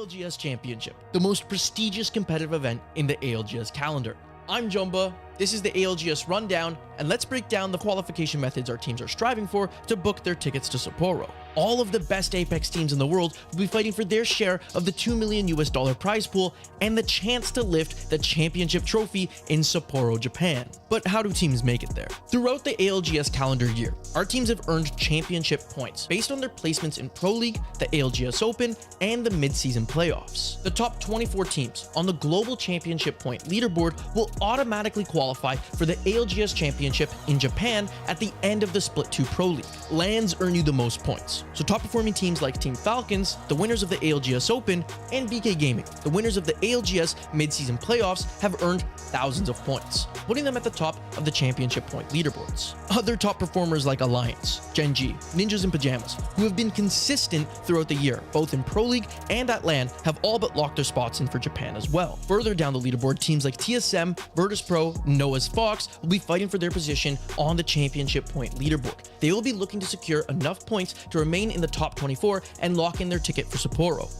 ALGS Championship, the most prestigious competitive event in the ALGS calendar. I'm Jumba, this is the ALGS Rundown, and let's break down the qualification methods our teams are striving for to book their tickets to Sapporo. All of the best Apex teams in the world will be fighting for their share of the $2 million prize pool and the chance to lift the championship trophy in Sapporo, Japan. But how do teams make it there? Throughout the ALGS calendar year, our teams have earned championship points based on their placements in Pro League, the ALGS Open, and the mid-season playoffs. The top 24 teams on the global championship point leaderboard will automatically qualify for the ALGS Championship in Japan at the end of the Split 2 Pro League. Lands earn you the most points. So top performing teams like Team Falcons, the winners of the ALGS Open, and BK Gaming, the winners of the ALGS mid-season playoffs, have earned thousands of points, putting them at the top of the championship point leaderboards. Other top performers like Alliance, Gen G, Ninjas in Pajamas, who have been consistent throughout the year, both in Pro League and at LAN, have all but locked their spots in for Japan as well. Further down the leaderboard, teams like TSM, Virtus Pro, Noah's Fox will be fighting for their position on the championship point leaderboard. They will be looking to secure enough points to remain in the top 24 and lock in their ticket for Sapporo.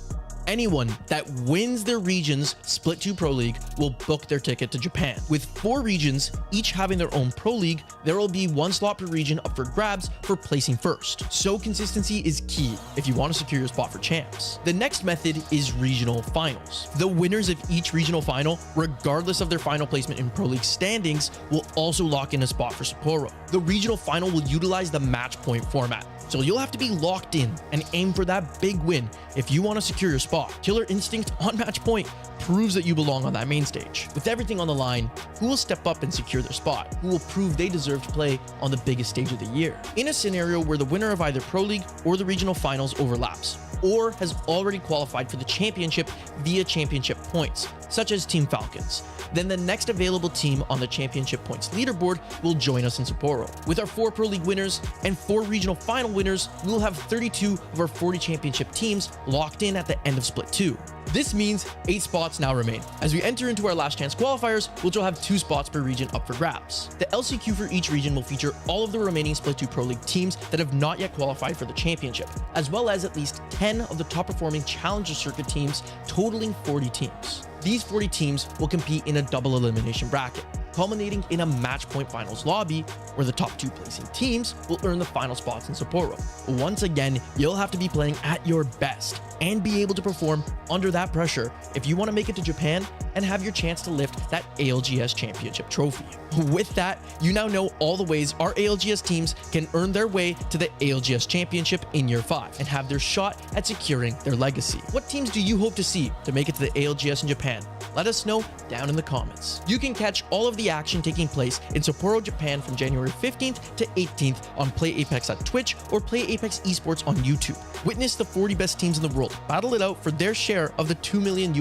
Anyone that wins their region's Split 2 Pro League will book their ticket to Japan. With 4 regions, each having their own Pro League, there will be 1 slot per region up for grabs for placing first. So consistency is key if you want to secure your spot for champs. The next method is regional finals. The winners of each regional final, regardless of their final placement in Pro League standings, will also lock in a spot for Sapporo. The regional final will utilize the match point format, so you'll have to be locked in and aim for that big win if you want to secure your spot. Killer Instinct on match point proves that you belong on that main stage. With everything on the line, who will step up and secure their spot? Who will prove they deserve to play on the biggest stage of the year? In a scenario where the winner of either Pro League or the regional finals overlaps, or has already qualified for the championship via championship points, such as Team Falcons, then the next available team on the championship points leaderboard will join us in Sapporo. With our 4 Pro League winners and 4 regional final winners, we will have 32 of our 40 championship teams locked in at the end of Split 2. This means 8 spots now remain as we enter into our last chance qualifiers, which will have 2 spots per region up for grabs. The LCQ for each region will feature all of the remaining Split 2 Pro League teams that have not yet qualified for the championship, as well as at least 10 of the top performing Challenger Circuit teams, totaling 40 teams. These 40 teams will compete in a double elimination bracket, culminating in a match point finals lobby where the top 2 placing teams will earn the final spots in Sapporo. Once again, you'll have to be playing at your best and be able to perform under that pressure if you want to make it to Japan and have your chance to lift that ALGS Championship trophy. With that, you now know all the ways our ALGS teams can earn their way to the ALGS Championship in year 5 and have their shot at securing their legacy. What teams do you hope to see to make it to the ALGS in Japan? Let us know down in the comments. You can catch all of the action taking place in Sapporo, Japan from January 15th to 18th on Play Apex at Twitch or Play Apex Esports on YouTube. Witness the 40 best teams in the world battle it out for their share of the $2 million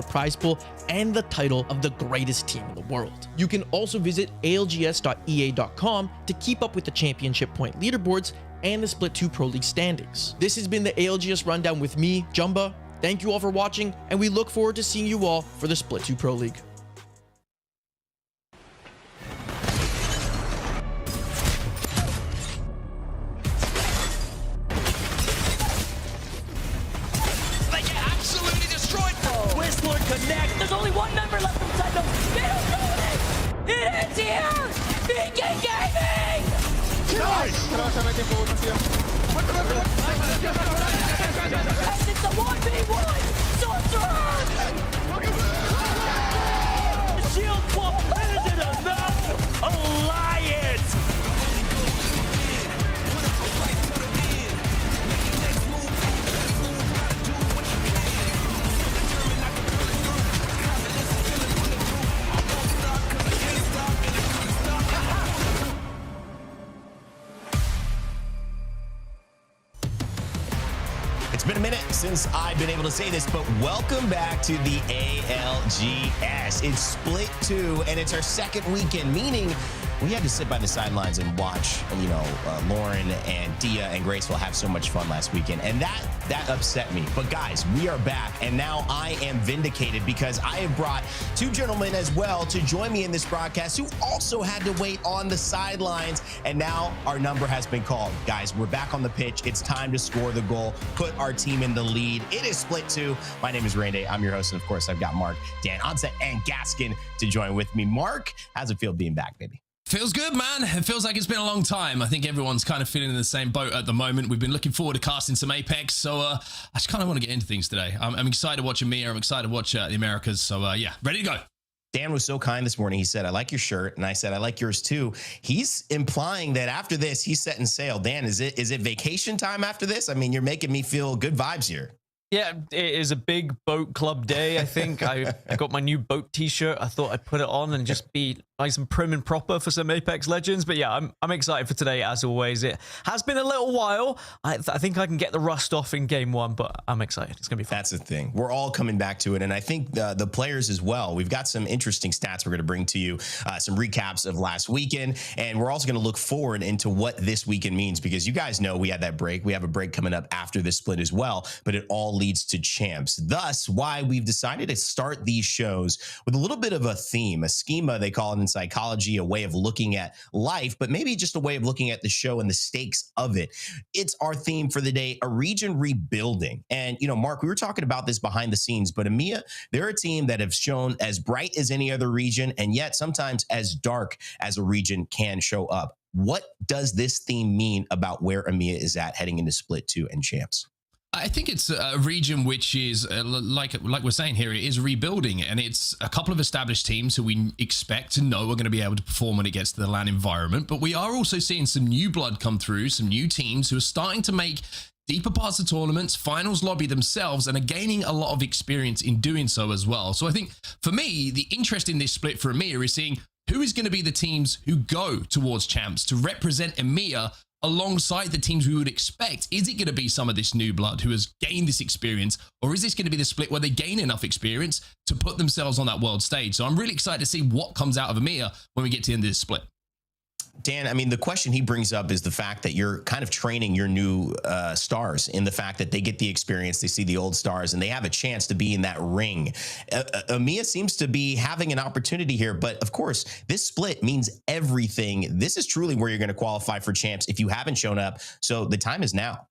prize pool and the title of the greatest team in the world. You can also visit algs.ea.com to keep up with the championship point leaderboards and the Split 2 Pro League standings. This has been the ALGS Rundown with me, Jumba. Thank you all for watching, and we look forward to seeing you all for the Split 2 Pro League. They get absolutely destroyed. Whistler connect. There's only one member left inside them. They don't know it. It ends here. BK Gaming. Nice. And it's a 1v1. Sorcerer. Shield swap. Is it enough? Alliance. It's been a minute since I've been able to say this, but welcome back to the ALGS. It's Split 2, and it's our second weekend, meaning we had to sit by the sidelines and watch, Lauren and Dia and Graceful have so much fun last weekend, and that upset me. But guys, we are back, and now I am vindicated because I have brought 2 gentlemen as well to join me in this broadcast who also had to wait on the sidelines, and now our number has been called. Guys, we're back on the pitch. It's time to score the goal, put our team in the lead. lead. It is split 2. My name is Rain Day. I'm your host, and of course, I've got Mark, Dan, Onset, and Gaskin to join with me. Mark, how's it feel being back, baby? Feels good, man. It feels like it's been a long time. I think everyone's kind of feeling in the same boat at the moment. We've been looking forward to casting some Apex, so I just kind of want to get into things today. I'm excited to watch EMEA. I'm excited to watch the Americas, so yeah, ready to go. Dan was so kind this morning. He said, I like your shirt. And I said, I like yours too. He's implying that after this, he's setting sail. Dan, is it vacation time after this? I mean, you're making me feel good vibes here. Yeah, it is a big boat club day, I think. I got my new boat t-shirt. I thought I'd put it on and just be nice and prim and proper for some Apex Legends. But yeah, I'm excited for today, as always. It has been a little while. I think I can get the rust off in game 1, but I'm excited. It's going to be fun. That's the thing. We're all coming back to it. And I think the players as well. We've got some interesting stats we're going to bring to you, some recaps of last weekend. And we're also going to look forward into what this weekend means, because you guys know we had that break. We have a break coming up after this split as well, but it all leads to champs. Thus, why we've decided to start these shows with a little bit of a theme, a schema, they call it in psychology, a way of looking at life, but maybe just a way of looking at the show and the stakes of it. It's our theme for the day, a region rebuilding. And, you know, Mark, we were talking about this behind the scenes, but EMEA, they're a team that have shown as bright as any other region, and yet sometimes as dark as a region can show up. What does this theme mean about where EMEA is at heading into split 2 and champs? I think it's a region which is, like we're saying here, it is rebuilding, and it's a couple of established teams who we expect to know are going to be able to perform when it gets to the LAN environment. But we are also seeing some new blood come through, some new teams who are starting to make deeper parts of tournaments, finals lobby themselves, and are gaining a lot of experience in doing so as well. So I think, for me, the interest in this split for EMEA is seeing who is going to be the teams who go towards champs to represent EMEA alongside the teams we would expect. Is it going to be some of this new blood who has gained this experience, or is this going to be the split where they gain enough experience to put themselves on that world stage? So I'm really excited to see what comes out of EMEA when we get to the end of this split. Dan, I mean, the question he brings up is the fact that you're kind of training your new stars in the fact that they get the experience, they see the old stars, and they have a chance to be in that ring. EMEA seems to be having an opportunity here, but of course, this split means everything. This is truly where you're going to qualify for champs if you haven't shown up. So the time is now.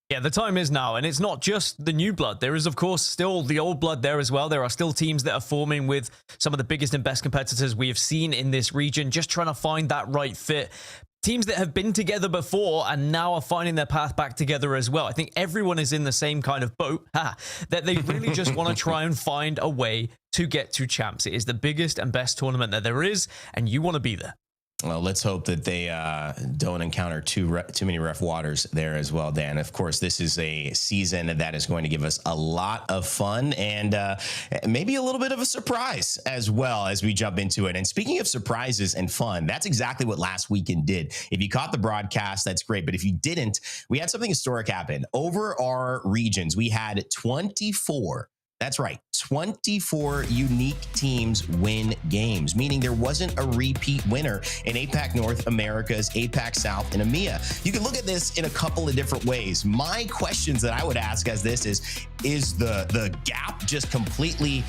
Yeah, the time is now, and it's not just the new blood. There is, of course, still the old blood there as well. There are still teams that are forming with some of the biggest and best competitors we have seen in this region, just trying to find that right fit. Teams that have been together before and now are finding their path back together as well. I think everyone is in the same kind of boat, that they really just want to try and find a way to get to champs. It is the biggest and best tournament that there is, and you want to be there. Well, let's hope that they don't encounter too many rough waters there as well, Dan. Of course, this is a season that is going to give us a lot of fun and maybe a little bit of a surprise as well as we jump into it. And speaking of surprises and fun, that's exactly what last weekend did. If you caught the broadcast, that's great. But if you didn't, we had something historic happen. Over our regions, we had 24. That's right. 24 unique teams win games, meaning there wasn't a repeat winner in APAC North, Americas, APAC South, and EMEA. You can look at this in a couple of different ways. My questions that I would ask as this is the gap just completely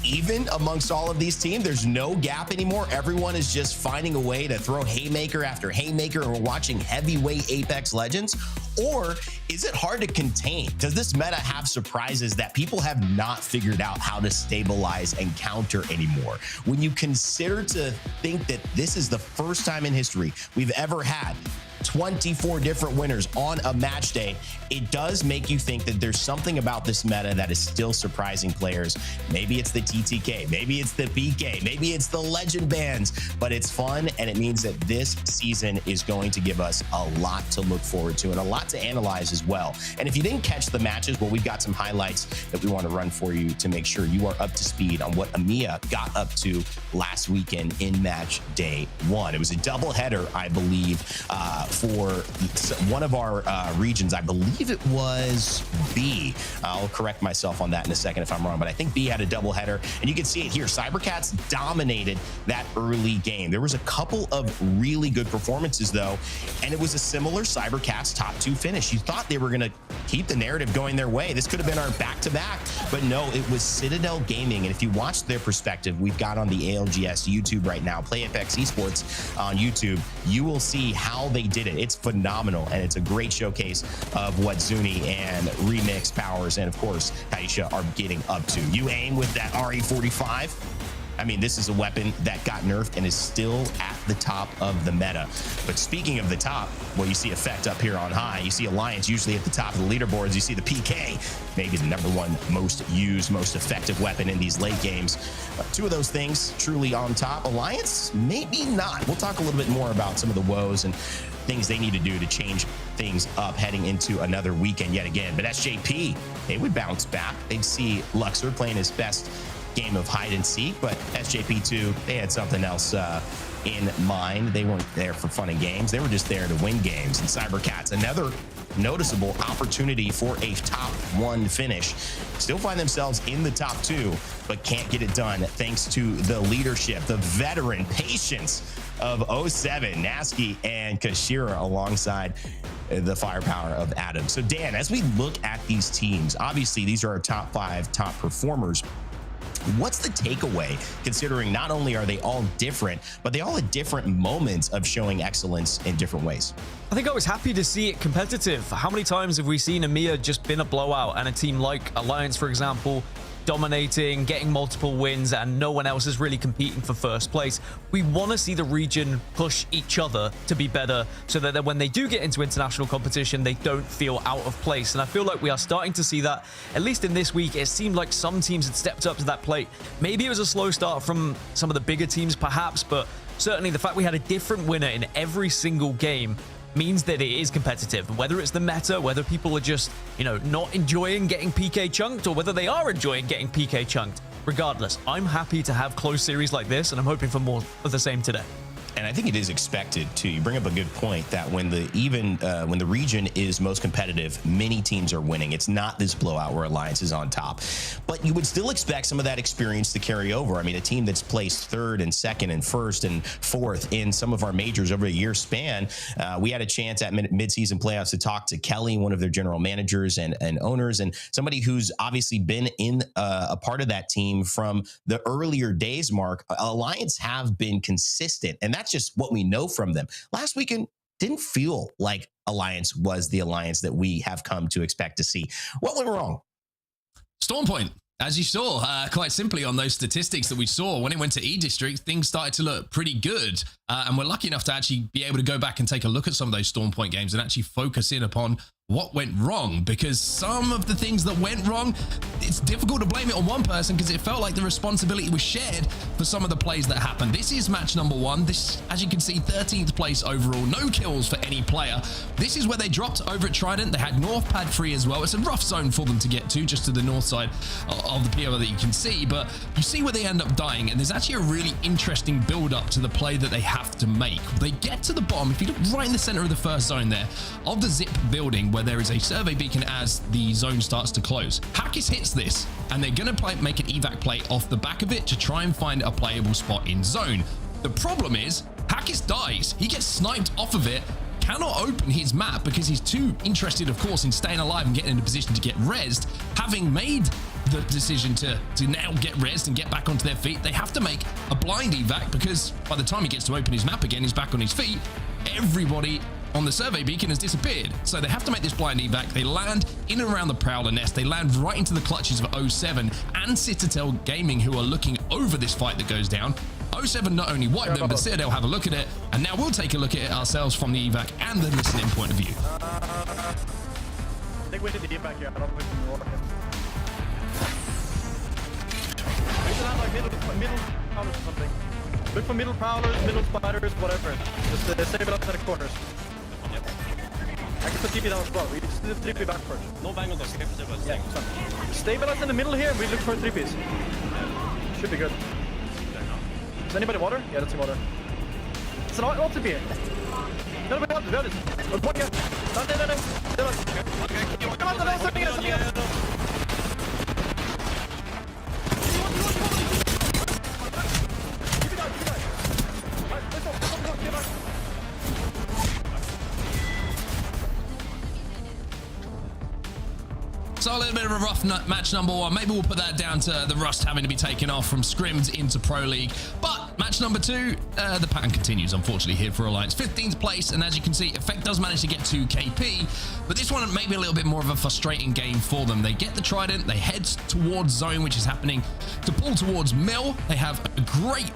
even amongst all of these teams? There's no gap anymore. Everyone is just finding a way to throw haymaker after haymaker, and we're watching heavyweight Apex Legends? Or is it hard to contain? Does this meta have surprises that people have not figured out how to stabilize and counter anymore? When you consider to think that this is the first time in history we've ever had 24 different winners on a match day, it does make you think that there's something about this meta that is still surprising players. Maybe it's the TTK, maybe it's the PK, maybe it's the legend bands, but it's fun, and it means that this season is going to give us a lot to look forward to and a lot to analyze as well. And if you didn't catch the matches, well, we've got some highlights that we want to run for you to make sure you are up to speed on what EMEA got up to last weekend in match day 1. It was a doubleheader, I believe, for one of our regions. I believe it was B. I'll correct myself on that in a second if I'm wrong, but I think B had a doubleheader, and you can see it here. Cybercats dominated that early game. There was a couple of really good performances though, and it was a similar Cybercats top 2 finish. You thought they were going to keep the narrative going their way. This could have been our back-to-back, but no, it was Citadel Gaming. And if you watch their perspective, we've got on the ALGS YouTube right now, Play Apex Esports on YouTube, you will see how they did did it. It's phenomenal, and it's a great showcase of what Zuni and Remix Powers and, of course, Taisha are getting up to. UAIM with that RE45. I mean, this is a weapon that got nerfed and is still at the top of the meta. But speaking of the top, well, you see Effect up here on high. You see Alliance usually at the top of the leaderboards. You see the PK, maybe the #1 most used, most effective weapon in these late games. Two of those things truly on top. Alliance, maybe not. We'll talk a little bit more about some of the woes and things they need to do to change things up heading into another weekend yet again. But SJP, they would bounce back. They'd see Luxor playing his best game of hide and seek, but SJP2, they had something else in mind. They weren't there for fun and games. They were just there to win games. And Cybercats, another noticeable opportunity for a top 1 finish. Still find themselves in the top 2, but can't get it done thanks to the leadership, the veteran patience of 07, Nasky and Kashira alongside the firepower of Adam. So Dan, as we look at these teams, obviously these are our top 5 top performers. What's the takeaway, considering not only are they all different, but they all at different moments of showing excellence in different ways? I think I was happy to see it competitive. How many times have we seen EMEA just been a blowout, and a team like Alliance, for example, dominating, getting multiple wins, and no one else is really competing for first place? We want to see the region push each other to be better, so that then when they do get into international competition, they don't feel out of place. And I feel like we are starting to see that, at least in this week. It seemed like some teams had stepped up to that plate. Maybe it was a slow start from some of the bigger teams perhaps, but certainly the fact we had a different winner in every single game means that it is competitive. Whether it's the meta, whether people are just, not enjoying getting PK chunked, or whether they are enjoying getting PK chunked. Regardless, I'm happy to have close series like this, and I'm hoping for more of the same today. And I think it is expected too. You bring up a good point that when the region is most competitive, many teams are winning. It's not this blowout where Alliance is on top, but you would still expect some of that experience to carry over. I mean, a team that's placed 3rd and 2nd and 1st and 4th in some of our majors over a year span. We had a chance at mid-season playoffs to talk to Kelly, one of their general managers and owners, and somebody who's obviously been in a part of that team from the earlier days. Mark, Alliance have been consistent, and that's just what we know from them. Last weekend didn't feel like Alliance was the Alliance that we have come to expect to see. What went wrong? Storm Point. As you saw, quite simply on those statistics that we saw, when it went to E-District, things started to look pretty good. And we're lucky enough to actually be able to go back and take a look at some of those Storm Point games and actually focus in upon what went wrong, because some of the things that went wrong, it's difficult to blame it on one person because it felt like the responsibility was shared for some of the plays that happened. This is match #1. This, as you can see, 13th place overall, no kills for any player. This is where they dropped over at Trident. They had North Pad 3 as well. It's a rough zone for them to get to, just to the north side of the PO that you can see, but you see where they end up dying, and there's actually a really interesting build up to the play that they have to make. They get to the bottom, if you look right in the center of the first zone there, of the Zip building, where there is a survey beacon as the zone starts to close. Hackis hits this, and they're going to make an evac play off the back of it to try and find a playable spot in zone. The problem is, Hackis dies. He gets sniped off of it, cannot open his map because he's too interested, of course, in staying alive and getting in a position to get rezzed. Having made the decision to now get rezzed and get back onto their feet, they have to make a blind evac, because by the time he gets to open his map again, he's back on his feet. Everybody on the survey beacon has disappeared. So they have to make this blind evac. They land in and around the Prowler nest. They land right into the clutches of 07 and Citadel Gaming, who are looking over this fight that goes down. 07 not only wiped them, but Citadel have a look at it. And now we'll take a look at it ourselves from the evac and the listening point of view. I think we did the evac here. I don't think we water. We should have like middle prowlers or something. Look for middle prowlers, middle spiders, whatever. Just save it outside the corners. Yep. I can put TP down as well. We just need 3P back first. No bang on those. Yeah, stabilize in the middle here and we look for 3Ps. Should be good. Is anybody water? Yeah, that's water. It's an all 3P here. No, we have it. One here. No. Come on, something else. So a little bit of a rough match #1. Maybe we'll put that down to the rust having to be taken off from scrims into Pro League. But Match number 2, the pattern continues, unfortunately, here for Alliance. 15th place, and as you can see, Effect does manage to get to KP, but this one may be a little bit more of a frustrating game for them. They get the Trident, they head towards Zone, which is happening to pull towards Mill. They have a great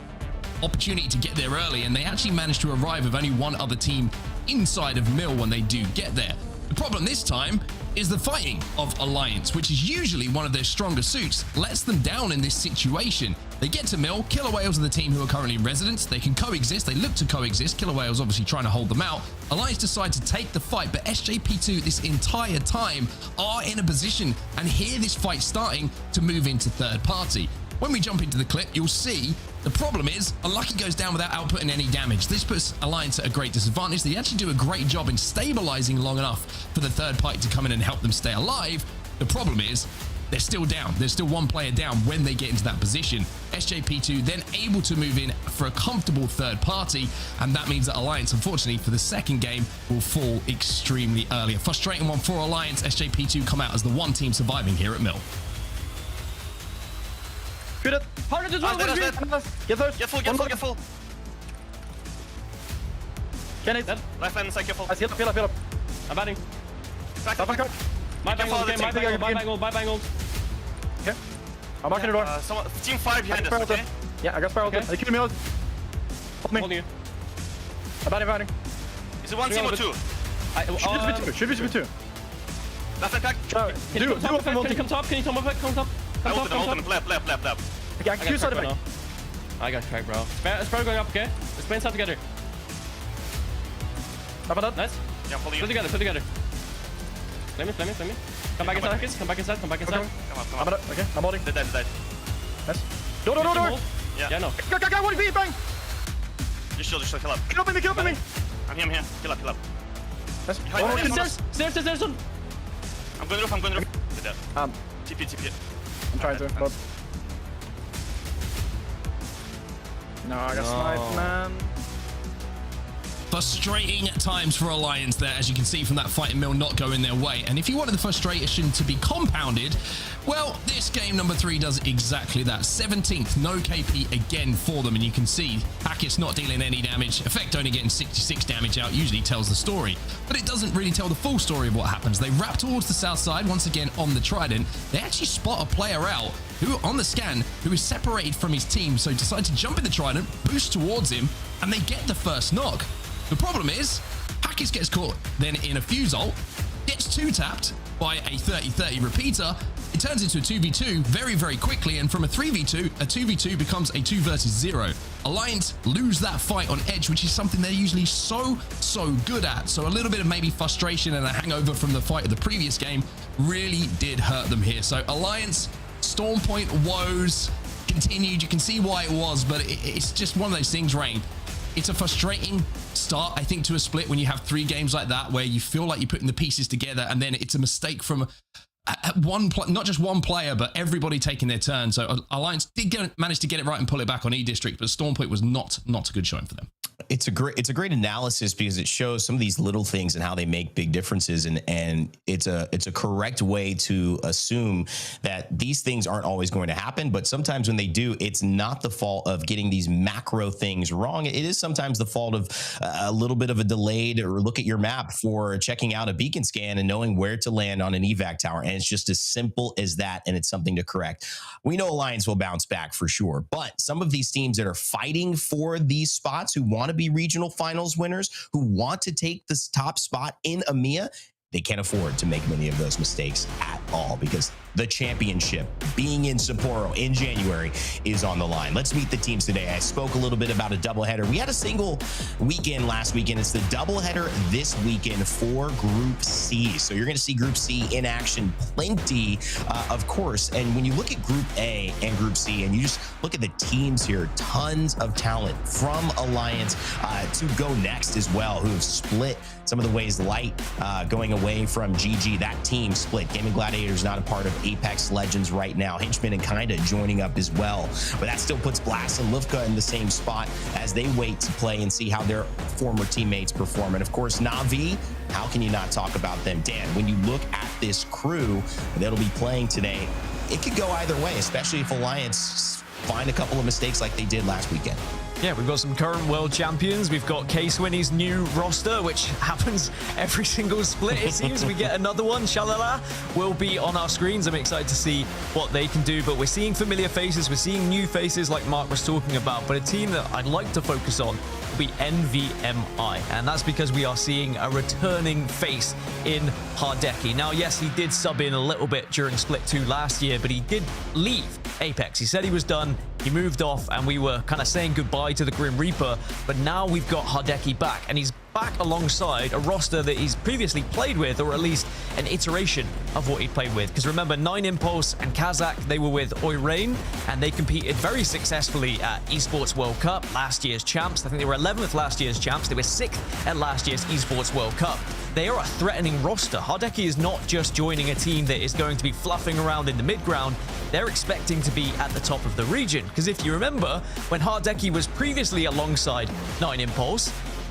opportunity to get there early, and they actually manage to arrive with only one other team inside of Mill when they do get there. The problem this time is the fighting of Alliance, which is usually one of their stronger suits, lets them down in this situation. They get to Mill, Killer Whales are the team who are currently residents. They can coexist, they look to coexist. Killer Whales obviously trying to hold them out. Alliance decide to take the fight, but SJP2 this entire time are in a position and hear this fight starting to move into third party. When we jump into the clip, you'll see the problem is Unlucky goes down without outputting any damage. This puts Alliance at a great disadvantage. They actually do a great job in stabilizing long enough for the third party to come in and help them stay alive. The problem is they're still down. There's still one player down when they get into that position. SJP2 then able to move in for a comfortable third party, and that means that Alliance, unfortunately, for the second game, will fall extremely early. A frustrating one for Alliance. SJP2 come out as the one team surviving here at Mill. Shoot it. Partner just one. Get first. Get full. Can it? Left hand side, careful. Heal up. I'm batting. Back. Stop and cut. My bangle, okay, my bangle. Okay. I'm marking the door. Team 5 behind us, okay? Yeah, I got spiral. Okay. They kill me out. Hold me. Holding you. I'm batting. Is it one team or two? Should be two. Left hand crack. Can you come top? Can you come top? I ulted him. Left. Okay, I can use side effect. I got cracked, bro. Spare going up, okay? Let's play inside together. Up and up. Nice. Yeah, I'm holding Put you. together. Flame me. Come back inside. Come back inside. Come I'm on. up. Okay, I'm holding. Dead. Nice. Door. Yeah, no. Go, what is bang? Just shield, kill up. Kill up me. I'm here. Kill up. Nice. Stairs. I'm going roof. Dead. TP. I'm trying to, but... No, I got sniped, man. Frustrating at times for Alliance there, as you can see from that fight in Mill not going their way. And if you wanted the frustration to be compounded, well, this game number 3 does exactly that. 17th, no KP again for them, and you can see Hacket's not dealing any damage. Effect only getting 66 damage out usually tells the story, but it doesn't really tell the full story of what happens. They wrap towards the south side, once again on the Trident. They actually spot a player out who, on the scan, who is separated from his team, so decide to jump in the Trident, boost towards him, and they get the first knock. The problem is, Hackett gets caught then in a fuse ult, gets 2-tapped by a 30-30 repeater. It turns into a 2v2 very, very quickly, and from a 3v2, a 2v2 becomes a 2 versus 0. Alliance lose that fight on edge, which is something they're usually so good at. So a little bit of maybe frustration and a hangover from the fight of the previous game really did hurt them here. So Alliance, Storm Point woes continued. You can see why it was, but it's just one of those things, Rain. It's a frustrating start, I think, to a split when you have 3 games like that where you feel like you're putting the pieces together and then it's a mistake from not just one player, but everybody taking their turn. So Alliance did manage to get it right and pull it back on E-District, but Stormpoint was not a good showing for them. It's a great analysis because it shows some of these little things and how they make big differences, and it's a correct way to assume that these things aren't always going to happen, but sometimes when they do, it's not the fault of getting these macro things wrong. It is sometimes the fault of a little bit of a delayed or look at your map for checking out a beacon scan and knowing where to land on an evac tower, and it's just as simple as that, and it's something to correct. We know Alliance will bounce back for sure, but some of these teams that are fighting for these spots, who want to be regional finals winners, who want to take this top spot in EMEA, they can't afford to make many of those mistakes at all, because the championship being in Sapporo in January is on the line. Let's meet the teams today. I spoke a little bit about a doubleheader. We had a single weekend last weekend. It's the doubleheader this weekend for Group C. So you're going to see Group C in action plenty, of course. And when you look at Group A and Group C, and you just look at the teams here, tons of talent from Alliance to GoNext as well, who have split some of the ways light going away from GG. That team split. Gaming Gladiators not a part of Apex Legends right now. Henchman and Kinda joining up as well. But that still puts Blast and Lufka in the same spot as they wait to play and see how their former teammates perform. And of course, Na'Vi, how can you not talk about them? Dan, when you look at this crew that'll be playing today, it could go either way, especially if Alliance find a couple of mistakes like they did last weekend. Yeah, we've got some current world champions. We've got K-Swinny's new roster, which happens every single split, it seems. We get another one. SHALALA will be on our screens. I'm excited to see what they can do. But we're seeing familiar faces. We're seeing new faces like Mark was talking about. But a team that I'd like to focus on will be NVMI. And that's because we are seeing a returning face in Hardeki. Now, yes, he did sub in a little bit during Split 2 last year, but he did leave Apex. He said he was done. He moved off, and we were kind of saying goodbye to the Grim Reaper, but now we've got Hardeki back, and he's back alongside a roster that he's previously played with, or at least an iteration of what he played with. Because remember, 9 Impulse and Kazakh, they were with UAIM, and they competed very successfully at Esports World Cup, last year's champs. I think they were 11th last year's champs. They were 6th at last year's Esports World Cup. They are a threatening roster. Hardeki is not just joining a team that is going to be fluffing around in the mid-ground. They're expecting to be at the top of the region. Because if you remember, when Hardeki was previously alongside 9 Impulse,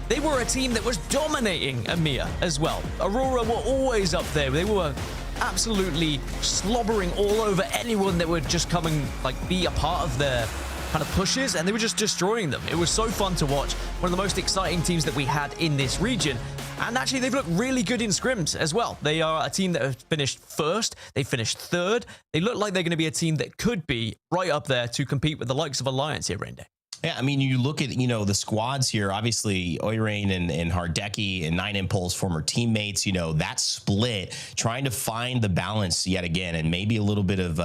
they were a team that was dominating EMEA as well. Aurora were always up there. They were absolutely slobbering all over anyone that would just come and be a part of their kind of pushes, and they were just destroying them. It was so fun to watch. One of the most exciting teams that we had in this region. And actually, they've looked really good in scrims as well. They are a team that have finished first. They finished third. They look like they're going to be a team that could be right up there to compete with the likes of Alliance here, Rainday. Yeah, I mean, you look at, the squads here, obviously, UAIM and Hardeki and 9 Impulse, former teammates, that split, trying to find the balance yet again, and maybe a little bit of,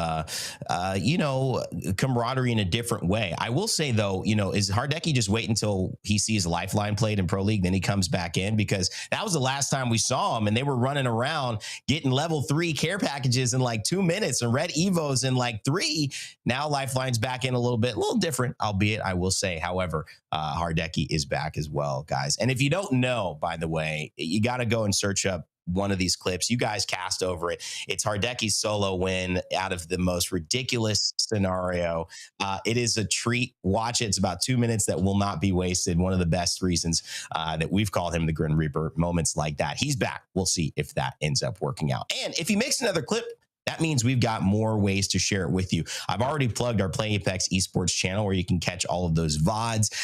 camaraderie in a different way. I will say, though, is Hardeki just wait until he sees Lifeline played in Pro League, then he comes back in? Because that was the last time we saw him, and they were running around getting level 3 care packages in 2 minutes and red Evos in 3. Now Lifeline's back in a little different, albeit I will say, however, Hardeki is back as well, guys. And if you don't know, by the way, you got to go and search up one of these clips. You guys cast over it. It's Hardeki's solo win out of the most ridiculous scenario. It is a treat. Watch it. It's about 2 minutes that will not be wasted. One of the best reasons that we've called him the Grim Reaper. Moments like that. He's back. We'll see if that ends up working out. And if he makes another clip, that means we've got more ways to share it with you. I've already plugged our Play Apex Esports channel, where you can catch all of those VODs,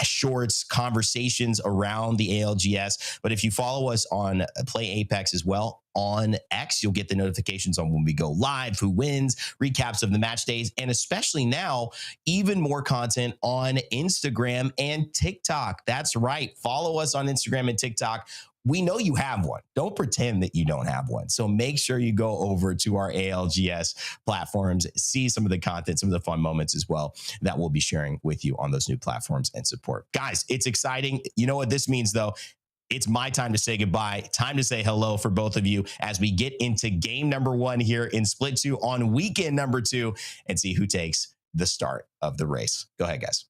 shorts, conversations around the ALGS. But if you follow us on Play Apex as well on X, you'll get the notifications on when we go live, who wins, recaps of the match days, and especially now, even more content on Instagram and TikTok. That's right. Follow us on Instagram and TikTok. We know you have one. Don't pretend that you don't have one. So make sure you go over to our ALGS platforms, see some of the content, some of the fun moments as well that we'll be sharing with you on those new platforms and support. Guys, it's exciting. You know what this means, though? It's my time to say goodbye. Time to say hello for both of you as we get into game number 1 here in Split 2 on weekend number 2 and see who takes the start of the race. Go ahead, guys.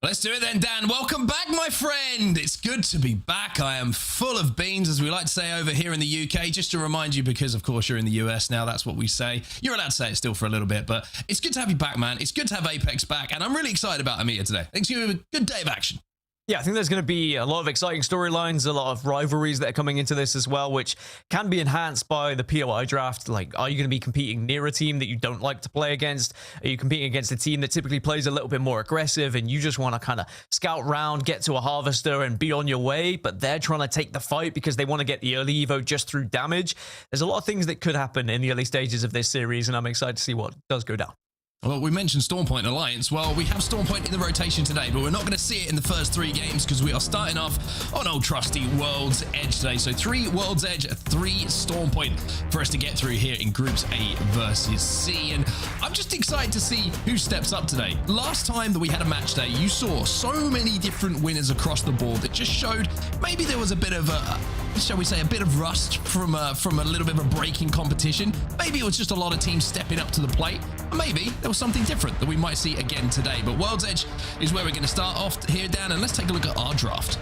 Let's do it then, Dan. Welcome back, my friend. It's good to be back. I am full of beans, as we like to say over here in the UK. Just to remind you, because of course you're in the US now, that's what we say. You're allowed to say it still for a little bit, but it's good to have you back, man. It's good to have Apex back, and I'm really excited about EMEA today. Thanks you. A good day of action. Yeah, I think there's going to be a lot of exciting storylines, a lot of rivalries that are coming into this as well, which can be enhanced by the POI draft. Like, are you going to be competing near a team that you don't like to play against? Are you competing against a team that typically plays a little bit more aggressive and you just want to kind of scout round, get to a harvester and be on your way, but they're trying to take the fight because they want to get the early Evo just through damage? There's a lot of things that could happen in the early stages of this series, and I'm excited to see what does go down. Well, we mentioned Stormpoint Alliance. Well, we have Stormpoint in the rotation today, but we're not going to see it in the first 3 games because we are starting off on old trusty World's Edge today. So 3 World's Edge, 3 Stormpoint for us to get through here in Groups A versus C. And I'm just excited to see who steps up today. Last time that we had a match day, you saw so many different winners across the board that just showed maybe there was a bit of a, shall we say, a bit of rust from a little bit of a break in competition. Maybe it was just a lot of teams stepping up to the plate. Or maybe there was something different that we might see again today. But World's Edge is where we're going to start off here, Dan, and let's take a look at our draft.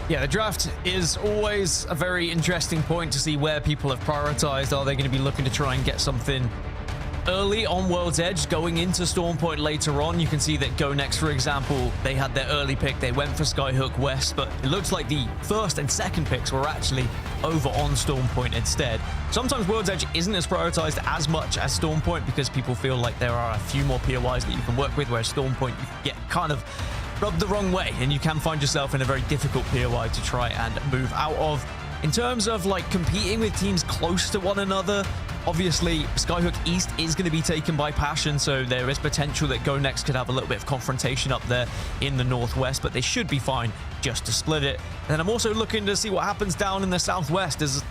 Yeah, the draft is always a very interesting point to see where people have prioritized. Are they going to be looking to try and get something early on World's Edge, going into Storm Point later on. You can see that GoNext, for example, they had their early pick. They went for Skyhook West, but it looks like the first and second picks were actually over on Storm Point instead. Sometimes World's Edge isn't as prioritized as much as Storm Point because people feel like there are a few more POIs that you can work with, whereas Storm Point, you can get kind of rubbed the wrong way, and you can find yourself in a very difficult POI to try and move out of. In terms of like competing with teams close to one another, obviously Skyhook East is going to be taken by Passion, so there is potential that GoNext could have a little bit of confrontation up there in the Northwest, but they should be fine just to split it. And then I'm also looking to see what happens down in the Southwest. There's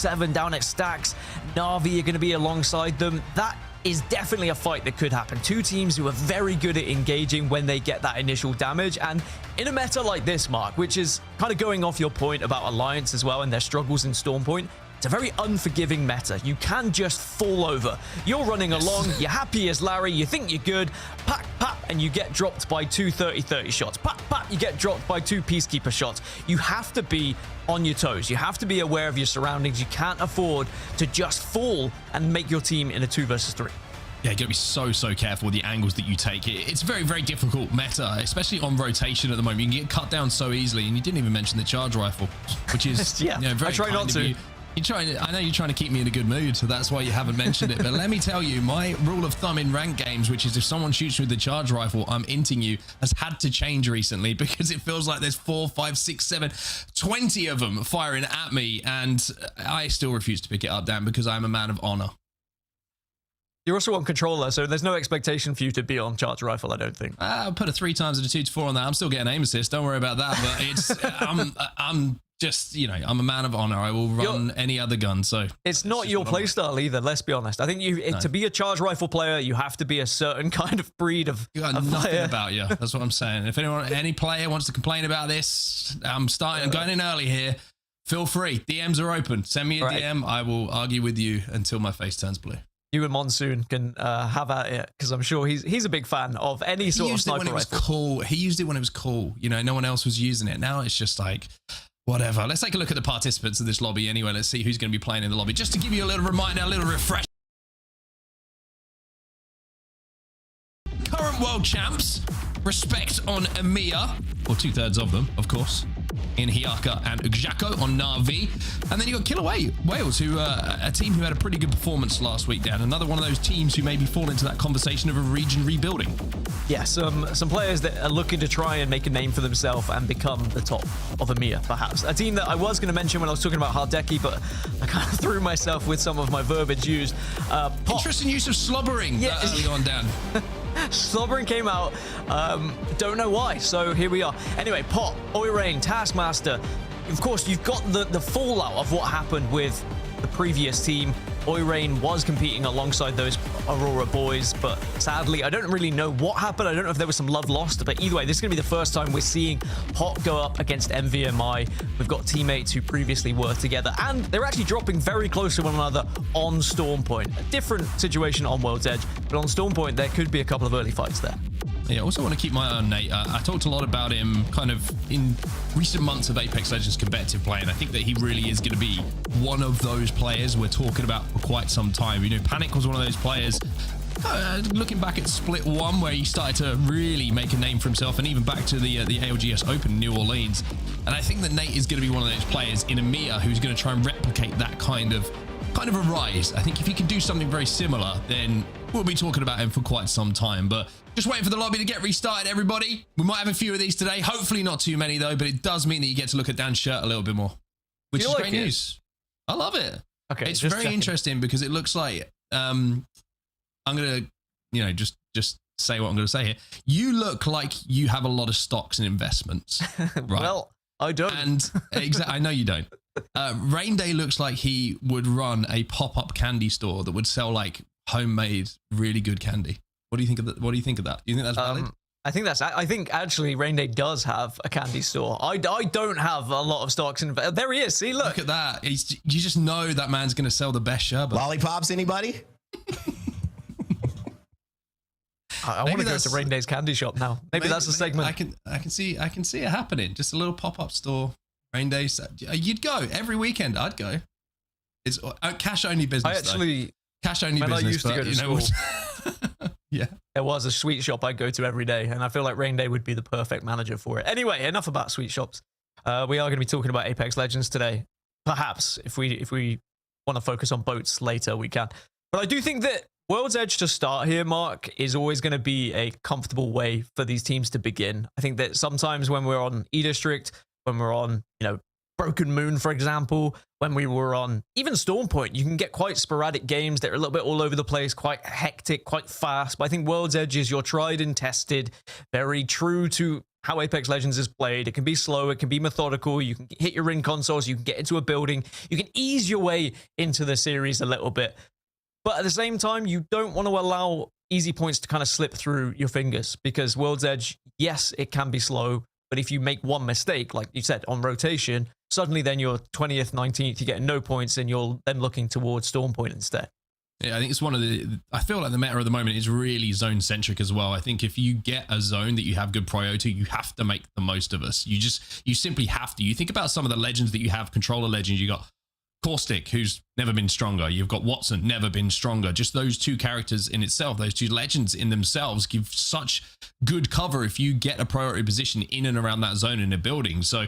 07 down at Stacks. Na'Vi are going to be alongside them. That is definitely a fight that could happen. Two teams who are very good at engaging when they get that initial damage. And in a meta like this, Mark, which is kind of going off your point about Alliance as well and their struggles in Stormpoint, it's a very unforgiving meta. You can just fall over. You're running along, you're happy as Larry, you think you're good, pack, and you get dropped by two 30-30 shots. Pack, you get dropped by two Peacekeeper shots. You have to be on your toes. You have to be aware of your surroundings. You can't afford to just fall and make your team in a 2 versus 3. Yeah, you got to be so careful with the angles that you take. It's very difficult meta, especially on rotation at the moment. You can get cut down so easily, and you didn't even mention the charge rifle, which is yeah, very I try not to. I know you're trying to keep me in a good mood, so that's why you haven't mentioned it. But let me tell you, my rule of thumb in ranked games, which is if someone shoots with the charge rifle, I'm inting you, has had to change recently because it feels like there's 4, 5, 6, 7, 20 of them firing at me, and I still refuse to pick it up, Dan, because I'm a man of honor. You're also on controller, so there's no expectation for you to be on charge rifle, I don't think. I'll put a 3 times and a 2 to 4 on that. I'm still getting aim assist. Don't worry about that. But it's I'm just, you know, I'm a man of honor. I will run any other gun. So it's not your playstyle either. Let's be honest. I think to be a charge rifle player, you have to be a certain kind of breed of. You got nothing player. About you. That's what I'm saying. If any player wants to complain about this, I'm going in early here. Feel free. DMs are open. Send me a DM. I will argue with you until my face turns blue. You and Monsoon can have at it because I'm sure he's a big fan of any sort of sniper rifle. Cool. He used it when it was cool. You know, no one else was using it. Now it's just like, whatever. Let's take a look at the participants of this lobby anyway. Let's see who's going to be playing in the lobby. Just to give you a little reminder, a little refresh. Current world champs. Respect on EMEA, or 2/3 of them, of course, in Hyaka and Xhako on Na'Vi. And then you got Killer Wales, who a team who had a pretty good performance last week, Dan. Another one of those teams who maybe fall into that conversation of a region rebuilding. Yeah, some players that are looking to try and make a name for themselves and become the top of EMEA, perhaps. A team that I was going to mention when I was talking about Hardeki, but I kind of threw myself with some of my verbiage used. Interesting use of slobbering early on, Dan. Slobbering came out. Don't know why. So here we are. Anyway, Pot, Oirain, Taskmaster. Of course, you've got the fallout of what happened with the previous team. Oirain was competing alongside those Aurora boys, but sadly, I don't really know what happened. I don't know if there was some love lost, but either way, this is going to be the first time we're seeing Pot go up against NVMI. We've got teammates who previously were together, and they're actually dropping very close to one another on Stormpoint. A different situation on World's Edge, but on Stormpoint, there could be a couple of early fights there. Yeah, I also want to keep my eye on Nate. I talked a lot about him kind of in recent months of Apex Legends competitive play, and I think that he really is going to be one of those players we're talking about for quite some time. You know, Panic was one of those players, looking back at Split 1, where he started to really make a name for himself, and even back to the ALGS Open in New Orleans. And I think that Nate is going to be one of those players in EMEA who's going to try and replicate that kind of a rise. I think if he can do something very similar, then we'll be talking about him for quite some time. But just waiting for the lobby to get restarted, everybody. We might have a few of these today. Hopefully not too many, though, but it does mean that you get to look at Dan's shirt a little bit more, which is great news. I love it. Okay, it's very interesting because it looks like I'm gonna, just say what I'm gonna say here. You look like you have a lot of stocks and investments, right? Well, I don't. And I know you don't. Rain Day looks like he would run a pop-up candy store that would sell like homemade, really good candy. What do you think of that? What do you think of that? Do you think that's valid? I think actually Rain Day does have a candy store. I don't have a lot of stocks in. There he is. See, look at that. You just know that man's going to sell the best sherbet. Lollipops, anybody? I want to go to Rain Day's candy shop now. Maybe that's a segment. I can see it happening. Just a little pop-up store. Rain Day. You'd go every weekend. I'd go. It's cash only business. Cash only When I business, used to but, go to you know, school, yeah. there was a sweet shop I'd go to every day, and I feel like Rain Day would be the perfect manager for it. Anyway, enough about sweet shops. We are going to be talking about Apex Legends today. Perhaps if we want to focus on boats later, we can. But I do think that World's Edge to start here, Mark, is always going to be a comfortable way for these teams to begin. I think that sometimes when we're on E-District, when we're on, you know, Broken Moon, for example, when we were on even Storm Point, you can get quite sporadic games that are a little bit all over the place, quite hectic, quite fast. But I think World's Edge is your tried and tested, very true to how Apex Legends is played. It can be slow, it can be methodical, you can hit your ring consoles, you can get into a building, you can ease your way into the series a little bit. But at the same time, you don't want to allow easy points to kind of slip through your fingers, because World's Edge, yes, it can be slow, but if you make one mistake, like you said, on rotation, suddenly then you're 20th, 19th, you're getting no points, and you're then looking towards Storm Point instead. Yeah, I think it's one of the, I feel like the meta at the moment is really zone centric as well. I think if you get a zone that you have good prio to, you have to make the most of us. You simply have to. You think about some of the legends that you have, controller legends, you got Caustic, who's never been stronger. You've got Watson, never been stronger. Just those two characters in itself, those two legends in themselves give such good cover if you get a priority position in and around that zone in a building. So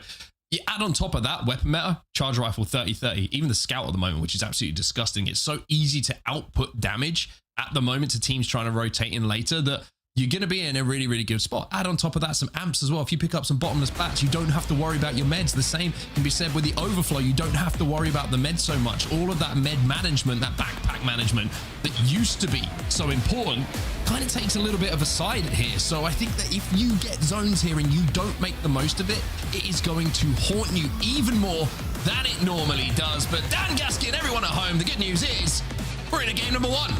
you add on top of that weapon meta, charge rifle 30-30, even the scout at the moment, which is absolutely disgusting. It's so easy to output damage at the moment to teams trying to rotate in later that you're going to be in a really, really good spot. Add on top of that some amps as well. If you pick up some bottomless bats, you don't have to worry about your meds. The same can be said with the overflow. You don't have to worry about the meds so much. All of that med management, that backpack management that used to be so important kind of takes a little bit of a side here. So I think that if you get zones here and you don't make the most of it, it is going to haunt you even more than it normally does. But Dan Gaskin, everyone at home, the good news is we're in a game number 1.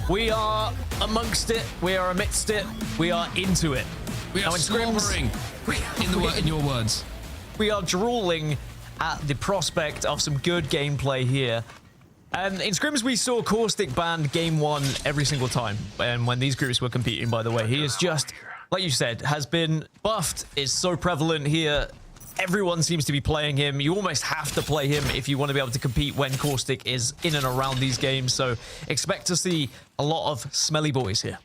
We are amongst it. We are amidst it. We are into it. We are slobbering, in your words. We are drooling at the prospect of some good gameplay here. And in scrims, we saw Caustic banned game 1 every single time. And when these groups were competing, by the way, he is just, like you said, has been buffed, is so prevalent here. Everyone seems to be playing him. You almost have to play him if you want to be able to compete when Caustic is in and around these games. So expect to see a lot of smelly boys here.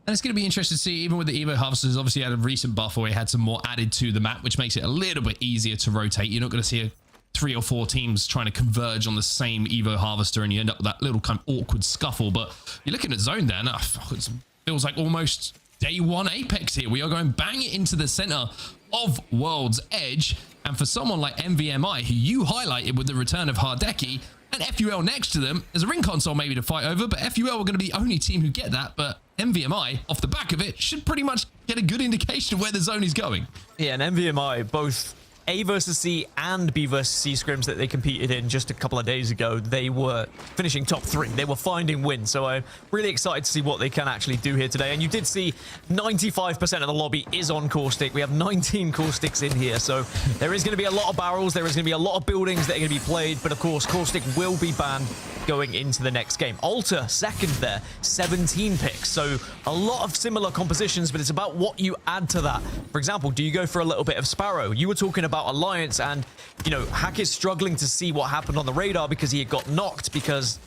And it's going to be interesting to see, even with the Evo Harvesters, obviously had a recent buff where he had some more added to the map, which makes it a little bit easier to rotate. You're not going to see 3 or 4 teams trying to converge on the same Evo Harvester, and you end up with that little kind of awkward scuffle. But you're looking at zone there, and it feels like almost day 1 Apex here. We are going bang it into the center of World's Edge. And for someone like NVMI, who you highlighted with the return of Hardeki, and FUL next to them, there's a ring console maybe to fight over, but FUL are going to be the only team who get that. But NVMI, off the back of it, should pretty much get a good indication of where the zone is going. Yeah, and NVMI, both A versus C and B versus C scrims that they competed in just a couple of days ago, they were finishing top 3. They were finding wins. So I'm really excited to see what they can actually do here today. And you did see 95% of the lobby is on Caustic. We have 19 Caustics in here. So there is going to be a lot of barrels. There is going to be a lot of buildings that are going to be played. But of course, Caustic will be banned going into the next game. Alter, second there, 17 picks. So a lot of similar compositions, but it's about what you add to that. For example, do you go for a little bit of Sparrow? You were talking about Alliance, and, you know, Hack is struggling to see what happened on the radar because he had got knocked because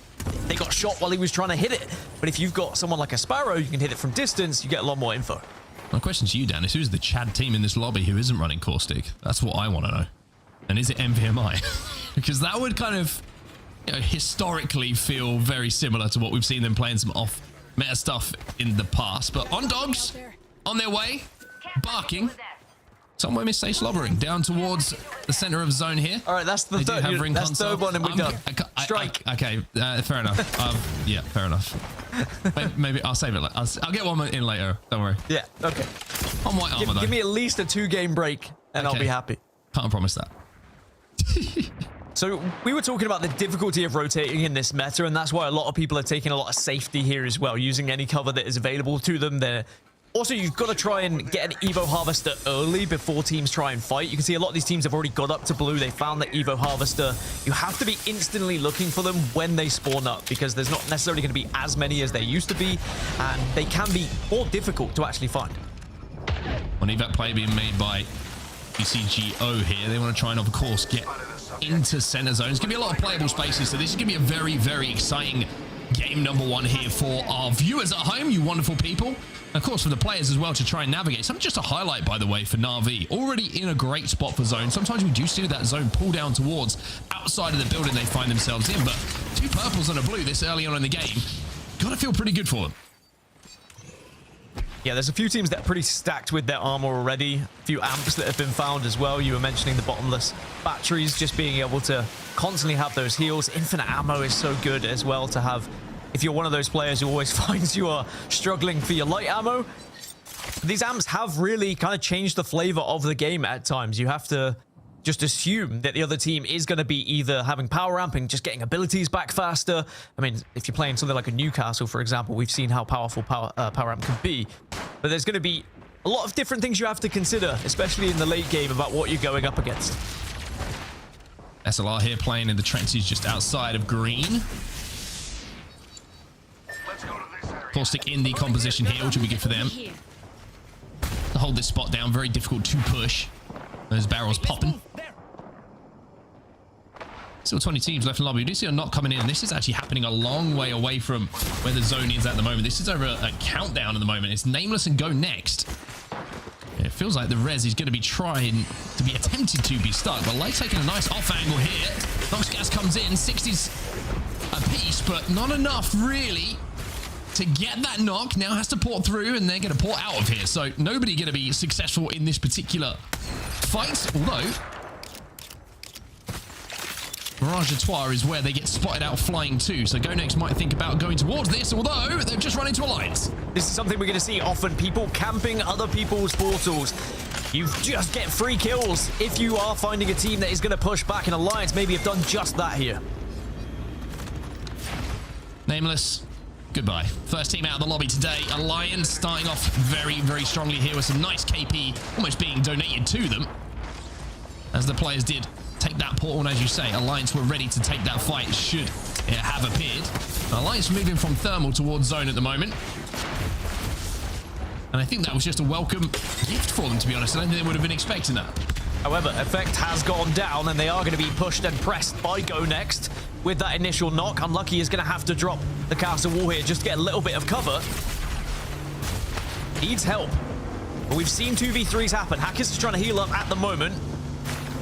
they got shot while he was trying to hit it. But if you've got someone like a Sparrow, you can hit it from distance, you get a lot more info. My question to you, Dan, is who's the Chad team in this lobby who isn't running Caustic? That's what I want to know. And is it NVMI? Because that would kind of, you know, historically feel very similar to what we've seen them playing some off meta stuff in the past. But on dogs, on their way, barking. Somewhere miss say slobbering down towards the center of zone here. All right, that's the third one, and we're done. Strike. Okay, fair enough. Yeah, fair enough. Maybe I'll save it. I'll get one in later. Don't worry. Yeah. Okay. On white armor though. Give me at least a 2-game break, and I'll be happy. Can't promise that. So we were talking about the difficulty of rotating in this meta, and that's why a lot of people are taking a lot of safety here as well, using any cover that is available to them. Also, you've got to try and get an Evo Harvester early before teams try and fight. You can see a lot of these teams have already got up to blue. They found the Evo Harvester. You have to be instantly looking for them when they spawn up, because there's not necessarily going to be as many as there used to be, and they can be more difficult to actually find. One evac play being made by ECGO here. They want to try and, of course, get into center zone. It's going to be a lot of playable spaces, so this is going to be a very, very exciting game number 1 here for our viewers at home, you wonderful people. And of course, for the players as well to try and navigate. Something just a highlight, by the way, for Na'Vi. Already in a great spot for zone. Sometimes we do see that zone pull down towards outside of the building they find themselves in, but 2 purples and a blue this early on in the game. Gotta feel pretty good for them. Yeah, there's a few teams that are pretty stacked with their armor already. A few amps that have been found as well. You were mentioning the bottomless batteries, just being able to constantly have those heals. Infinite ammo is so good as well to have. If you're one of those players who always finds you are struggling for your light ammo, these amps have really kind of changed the flavor of the game at times. You have to just assume that the other team is going to be either having power amping, just getting abilities back faster. I mean, if you're playing something like a Newcastle, for example, we've seen how powerful power amp can be. But there's going to be a lot of different things you have to consider, especially in the late game, about what you're going up against. SLR here playing in the trenches just outside of green. Caustic in the composition here, which will be good for them. To hold this spot down, very difficult to push. Those barrels popping. Still 20 teams left in lobby. We do see a knock coming in, and this is actually happening a long way away from where the zone is at the moment. This is over a countdown at the moment. It's Nameless and GoNext. It feels like the res is going to be trying to be attempted to be stuck, but Light taking a nice off angle here. Nox gas comes in, 60s a piece, but not enough really to get that knock. Now has to port through, and they're going to port out of here. So nobody going to be successful in this particular fight, although Mirage Etoile is where they get spotted out flying too. So GoNext might think about going towards this, although they've just run into Alliance. This is something we're going to see often. People camping other people's portals. You just get free kills if you are finding a team that is going to push back. And Alliance maybe have done just that here. Nameless, goodbye. First team out of the lobby today. Alliance starting off very, very strongly here with some nice KP almost being donated to them, as the players did take that portal. And as you say, Alliance were ready to take that fight should it have appeared. Alliance moving from thermal towards zone at the moment, and I think that was just a welcome gift for them, to be honest. I don't think they would have been expecting that. However, effect has gone down, and they are going to be pushed and pressed by GoNext with that initial knock. Unlucky is going to have to drop the castle wall here just to get a little bit of cover. Needs help, but we've seen 2v3s happen. Hackers is trying to heal up at the moment,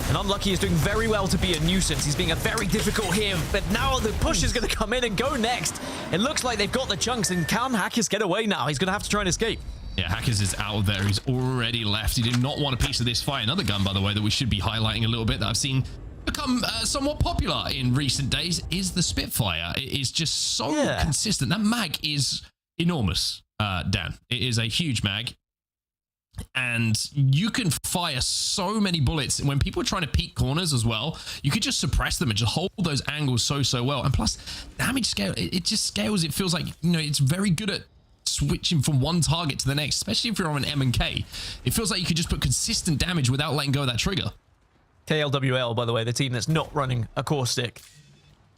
and Unlucky is doing very well to be a nuisance. He's being a very difficult here, but now the push is going to come in and GoNext. It looks like they've got the chunks, and can Hackers get away now? He's going to have to try and escape. Yeah, Hackers is out of there. He's already left. He did not want a piece of this fight. Another gun, by the way, that we should be highlighting a little bit that I've seen become somewhat popular in recent days is the Spitfire. It is just so consistent. That mag is enormous, Dan. It is a huge mag, and you can fire so many bullets. When people are trying to peek corners as well, you could just suppress them and just hold those angles so well. And plus, damage scale, it just scales. It feels like, you know, it's very good at switching from one target to the next, especially if you're on an M&K. It feels like you could just put consistent damage without letting go of that trigger. KLWL, by the way, the team that's not running a core stick.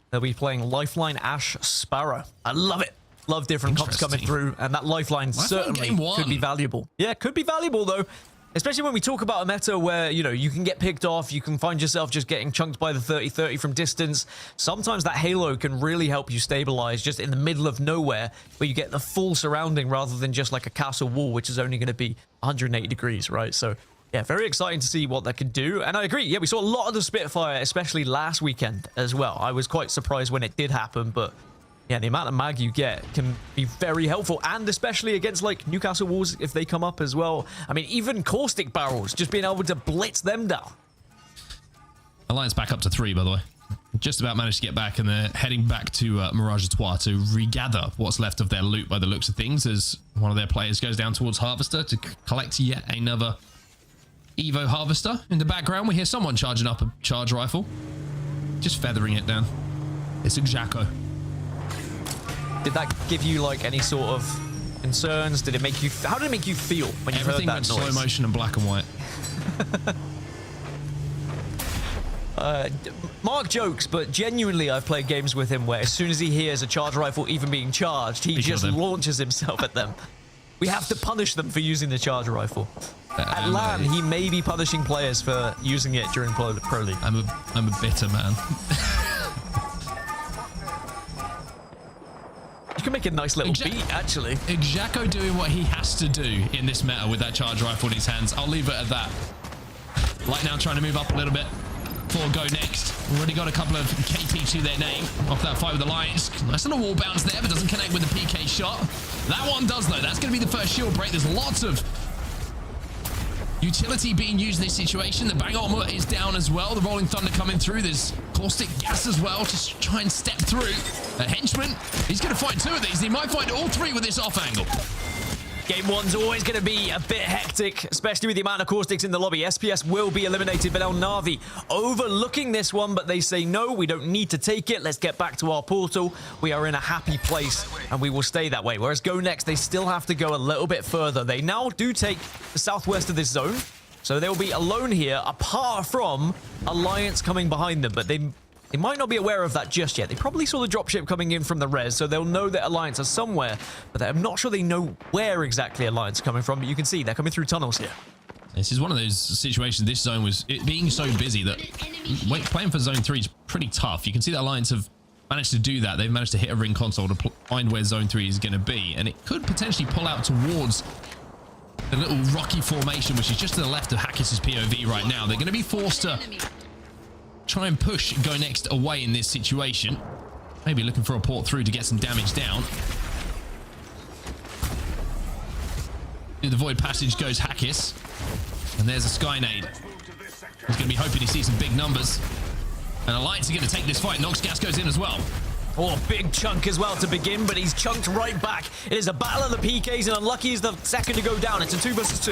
They'll be playing Lifeline Ash Sparrow. I love it. Love different comps coming through, and that Lifeline certainly could be valuable. Yeah, could be valuable, though. Especially when we talk about a meta where, you know, you can get picked off, you can find yourself just getting chunked by the 30-30 from distance. Sometimes that halo can really help you stabilize just in the middle of nowhere, where you get the full surrounding rather than just like a castle wall, which is only going to be 180 degrees, right? So, yeah, very exciting to see what that could do. And I agree, yeah, we saw a lot of the Spitfire, especially last weekend as well. I was quite surprised when it did happen, but yeah, the amount of mag you get can be very helpful, and especially against like Newcastle walls if they come up as well. I mean, even caustic barrels, just being able to blitz them down. Alliance back up to 3, by the way. Just about managed to get back, and they're heading back to Mirage Etoile to regather what's left of their loot by the looks of things, as one of their players goes down towards Harvester to collect yet another Evo Harvester. In the background, we hear someone charging up a charge rifle. Just feathering it down. It's a Jacko. Did that give you like any sort of concerns? Did it make you? How did it make you feel when you heard that noise? Everything went slow motion and black and white. Mark jokes, but genuinely, I've played games with him where as soon as he hears a charge rifle even being charged, he just launches himself at them. We have to punish them for using the charge rifle. At LAN, he may be punishing players for using it during Pro League. I'm a bitter man. You can make a nice little beat, actually. Xhako doing what he has to do in this meta with that charge rifle in his hands. I'll leave it at that. Light now trying to move up a little bit for GoNext. Already got a couple of KP to their name off that fight with the Lions. Nice little wall bounce there, but doesn't connect with the PK shot. That one does, though. That's going to be the first shield break. There's lots of utility being used in this situation. The Bang Armor is down as well. The Rolling Thunder coming through. There's caustic gas as well to try and step through. A henchman, he's going to find two of these. He might find all three with this off angle. Game one's always going to be a bit hectic, especially with the amount of caustics in the lobby. SPS will be eliminated, but El Navi overlooking this one, but they say, no, we don't need to take it. Let's get back to our portal. We are in a happy place, and we will stay that way. Whereas GoNext, they still have to go a little bit further. They now do take the southwest of this zone, so they'll be alone here, apart from Alliance coming behind them, but they might not be aware of that just yet. They probably saw the dropship coming in from the res, so they'll know that Alliance are somewhere, but I'm not sure they know where exactly Alliance are coming from, but you can see they're coming through tunnels here. This is one of those situations, this zone was it being so busy that playing for zone 3 is pretty tough. You can see that Alliance have managed to do that. They've managed to hit a ring console to find where zone 3 is going to be, and it could potentially pull out towards the little rocky formation, which is just to the left of Hackis' POV right now. They're going to be forced to try and push GoNext away in this situation. Maybe looking for a port through to get some damage down. Through the void passage goes Hackis. And there's a Skynade. He's going to be hoping he sees some big numbers. And Alliance are going to take this fight. Noxgas goes in as well. Oh, big chunk as well to begin, but he's chunked right back. It is a battle of the PKs, and Unlucky is the second to go down. It's a 2 versus 2.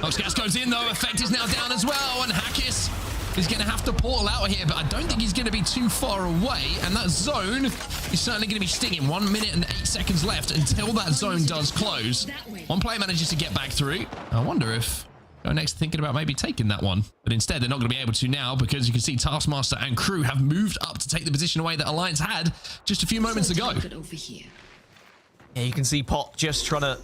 Noxgas goes in, though. Effect is now down as well, and Hackis is going to have to portal out here, but I don't think he's going to be too far away, and that zone is certainly going to be stinging. 1 minute and 8 seconds left until that zone does close. One player manages to get back through. I wonder if GoNext thinking about maybe taking that one, but instead they're not going to be able to now, because you can see Taskmaster and crew have moved up to take the position away that Alliance had just a few moments ago. Yeah, you can see Pot just trying to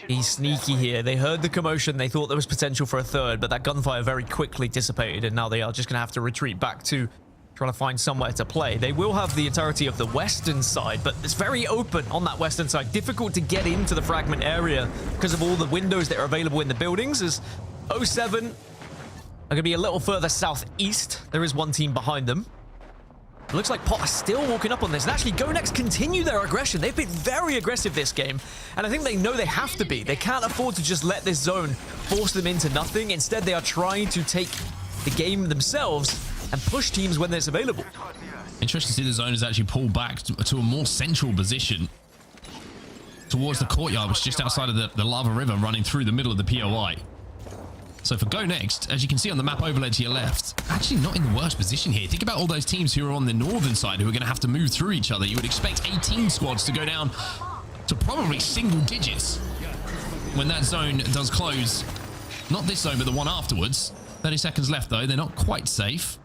be sneaky here. They heard the commotion. They thought there was potential for a third, but that gunfire very quickly dissipated, and now they are just going to have to retreat back to trying to find somewhere to play. They will have the entirety of the western side, but it's very open on that western side. Difficult to get into the fragment area because of all the windows that are available in the buildings. As 07 are going to be a little further southeast. There is one team behind them. It looks like Pot are still walking up on this. And actually, GoNext continue their aggression. They've been very aggressive this game. And I think they know they have to be. They can't afford to just let this zone force them into nothing. Instead, they are trying to take the game themselves and push teams when it's available. Interesting to see the zone is actually pulled back to a more central position towards the courtyard, which is just outside of the lava river running through the middle of the POI. So for GoNext, as you can see on the map overlay to your left, actually not in the worst position here. Think about all those teams who are on the northern side who are going to have to move through each other. You would expect 18 squads to go down to probably single digits when that zone does close. Not this zone, but the one afterwards. 30 seconds left, though. They're not quite safe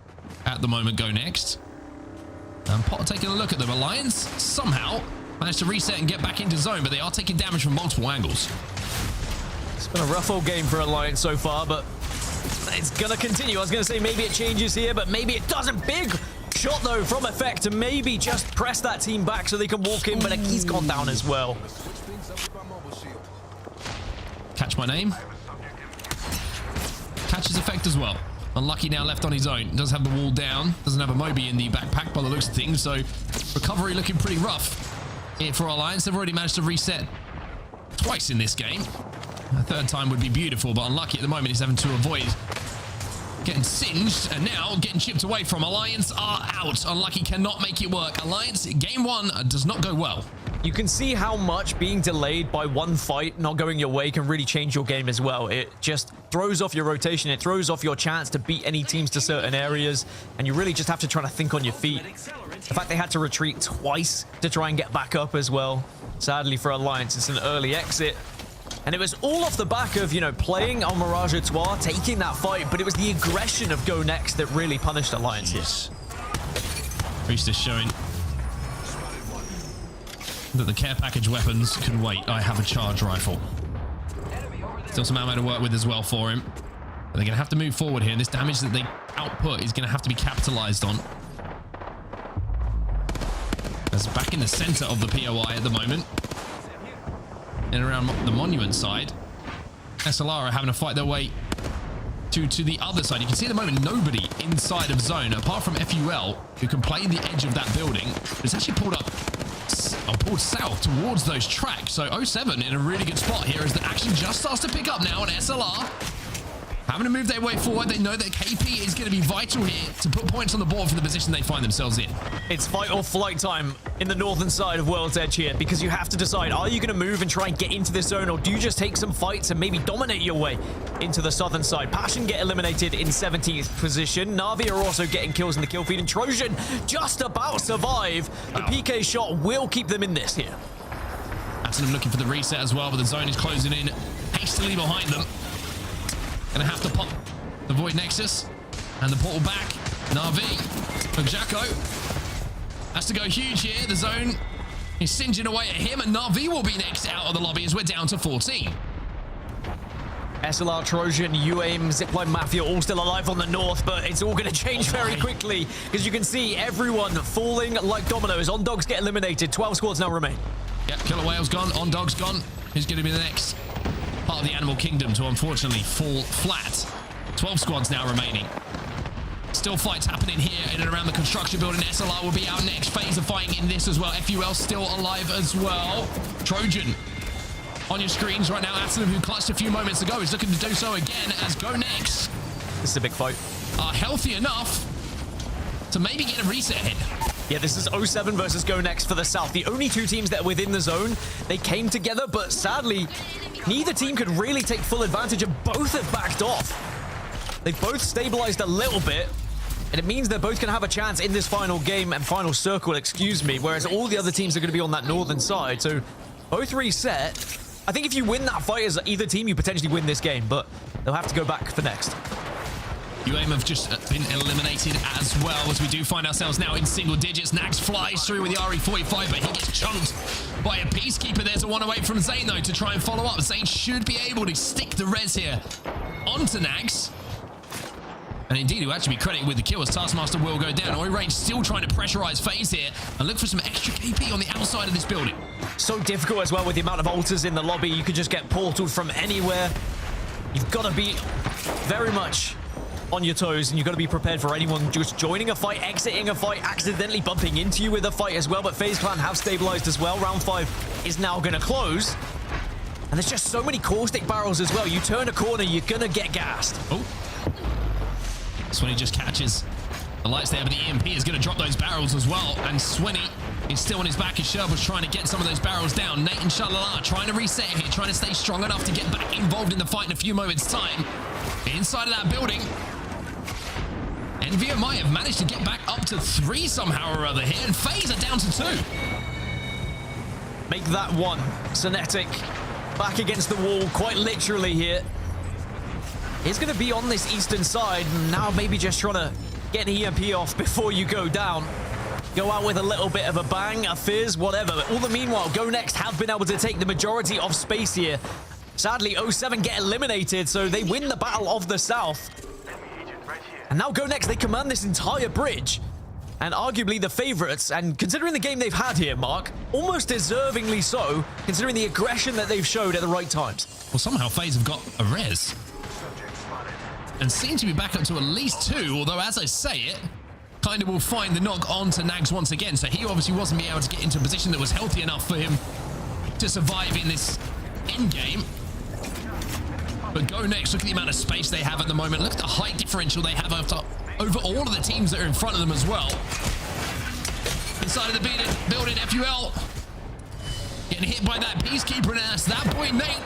at the moment, GoNext. And Pot taking a look at them. Alliance somehow managed to reset and get back into zone, but they are taking damage from multiple angles. It's been a rough old game for Alliance so far, but it's going to continue. I was going to say maybe it changes here, but maybe it doesn't. Big shot, though, from Effect to maybe just press that team back so they can walk in, but he's gone down as well. Catch my name. Catches Effect as well. Unlucky now left on his own. Does have the wall down. Doesn't have a Moby in the backpack by the looks of things, so recovery looking pretty rough here for Alliance. They've already managed to reset twice in this game. A third time would be beautiful, but Unlucky at the moment is having to avoid getting singed, and now getting chipped away from. Alliance are out. Unlucky cannot make it work. Alliance, game one does not go well. You can see how much being delayed by one fight not going your way can really change your game as well. It just throws off your rotation. It throws off your chance to beat any teams to certain areas, and you really just have to try to think on your feet. The fact they had to retreat twice to try and get back up as well. Sadly for Alliance, it's an early exit. And it was all off the back of, you know, playing on Mirage Etoile, taking that fight, but it was the aggression of GoNext that really punished Alliance. Yes. Priestess showing that the care package weapons can wait. I have a charge rifle. Still some ammo to work with as well for him. But they're going to have to move forward here, and this damage that they output is going to have to be capitalized on. That's back in the center of the POI at the moment. And around the monument side, SLR are having to fight their way to the other side. You can see at the moment nobody inside of zone apart from FUL, who can play the edge of that building. It's actually pulled south towards those tracks. So 07 in a really good spot here as the action just starts to pick up now on SLR. Having to move their way forward. They know that KP is going to be vital here to put points on the board for the position they find themselves in. It's fight or flight time in the northern side of World's Edge here, because you have to decide, are you going to move and try and get into this zone, or do you just take some fights and maybe dominate your way into the southern side? Passion get eliminated in 17th position. Na'Vi are also getting kills in the kill feed, and Trojan just about survive. The PK shot will keep them in this here. Atom looking for the reset as well, but the zone is closing in hastily behind them. Gonna have to pop the Void Nexus and the portal back. Na'Vi, Jacko has to go huge here. The zone is singeing away at him, and Na'Vi will be next out of the lobby as we're down to 14. SLR, Trojan, UAIM, ZiPLina, Mafia all still alive on the north, but it's all going to change very quickly, because you can see everyone falling like dominoes. On Dogs get eliminated. 12 squads now remain. Yep, Killer Whale's gone. On Dog's gone. Who's going to be the next part of the Animal Kingdom to unfortunately fall flat? 12 squads now remaining. Still fights happening here in and around the construction building. SLR will be out next. FaZe are fighting in this as well. FUL still alive as well. Trojan on your screens right now. Atom, who clutched a few moments ago, is looking to do so again as GoNext. This is a big fight. Are healthy enough to maybe get a reset hit. Yeah, this is 07 versus GoNext for the South. The only two teams that are within the zone. They came together, but sadly, neither team could really take full advantage, and both have backed off. They've both stabilized a little bit, and it means they're both going to have a chance in this final game and final circle, excuse me, whereas all the other teams are going to be on that northern side. So both reset. I think if you win that fight as either team, you potentially win this game, but they'll have to go back for next. UAIM have just been eliminated as well, as we do find ourselves now in single digits. Nax flies through with the RE45, but he gets chunked by a Peacekeeper. There's a one away from Zane, though, to try and follow up. Zane should be able to stick the res here onto Nax. And indeed, who actually be credited with the kill as Taskmaster will go down. Orange still trying to pressurize FaZe here and look for some extra KP on the outside of this building. So difficult as well with the amount of altars in the lobby. You could just get portaled from anywhere. You've got to be very much on your toes, and you've got to be prepared for anyone just joining a fight, exiting a fight, accidentally bumping into you with a fight as well. But FaZe Clan have stabilized as well. Round 5 is now going to close. And there's just so many caustic barrels as well. You turn a corner, you're going to get gassed. Oh. Swinny just catches the lights there, but the EMP is going to drop those barrels as well. And Swinny is still on his back as Sherba's trying to get some of those barrels down. Nate and SHALALA trying to reset here, trying to stay strong enough to get back involved in the fight in a few moments' time. Inside of that building, NVMI have managed to get back up to 3 somehow or other here, and FaZe are down to 2. Make that one. Sonetic back against the wall, quite literally here. He's going to be on this eastern side, now maybe just trying to get an EMP off before you go down. Go out with a little bit of a bang, a fizz, whatever. But all the meanwhile, GoNext have been able to take the majority of space here. Sadly, 07 get eliminated, so they win the Battle of the South. And now GoNext, they command this entire bridge. And arguably the favorites, and considering the game they've had here, Mark, almost deservingly so, considering the aggression that they've showed at the right times. Well, somehow FaZe have got a res and seem to be back up to at least 2, although as I say it, kind of will find the knock onto Nags once again. So he obviously wasn't being able to get into a position that was healthy enough for him to survive in this end game. But GoNext, look at the amount of space they have at the moment. Look at the height differential they have over all of the teams that are in front of them as well. Inside of the building, FUL getting hit by that Peacekeeper, and that's that boy Nate,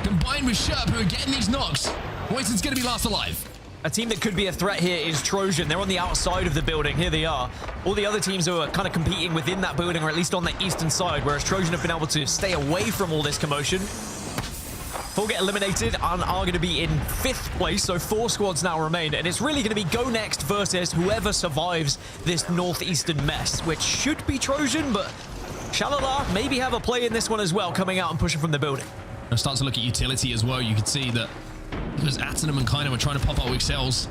combined with Sherp, who are getting these knocks. Poison's going to be last alive. A team that could be a threat here is Trojan. They're on the outside of the building. Here they are. All the other teams are kind of competing within that building, or at least on the eastern side, whereas Trojan have been able to stay away from all this commotion. 4 get eliminated and are going to be in 5th place, so 4 squads now remain, and it's really going to be GoNext versus whoever survives this northeastern mess, which should be Trojan, but SHALALA maybe have a play in this one as well, coming out and pushing from the building. I'll start to look at utility as well. You can see that because Atanum and Kaina were trying to pop OXLs,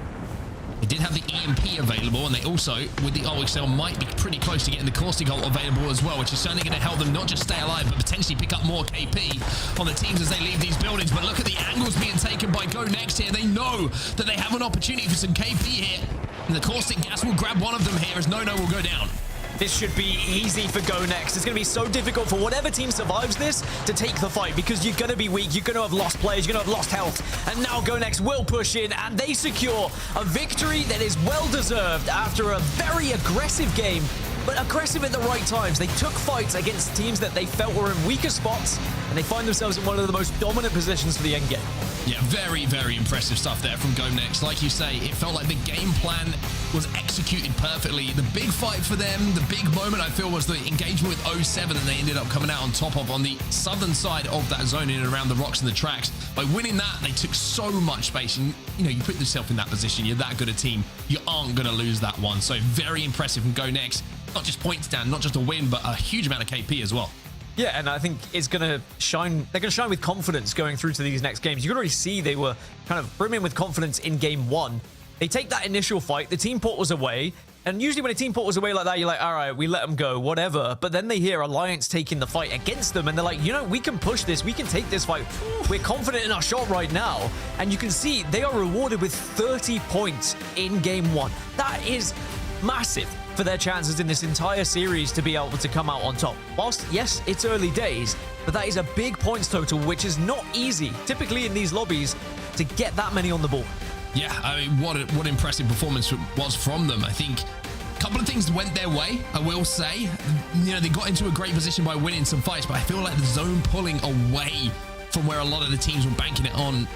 they did have the EMP available, and they also, with the OXL, might be pretty close to getting the caustic ult available as well, which is certainly going to help them not just stay alive, but potentially pick up more KP on the teams as they leave these buildings. But look at the angles being taken by GoNext here. They know that they have an opportunity for some KP here, and the caustic gas will grab one of them here as No will go down. This should be easy for GoNext. It's going to be so difficult for whatever team survives this to take the fight, because you're going to be weak, you're going to have lost players, you're going to have lost health. And now GoNext will push in, and they secure a victory that is well-deserved after a very aggressive game, but aggressive at the right times. They took fights against teams that they felt were in weaker spots, and they find themselves in one of the most dominant positions for the end game. Yeah, very, very impressive stuff there from GoNext. Like you say, it felt like the game plan was executed perfectly. The big fight for them, the big moment, I feel, was the engagement with 07, and they ended up coming out on top of on the southern side of that zone in and around the rocks and the tracks. By winning that, they took so much space, and you know, you put yourself in that position, you're that good a team, you aren't going to lose that one. So very impressive from GoNext. Not just points down, not just a win, but a huge amount of KP as well. Yeah, and I think it's going to shine. They're going to shine with confidence going through to these next games. You can already see they were kind of brimming with confidence in game one. They take that initial fight. The team port was away. And usually when a team port was away like that, you're like, all right, we let them go, whatever. But then they hear Alliance taking the fight against them, and they're like, you know, we can push this. We can take this fight. We're confident in our shot right now. And you can see they are rewarded with 30 points in game one. That is massive for their chances in this entire series to be able to come out on top. Whilst, yes, it's early days, but that is a big points total, which is not easy, typically in these lobbies, to get that many on the board. Yeah, I mean, what impressive performance was from them. I think a couple of things went their way, I will say. You know, they got into a great position by winning some fights, but I feel like the zone pulling away from where a lot of the teams were banking it on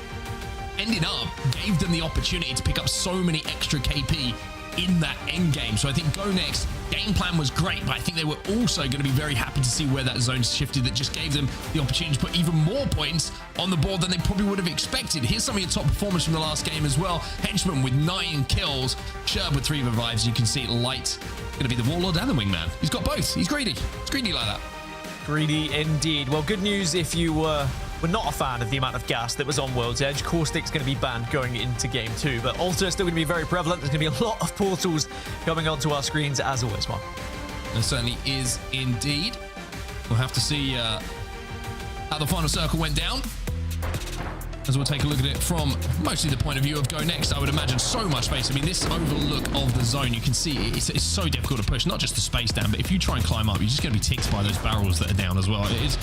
ended up gave them the opportunity to pick up so many extra KP in that end game. So I think GoNext game plan was great, but I think they were also going to be very happy to see where that zone shifted. That just gave them the opportunity to put even more points on the board than they probably would have expected. Here's some of your top performers from the last game as well. Henchman with 9 kills, Sherb with 3 revives. You can see Light going to be the Warlord and the Wingman. He's got both. He's greedy. He's greedy like that. Greedy indeed. Well, good news if you were not a fan of the amount of gas that was on World's Edge. Caustic's going to be banned going into game 2, but Alter is still going to be very prevalent. There's going to be a lot of portals coming onto our screens as always, Mark. There certainly is indeed. We'll have to see how the final circle went down, as we'll take a look at it from mostly the point of view of GoNext. I would imagine so much space. I mean, this overlook of the zone, you can see it's so difficult to push, not just the space down, but if you try and climb up, you're just going to be ticked by those barrels that are down as well. It is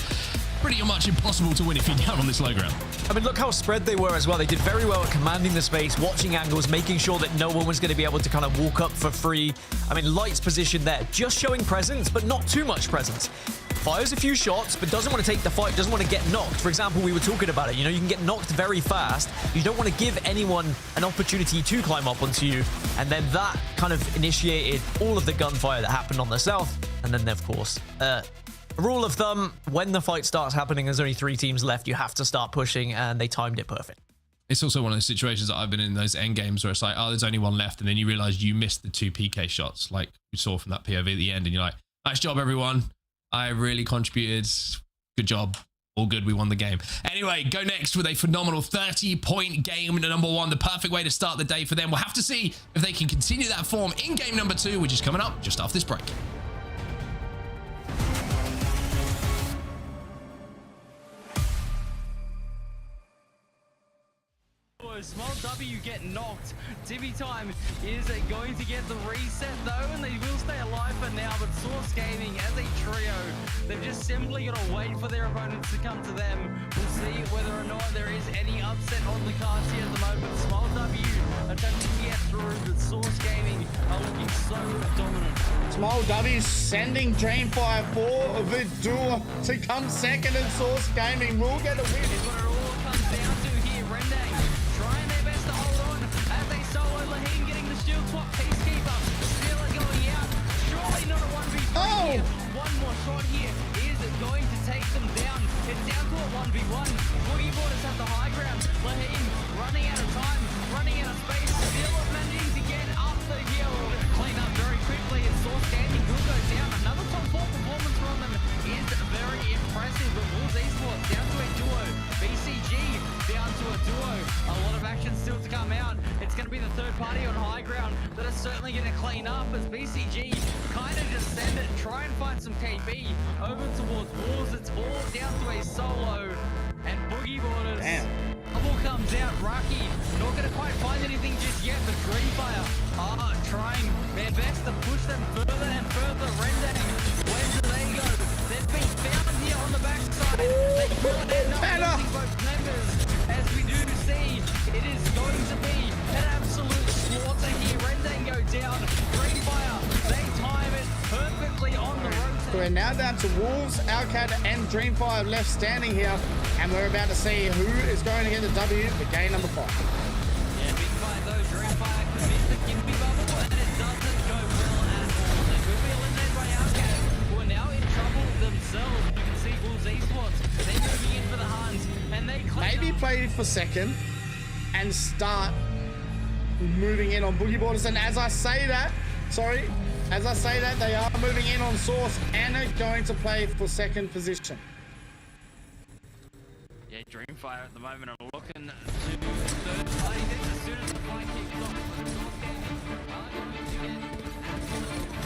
pretty much impossible to win if you're down on this low ground. I mean, look how spread they were as well. They did very well at commanding the space, watching angles, making sure that no one was going to be able to kind of walk up for free. I mean, Light's position there, just showing presence, but not too much presence. Fires a few shots, but doesn't want to take the fight, doesn't want to get knocked. For example, we were talking about it. You know, you can get knocked very fast. You don't want to give anyone an opportunity to climb up onto you. And then that kind of initiated all of the gunfire that happened on the south. And then, of course, rule of thumb, when the fight starts happening, there's only 3 teams left. You have to start pushing, and they timed it perfect. It's also one of those situations that I've been in, those end games where it's like, oh, there's only one left. And then you realize you missed the 2 PK shots, like we saw from that POV at the end. And you're like, nice job, everyone. I really contributed. Good job. All good. We won the game. Anyway, GoNext with a phenomenal 30-point game to number 1. The perfect way to start the day for them. We'll have to see if they can continue that form in game number 2, which is coming up just after this break. Small W get knocked. Tippy Time is going to get the reset though, and they will stay alive for now, but Source Gaming as a trio, they've just simply got to wait for their opponents to come to them. We'll see whether or not there is any upset on the cards here at the moment. Small W attempting to get through, but Source Gaming are looking so dominant. Small W sending Drainfire for Vidua to come second, and Source Gaming will get a win. It's what it all comes down to here. Rendang trying their best to hold on as they solo Laheen getting the shield swap. Peacekeeper still going out. Surely not a 1v3 here. One more shot here is going to take them down. It's down to a 1v1. Boogie Borders have the high ground. Laheen running out of time, running out of space. Still managing to get up the hill. Clean up very quickly, and Source Gaming will go down. Another top 4 performance from them very impressive. But Wolves Esports down to a duo. BCG down to a duo. A lot of action still to come out. It's going to be the third party on high ground that is certainly going to clean up as BCG kind of just send it, try and find some KB over towards Wolves. It's all down to a solo and Boogie Borders. Damn. Bubble comes out, Rocky not going to quite find anything just yet, but Dreamfire are trying their best to push them further and further. Rendang, where do they go? They've been found here on the backside. They will end up losing both members. As we do see, it is going to be an absolute slaughter here. Rendang go down, Dreamfire, they time it perfectly on the rotate. We're now down to Wolves, Alcad, and Dreamfire left standing here, and we're about to see who is going to get the W for game number 5. Yeah, big fight though. Dreamfire commits the Gimpy bubble, and it doesn't go well at all. They will be eliminated by Alcad, who are now in trouble themselves. You can see Wolves Esports, they're moving in for the Huns, and they Maybe play for second and start moving in on Boogie Borders. And as I say that, they are moving in on Source and are going to play for second position. Yeah, Dreamfire at the moment are looking to third party as soon as the fight kicks off. But the Source game are going to get absolutely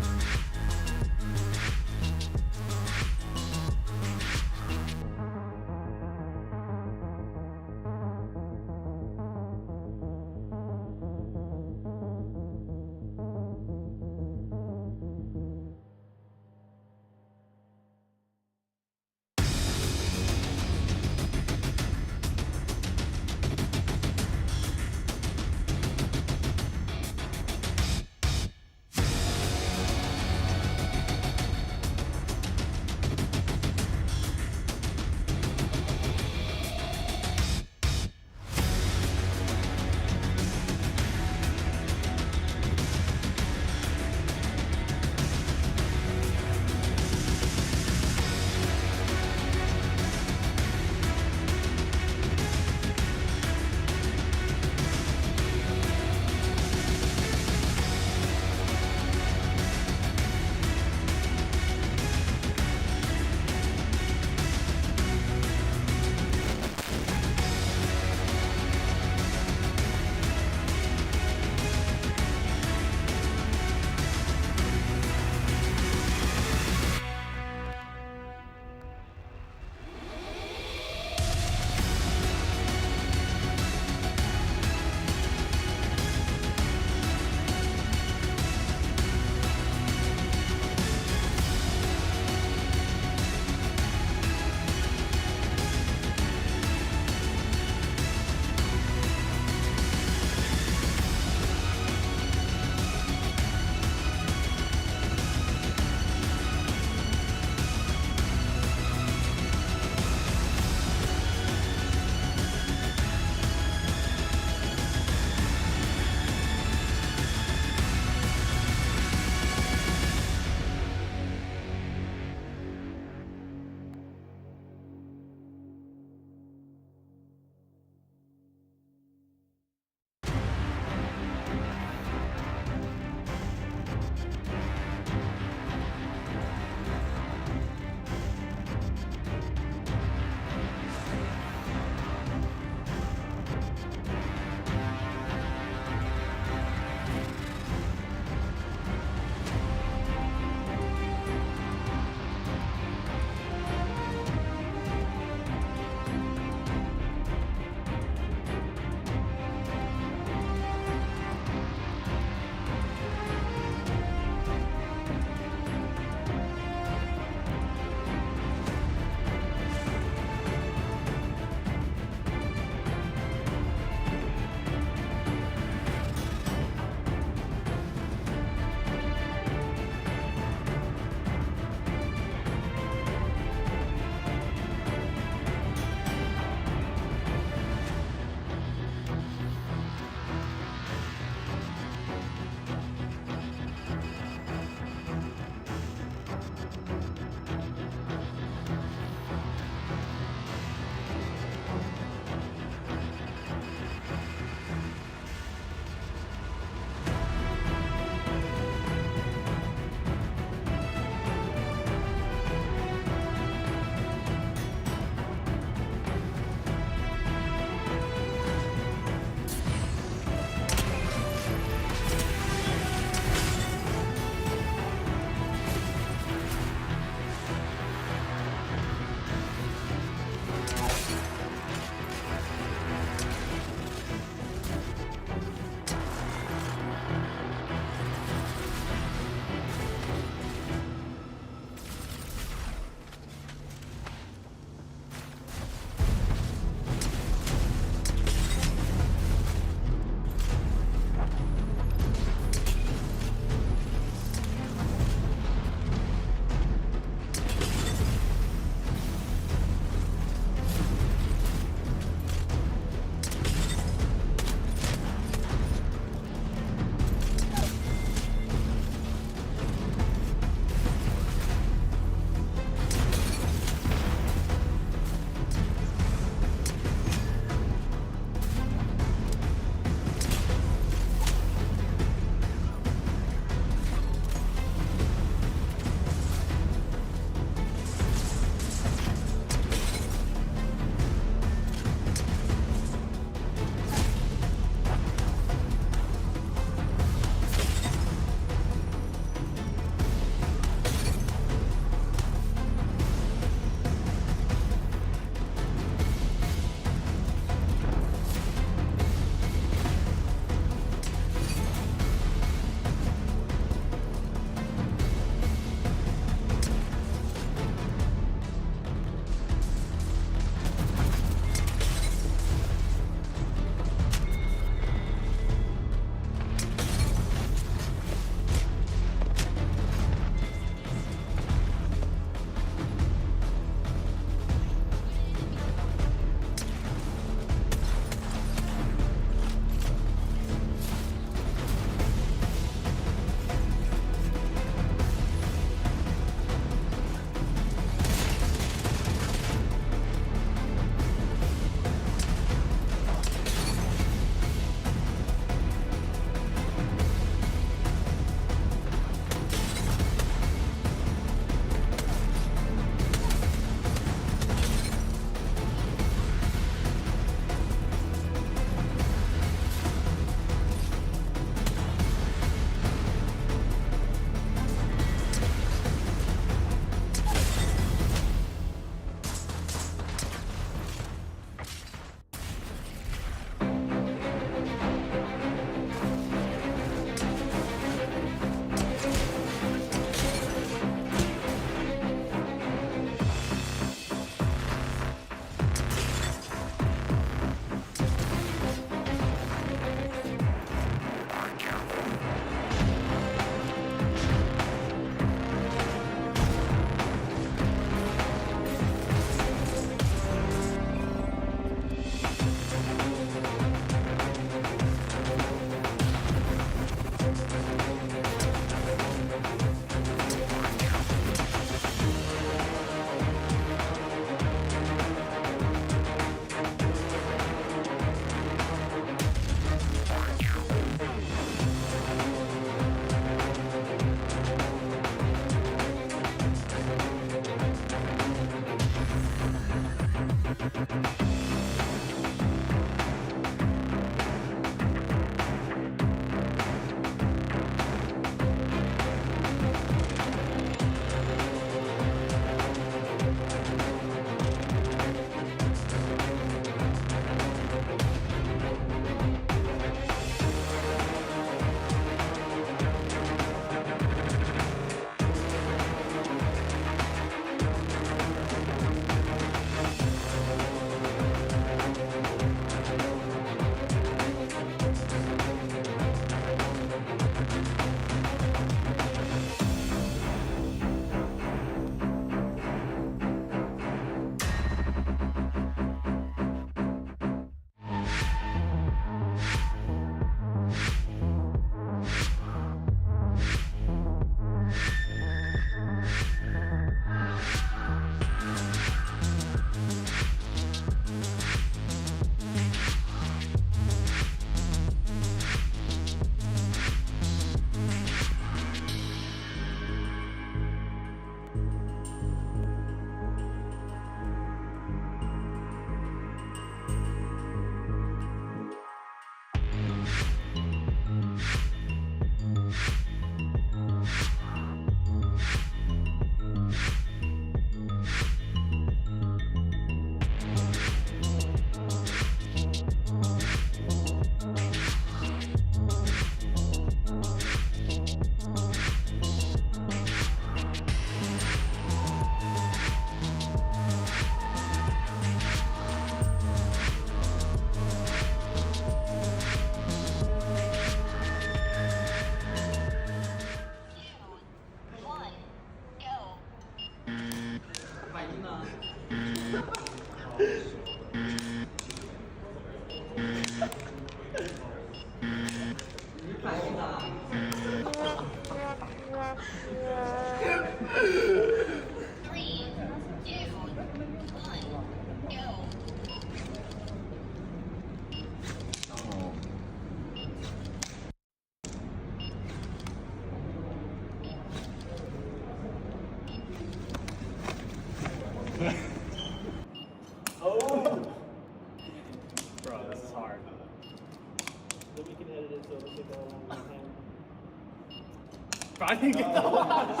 I didn't get the last.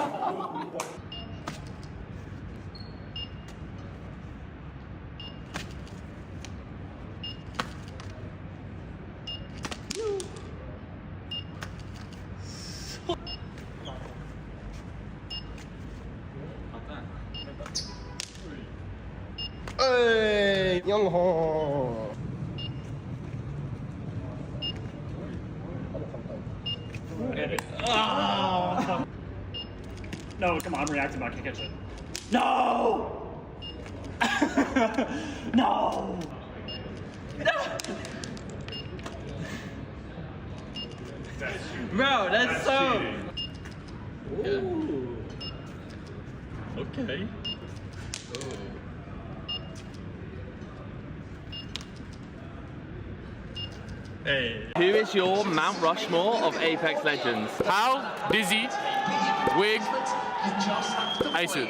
Hey, young ho. No, come on, I'm reacting back. I can't catch it. No! No! Bro, that's so. Ooh. Okay. Hey. Who is your Mount Rushmore of Apex Legends? Pal, Dizzy, Wig, Asu.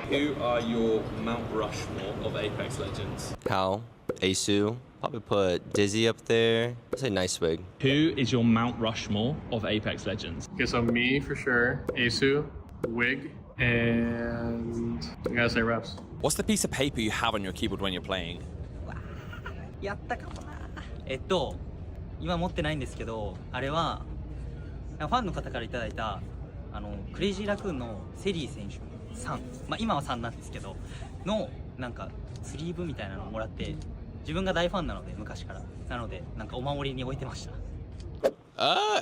Who are your Mount Rushmore of Apex Legends? Pal, Asu, probably put Dizzy up there. I'd say Nice Wig. Who is your Mount Rushmore of Apex Legends? Okay, so me for sure, Asu, Wig, and I gotta say reps. What's the piece of paper you have on your keyboard when you're playing? やったかもな。今持ってないんですけど、あれはファンの方からいただいたクレイジーラクーンのセリー選手3、まあ今は3なんですけどのなんかスリーブみたいなのをもらって、自分が大ファンなので昔からなのでなんかお守りに置いてました。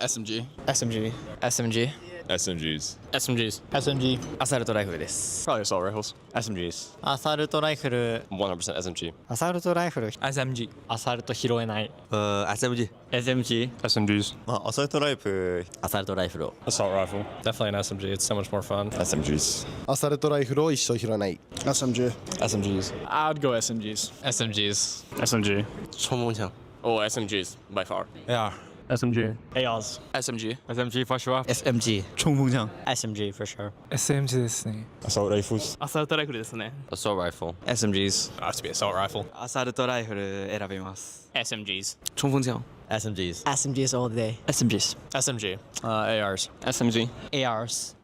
SMG. SMG. SMG. SMGs. SMGs. SMG. アサルトライフルです。 Probably assault rifles. SMGs. アサルトライフル。 100% SMG. アサルトライフル。 SMG. アサルト拾えない。SMG. SMG. SMGs. アサルトライフル。アサルトライフル。 Assault rifle. Definitely an SMG. It's so much more fun. SMGs. アサルトライフルを一生拾わない。SMG。 SMGs. I'd go SMGs. SMGs. SMG. 冲锋枪。 Oh, SMGs by far. Yeah. SMG. ARs. SMG. SMG for sure. SMG. 衝鋒槍。SMG for sure. SMG ですね。Assault rifles. アサルトライフルですね。 Assault rifle. SMGs. Has to be assault rifle. アサルトライフル選びます。 SMGs. 衝鋒槍。SMGs. SMGs all day. SMGs. SMG. ARs. SMG. ARs.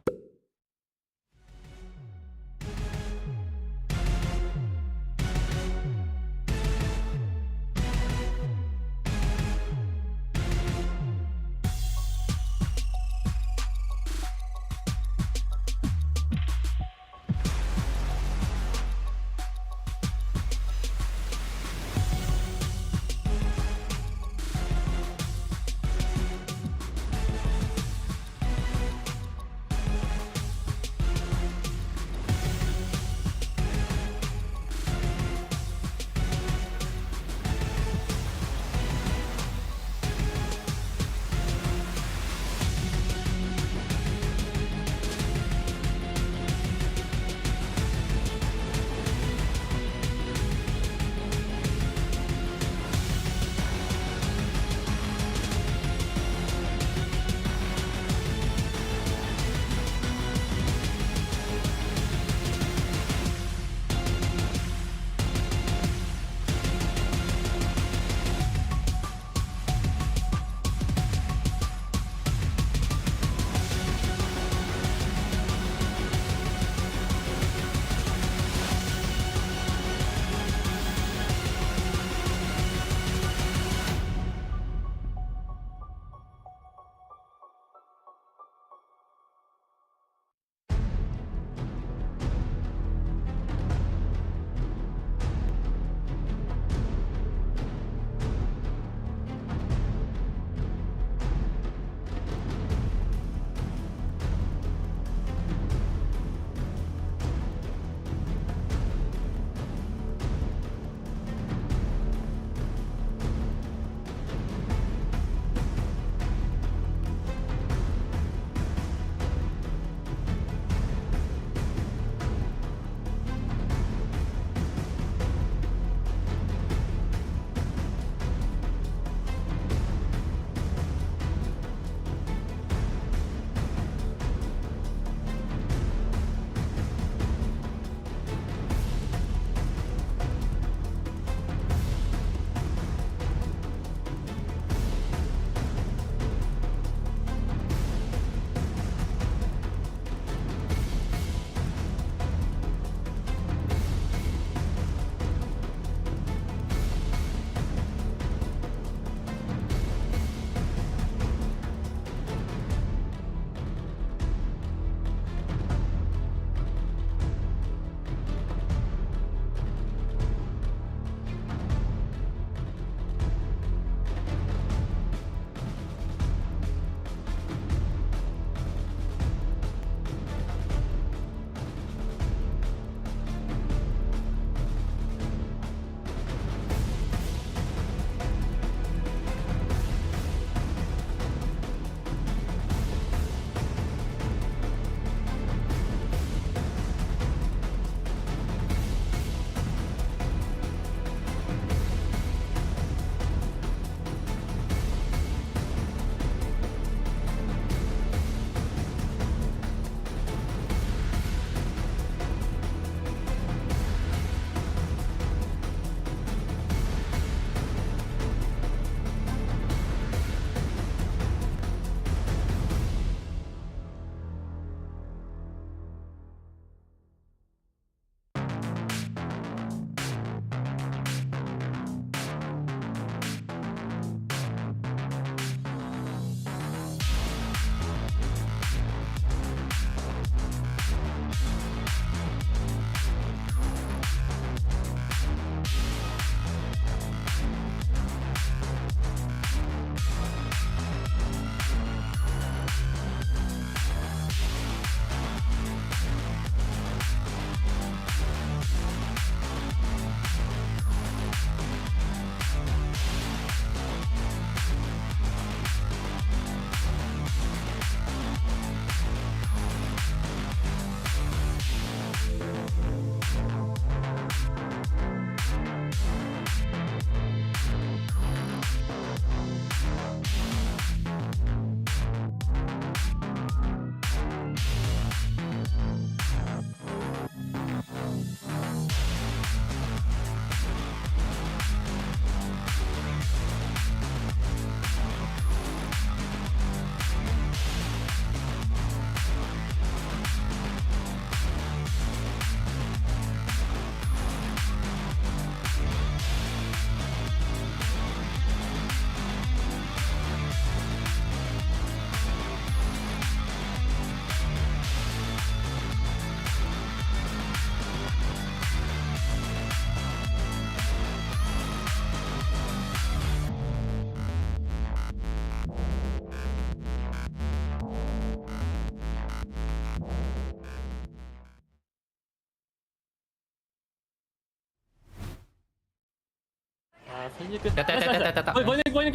やったやったやったやったボイネク絶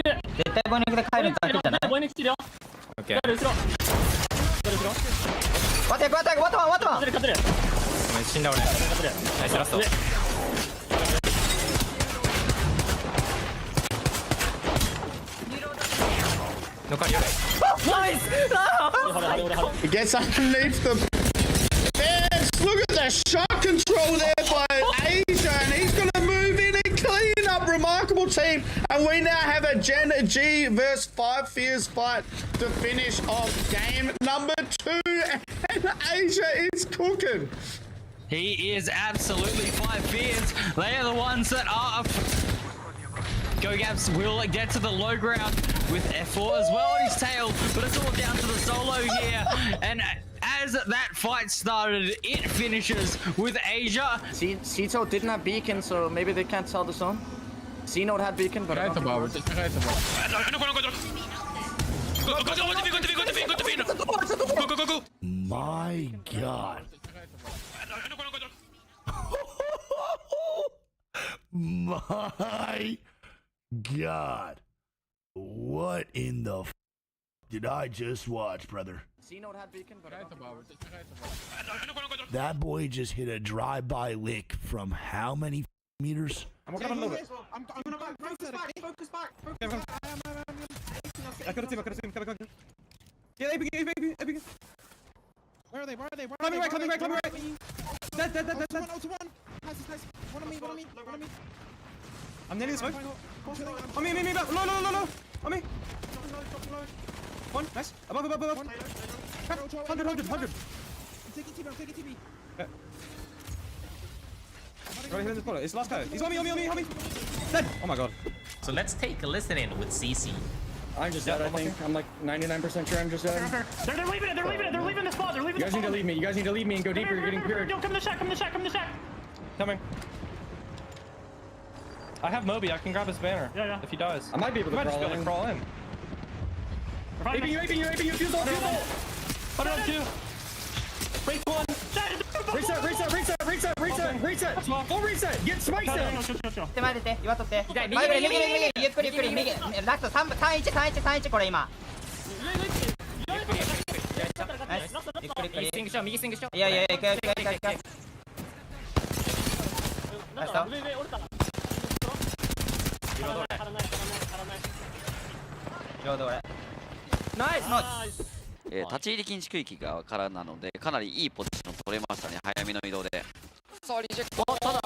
対ボイネクで帰るだけじゃないボイネク来るよオッケー後ろワテワテワテワテワ勝てるお前死んだ俺ナイスラスト残りよナイス It gets underneath the bench. Look at the shot control there by Asia, and he's going to move in and clean up. Remarkable team. And we now have a Gen G versus 5 Fears fight to finish off game number 2. And Asia is cooking. He is absolutely 5 Fears. They are the ones that are up. GoGaps will get to the low ground with F4 as well on his tail, but it's all down to the solo here. And as that fight started, it finishes with Asia. C-Note didn't have beacon, so maybe they can't sell the zone. C-Note had beacon, but Go, My God. My God. What in the did I just watch, brother? C-Note had beacon, but That boy just hit a drive-by lick from how many meters? I'm gonna move it. I'm gonna back. Focus back. I could have seen. Yeah, they begin. Where are they? Climbing right. Dead. One. Nice. One on me. I'm nearly smoke. On me. No. On me. One. Nice. Above. 100. I'm taking TB. Yeah. Right here in this corner. It's the last guy. He's on me. Dead. Oh my God. So let's take a listen in with CC. I'm just dead, I think. I'm like 99% sure I'm just dead. They're leaving it. They're leaving the spot. You guys need to leave me. You guys need to leave me and go deeper. You're getting pure. Come to the shack. Coming. I have Moby. I can grab his banner. Yeah. If he dies. I might be able to crawl in. Aping you. Fuse ult. 102. Break one. Reset. Full reset. Get spikes down. 手前出て岩取って右ゆっくり右ラスト3-1これ今ゆっくり右スイングしよういや行くラストちょうど俺ナイス立ち入り禁止区域からなのでかなりいいポジション取れましたね早めの移動でさあリジェクトただ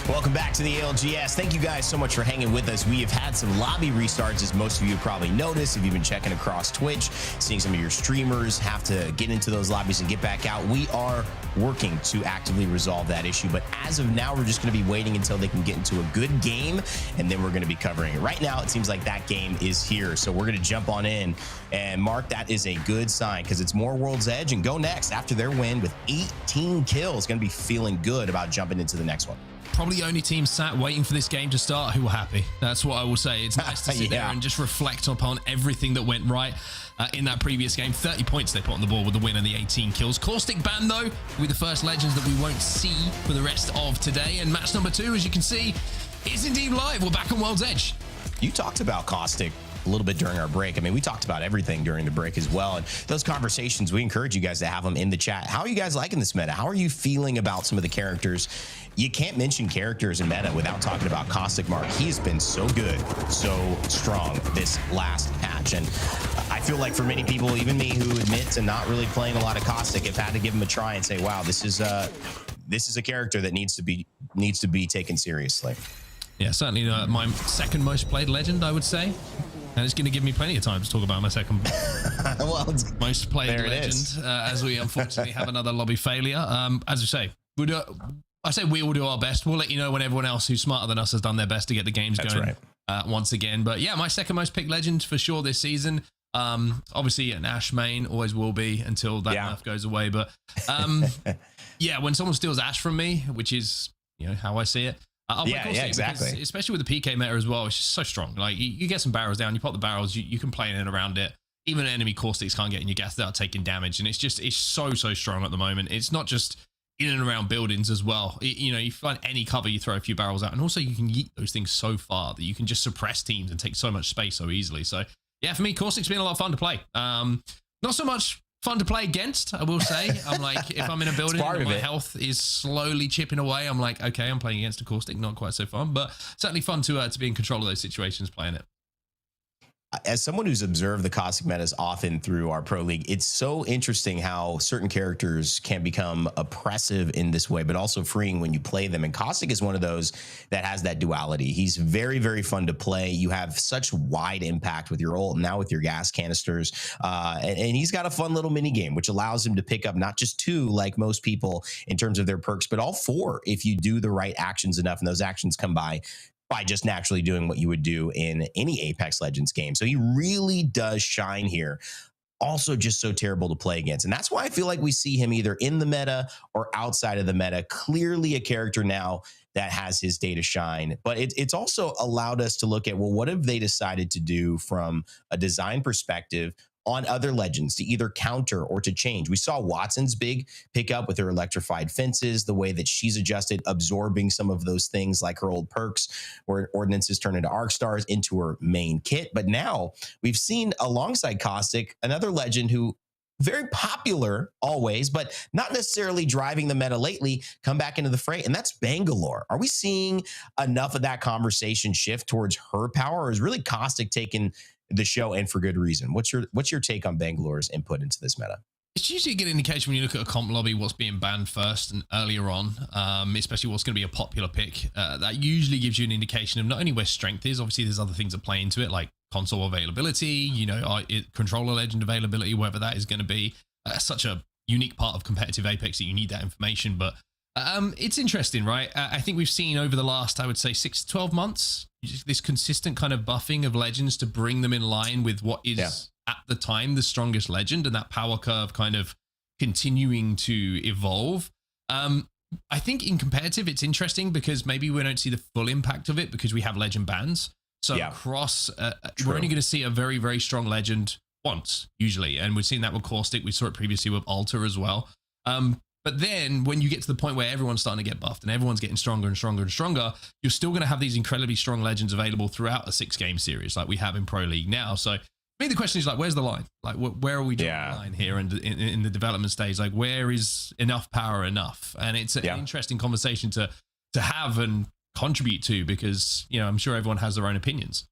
Welcome back to the ALGS. Thank you guys so much for hanging with us. We have had some lobby restarts, as most of you probably noticed if you've been checking across Twitch, seeing some of your streamers have to get into those lobbies and get back out. We are working to actively resolve that issue, but as of now, we're just going to be waiting until they can get into a good game, and then we're going to be covering it. Right now, it seems like that game is here, so we're going to jump on in, and Mark, that is a good sign, because it's more World's Edge, and GoNext, after their win with 18 kills, going to be feeling good about jumping into the next one. Probably the only team sat waiting for this game to start who were happy. That's what I will say. It's nice to sit there and just reflect upon everything that went right in that previous game. 30 points they put on the board with the win and the 18 kills. Caustic banned, though, with the first legends that we won't see for the rest of today. And match number 2, as you can see, is indeed live. We're back on World's Edge. You talked about Caustic a little bit during our break. I mean, we talked about everything during the break as well. And those conversations, we encourage you guys to have them in the chat. How are you guys liking this meta? How are you feeling about some of the characters? You can't mention characters in meta without talking about Caustic, Mark. He's been so good, so strong this last patch. And I feel like for many people, even me, who admit to not really playing a lot of Caustic, have had to give him a try and say, wow, this is a character that needs to be taken seriously. Yeah, certainly my second most played legend, I would say. And it's going to give me plenty of time to talk about my second most played legend, as we unfortunately have another lobby failure. As I say, we will do our best. We'll let you know when everyone else who's smarter than us has done their best to get the games going once again. But yeah, my second most picked legend for sure this season. Obviously an Ashe main, always will be until that nerf goes away. But yeah, when someone steals Ashe from me, which is how I see it, exactly. Especially with the PK meta as well, it's just so strong. Like you get some barrels down, you pop the barrels, you can play in and around it. even enemy caustics can't get in your gas without taking damage. And it's so strong at the moment. It's not just in and around buildings as well. You find any cover, you throw a few barrels out, and also you can yeet those things so far that you can just suppress teams and take so much space so easily. So yeah, for me, caustic's been a lot of fun to play. Not so much fun to play against, I will say. I'm like, if I'm in a building and my health is slowly chipping away, I'm like, okay, I'm playing against a caustic, not quite so fun, but certainly fun to be in control of those situations playing it. As someone who's observed the caustic metas often through our pro league, it's so interesting how certain characters can become oppressive in this way, but also freeing when you play them. And caustic is one of those that has that duality. He's very, very fun to play. You have such wide impact with your ult, now with your gas canisters. And he's got a fun little mini game, which allows him to pick up not just 2 like most people in terms of their perks, but all 4 if you do the right actions enough. And those actions come by just naturally doing what you would do in any Apex Legends game. So he really does shine here. Also just so terrible to play against. And that's why I feel like we see him either in the meta or outside of the meta. Clearly a character now that has his day to shine. But it's also allowed us to look at, well, what have they decided to do from a design perspective on other legends to either counter or to change. We saw Watson's big pickup with her electrified fences, the way that she's adjusted, absorbing some of those things like her old perks where ordinances turn into arc stars into her main kit. But now we've seen alongside Caustic, another legend who very popular always, but not necessarily driving the meta lately, come back into the fray, and that's Bangalore. Are we seeing enough of that conversation shift towards her power, or is really Caustic taking the show, and for good reason? What's your take on Bangalore's input into this meta? It's usually a good indication when you look at a comp lobby what's being banned first and earlier on, especially what's going to be a popular pick. That usually gives you an indication of not only where strength is, obviously there's other things that play into it, like console availability, controller legend availability, whether that is going to be such a unique part of competitive Apex that you need that information. But it's interesting, right? I think we've seen over the last, I would say 6 to 12 months, this consistent kind of buffing of legends to bring them in line with what is at the time the strongest legend, and that power curve kind of continuing to evolve. I think in competitive it's interesting because maybe we don't see the full impact of it because we have legend bans. So across, we're only going to see a very, very strong legend once usually, and we've seen that with Caustic. We saw it previously with Alter as well. But then when you get to the point where everyone's starting to get buffed and everyone's getting stronger and stronger and stronger, you're still going to have these incredibly strong legends available throughout a 6-game series like we have in Pro League now. So I mean, the question is like, where's the line? Like, where are we drawing the line here in the development stage? Like, where is enough power enough? And it's an interesting conversation to have and contribute to, because, I'm sure everyone has their own opinions.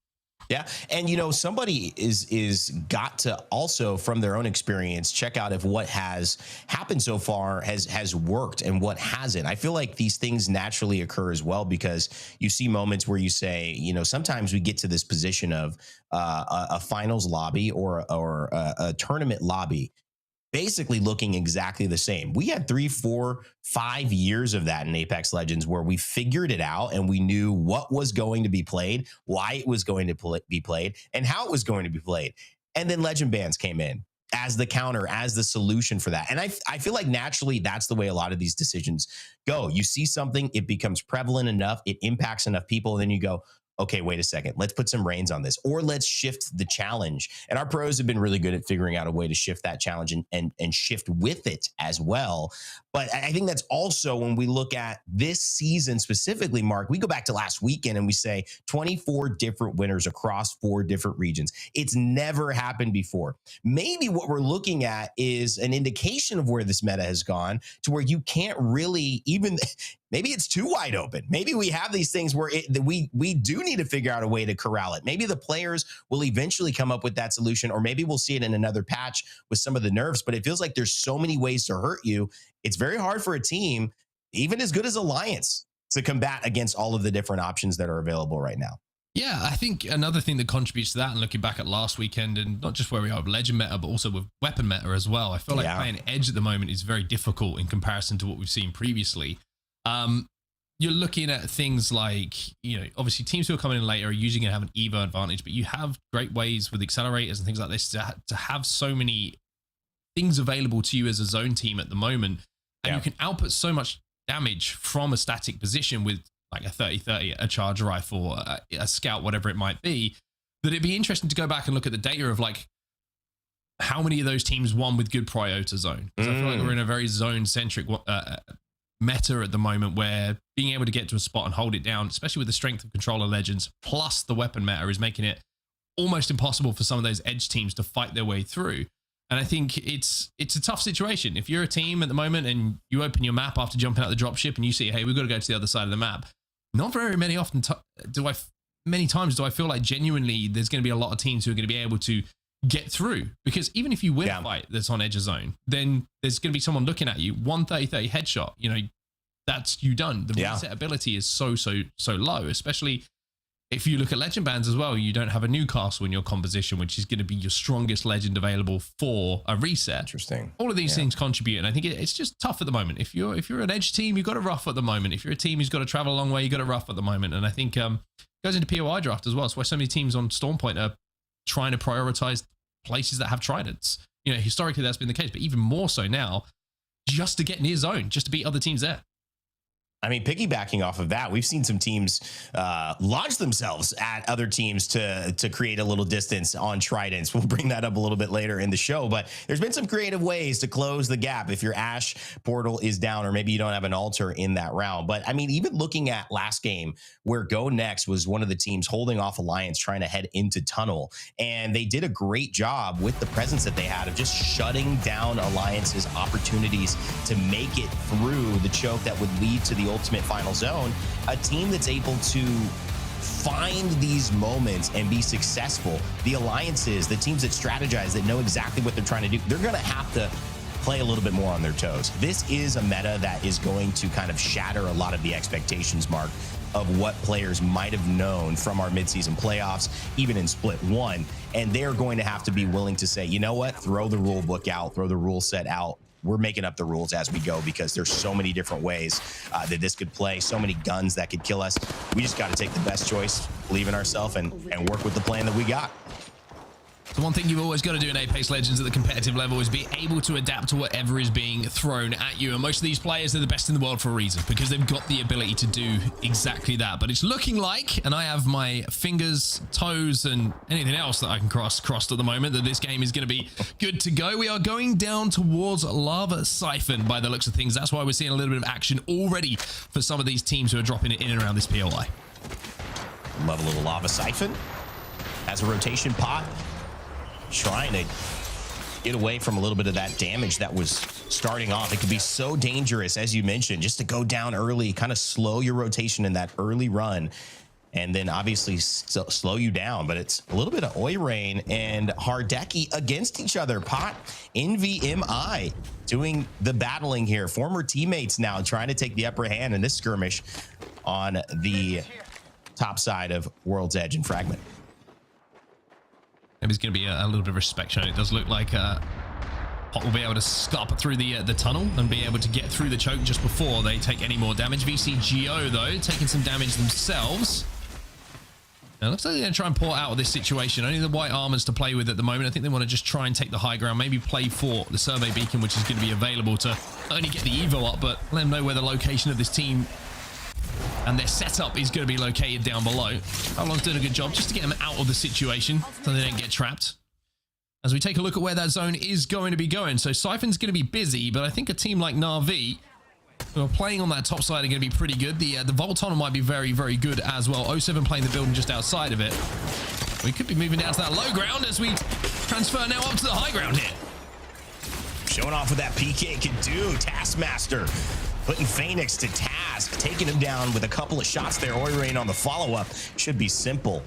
Yeah. And, somebody is got to also, from their own experience, check out if what has happened so far has worked and what hasn't. I feel like these things naturally occur as well, because you see moments where you say, sometimes we get to this position of a finals lobby or a tournament lobby basically looking exactly the same. We had 3, 4, 5 years of that in Apex Legends where we figured it out and we knew what was going to be played, why it was going to be played, and how it was going to be played. And then legend bans came in as the counter, as the solution for that. And I feel like naturally that's the way a lot of these decisions go. You see something, it becomes prevalent enough, it impacts enough people, and then you go, okay, wait a second, let's put some reins on this, or let's shift the challenge. And our pros have been really good at figuring out a way to shift that challenge and shift with it as well. But I think that's also when we look at this season specifically, Mark, we go back to last weekend and we say 24 different winners across 4 different regions. It's never happened before. Maybe what we're looking at is an indication of where this meta has gone, to where you can't really even... Maybe it's too wide open. Maybe we have these things where we do need to figure out a way to corral it. Maybe the players will eventually come up with that solution, or maybe we'll see it in another patch with some of the nerfs. But it feels like there's so many ways to hurt you. It's very hard for a team, even as good as Alliance, to combat against all of the different options that are available right now. Yeah, I think another thing that contributes to that, and looking back at last weekend, and not just where we are with legend meta, but also with weapon meta as well, I feel like playing Edge at the moment is very difficult in comparison to what we've seen previously. You're looking at things like, obviously teams who are coming in later are usually going to have an EVO advantage, but you have great ways with accelerators and things like this to have so many things available to you as a zone team at the moment. And you can output so much damage from a static position with like a 30-30, a charge rifle, a scout, whatever it might be, that it'd be interesting to go back and look at the data of like, how many of those teams won with good prio to zone? Because I feel like we're in a very zone-centric meta at the moment where being able to get to a spot and hold it down, especially with the strength of controller legends, plus the weapon meta, is making it almost impossible for some of those edge teams to fight their way through. And I think it's a tough situation. If you're a team at the moment and you open your map after jumping out the dropship and you see, hey, we've got to go to the other side of the map, not very many times do I feel like genuinely there's going to be a lot of teams who are going to be able to get through. Because even if you win a fight that's on edge of zone, then there's going to be someone looking at you, 130 headshot, you know, that's you done. The reset ability is so low, especially if you look at legend bands as well. You don't have a Newcastle in your composition, which is going to be your strongest legend available for a reset. Interesting. All of these things contribute, and I think it's just tough at the moment. If you're an edge team, you've got it rough at the moment. If you're a team who's got to travel a long way, you've got it rough at the moment. And I think it goes into POI draft as well. That's why so many teams on Stormpoint are trying to prioritize places that have tridents. You know, historically that's been the case, but even more so now, just to get near zone, just to beat other teams there. I mean, piggybacking off of that, we've seen some teams launch themselves at other teams to create a little distance on tridents. We'll bring that up a little bit later in the show, but there's been some creative ways to close the gap if your Ash portal is down, or maybe you don't have an altar in that round. But I mean, even looking at last game where GoNext was one of the teams holding off Alliance trying to head into tunnel, and they did a great job with the presence that they had of just shutting down Alliance's opportunities to make it through the choke that would lead to the ultimate final zone. A team that's able to find these moments and be successful, the alliances, the teams that strategize, that know exactly what they're trying to do, they're going to have to play a little bit more on their toes. This is a meta that is going to kind of shatter a lot of the expectations, Mark, of what players might have known from our midseason playoffs, even in Split 1. And they're going to have to be willing to say, you know what, throw the rule book out, throw the rule set out. We're making up the rules as we go, because there's so many different ways that this could play, so many guns that could kill us. We just got to take the best choice, believe in ourselves, and work with the plan that we got. The one thing you've always got to do in Apex Legends at the competitive level is be able to adapt to whatever is being thrown at you. And most of these players are the best in the world for a reason, because they've got the ability to do exactly that. But it's looking like, and I have my fingers, toes, and anything else that I can crossed at the moment, that this game is going to be good to go. We are going down towards Lava Siphon by the looks of things. That's why we're seeing a little bit of action already for some of these teams who are dropping it in and around this POI. Love a little Lava Siphon as a rotation pot, trying to get away from a little bit of that damage that was starting off. It could be so dangerous, as you mentioned, just to go down early, kind of slow your rotation in that early run, and then obviously slow you down. But it's a little bit of Oirain and Hardeki against each other. Pot, NVMI doing the battling here. Former teammates now trying to take the upper hand in this skirmish on the top side of World's Edge and Fragment. Maybe it's going to be a little bit of respect shown. It does look like Pot will be able to stop through the tunnel and be able to get through the choke just before they take any more damage. VCGO, though, taking some damage themselves. Now, it looks like they're going to try and pour out of this situation. Only the white armors to play with at the moment. I think they want to just try and take the high ground, maybe play for the survey beacon, which is going to be available to not only get the Evo up, but let them know where the location of this team and their setup is going to be located down below. Alon's doing a good job just to get them out of the situation so they don't get trapped. As we take a look at where that zone is going to be going. So Siphon's going to be busy, but I think a team like Na'Vi, who are playing on that top side, are going to be pretty good. The Vault Tunnel might be very, very good as well. 07 playing the building just outside of it. We could be moving down to that low ground as we transfer now up to the high ground here. Showing off what that PK can do. Taskmaster putting Phoenix to task, taking him down with a couple of shots there. Oirain on the follow-up. Should be simple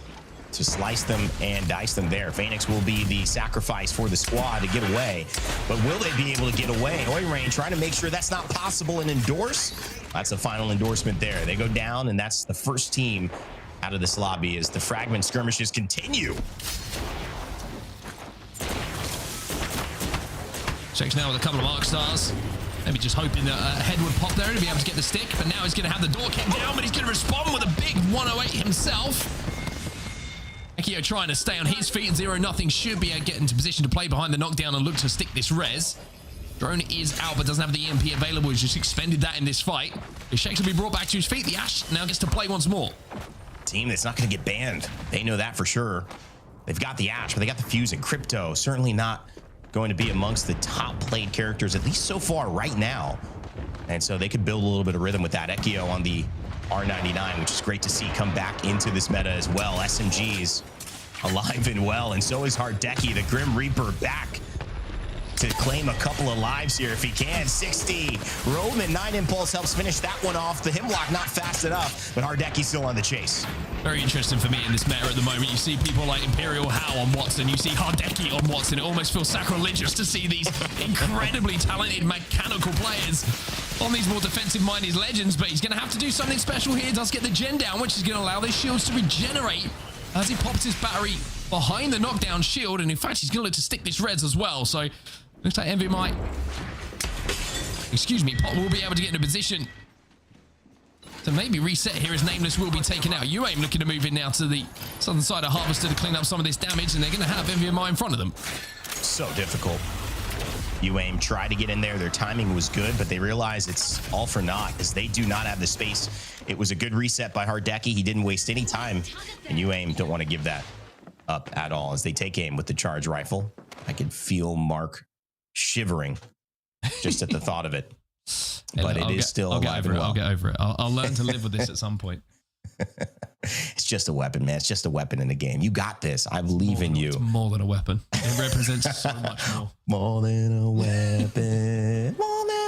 to slice them and dice them there. Phoenix will be the sacrifice for the squad to get away, but will they be able to get away? Oirain trying to make sure that's not possible and Endorse. That's the final endorsement there. They go down, and that's the first team out of this lobby as the Fragment skirmishes continue. Checks now with a couple of arc stars. Maybe just hoping that Head would pop there to be able to get the stick, but now he's going to have the door kicked down, but he's going to respond with a big 108 himself. Ekio trying to stay on his feet. 0-0 should be getting into position to play behind the knockdown and look to stick this res. Drone is out, but doesn't have the EMP available. He's just expended that in this fight. The Shakes will be brought back to his feet. The Ash now gets to play once more. Team that's not going to get banned. They know that for sure. They've got the Ash, but they got the Fuse and Crypto. Certainly not going to be amongst the top played characters, at least so far right now. And so they could build a little bit of rhythm with that. Ekio on the R99, which is great to see come back into this meta as well. SMG's alive and well, and so is Hardeki, the Grim Reaper, back to claim a couple of lives here if he can. 60. Roman 9 Impulse helps finish that one off. The Hemlock not fast enough, but Hardeki's still on the chase. Very interesting for me in this meta at the moment. You see people like Imperial How on Watson. You see Hardeki on Watson. It almost feels sacrilegious to see these incredibly talented mechanical players on these more defensive-minded legends, but he's going to have to do something special here. Does get the gen down, which is going to allow those shields to regenerate as he pops his battery behind the knockdown shield, and in fact, he's going to look to stick this res as well. So looks like NVMI, Pop will be able to get in a position to maybe reset here as Nameless will be taken out. UAIM looking to move in now to the southern side of Harvester to clean up some of this damage, and they're going to have NVMI in front of them. So difficult. UAIM tried to get in there. Their timing was good, but they realize it's all for naught as they do not have the space. It was a good reset by Hardeki. He didn't waste any time, and UAIM don't want to give that up at all as they take aim with the charge rifle. I can feel Mark shivering just at the thought of it. But it is still alive and well. I'll get over it. I'll learn to live with this at some point. It's just a weapon, man. It's just a weapon in the game. You got this. I believe in you. It's more than a weapon. It represents so much more. More than a weapon. More than a...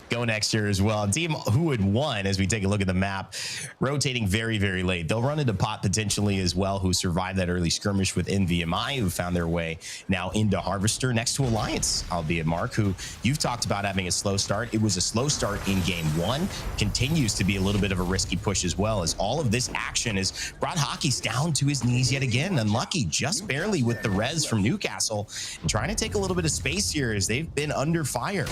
GoNext here as well. Team who had won as we take a look at the map, rotating very, very late. They'll run into Pot potentially as well, who survived that early skirmish with NVMI, who found their way now into Harvester next to Alliance, albeit Mark, who you've talked about having a slow start. It was a slow start in game one, continues to be a little bit of a risky push as well, as all of this action has brought Hockey's down to his knees yet again. Unlucky just barely with the res from Newcastle, and trying to take a little bit of space here as they've been under fire.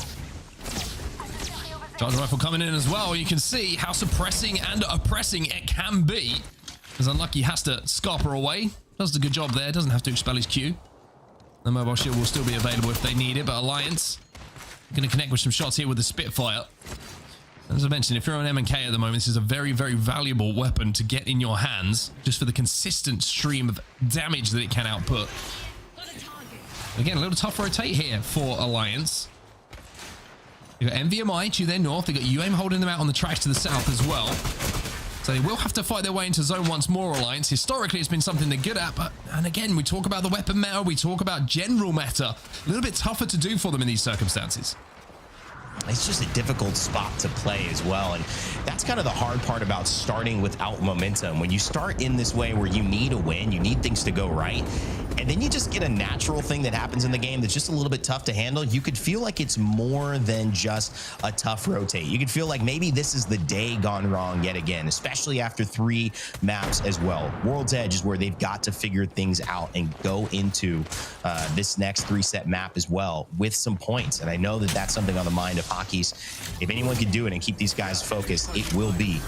Charge rifle coming in as well. You can see how suppressing and oppressing it can be, as Unlucky has to scarper away. Does a good job there. Doesn't have to expel his Q. The mobile shield will still be available if they need it, but Alliance going to connect with some shots here with the Spitfire. As I mentioned, if you're on M&K at the moment, this is a very, very valuable weapon to get in your hands just for the consistent stream of damage that it can output. Again, a little tough rotate here for Alliance. You've got NVMI to their north. They've got UAIM holding them out on the tracks to the south as well. So they will have to fight their way into zone once more, Alliance. Historically, it's been something they're good at, but, and again, we talk about the weapon meta, we talk about general meta. A little bit tougher to do for them in these circumstances. It's just a difficult spot to play as well, and that's kind of the hard part about starting without momentum. When you start in this way where you need a win, you need things to go right, and then you just get a natural thing that happens in the game that's just a little bit tough to handle, you could feel like it's more than just a tough rotate. You could feel like maybe this is the day gone wrong yet again, especially after 3 maps as well. World's Edge is where they've got to figure things out and go into this next 3-set map as well with some points, and I know that that's something on the mind of Hockey's. If anyone can do it and keep these guys focused, it will be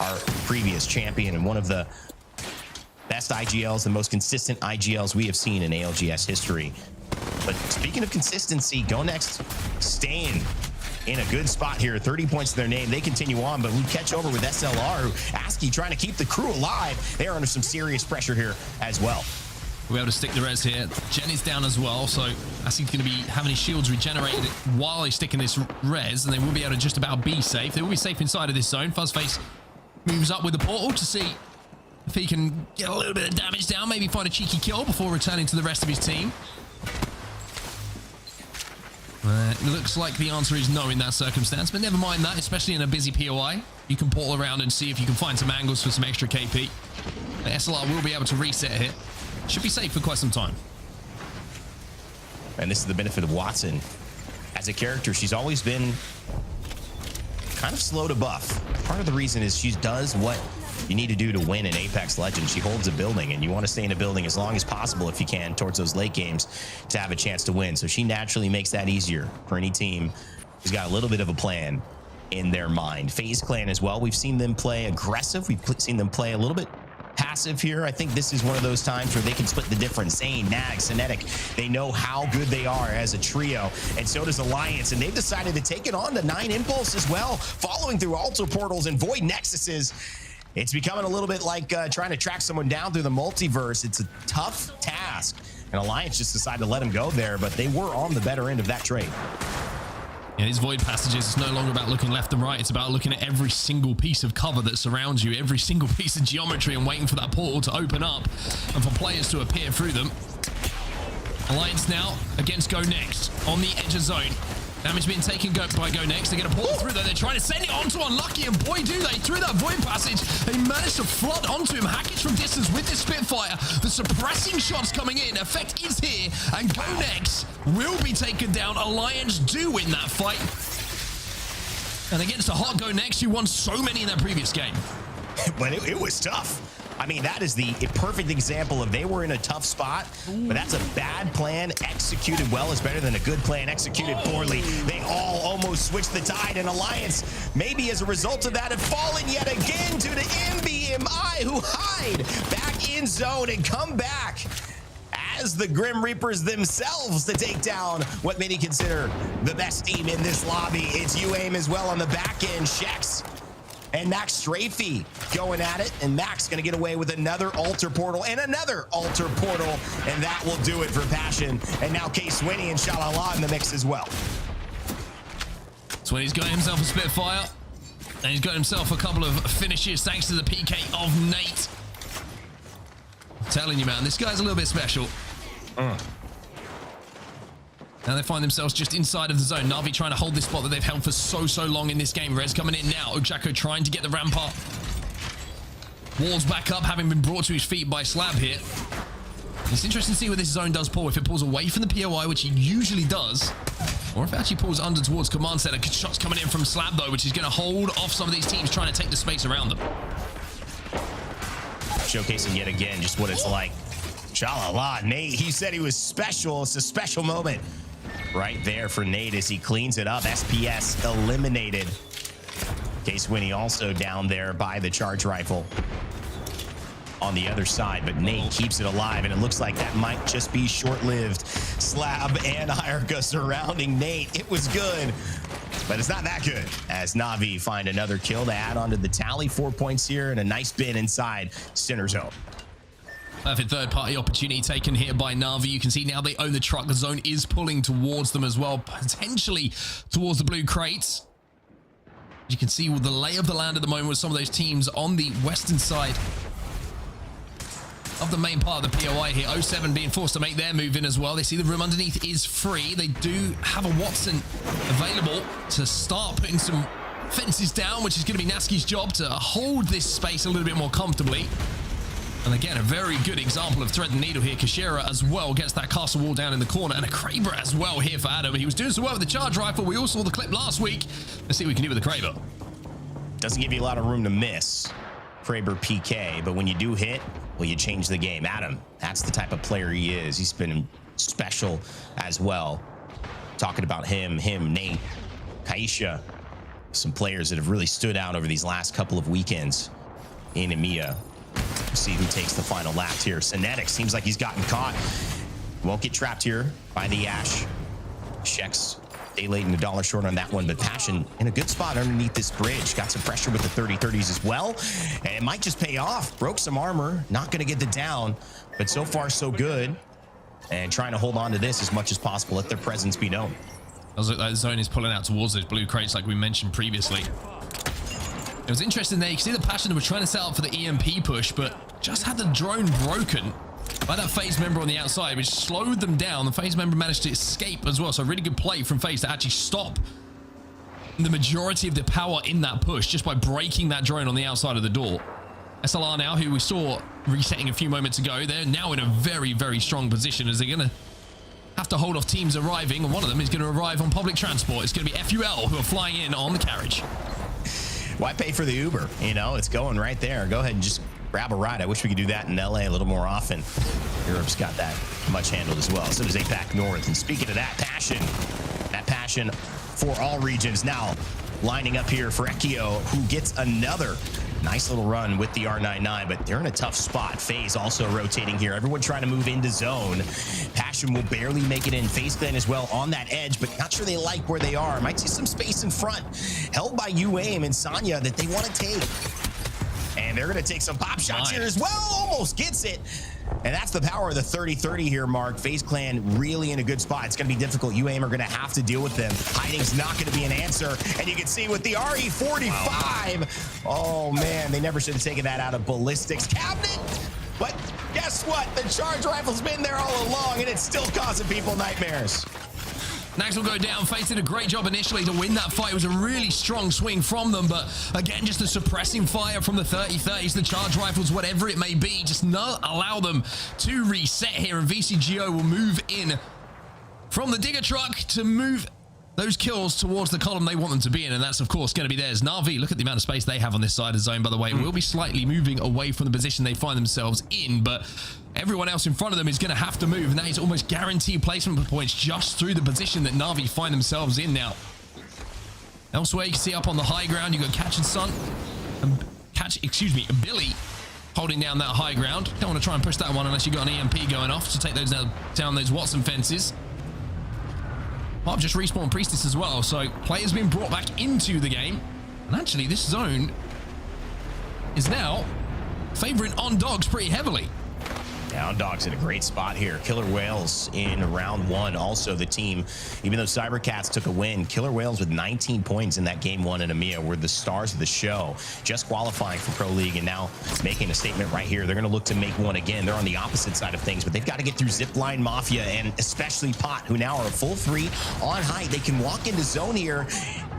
our previous champion and one of the best IGLs, the most consistent IGLs we have seen in ALGS history. But speaking of consistency, GoNext staying in a good spot here. 30 points to their name. They continue on, but we catch over with SLR, ASCII trying to keep the crew alive. They are under some serious pressure here as well. We'll be able to stick the res here. Jen is down as well, so ASCII's going to be having his shields regenerated while he's sticking this res, and they will be able to just about be safe. They will be safe inside of this zone. Fuzzface moves up with the portal to see if he can get a little bit of damage down, maybe find a cheeky kill before returning to the rest of his team. It looks like the answer is no in that circumstance, but never mind that, especially in a busy POI. You can portal around and see if you can find some angles for some extra KP. The SLR will be able to reset here. Should be safe for quite some time. And this is the benefit of Watson. As a character, she's always been kind of slow to buff. Part of the reason is she does what you need to do to win in Apex Legends. She holds a building, and you want to stay in a building as long as possible if you can towards those late games to have a chance to win. So she naturally makes that easier for any team who's got a little bit of a plan in their mind. FaZe Clan as well. We've seen them play aggressive. We've seen them play a little bit passive here. I think this is one of those times where they can split the difference. Zane, Nag, Cinetic, they know how good they are as a trio, and so does Alliance, and they've decided to take it on to 9 Impulse as well, following through altar portals and void nexuses. it's becoming a little bit like trying to track someone down through the multiverse. It's a tough task. And Alliance just decided to let him go there, but they were on the better end of that trade. Yeah, these void passages, it's no longer about looking left and right. It's about looking at every single piece of cover that surrounds you, every single piece of geometry, and waiting for that portal to open up and for players to appear through them. Alliance now against GoNext on the edge of zone. Damage being taken by GoNext. They get a portal through though. They're trying to send it onto Unlucky, and boy, do they. Through that void passage, they managed to flood onto him. Hackage from distance with this Spitfire. The suppressing shots coming in. Effect is here, and GoNext will be taken down. Alliance do win that fight. And against a hot GoNext, who won so many in that previous game. But it was tough. I mean, that is the perfect example of they were in a tough spot, but that's a bad plan executed well is better than a good plan executed poorly. They all almost switched the tide, and Alliance, maybe as a result of that, have fallen yet again to the NVMI, who hide back in zone and come back as the Grim Reapers themselves to take down what many consider the best team in this lobby. It's UAIM as well on the back end. Shex and Max Strafey going at it, and Max gonna get away with another altar portal and another altar portal, and that will do it for Passion. And now K-Swinny and SHALALA in the mix as well. Swinny's got himself a Spitfire, and he's got himself a couple of finishes thanks to the PK of Nate. I'm telling you, man, this guy's a little bit special. Now they find themselves just inside of the zone. Na'Vi trying to hold this spot that they've held for so long in this game. Rez coming in now. Ojako trying to get the rampart. Walls back up, having been brought to his feet by Slab here. It's interesting to see what this zone does pull. If it pulls away from the POI, which it usually does, or if it actually pulls under towards Command Center. Shots coming in from Slab, though, which is going to hold off some of these teams trying to take the space around them. Showcasing yet again just what it's like. SHALALA, Nate, he said he was special. It's a special moment right there for Nate as he cleans it up. SPS eliminated. K-Swinny also down there by the charge rifle on the other side, but Nate keeps it alive, and it looks like that might just be short-lived. Slab and Irka surrounding Nate. It was good, but it's not that good as Na'Vi find another kill to add onto the tally. 4 points here and a nice bin inside center zone. Perfect third-party opportunity taken here by Na'Vi. You can see now they own the truck. The zone is pulling towards them as well, potentially towards the blue crates. You can see the lay of the land at the moment with some of those teams on the western side of the main part of the POI here. 07 being forced to make their move in as well. They see the room underneath is free. They do have a Watson available to start putting some fences down, which is going to be Naski's job to hold this space a little bit more comfortably. And again, a very good example of thread and needle here. Kashira as well gets that castle wall down in the corner, and a Kraber as well here for Adam. He was doing so well with the charge rifle. We all saw the clip last week. Let's see what we can do with the Kraber. Doesn't give you a lot of room to miss Kraber PK, but when you do hit, well, you change the game. Adam, that's the type of player he is. He's been special as well. Talking about him, Nate, Kaisha, some players that have really stood out over these last couple of weekends in EMEA. We'll see who takes the final lap here. Synetic seems like he's gotten caught. Won't get trapped here by the Ash. Shex, they laid in $1 short on that one, but Passion in a good spot underneath this bridge. Got some pressure with the 30-30s as well. And it might just pay off. Broke some armor. Not going to get the down, but so far so good. And trying to hold on to this as much as possible. Let their presence be known. That zone is pulling out towards those blue crates like we mentioned previously. It was interesting there. You can see the Passion that were trying to set up for the EMP push, but just had the drone broken by that FaZe member on the outside, which slowed them down. The FaZe member managed to escape as well. So a really good play from FaZe to actually stop the majority of the power in that push just by breaking that drone on the outside of the door. SLR now, who we saw resetting a few moments ago, they're now in a very, very strong position as they're going to have to hold off teams arriving. And one of them is going to arrive on public transport. It's going to be FUL who are flying in on the carriage. Why pay for the Uber? You know, it's going right there. Go ahead and just grab a ride. I wish we could do that in LA a little more often. Europe's got that much handled as well. So does APAC North. And speaking of that passion for all regions now lining up here for Ekio, who gets another nice little run with the R99, but they're in a tough spot. FaZe also rotating here. Everyone trying to move into zone. Passion will barely make it in. FaZe Clan as well on that edge, but not sure they like where they are. Might see some space in front. Held by UAIM and Sanya that they want to take. And they're going to take some pop shots here as well. Almost gets it. And that's the power of the 30-30 here, Mark. FaZe Clan really in a good spot. It's going to be difficult. UAIM are going to have to deal with them. Hiding's not going to be an answer. And you can see with the RE45, oh, man, they never should have taken that out of Ballistics cabinet. But guess what? The charge rifle's been there all along, and it's still causing people nightmares. Nax will go down. FaZe did a great job initially to win that fight. It was a really strong swing from them, but again, just the suppressing fire from the 30-30s, the charge rifles, whatever it may be, just not allow them to reset here, and VCGO will move in from the digger truck to move those kills towards the column they want them to be in, and that's, of course, going to be theirs. Na'Vi, look at the amount of space they have on this side of the zone, by the way. Will be slightly moving away from the position they find themselves in, but everyone else in front of them is going to have to move, and that is almost guaranteed placement points just through the position that Na'Vi find themselves in now. Elsewhere, you can see up on the high ground, you've got Catch and Sun, Billy holding down that high ground. Don't want to try and push that one unless you've got an EMP going off to take those down those Watson fences. I've just respawned Priestess as well, so players being brought back into the game. And actually, this zone is now favoring On Dogs pretty heavily. Yeah, On Dogs in a great spot here. Killer Whales in round one. Also, the team, even though Cybercats took a win, Killer Whales with 19 points in that game one in EMEA were the stars of the show, just qualifying for Pro League and now making a statement right here. They're going to look to make one again. They're on the opposite side of things, but they've got to get through ZiPLina, Mafia, and especially Pot, who now are a full 3 on height. They can walk into zone here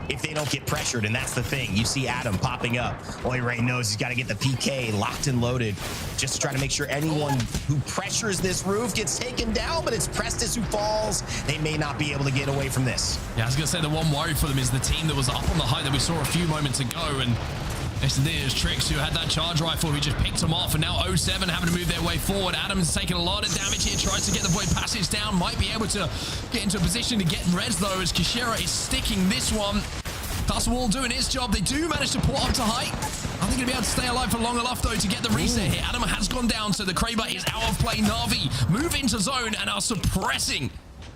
if they don't get pressured, and that's the thing. You see Adam popping up. All he right knows he's got to get the PK locked and loaded just to try to make sure anyone who pressures this roof gets taken down, but it's Prestis who falls. They may not be able to get away from this. Yeah, I was going to say the one worry for them is the team that was up on the height that we saw a few moments ago, and next to there's Trix, who had that charge rifle, who just picked him off, and now 07 having to move their way forward. Adam's taking a lot of damage here, tries to get the Void Passage down, might be able to get into a position to get res, though, as Kishera is sticking this one. Wall doing his job. They do manage to port up to height. I think he'll be able to stay alive for long enough, though, to get the reset here. Adam has gone down, so the Kraber is out of play. Na'Vi move into zone and are suppressing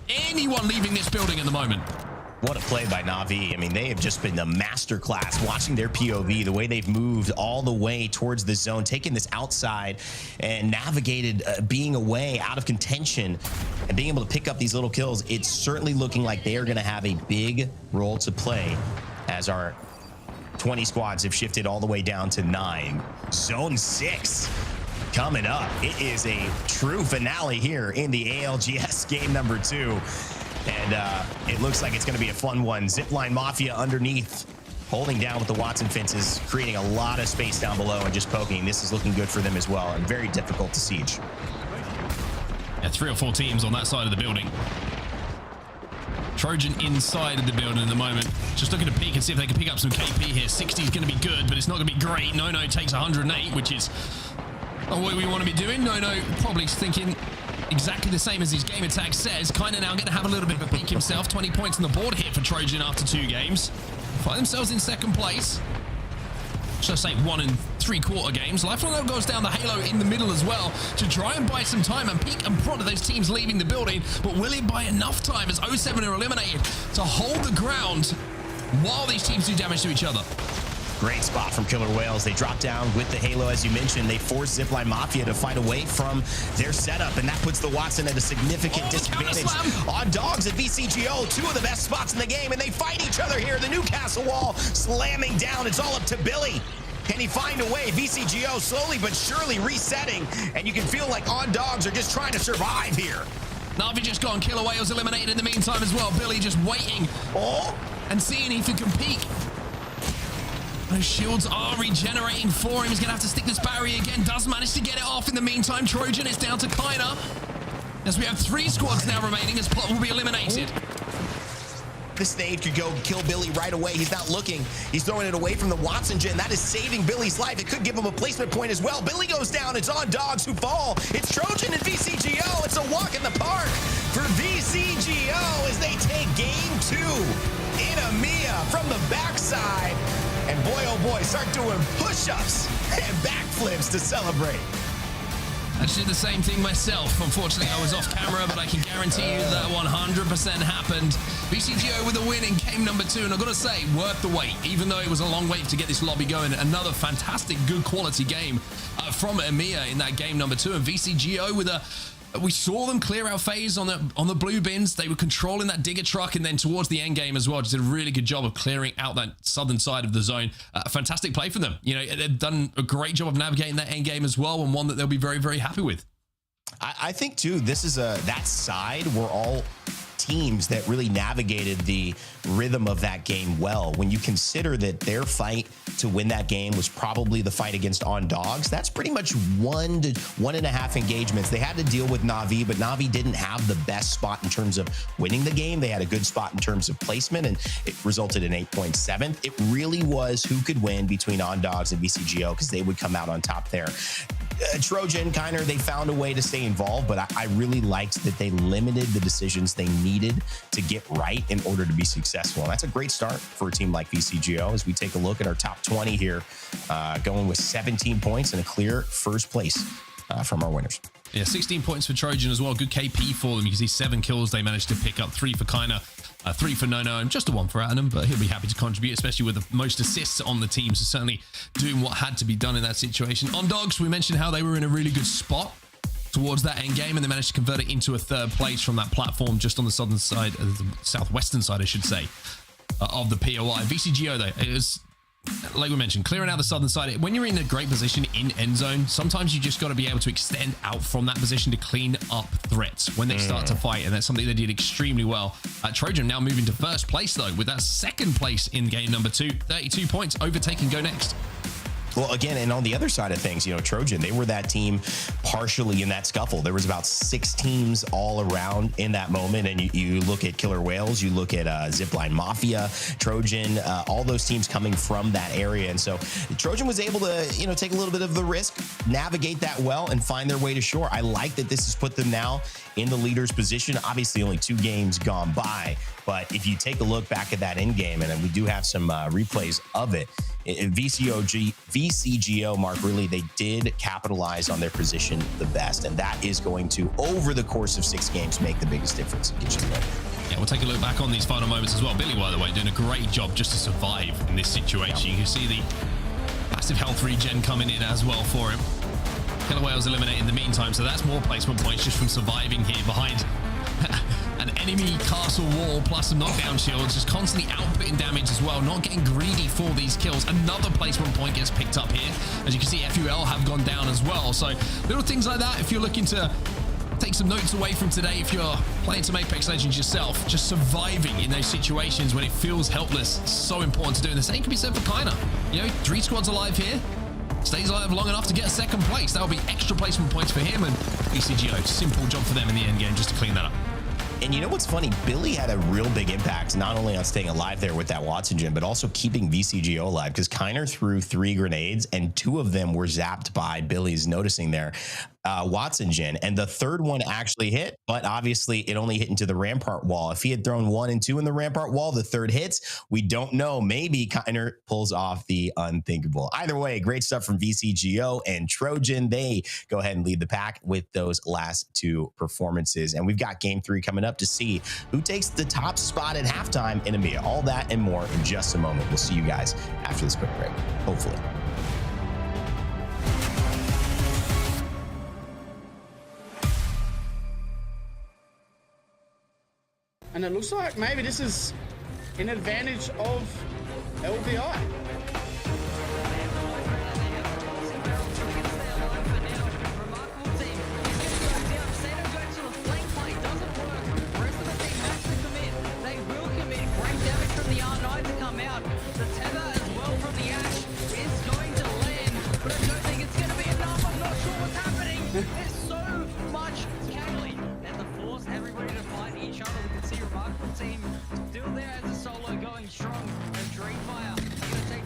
anyone leaving this building at the moment. What a play by Na'Vi. I mean, they have just been the masterclass watching their POV, the way they've moved all the way towards the zone, taking this outside and navigated being away out of contention and being able to pick up these little kills. It's certainly looking like they are going to have a big role to play as our 20 squads have shifted all the way down to 9. Zone 6 coming up. It is a true finale here in the ALGS game number 2. And it looks like it's going to be a fun one. ZiPLina Mafia underneath, holding down with the Watson fences, creating a lot of space down below and just poking. This is looking good for them as well, and very difficult to siege. Yeah, 3 or 4 teams on that side of the building. Trojan inside of the building at the moment. Just looking to peek and see if they can pick up some KP here. 60 is going to be good, but it's not going to be great. No takes 108, which is not what we want to be doing. No probably thinking exactly the same as his game attack says. Kind of now going to have a little bit of a peek himself. 20 points on the board here for Trojan after 2 games. Find themselves in second place. Should I say 1 3/4 games. Lifeline goes down the Halo in the middle as well to try and buy some time and peek and prod at those teams leaving the building. But will it buy enough time as 07 are eliminated to hold the ground while these teams do damage to each other? Great spot from Killer Whales. They drop down with the Halo, as you mentioned. They force ZiPLina Mafia to fight away from their setup, and that puts the Watson at a significant disadvantage. On Dogs at VCGO, 2 of the best spots in the game, and they fight each other here. The Newcastle wall slamming down. It's all up to Billy. Can he find a way? VCGO slowly but surely resetting, and you can feel like On Dogs are just trying to survive here. Na'Vi just gone. Killer Whales eliminated in the meantime as well. Billy just waiting and seeing if he can peek. Those shields are regenerating for him. He's going to have to stick this barrier again. Does manage to get it off in the meantime. Trojan is down to Kaina. As we have 3 squads now remaining as Plot will be eliminated. This nade could go kill Billy right away. He's not looking. He's throwing it away from the Watson gen. That is saving Billy's life. It could give him a placement point as well. Billy goes down. It's On Dogs who fall. It's Trojan and VCGO. It's a walk in the park for VCGO as they take game 2 in EMEA from the backside. And boy, oh boy, start doing push-ups and backflips to celebrate. I did the same thing myself. Unfortunately, I was off camera, but I can guarantee you that 100% happened. VCGO with a win in game number 2, and I've got to say, worth the wait. Even though it was a long wait to get this lobby going, another fantastic, good quality game from EMEA in that game number 2, and VCGO with a... We saw them clear out FaZe on the blue bins. They were controlling that digger truck, and then towards the end game as well, just did a really good job of clearing out that southern side of the zone. Fantastic play from them. You know, they've done a great job of navigating that end game as well, and one that they'll be very, very happy with. I think too, this is that side were all teams that really navigated the rhythm of that game well. When you consider that their fight to win that game was probably the fight against On Dogs, that's pretty much 1 to 1.5 engagements. They had to deal with Na'Vi, but Na'Vi didn't have the best spot in terms of winning the game. They had a good spot in terms of placement, and it resulted in 8.7. It really was who could win between On Dogs and VCGO, because they would come out on top there. Trojan, they found a way to stay involved, but I really liked that they limited the decisions they needed to get right in order to be successful. And that's a great start for a team like VCGO as we take a look at our top 20 here, going with 17 points and a clear first place from our winners. Yeah, 16 points for Trojan as well. Good KP for them. You can see 7 kills they managed to pick up, 3 for Kainer, 3 for Nono, and just a 1 for Adam, but he'll be happy to contribute, especially with the most assists on the team, so certainly doing what had to be done in that situation. On Dogs, we mentioned how they were in a really good spot towards that end game, and they managed to convert it into a 3rd place from that platform just on the southern side, the southwestern side, I should say, of the POI. VCGO, though, it was, like we mentioned, clearing out the southern side. When you're in a great position in end zone, sometimes you just got to be able to extend out from that position to clean up threats when they start to fight, and that's something they did extremely well. Trojan now moving to 1st place, though, with that 2nd place in game number 2, 32 points, overtaking GoNext. Well, again, and on the other side of things, you know, Trojan, they were that team partially in that scuffle. There was about 6 teams all around in that moment. And you look at Killer Whales, you look at ZiPLina, Mafia, Trojan, all those teams coming from that area. And so Trojan was able to, you know, take a little bit of the risk, navigate that well, and find their way to shore. I like that this has put them now in the leader's position. Obviously, only 2 games gone by. But if you take a look back at that end game, and we do have some replays of it, VCGO, Mark, really, they did capitalize on their position the best. And that is going to, over the course of 6 games, make the biggest difference. Yeah, we'll take a look back on these final moments as well. Billy, by the way, doing a great job just to survive in this situation. You can see the passive health regen coming in as well for him. Killer Whales eliminated in the meantime, so that's more placement points just from surviving here behind an enemy castle wall plus some knockdown shields, just constantly outputting damage as well, not getting greedy for these kills. Another placement point gets picked up here. As you can see, FUL have gone down as well. So little things like that, if you're looking to take some notes away from today, if you're playing some Apex Legends yourself, just surviving in those situations when it feels helpless, so important to do. And the same can be said for Kainer. You know, 3 squads alive here. Stays alive long enough to get a 2nd place. That'll be extra placement points for him, and VCGO, simple job for them in the end game just to clean that up. And you know what's funny? Billy had a real big impact, not only on staying alive there with that Watson gen, but also keeping VCGO alive, because Kainer threw 3 grenades, and 2 of them were zapped by Billy's noticing there. Watson gen, and the 3rd one actually hit, but obviously it only hit into the Rampart wall. If he had thrown 1 and 2 in the Rampart wall, the 3rd hits. We don't know. Maybe Kainer pulls off the unthinkable. Either way, great stuff from VCGO and Trojan. They go ahead and lead the pack with those last 2 performances, and we've got game 3 coming up to see who takes the top spot at halftime in EMEA. All that and more in just a moment. We'll see you guys after this quick break, hopefully. And it looks like maybe this is an advantage of LVI. There's so much Kelly. There's a force, everybody to fight each other. We can see Remarkable team still there as a solo going strong. And Dreamfire, he's gonna take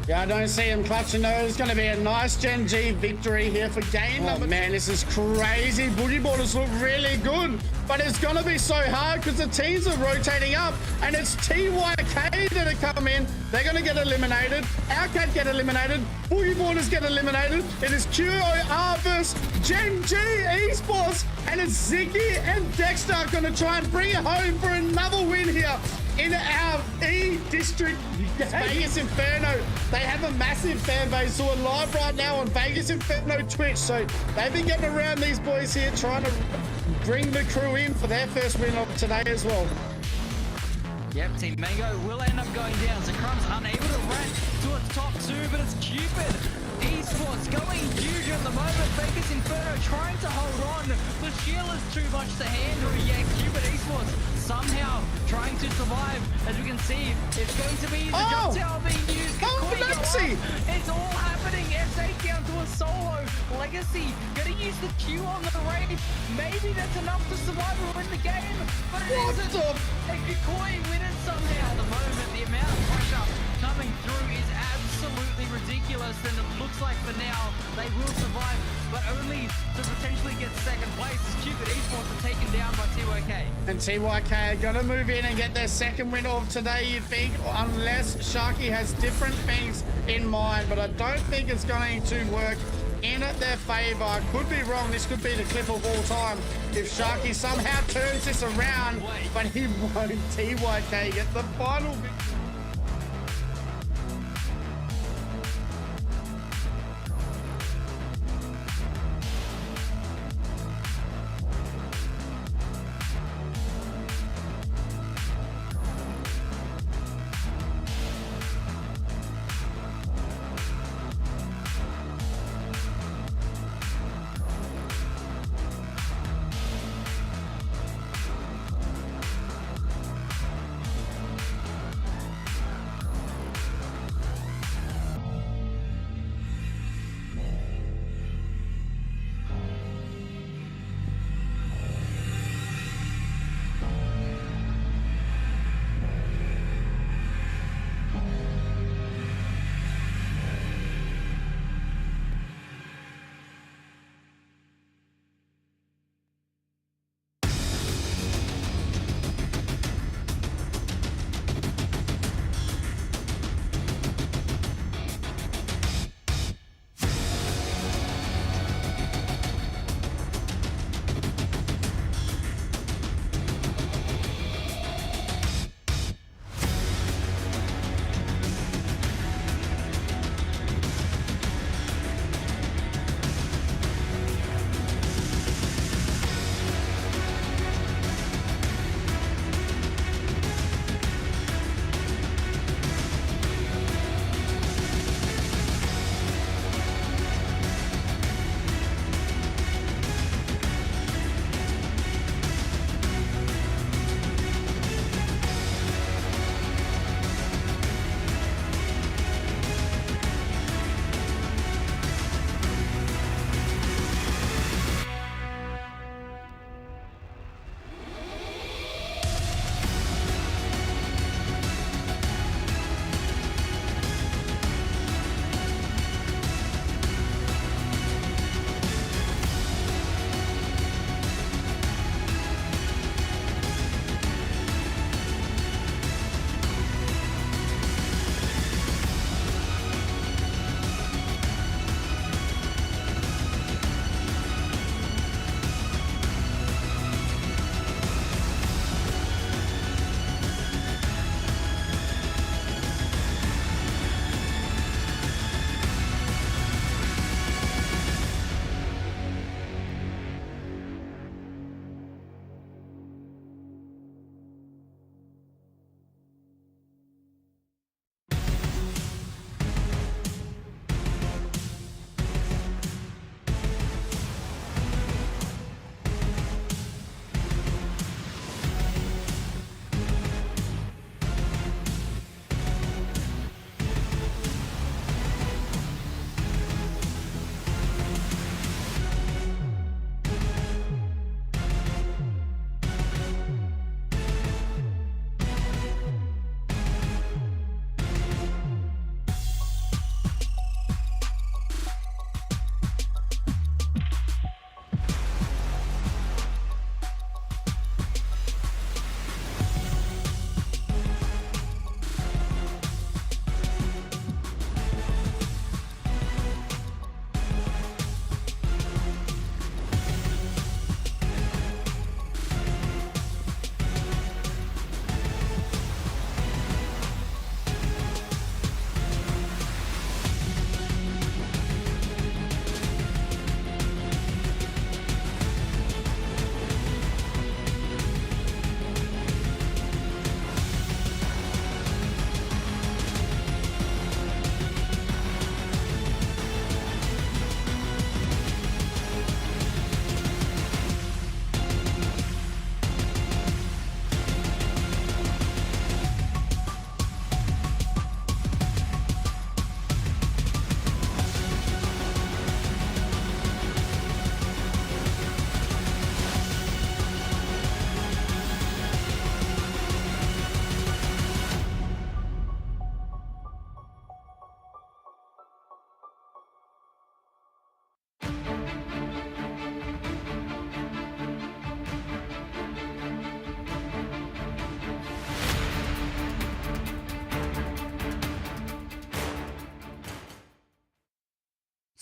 Yeah, I don't see him clutching those. It's going to be a nice Gen G victory here for game number. Man, this is crazy. Boogie Boarders look really good, but it's going to be so hard because the teams are rotating up, and it's TYK that are coming in. They're going to get eliminated. Outcat get eliminated. Boogie Boarders get eliminated. It is QOR versus Gen G Esports, and it's Ziggy and Dexter going to try and bring it home for another win here in our E-District Vegas Inferno. They have a massive fan base, so we're live right now on Vegas Inferno Twitch. So they've been getting around these boys here, trying to bring the crew in for their first win of today as well. Yep, Team Mango will end up going down. So Crumb's unable to run towards top two, but it's Cupid Esports going huge at the moment. Vegas Inferno trying to hold on. The shield is too much to handle. Yeah, Cupid Esports somehow trying to survive. As we can see, it's going to be the jump tower being used. It's all happening. SA down to a solo. Legacy gonna use the Q on the Wraith. Maybe that's enough to survive and win the game, but it isn't. And Kikoi win it somehow. At the moment, the amount of pressure coming through is absolutely ridiculous, and it looks like for now they will survive, but only to potentially get second place as Cupid Esports are taken down by TYK. And TYK are going to move in and get their second win of today, you think, unless Sharky has different things in mind, but I don't think it's going to work in their favor. I could be wrong. This could be the clip of all time if Sharky somehow turns this around, but he won't. TYK get the final victory.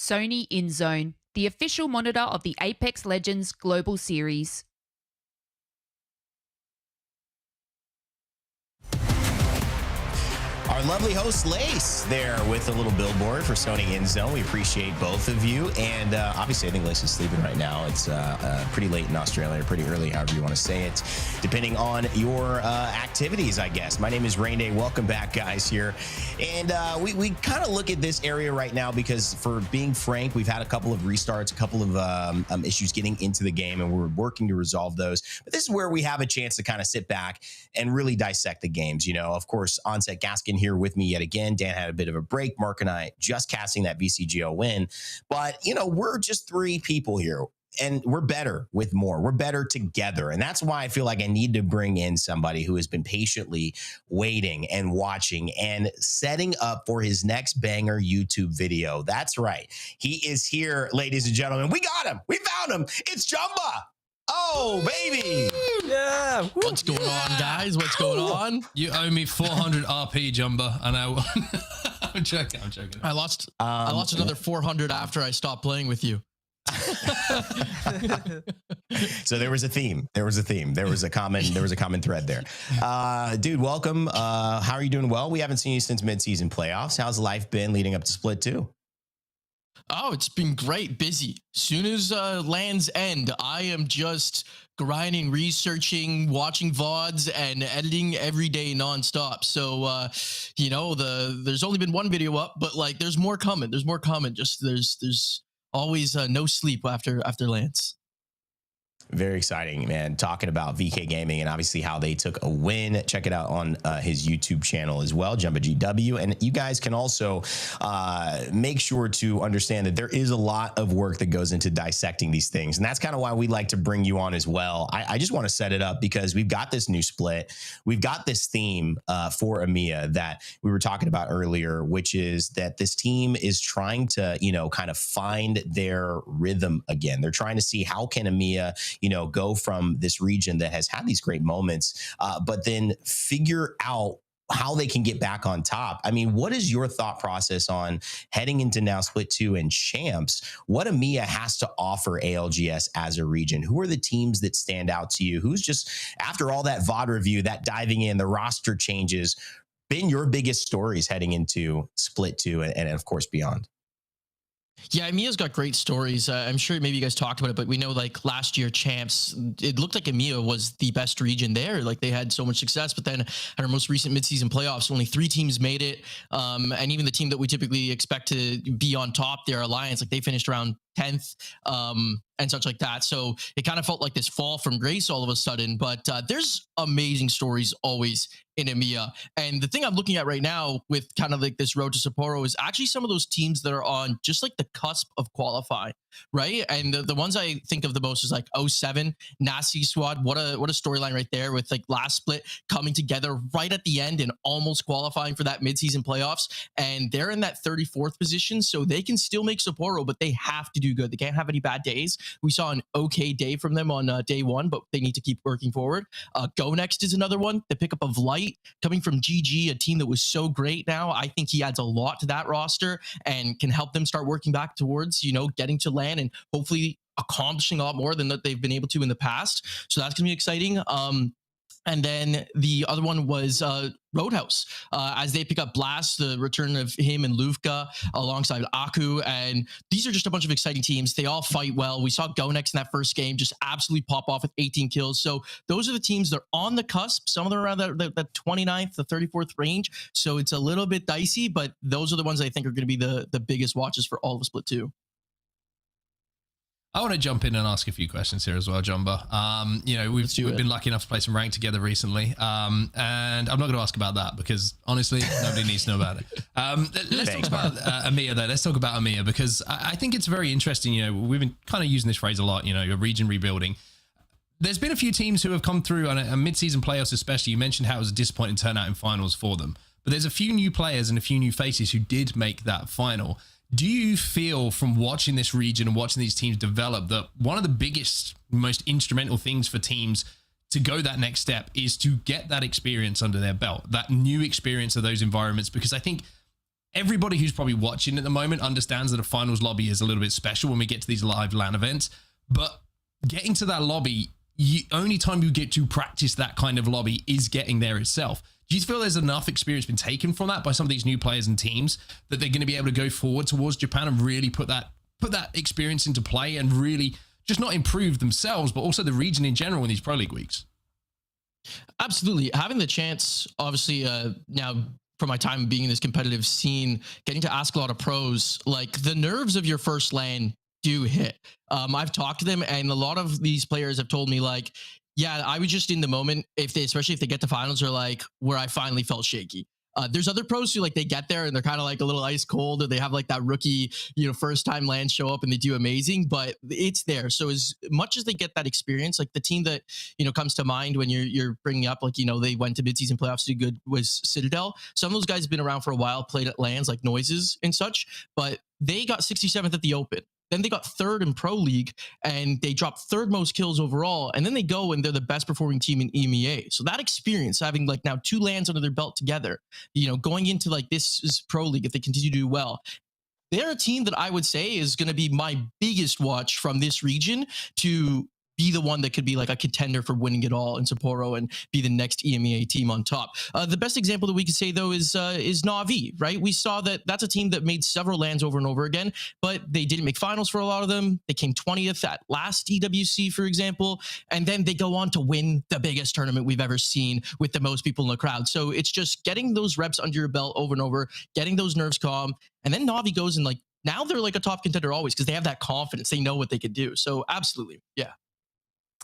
Sony InZone, the official monitor of the Apex Legends Global Series. Our lovely host Lace there with a little billboard for Sony InZone. We appreciate both of you. And obviously, I think Lace is sleeping right now. It's pretty late in Australia, or pretty early, however you want to say it, depending on your activities, I guess. My name is Rain Day. Welcome back, guys, here. And we kind of look at this area right now because, for being frank, we've had a couple of restarts, a couple of issues getting into the game, and we're working to resolve those. But this is where we have a chance to kind of sit back and really dissect the games. You know, of course, Onset Gaskin here with me yet again. Dan had a bit of a break. Mark and I just casting that VCGO win. But, you know, we're just three people here, and we're better with more. We're better together. And that's why I feel like I need to bring in somebody who has been patiently waiting and watching and setting up for his next banger YouTube video. That's right. He is here, ladies and gentlemen. We got him. We found him. It's Jumba. Oh, baby. Yeah. What's going on, guys? What's going on? You owe me 400 RP, Jumba, and I'm joking. I lost another 400 after I stopped playing with you. So there was a theme. There was a common thread there. Dude, welcome. How are you doing? Well, we haven't seen you since mid-season playoffs. How's life been leading up to Split 2? Oh, it's been great. Busy. Soon as lands end, I am just grinding, researching, watching VODs, and editing every day nonstop. So, you know, there's only been one video up, but like, there's more coming. Just there's always no sleep after lands. Very exciting, man. Talking about VK Gaming and obviously how they took a win. Check it out on his YouTube channel as well, Jumba GW. And you guys can also make sure to understand that there is a lot of work that goes into dissecting these things. And that's kind of why we like to bring you on as well. I just want to set it up because we've got this new split. We've got this theme for EMEA that we were talking about earlier, which is that this team is trying to, you know, kind of find their rhythm again. They're trying to see how can EMEA, you know, go from this region that has had these great moments, but then figure out how they can get back on top. I mean, what is your thought process on heading into now Split 2 and Champs? What EMEA has to offer ALGS as a region? Who are the teams that stand out to you? Who's just, after all that VOD review, that diving in, the roster changes, been your biggest stories heading into Split 2 and of course beyond? Yeah, EMEA's got great stories. I'm sure maybe you guys talked about it, but we know like last year Champs, it looked like EMEA was the best region there. Like they had so much success, but then at our most recent midseason playoffs, only 3 teams made it. And even the team that we typically expect to be on top, their Alliance, like they finished around 10th and such like that. So it kind of felt like this fall from grace all of a sudden, but there's amazing stories always in EMEA. And the thing I'm looking at right now with kind of like this road to Sapporo is actually some of those teams that are on just like the cusp of qualifying, right? And the ones I think of the most is like 07 Nasi squad. What a storyline right there with like last split coming together right at the end and almost qualifying for that midseason playoffs. And they're in that 34th position, so they can still make Sapporo, but they have to do good. They can't have any bad days. We saw an okay day from them on day 1, but they need to keep working forward. GoNext is another one. The pickup of Light coming from GG, a team that was so great now. I think he adds a lot to that roster and can help them start working back towards, you know, getting to LAN and hopefully accomplishing a lot more than that they've been able to in the past. So that's gonna be exciting. And then the other one was Roadhouse, as they pick up Blast, the return of him and Lufka alongside Aku. And these are just a bunch of exciting teams. They all fight well. We saw GoNext in that first game just absolutely pop off with 18 kills. So those are the teams that are on the cusp. Some of them are around the 29th, the 34th range. So it's a little bit dicey, but those are the ones I think are going to be the biggest watches for all of Split 2. I want to jump in and ask a few questions here as well, Jumba. You know, we've been lucky enough to play some rank together recently, and I'm not going to ask about that because honestly, nobody needs to know about it. Let's talk about EMEA though. Let's talk about EMEA because I think it's very interesting. You know, we've been kind of using this phrase a lot. You know, your region rebuilding. There's been a few teams who have come through on a mid-season playoffs, especially. You mentioned how it was a disappointing turnout in finals for them, but there's a few new players and a few new faces who did make that final. Do you feel from watching this region and watching these teams develop that one of the biggest, most instrumental things for teams to go that next step is to get that experience under their belt, that new experience of those environments? Because I think everybody who's probably watching at the moment understands that a finals lobby is a little bit special when we get to these live LAN events, but getting to that lobby, only time you get to practice that kind of lobby is getting there itself. Do you feel there's enough experience been taken from that by some of these new players and teams that they're going to be able to go forward towards Japan and really put that experience into play and really just not improve themselves, but also the region in general in these Pro League weeks? Absolutely. Having the chance, obviously, now from my time being in this competitive scene, getting to ask a lot of pros, like the nerves of your first LAN do hit. I've talked to them, and a lot of these players have told me, like, yeah, I was just in the moment, especially if they get to finals, or like where I finally felt shaky. There's other pros who, like, they get there and they're kind of like a little ice cold, or they have like that rookie, first time LAN show up and they do amazing, but it's there. So as much as they get that experience, like the team that, comes to mind when you're bringing up, like, they went to midseason playoffs to do good was Citadel. Some of those guys have been around for a while, played at LANs like Noises and such, but they got 67th at the Open. Then they got 3rd in Pro League, and they dropped 3rd most kills overall. And then they go and they're the best performing team in EMEA. So that experience, having like now 2 LANs under their belt together, going into like this is Pro League, if they continue to do well, they're a team that I would say is going to be my biggest watch from this region to be the one that could be like a contender for winning it all in Sapporo and be the next EMEA team on top. The best example that we could say, though, is Na'Vi, right? We saw that that's a team that made several LANs over and over again, but they didn't make finals for a lot of them. They came 20th at last EWC, for example, and then they go on to win the biggest tournament we've ever seen with the most people in the crowd. So it's just getting those reps under your belt over and over, getting those nerves calm, and then Na'Vi goes and like, now they're like a top contender always because they have that confidence. They know what they could do. So absolutely, yeah.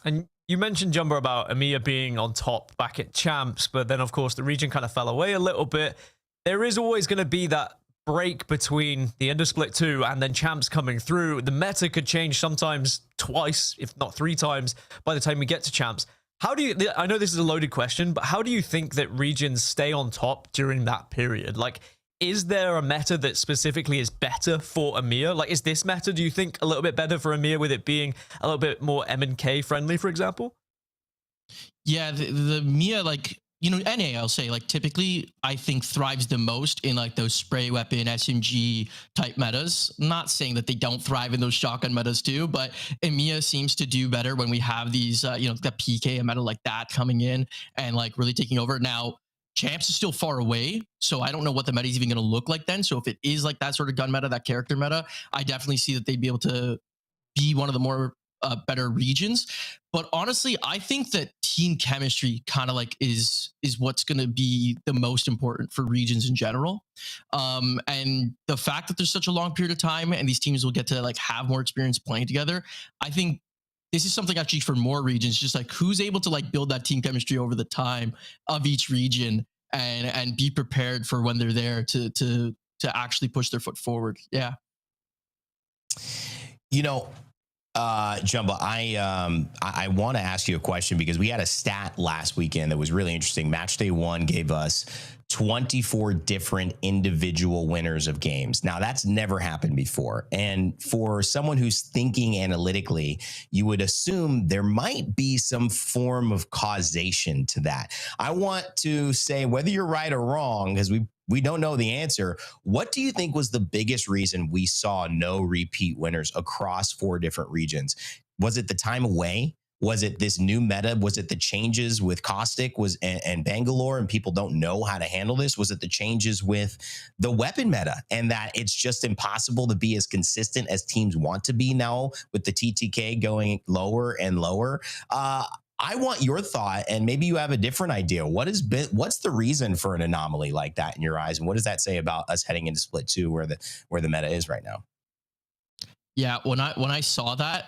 And you mentioned, Jumbo, about EMEA being on top back at Champs, but then, of course, the region kind of fell away a little bit. There is always going to be that break between the end of Split 2 and then Champs coming through. The meta could change sometimes twice, if not 3 times, by the time we get to Champs. How do you, I know this is a loaded question, but how do you think that regions stay on top during that period? Like, is there a meta that specifically is better for EMEA? Like, is this meta, do you think, a little bit better for EMEA with it being a little bit more M&K friendly, for example? Yeah, the EMEA, like, NA, I'll say, like, typically, I think thrives the most in, like, those spray weapon, SMG type metas. Not saying that they don't thrive in those shotgun metas too, but EMEA seems to do better when we have these, the PK meta like that coming in and, like, really taking over. Now, Champs is still far away, so I don't know what the meta is even going to look like then. So if it is like that sort of gun meta, that character meta, I definitely see that they'd be able to be one of the more better regions. But honestly, I think that team chemistry kind of like is what's going to be the most important for regions in general. And the fact that there's such a long period of time and these teams will get to like have more experience playing together, I think this is something actually for more regions, just like who's able to like build that team chemistry over the time of each region and be prepared for when they're there to actually push their foot forward. Yeah. Jumbo, I want to ask you a question because we had a stat last weekend that was really interesting. Match day 1 gave us 24 different individual winners of games. Now, that's never happened before. And for someone who's thinking analytically, you would assume there might be some form of causation to that. I want to say, whether you're right or wrong, because we don't know the answer, what do you think was the biggest reason we saw no repeat winners across 4 different regions? Was it the time away? Was it this new meta? Was it the changes with Caustic and Bangalore and people don't know how to handle this? Was it the changes with the weapon meta and that it's just impossible to be as consistent as teams want to be now with the TTK going lower and lower? I want your thought, and maybe you have a different idea. What's the reason for an anomaly like that in your eyes? And what does that say about us heading into Split 2 where the meta is right now? Yeah, when I saw that,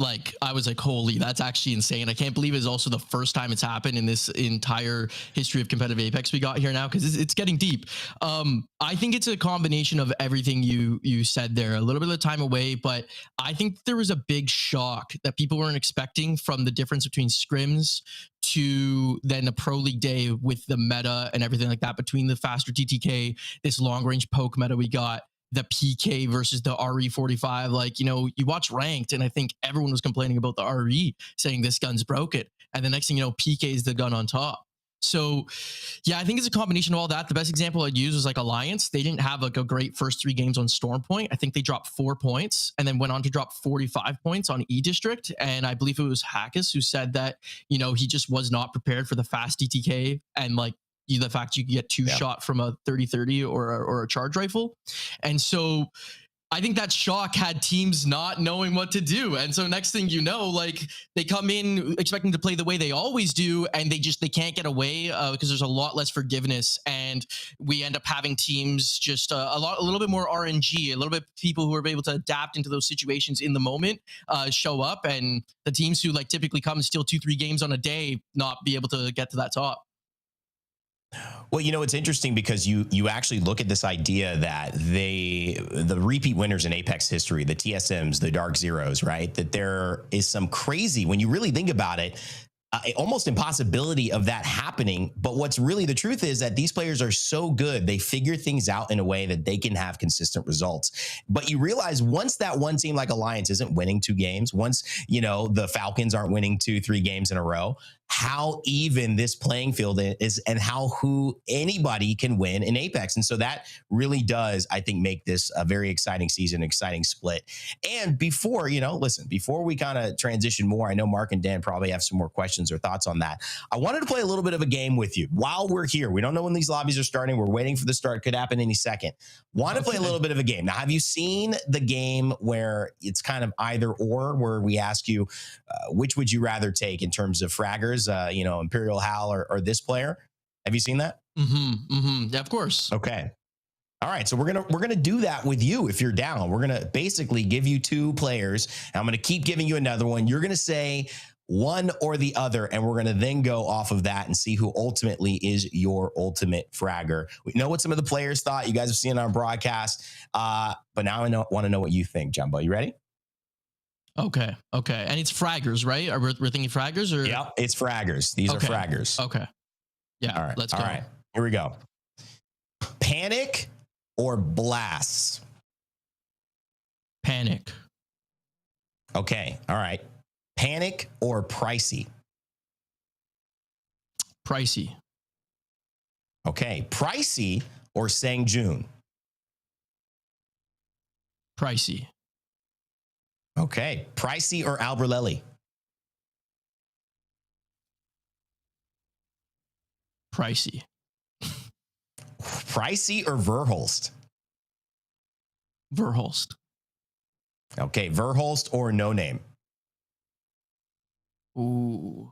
like, I was like, holy, that's actually insane. I can't believe it's also the first time it's happened in this entire history of competitive Apex we got here now, because it's getting deep. I think it's a combination of everything you said there, a little bit of time away, but I think there was a big shock that people weren't expecting from the difference between scrims to then the Pro League day with the meta and everything like that, between the faster TTK, this long range poke meta we got, the PK versus the RE45. Like, you watch Ranked and I think everyone was complaining about the RE, saying this gun's broken. And the next thing you know, PK is the gun on top. So, yeah, I think it's a combination of all that. The best example I'd use was like Alliance. They didn't have like a great first 3 games on Stormpoint. I think they dropped 4 points and then went on to drop 45 points on E-District. And I believe it was Hackus who said that, you know, he just was not prepared for the fast DTK and like the fact you could get 2 shot from a 30-30 or a charge rifle. And so I think that shock had teams not knowing what to do. And so next thing you know, like they come in expecting to play the way they always do, and they can't get away because there's a lot less forgiveness. And we end up having teams just a little bit more RNG, a little bit people who are able to adapt into those situations in the moment show up, and the teams who like typically come and steal 2-3 games on a day not be able to get to that top. Well, you know, it's interesting because you actually look at this idea that the repeat winners in Apex history, the TSMs, the Dark Zeros, right? That there is some crazy, when you really think about it, almost impossibility of that happening. But what's really the truth is that these players are so good. They figure things out in a way that they can have consistent results. But you realize once that one team like Alliance isn't winning 2 games, once, you know, the Falcons aren't winning 2-3 games in a row, how even this playing field is and how anybody can win in Apex. And so that really does, I think, make this a very exciting season, exciting split. And before, you know, listen, before we kind of transition more, I know Mark and Dan probably have some more questions or thoughts on that. I wanted to play a little bit of a game with you while we're here. We don't know when these lobbies are starting. We're waiting for the start. Could happen any second. Want to play a little bit of a game. Now, have you seen the game where it's kind of either or, where we ask you, which would you rather take in terms of fraggers? You know, Imperial Hal or this player. Have you seen that? Yeah, of course. Okay. All right. So we're gonna do that with you if you're down. We're gonna basically give you 2 players. And I'm gonna keep giving you another one. You're gonna say one or the other, and we're gonna then go off of that and see who ultimately is your ultimate fragger. We know what some of the players thought. You guys have seen it on broadcast. But now I want to know what you think, Jumbo. You ready? Okay. And it's fraggers, right? We're thinking fraggers, or? Yeah, it's fraggers. These are fraggers. Okay. Yeah, all right. Let's go. All right, here we go. Panic or blasts? Panic. Okay. All right. Panic or pricey? Pricey. Okay. Pricey or Sangjun? Pricey. Okay. Pricey or Alberlelli? Pricey. Pricey or Verhulst? Verhulst. Okay. Verhulst or No Name? Ooh.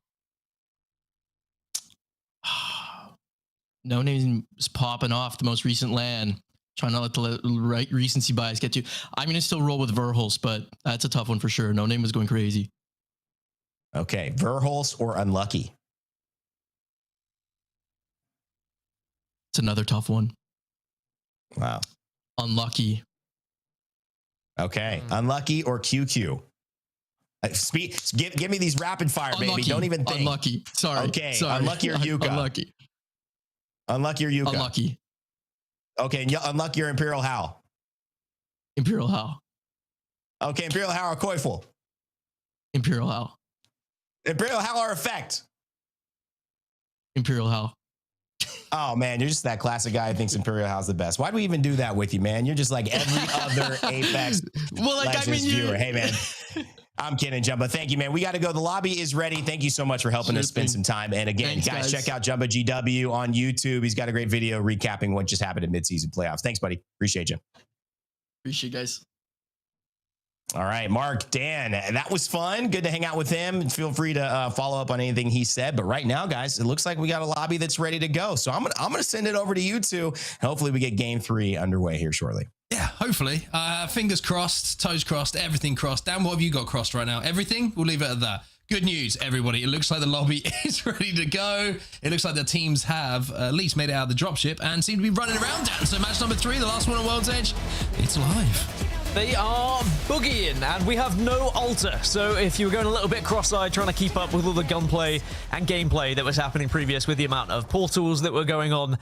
No Name is popping off the most recent LAN. Trying not to let the recency bias get you. I'm going to still roll with Verhulst, but that's a tough one for sure. No Name was going crazy. Okay. Verhulst or Unlucky? It's another tough one. Wow. Unlucky. Okay. Unlucky or QQ? Give me these rapid fire, Unlucky. baby. Don't even think. Unlucky. Sorry. Okay. Sorry. Unlucky or Yuka? Unlucky. Unlucky or Yuka? Unlucky. Okay. And Unlucky or Imperial Hal? Imperial Hal. Okay. Imperial Hal or Koiful? Imperial Hal. Imperial Hal or Effect? Imperial Hal. Oh, man, you're just that classic guy who thinks Imperial Hal's the best. Why do we even do that with you, man? You're just like every other Apex Legends viewer. Hey, man, I'm kidding, Jumbo. Thank you, man. We got to go. The lobby is ready. Thank you so much for helping us spend some time. And again, guys, check out Jumbo GW on YouTube. He's got a great video recapping what just happened in midseason playoffs. Thanks, buddy. Appreciate you. Appreciate you guys. All right, Mark, Dan, that was fun. Good to hang out with him. Feel free to follow up on anything he said. But right now, guys, it looks like we got a lobby that's ready to go. So I'm gonna send it over to you two. Hopefully, we get game 3 underway here shortly. Yeah, hopefully. Fingers crossed, toes crossed, everything crossed. Dan, what have you got crossed right now? Everything? We'll leave it at that. Good news, everybody. It looks like the lobby is ready to go. It looks like the teams have at least made it out of the dropship and seem to be running around, Dan. So match number 3, the last one on World's Edge, it's live. They are boogieing, and we have no altar. So if you were going a little bit cross-eyed trying to keep up with all the gunplay and gameplay that was happening previous with the amount of portals that were going on,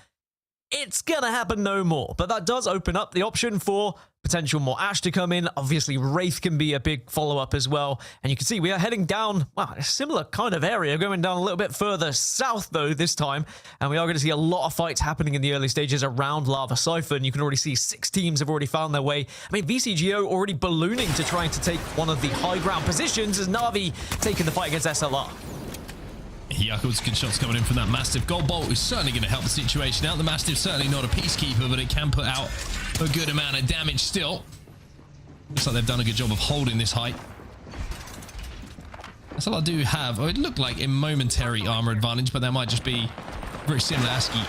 it's gonna happen no more. But that does open up the option for potential more Ash to come in. Obviously, Wraith can be a big follow-up as well. And you can see we are heading down, well, a similar kind of area, going down a little bit further south, though, this time. And we are going to see a lot of fights happening in the early stages around Lava Siphon. You can already see 6 teams have already found their way. I mean, VCGO already ballooning to trying to take one of the high ground positions as Na'Vi taking the fight against SLR. Yaku's good shots coming in from that Mastiff. Gold Bolt is certainly going to help the situation out. The Mastiff's certainly not a peacekeeper, but it can put out a good amount of damage still. Looks like they've done a good job of holding this height. SLR do have, it looked like a momentary armor advantage, but that might just be very similar to ASCII.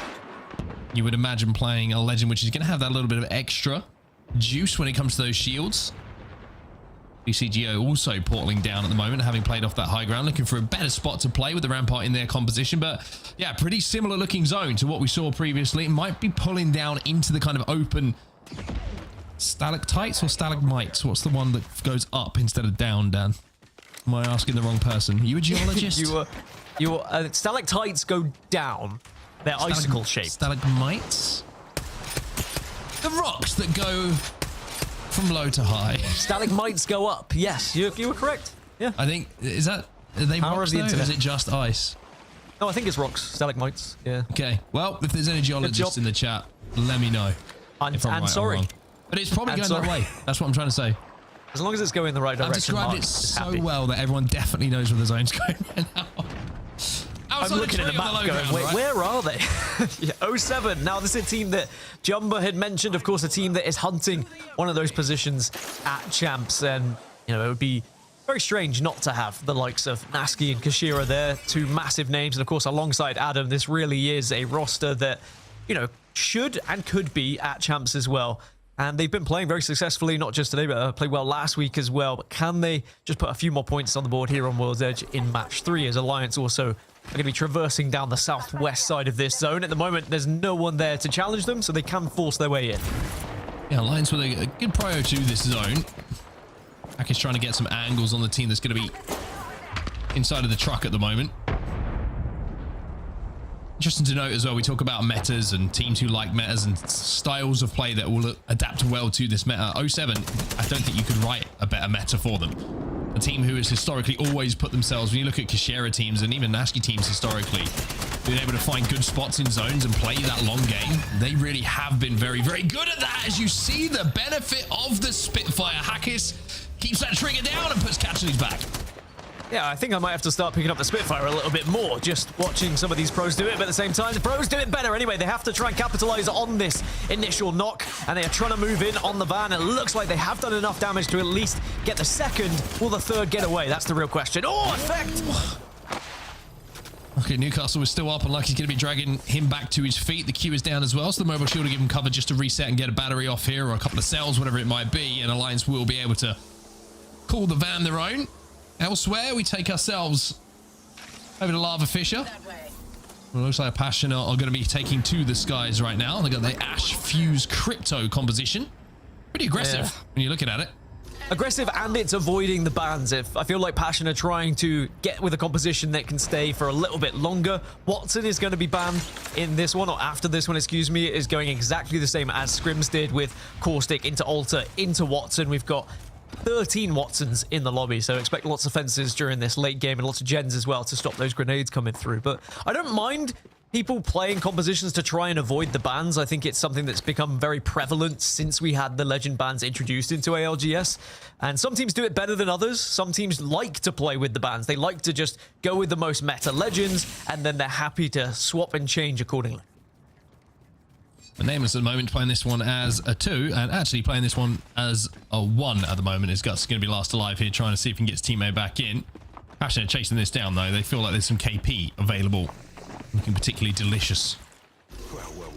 You would imagine playing a Legend, which is going to have that little bit of extra juice when it comes to those shields. VCGO also portaling down at the moment, having played off that high ground, looking for a better spot to play with the Rampart in their composition. But yeah, pretty similar looking zone to what we saw previously. It might be pulling down into the kind of open stalactites or stalagmites. What's the one that goes up instead of down, Dan? Am I asking the wrong person? Are you a geologist? Stalactites go down. They're icicle shaped. Stalagmites? The rocks that go from low to high. Stalagmites go up. Yes, you were correct. Yeah. I think, are they rocks though, or is it just ice? No, I think it's rocks. Stalagmites. Yeah. Okay. Well, if there's any geologists in the chat, let me know. And sorry. But it's probably going that way. That's what I'm trying to say. As long as it's going the right direction. I've described it so well that everyone definitely knows where the zone's going right now. I'm looking at the map going, where are they? Yeah, 07. Now, this is a team that Jumba had mentioned, of course, a team that is hunting one of those positions at Champs. And, you know, it would be very strange not to have the likes of Naski and Kashira there, 2 massive names. And, of course, alongside Adam, this really is a roster that, you know, should and could be at Champs as well. And they've been playing very successfully, not just today, but played well last week as well. But can they just put a few more points on the board here on World's Edge in Match 3, as Alliance also are going to be traversing down the southwest side of this zone. At the moment, there's no one there to challenge them, so they can force their way in. Yeah, Alliance with a good prio to this zone. Hack is trying to get some angles on the team that's going to be inside of the truck at the moment. Interesting to note as well, we talk about metas and teams who like metas and styles of play that will adapt well to this meta. 07, I don't think you could write a better meta for them. A team who has historically always put themselves, when you look at Kashira teams and even Naski teams historically, being able to find good spots in zones and play that long game, they really have been very, very good at that. As you see the benefit of the Spitfire. Hackis keeps that trigger down and puts Catchley's back. Yeah, I think I might have to start picking up the Spitfire a little bit more, just watching some of these pros do it, but at the same time, the pros do it better anyway. They have to try and capitalize on this initial knock, and they are trying to move in on the van. It looks like they have done enough damage to at least get the second. Will the third get away? That's the real question. Oh, effect! Okay, Newcastle is still up, and like he's going to be dragging him back to his feet. The Q is down as well, so the mobile shield will give him cover just to reset and get a battery off here, or a couple of cells, whatever it might be, and Alliance will be able to call the van their own. Elsewhere, we take ourselves over to Lava Fisher. Well, it looks like Passionate are going to be taking to the skies right now. They've got the Ash Fuse Crypto composition. Pretty aggressive when you're looking at it. Aggressive, and it's avoiding the bans. If I feel like Passion are trying to get with a composition that can stay for a little bit longer. Watson is going to be banned in this one, or after this one, excuse me. It is going exactly the same as Scrims did with Caustic into Alter, into Watson. We've got 13 Watsons in the lobby, so expect lots of fences during this late game and lots of gens as well to stop those grenades coming through. But I don't mind people playing compositions to try and avoid the bans. I think it's something that's become very prevalent since we had the Legend bans introduced into ALGS. And some teams do it better than others. Some teams like to play with the bans. They like to just go with the most meta Legends, and then they're happy to swap and change accordingly. Nameless at the moment playing this one as a 2, and actually playing this one as a 1 at the moment. His Guts going to be last alive here, trying to see if he can get his teammate back in. Passionate chasing this down though. They feel like there's some KP available, looking particularly delicious.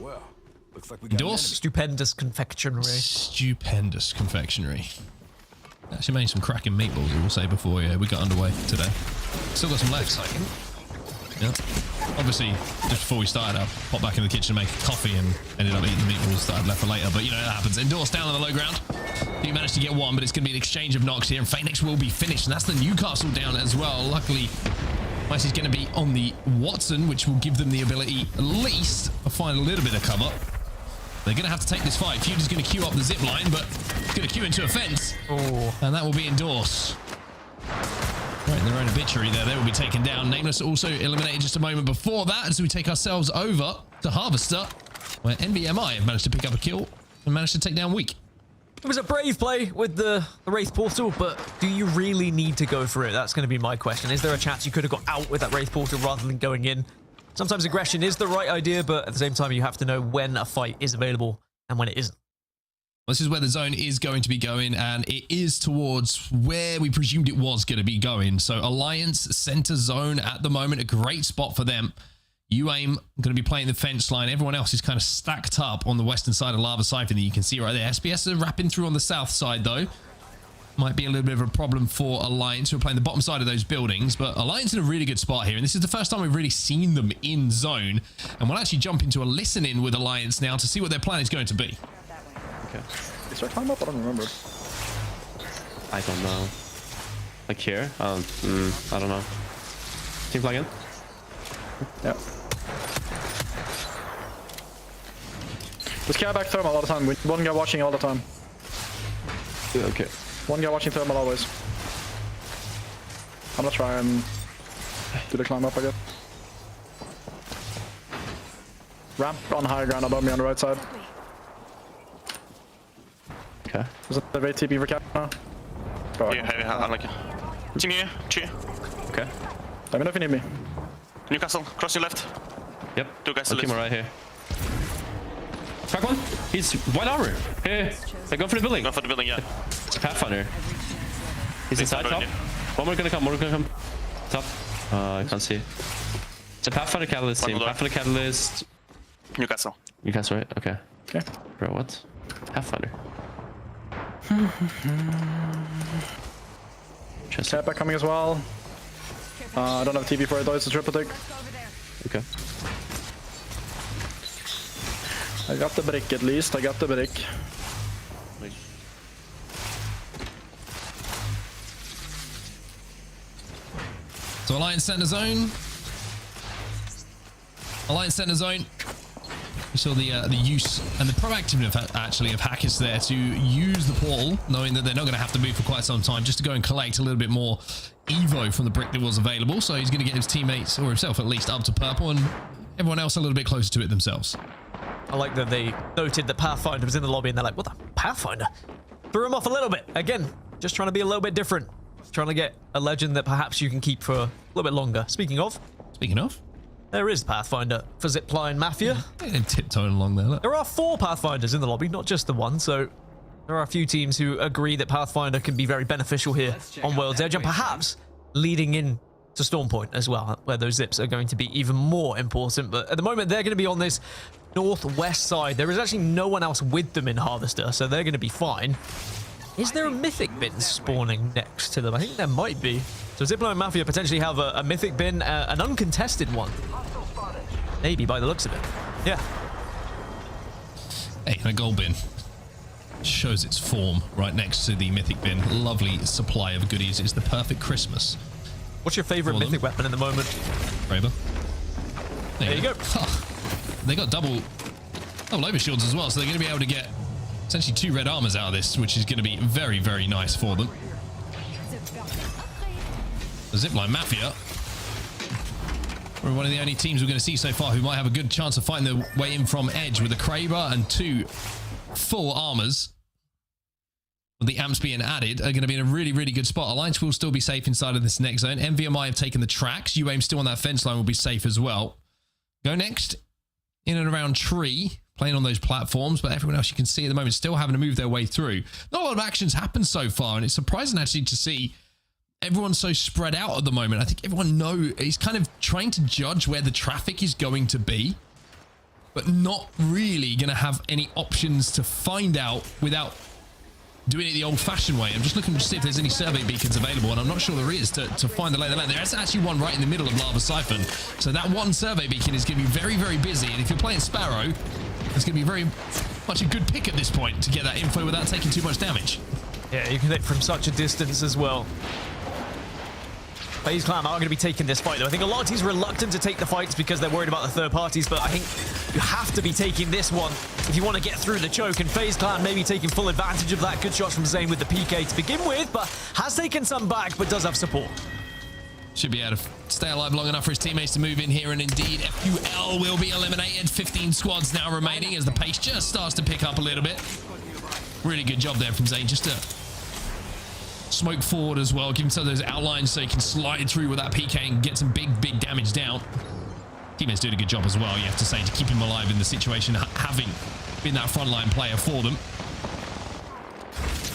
Well. Looks like we got Endorse. Stupendous confectionery. Stupendous confectionery. Actually made some cracking meatballs, I will say, before we got underway today. Still got some left. Yeah. Obviously, just before we started, I popped back in the kitchen to make coffee and ended up eating the meatballs that I'd left for later. But, you know, that happens. Endorse down on the low ground. He managed to get one, but it's going to be an exchange of knocks here. And Phoenix will be finished. And that's the Newcastle down as well. Luckily, Mice is going to be on the Watson, which will give them the ability at least to find a little bit of cover. They're going to have to take this fight. Feud is going to queue up the zip line, but it's going to queue into a fence. Oh. And that will be Endorse. Right, their own obituary there. They will be taken down. Nameless also eliminated just a moment before that as we take ourselves over to Harvester, where NVMI have managed to pick up a kill and managed to take down Weak. It was a brave play with the Wraith Portal, but do you really need to go for it? That's going to be my question. Is there a chance you could have got out with that Wraith Portal rather than going in? Sometimes aggression is the right idea, but at the same time, you have to know when a fight is available and when it isn't. This is where the zone is going to be going, and it is towards where we presumed it was going to be going. So Alliance center zone at the moment, a great spot for them. UAIM going to be playing the fence line. Everyone else is kind of stacked up on the western side of Lava Siphon that you can see right there. SPS are wrapping through on the south side, though. Might be a little bit of a problem for Alliance, who are playing the bottom side of those buildings, but Alliance in a really good spot here, and this is the first time we've really seen them in zone, and we'll actually jump into a listen-in with Alliance now to see what their plan is going to be. Okay. Is there time up? I don't remember. I don't know. Like here? I don't know. Team flag in? Yeah. Just carry back thermal all the time. One guy watching all the time. Yeah, okay. One guy watching thermal always. I'm gonna try and do the climb up, I guess. Ramp on higher ground above me on the right side. Okay. Is it the very TP for cap now? Yeah, I like it. Team here, cheer. Okay. Let me know if you need me. Newcastle, cross your left. Yep. Two guys to I'll keep left. him right here. Crack one. He's white armor. Hey, go for the building. Go for the building, yeah. It's a Pathfinder. He's inside top. One more gonna come. Top. I can't see. It's a Pathfinder Catalyst team. Pathfinder Catalyst. Newcastle. Newcastle, right? Okay. Okay. Bro, what? Pathfinder. Cat back coming as well. I don't have TP for it though, it's a triple tick. Okay. I got the brick at least, I got the brick. So Alliance center zone. Alliance center zone. We saw the use and the proactiveness actually of Hackers there to use the portal, knowing that they're not going to have to move for quite some time, just to go and collect a little bit more Evo from the brick that was available. So he's going to get his teammates, or himself at least, up to purple, and everyone else a little bit closer to it themselves. I like that they noted that Pathfinder was in the lobby and they're like, what the Pathfinder? Threw him off a little bit. Again, just trying to be a little bit different. Just trying to get a legend that perhaps you can keep for a little bit longer. Speaking of, there is Pathfinder for ZiPLina Mafia. And tiptoeing along there. Look. There are 4 Pathfinders in the lobby, not just the one, so there are a few teams who agree that Pathfinder can be very beneficial here on World's Edge, and perhaps leading in to Storm Point as well, where those zips are going to be even more important. But at the moment, they're going to be on this northwest side. There is actually no one else with them in Harvester, so they're going to be fine. Is there a Mythic bin spawning next to them? I think there might be. So ZiPLina and Mafia potentially have a Mythic bin, an uncontested one. Maybe, by the looks of it. Yeah. Hey, and a gold bin. Shows its form right next to the Mythic bin. Lovely supply of goodies. It's the perfect Christmas. What's your favorite Mythic weapon at the moment? Raver. There you go. They got double overshields as well, so they're going to be able to get essentially 2 red armors out of this, which is going to be very, very nice for them. The ZiPLina Mafia are one of the only teams we're going to see so far who might have a good chance of fighting their way in from edge with a Kraber and 2 full armors. With the amps being added, are going to be in a really, really good spot. Alliance will still be safe inside of this next zone. NVMI have taken the tracks. UAIM still on that fence line will be safe as well. GoNext in and around tree, playing on those platforms, but everyone else you can see at the moment still having to move their way through. Not a lot of actions happened so far, and it's surprising actually to see everyone's so spread out at the moment. I think everyone is kind of trying to judge where the traffic is going to be, but not really going to have any options to find out without doing it the old-fashioned way. I'm just looking to see if there's any survey beacons available, and I'm not sure there is to find the lay of the land. There's actually one right in the middle of Lava Siphon, so that one survey beacon is going to be very, very busy, and if you're playing Sparrow, it's going to be very much a good pick at this point to get that info without taking too much damage. Yeah, you can hit from such a distance as well. FaZe Clan are going to be taking this fight, though. I think a lot of teams are reluctant to take the fights because they're worried about the third parties, but I think you have to be taking this one if you want to get through the choke, and FaZe Clan maybe taking full advantage of that. Good shots from Zayn with the PK to begin with, but has taken some back, but does have support. Should be able to stay alive long enough for his teammates to move in here, and indeed FQL will be eliminated. 15 squads now remaining as the pace just starts to pick up a little bit. Really good job there from Zayn, just to smoke forward as well, give him some of those outlines so he can slide through with that PK and get some big damage down. Teammates doing a good job as well, you have to say, to keep him alive in the situation, having been that frontline player for them.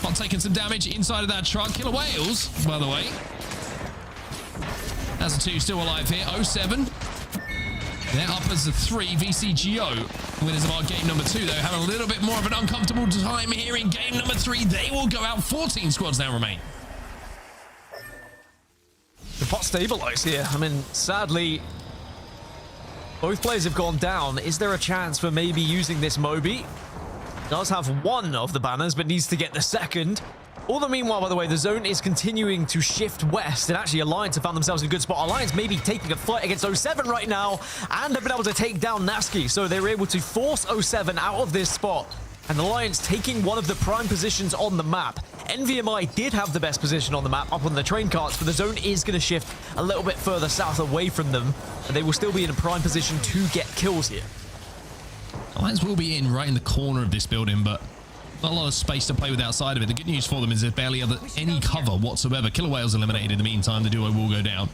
Not taking some damage inside of that truck. Killer Whales, by the way. As a 2 still alive here. 07. They're up as a 3. VCGO, winners of our game number 2, though, have a little bit more of an uncomfortable time here in game number 3. They will go out. 14 squads now remain. The pot stabilize here. I mean, sadly, both players have gone down. Is there a chance for maybe using this Moby? Does have one of the banners, but needs to get the second. All the meanwhile, by the way, the zone is continuing to shift west, and actually Alliance have found themselves in a good spot. Alliance maybe taking a fight against 07 right now, and have been able to take down Nasky, so they're able to force 07 out of this spot. And Alliance taking one of the prime positions on the map. NVMI did have the best position on the map up on the train carts, but the zone is going to shift a little bit further south away from them, and they will still be in a prime position to get kills here. Alliance will be in right in the corner of this building, but not a lot of space to play with outside of it. The good news for them is there's barely any cover whatsoever. Killer Whales eliminated in the meantime. The duo will go down.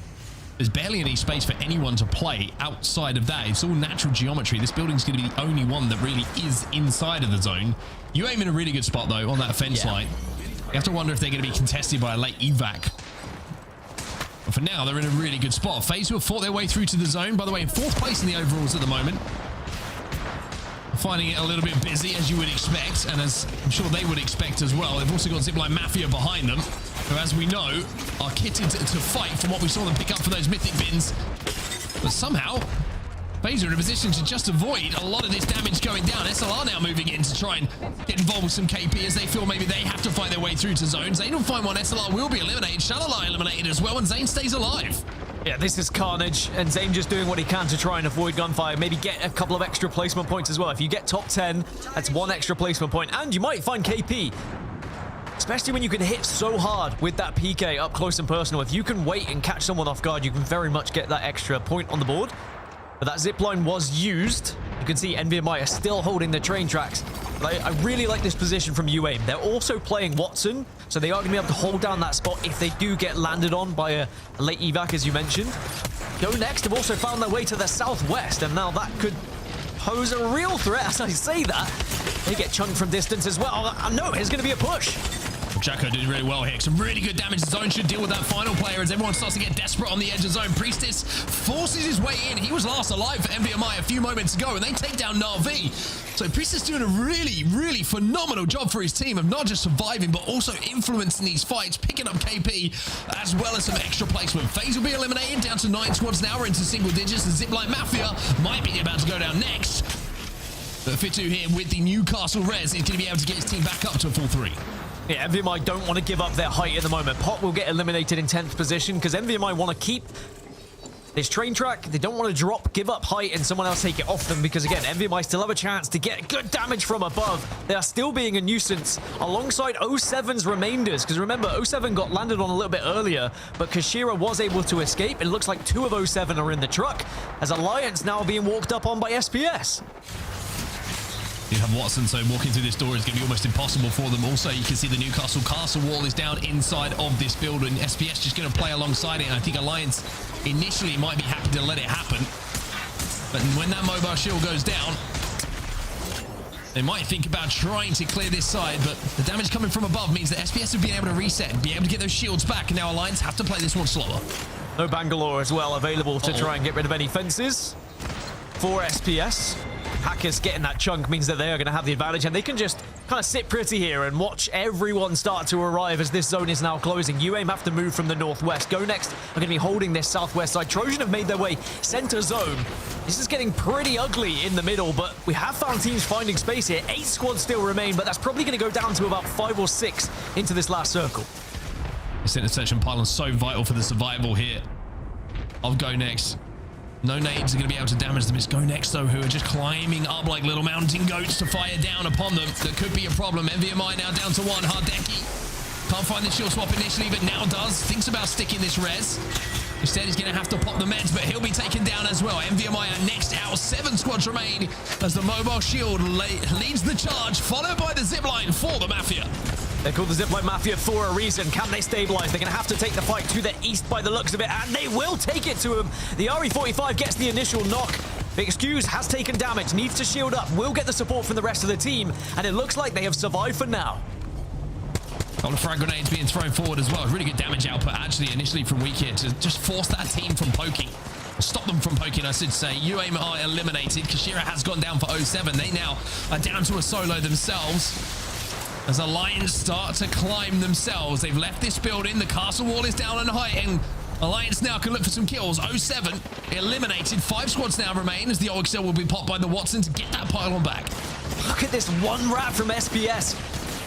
There's barely any space for anyone to play outside of that. It's all natural geometry. This building's going to be the only one that really is inside of the zone. UAIM in a really good spot, though, on that fence line. You have to wonder if they're going to be contested by a late evac. But for now, they're in a really good spot. FaZe, who have fought their way through to the zone, by the way, in 4th place in the overalls at the moment. Finding it a little bit busy, as you would expect, and as I'm sure they would expect as well. They've also got ZiPLina Mafia behind them, who, as we know, are kitted to fight from what we saw them pick up for those mythic bins. But somehow, FaZe are in a position to just avoid a lot of this damage going down. SLR now moving in to try and get involved with some KP as they feel maybe they have to fight their way through to zones. Zayn will find one. SLR will be eliminated. SHALALA eliminated as well, and Zayn stays alive. Yeah, this is carnage, and Zayn just doing what he can to try and avoid gunfire. Maybe get a couple of extra placement points as well. If you get top 10, that's 1 extra placement point, and you might find KP. Especially when you can hit so hard with that PK up close and personal. If you can wait and catch someone off guard, you can very much get that extra point on the board. But that zipline was used. You can see NVMI are still holding the train tracks. But I really like this position from UAIM. They're also playing Watson, so they are going to be able to hold down that spot if they do get landed on by a late evac, as you mentioned. GoNext have also found their way to the southwest, and now that could pose a real threat. As I say that, they get chunked from distance as well. No, here's going to be a push. Jacko did really well here. Some really good damage. The zone should deal with that final player as everyone starts to get desperate on the edge of zone. Priestess forces his way in. He was last alive for NVMI a few moments ago, and they take down Na'Vi. So Priestess doing a really phenomenal job for his team of not just surviving, but also influencing these fights, picking up KP, as well as some extra placement. FaZe will be eliminated down to 9 squads now. We're into single digits, and ZiPLina Mafia might be about to go down next. But Fitu here with the Newcastle Res is going to be able to get his team back up to a full 3. Yeah, NVMI don't want to give up their height at the moment. Pot will get eliminated in 10th position because NVMI want to keep this train track. They don't want to give up height, and someone else take it off them because, again, NVMI still have a chance to get good damage from above. They are still being a nuisance alongside 07's remainders because, remember, 07 got landed on a little bit earlier, but Kashira was able to escape. It looks like 2 of 07 are in the truck as Alliance now being walked up on by SPS. You have Watson, so walking through this door is going to be almost impossible for them. Also, you can see the Newcastle castle wall is down inside of this building. SPS just going to play alongside it, and I think Alliance initially might be happy to let it happen. But when that mobile shield goes down, they might think about trying to clear this side, but the damage coming from above means that SPS have been able to reset and be able to get those shields back, and now Alliance have to play this one slower. No Bangalore as well available to try and get rid of any fences for SPS. Hackers getting that chunk means that they are going to have the advantage, and they can just kind of sit pretty here and watch everyone start to arrive as this zone is now closing. UAIM have to move from the northwest. GoNext are going to be holding this southwest side. Trojan have made their way center zone. This is getting pretty ugly in the middle, but we have found teams finding space here. 8 squads still remain, but that's probably going to go down to about 5 or 6 into this last circle. This intersection pylon so vital for the survival here of GoNext. No nades are going to be able to damage them. It's GoNext, though, who are just climbing up like little mountain goats to fire down upon them. That could be a problem. NVMI now down to 1. Hardeki can't find the shield swap initially, but now does. Thinks about sticking this res. Instead, he's going to have to pop the meds, but he'll be taken down as well. NVMI are next out. 7 squads remain as the mobile shield leads the charge, followed by the zipline for the Mafia. They're called the ZiPLina Mafia for a reason. Can they stabilize? They're going to have to take the fight to the east by the looks of it, and they will take it to him. The RE45 gets the initial knock. Big Excuse has taken damage, needs to shield up, will get the support from the rest of the team, and it looks like they have survived for now. All the frag grenades being thrown forward as well. Really good damage output, actually, initially from Weak here to just force that team from poking. Stop them from poking, I should say. UAIM are eliminated. Kashira has gone down for 07. They now are down to a solo themselves. As Alliance start to climb themselves, they've left this building. The castle wall is down and high, and Alliance now can look for some kills. 07 eliminated. 5 squads now remain as the OXL will be popped by the Watson to get that pylon back. Look at this one rat from SPS.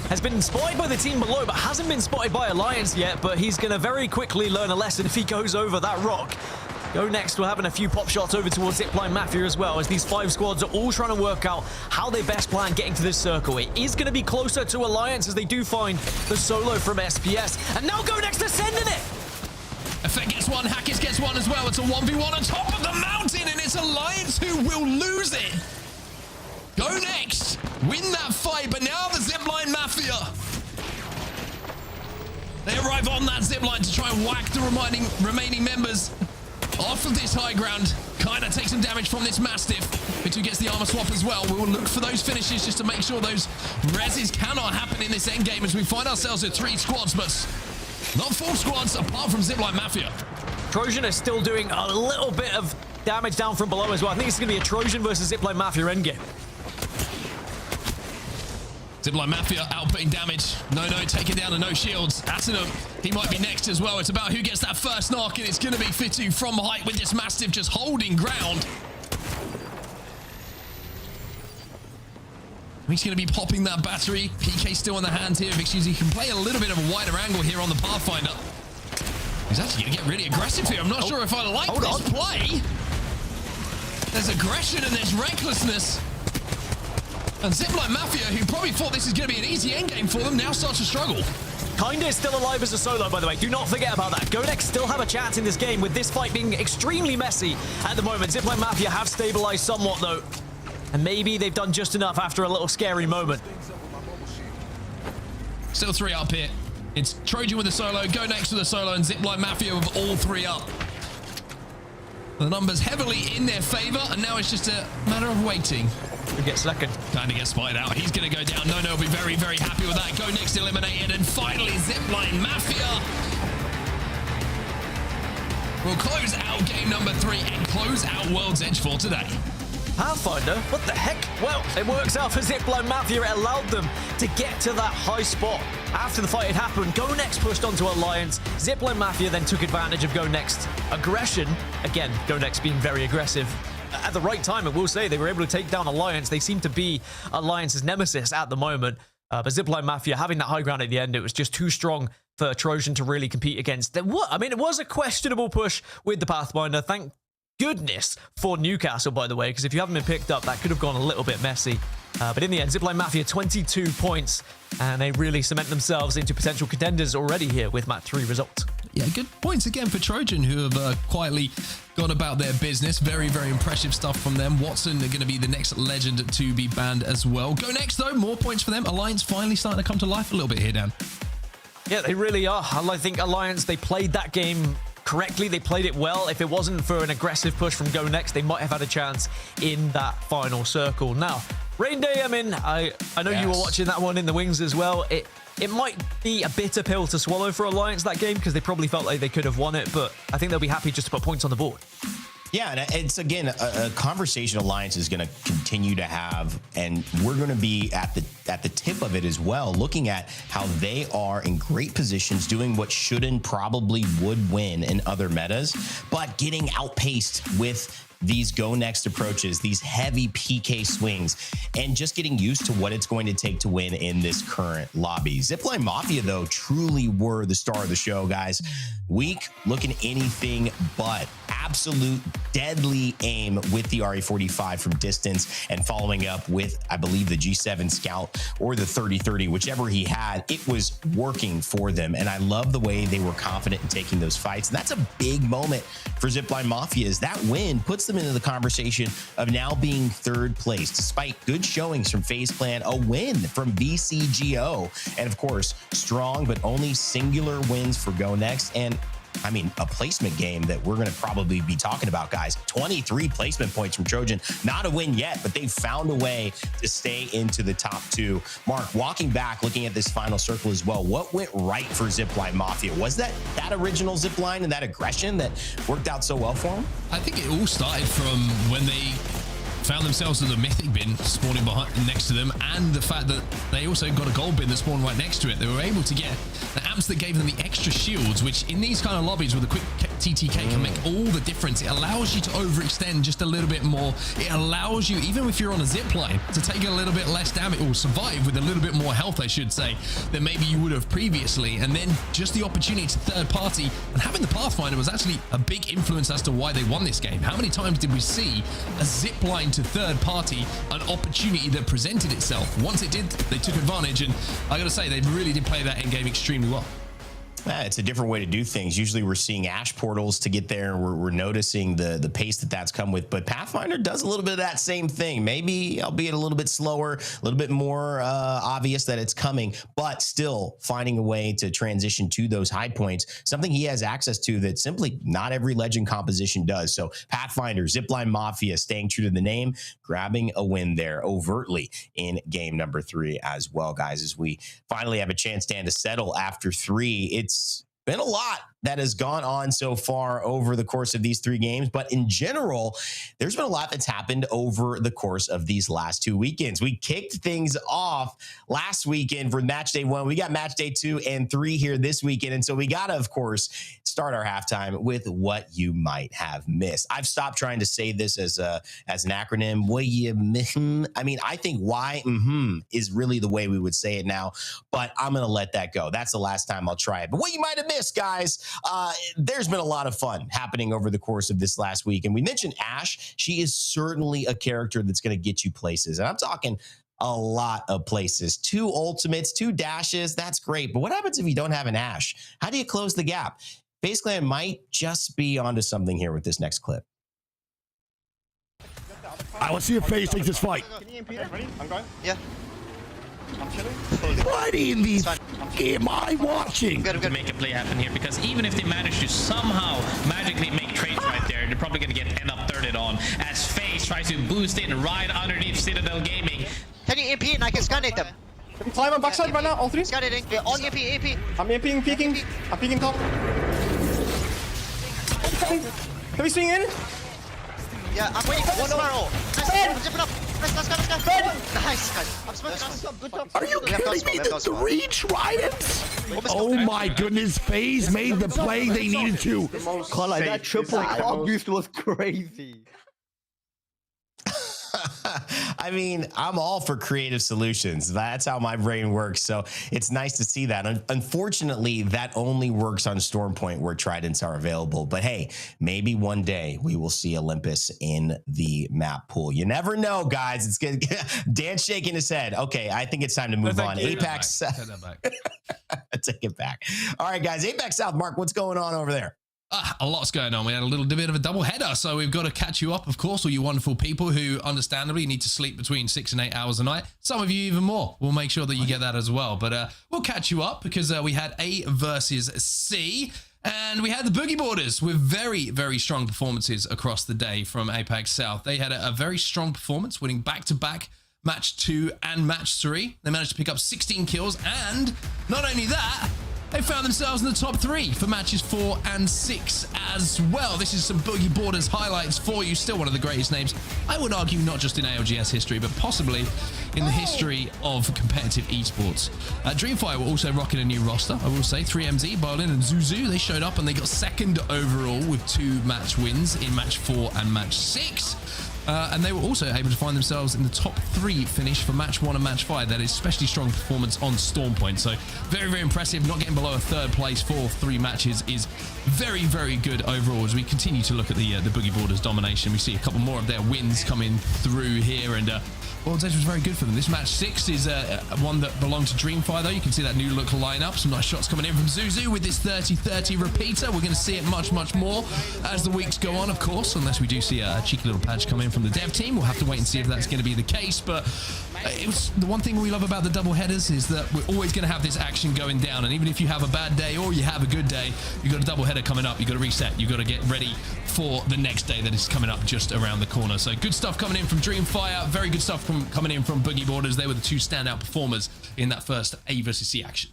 Has been spotted by the team below, but hasn't been spotted by Alliance yet, but he's going to very quickly learn a lesson if he goes over that rock. GoNext will having a few pop shots over towards ZiPLina Mafia as well, as these 5 squads are all trying to work out how they best plan getting to this circle. It is going to be closer to Alliance as they do find the solo from SPS. And now GoNext are sending it! Effect gets one, Hackers gets one as well. It's a 1v1 on top of the mountain, and it's Alliance who will lose it. GoNext win that fight, but now the ZiPLina Mafia. They arrive on that zipline to try and whack the remaining members off of this high ground. Kind of take some damage from this Mastiff, but who gets the armor swap as well. We will look for those finishes just to make sure those reses cannot happen in this endgame as we find ourselves at 3 squads, but not 4 squads apart from ZiPLina Mafia. Trojan is still doing a little bit of damage down from below as well. I think it's going to be a Trojan versus ZiPLina Mafia endgame. ZiPLina Mafia outputting damage. No, taking down the no shields. Asinum, he might be next as well. It's about who gets that first knock, and it's going to be Fitu from height with this Mastiff just holding ground. He's going to be popping that battery. PK still in the hand here. Excuse, he can play a little bit of a wider angle here on the Pathfinder. He's actually going to get really aggressive here. I'm not sure if I like this play. There's aggression and there's recklessness. And ZiPLina Mafia, who probably thought this is going to be an easy endgame for them, now starts to struggle. Kinda is still alive as a solo, by the way. Do not forget about that. GoNext still have a chance in this game, with this fight being extremely messy at the moment. ZiPLina Mafia have stabilized somewhat, though. And maybe they've done just enough after a little scary moment. Still 3 up here. It's Trojan with a solo, GoNext with a solo, and ZiPLina Mafia with all 3 up. The numbers heavily in their favor, and now it's just a matter of waiting. Who gets second? Kind of gets spotted out. He's going to go down. No, will be very, very happy with that. GoNext eliminated, and finally ZiPLina Mafia will close out game number 3 and close out World's Edge for today. Pathfinder? What the heck? Well, it works out for ZiPLina Mafia. It allowed them to get to that high spot. After the fight had happened, GoNext pushed onto Alliance. ZiPLina Mafia then took advantage of GoNext aggression. Again, GoNext being very aggressive. At the right time, I will say, they were able to take down Alliance. They seem to be Alliance's nemesis at the moment. But ZiPLina Mafia having that high ground at the end, it was just too strong for Trojan to really compete against. It was a questionable push with the Pathfinder. Thank goodness for Newcastle, by the way, because if you haven't been picked up, that could have gone a little bit messy. But in the end, ZiPLina Mafia 22 points, and they really cement themselves into potential contenders already here with Match 3 results. Yeah, good points again for Trojan, who have quietly gone about their business. Very, very impressive stuff from them. Watson are going to be the next legend to be banned as well. GoNext, though, more points for them. Alliance finally starting to come to life a little bit here, Dan. Yeah, they really are. I think Alliance, they played that game correctly. They played it well. If it wasn't for an aggressive push from GoNext, they might have had a chance in that final circle. Now, Rain Day, I know you were watching that one in the wings as well. It might be a bitter pill to swallow for Alliance that game, because they probably felt like they could have won it, but I think they'll be happy just to put points on the board. Yeah, and it's, again, a conversation Alliance is going to continue to have, and we're going to be at the tip of it as well, looking at how they are in great positions, doing what should and probably would win in other metas, but getting outpaced with these GoNext approaches, these heavy PK swings, and just getting used to what it's going to take to win in this current lobby. ZiPLina Mafia, though, truly were the star of the show, guys. Weak, looking anything but. Absolute deadly aim with the RE45 from distance, and following up with, I believe, the G7 Scout or the 3030, whichever he had. It was working for them, and I love the way they were confident in taking those fights. And that's a big moment for ZiPLina Mafia, as that win puts them into the conversation of now being third place, despite good showings from FaZe Clan, a win from VCGO, and of course, strong but only singular wins for GoNext, and I mean, a placement game that we're going to probably be talking about, guys. 23 placement points from Trojan. Not a win yet, but they've found a way to stay into the top 2. Mark, walking back, looking at this final circle as well, what went right for ZiPLina Mafia? Was that original ZiPLina and that aggression that worked out so well for them? I think it all started from when they found themselves with a mythic bin spawning behind next to them, and the fact that they also got a gold bin that spawned right next to it. They were able to get the amps that gave them the extra shields, which in these kind of lobbies with a quick TTK can make all the difference. It allows you to overextend just a little bit more. It allows you, even if you're on a zip line, to take a little bit less damage, or survive with a little bit more health, I should say, than maybe you would have previously. And then just the opportunity to third party, and having the Pathfinder was actually a big influence as to why they won this game. How many times did we see a zip line to third party, an opportunity that presented itself? Once it did, they took advantage, and I gotta say, they really did play that end game extremely well. It's a different way to do things. Usually we're seeing Ash portals to get there, and we're noticing the pace that's come with, but Pathfinder does a little bit of that same thing. Maybe, albeit a little bit slower, a little bit more obvious that it's coming, but still finding a way to transition to those high points, something he has access to that simply not every Legend composition does. So Pathfinder, ZiPLina Mafia staying true to the name, grabbing a win there overtly in game number 3 as well, guys, as we finally have a chance, Dan, to settle after 3. It's been a lot that has gone on so far over the course of these 3 games, but in general, there's been a lot that's happened over the course of these last 2 weekends. We kicked things off last weekend for match day 1. We got match day 2 and 3 here this weekend, and so we gotta, of course, start our halftime with what you might have missed. I've stopped trying to say this as an acronym. What you miss? I mean, I think why is really the way we would say it now, but I'm gonna let that go. That's the last time I'll try it. But what you might have missed, guys, there's been a lot of fun happening over the course of this last week. And we mentioned Ash. She is certainly a character that's going to get you places. And I'm talking a lot of places. 2 ultimates, 2 dashes. That's great. But what happens if you don't have an Ash? How do you close the gap? FaZe Clan might just be onto something here with this next clip. I want to see if FaZe takes this fight. Can you impede it? Ready? I'm going. Yeah. I'm chilling. What in the am I watching? To make a play happen here, because even if they manage to somehow magically make trades right there, they're probably going to end up thirded on as FaZe tries to boost in right underneath Citadel Gaming. Can you impede and I can scan it them? Can we climb on backside right now? All 3? Scan it. All MP. I'm impeding, peeking. I'm peeking top. Can we swing in? Yeah, I'm waiting for one spiral. Zip it up. Let's go. Nice, guys. I'm smoking. Good job. Are you kidding me? The 3 tridents? Oh my goodness, FaZe made the play they needed to. Like that triple crop boost was crazy. I mean, I'm all for creative solutions. That's how my brain works. So it's nice to see that. Unfortunately, that only works on Storm Point where tridents are available. But hey, maybe one day we will see Olympus in the map pool. You never know, guys. It's good. Dan's shaking his head. Okay, I think it's time to move on. Apex. Take it back. All right, guys. Apex South. Mark, what's going on over there? A lot's going on. We had a little bit of a double header, so we've got to catch you up, of course, all you wonderful people who understandably need to sleep between 6 and 8 hours a night. Some of you even more. We'll make sure that you get that as well. But we'll catch you up because we had A versus C, and we had the Boogie Boarders with very, very strong performances across the day from Apex South. They had a very strong performance, winning back-to-back match 2 and match 3. They managed to pick up 16 kills, and not only that, they found themselves in the top 3 for matches 4 and 6 as well. This is some Boogie Borders highlights for you. Still one of the greatest names, I would argue, not just in ALGS history, but possibly in the history of competitive esports. Dreamfire were also rocking a new roster, I will say. 3MZ, Berlin, and Zuzu, they showed up and they got 2nd overall with 2 match wins in match 4 and match 6. And they were also able to find themselves in the top 3 finish for match 1 and match 5. That is especially strong performance on Storm Point. So very, very impressive. Not getting below a 3rd place for 3 matches is very, very good overall. As we continue to look at the Boogie Borders domination, we see a couple more of their wins coming through here, and World's Edge was very good for them. This match 6 is one that belonged to Dreamfire, though. You can see that new look lineup. Some nice shots coming in from Zuzu with this 30-30 repeater. We're going to see it much, much more as the weeks go on, of course, unless we do see a cheeky little patch come in from the dev team. We'll have to wait and see if that's going to be the case. But it was the one thing we love about the double headers is that we're always going to have this action going down. And even if you have a bad day or you have a good day, you've got a double header coming up. You've got to reset. You've got to get ready for the next day that is coming up just around the corner. So good stuff coming in from Dreamfire. Very good stuff coming in from Boogie Borders. They were the 2 standout performers in that first A versus C action.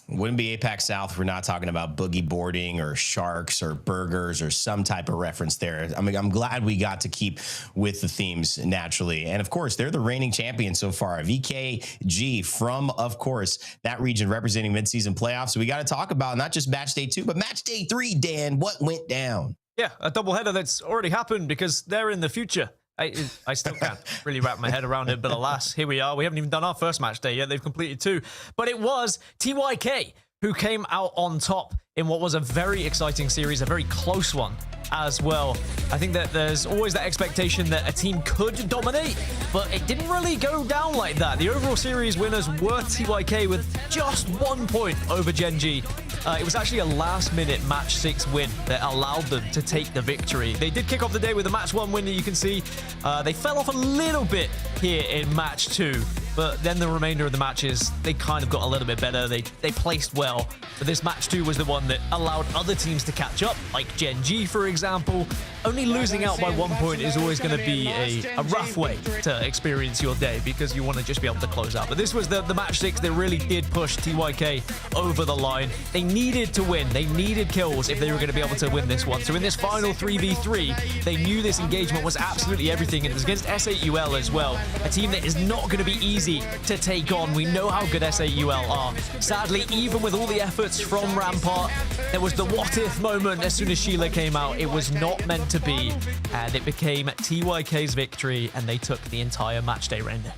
Wouldn't be APAC South if we're not talking about boogie boarding or sharks or burgers or some type of reference there. I mean, I'm glad we got to keep with the themes naturally. And of course, they're the reigning champions so far. VKG from, of course, that region representing midseason playoffs. So we got to talk about not just match day 2, but match day 3, Dan. What went down? Yeah, a doubleheader that's already happened because they're in the future. I still can't really wrap my head around it, but alas, here we are. We haven't even done our first match day yet. They've completed 2. But it was TYK who came out on top in what was a very exciting series, a very close one as well. I think that there's always that expectation that a team could dominate, but it didn't really go down like that. The overall series winners were TYK with just 1 point over Gen G. It was actually a last-minute match 6 win that allowed them to take the victory. They did kick off the day with a match 1 win that you can see. They fell off a little bit here in match 2, but then the remainder of the matches, they kind of got a little bit better. They placed well, but this match 2 was the one that allowed other teams to catch up, like Gen G, for example. Only losing out by 1 point is always going to be a rough way to experience your day because you want to just be able to close out. But this was the match 6 that really did push TYK over the line. They needed to win. They needed kills if they were going to be able to win this one. So in this final 3v3, they knew this engagement was absolutely everything. And it was against SHALALA as well, a team that is not going to be easy to take on. We know how good SHALALA are. Sadly, even with all the efforts from Rampart, there was the what if moment as soon as Sheila came out. It was not meant to be, and it became TYK's victory, and they took the entire match day render.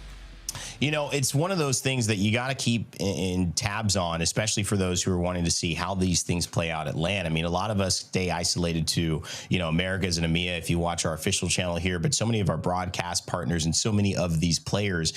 You know, it's one of those things that you got to keep in tabs on, especially for those who are wanting to see how these things play out at LAN. I mean, a lot of us stay isolated to, you know, Americas and EMEA if you watch our official channel here, but so many of our broadcast partners and so many of these players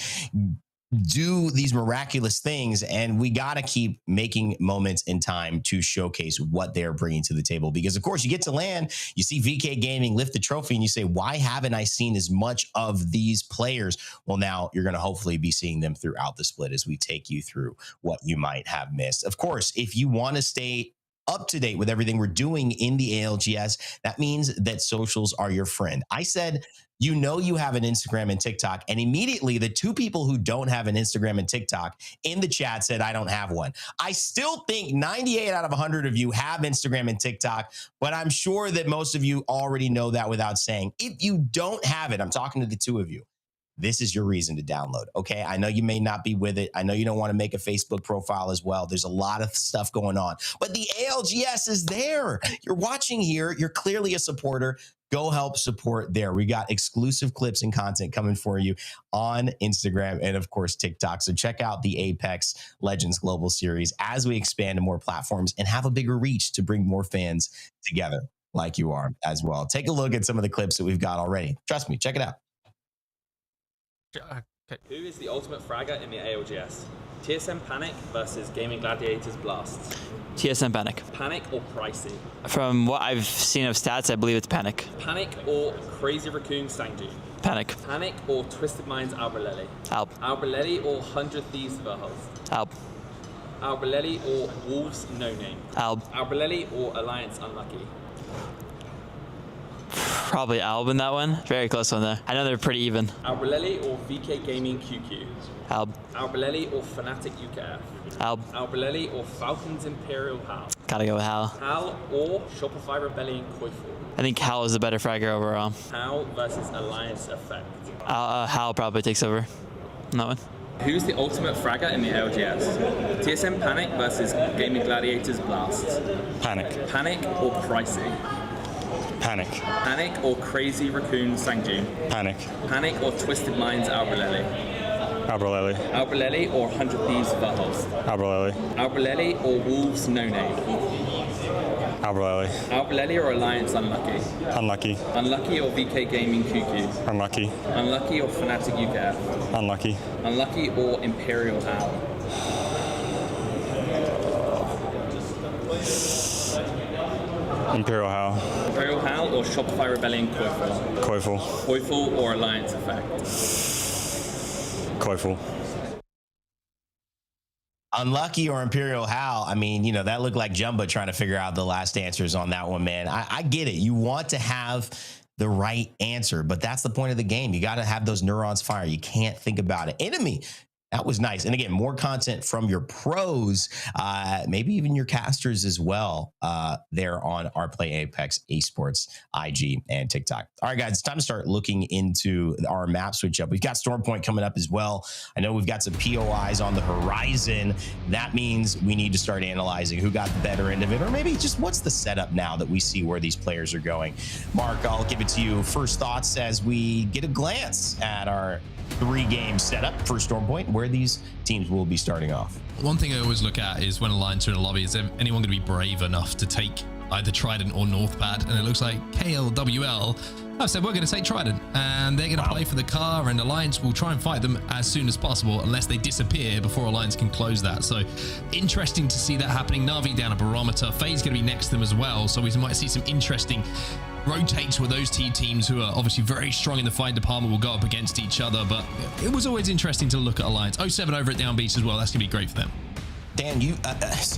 do these miraculous things, and we got to keep making moments in time to showcase what they're bringing to the table. Because of course you get to LAN, you see VK Gaming lift the trophy and you say, why haven't I seen as much of these players? Well, now you're going to hopefully be seeing them throughout the split as we take you through what you might have missed. Of course, if you want to stay up to date with everything we're doing in the ALGS, that means that socials are your friend. I said, you know, you have an Instagram and TikTok, and immediately the 2 people who don't have an Instagram and TikTok in the chat said, I don't have one. I still think 98 out of 100 of you have Instagram and TikTok, but I'm sure that most of you already know that without saying. If you don't have it, I'm talking to the 2 of you, this is your reason to download. Okay, I know you may not be with it. I know you don't want to make a Facebook profile as well. There's a lot of stuff going on, but the ALGS is there. You're watching here. You're clearly a supporter. Go help support there. We got exclusive clips and content coming for you on Instagram and, of course, TikTok. So check out the Apex Legends Global Series as we expand to more platforms and have a bigger reach to bring more fans together like you are as well. Take a look at some of the clips that we've got already. Trust me, check it out. Who is the ultimate fragger in the ALGS? TSM Panic versus Gaming Gladiators Blast. TSM Panic. Panic or Pricey? From what I've seen of stats, I believe it's Panic. Panic or Crazy Raccoon Sangju? Panic. Panic or Twisted Minds Albreleli? Alb. Albreleli or 100 Thieves Verhoff? Alb. Albreleli or Wolves No Name? Alb. Albreleli or Alliance Unlucky? Probably Alb in that one. Very close one there. I know they're pretty even. Albrelli or VK Gaming QQ? Alb. Albrelli or Fnatic UKF? Alb. Albrelli or Falcons Imperial Hal? Gotta go with Hal. Hal or Shopify Rebellion Koiful? I think Hal is the better fragger overall. Hal versus Alliance Effect? Hal probably takes over on that one. Who's the ultimate fragger in the ALGS? TSM Panic versus Gaming Gladiators Blast? Panic. Panic or Pricey? Panic. Panic or Crazy Raccoon Sangjin? Panic. Panic or Twisted Minds Albrelli? Albrelli. Albrelli or 100 Thieves Verhost? Albrelli. Albrelli or Wolves No Name? Albrelli. Albrelli or Alliance Unlucky? Unlucky. Unlucky or VK Gaming QQ? Unlucky. Unlucky or Fnatic UKF? Unlucky. Unlucky or Imperial Hal? Imperial Hal. Imperial Hal or Shopify Rebellion Koiful? Koiful. Koiful or Alliance Effect? Koiful. Unlucky or Imperial Hal, I mean, you know, that looked like Jumba trying to figure out the last answers on that one, man. I get it. You want to have the right answer, but that's the point of the game. You got to have those neurons fire. You can't think about it. Enemy. That was nice. And again, more content from your pros, maybe even your casters as well, there on our Play Apex Esports, IG, and TikTok. All right, guys, it's time to start looking into our map switch up. We've got Storm Point coming up as well. I know we've got some POIs on the horizon. That means we need to start analyzing who got the better end of it, or maybe just what's the setup now that we see where these players are going. Mark, I'll give it to you. First thoughts as we get a glance at our 3-game setup for Storm Point, where these teams will be starting off. One thing I always look at is when Alliance are in a lobby, is anyone going to be brave enough to take either Trident or Northpad? And it looks like KLWL have said we're going to take Trident, and they're going to play for the car, and Alliance will try and fight them as soon as possible unless they disappear before Alliance can close that. So interesting to see that happening. Na'Vi down a barometer. FaZe going to be next to them as well, so we might see some interesting rotates where those two teams who are obviously very strong in the fight department will go up against each other. But it was always interesting to look at Alliance. 07 over at Down Beach as well. That's going to be great for them. Dan, you,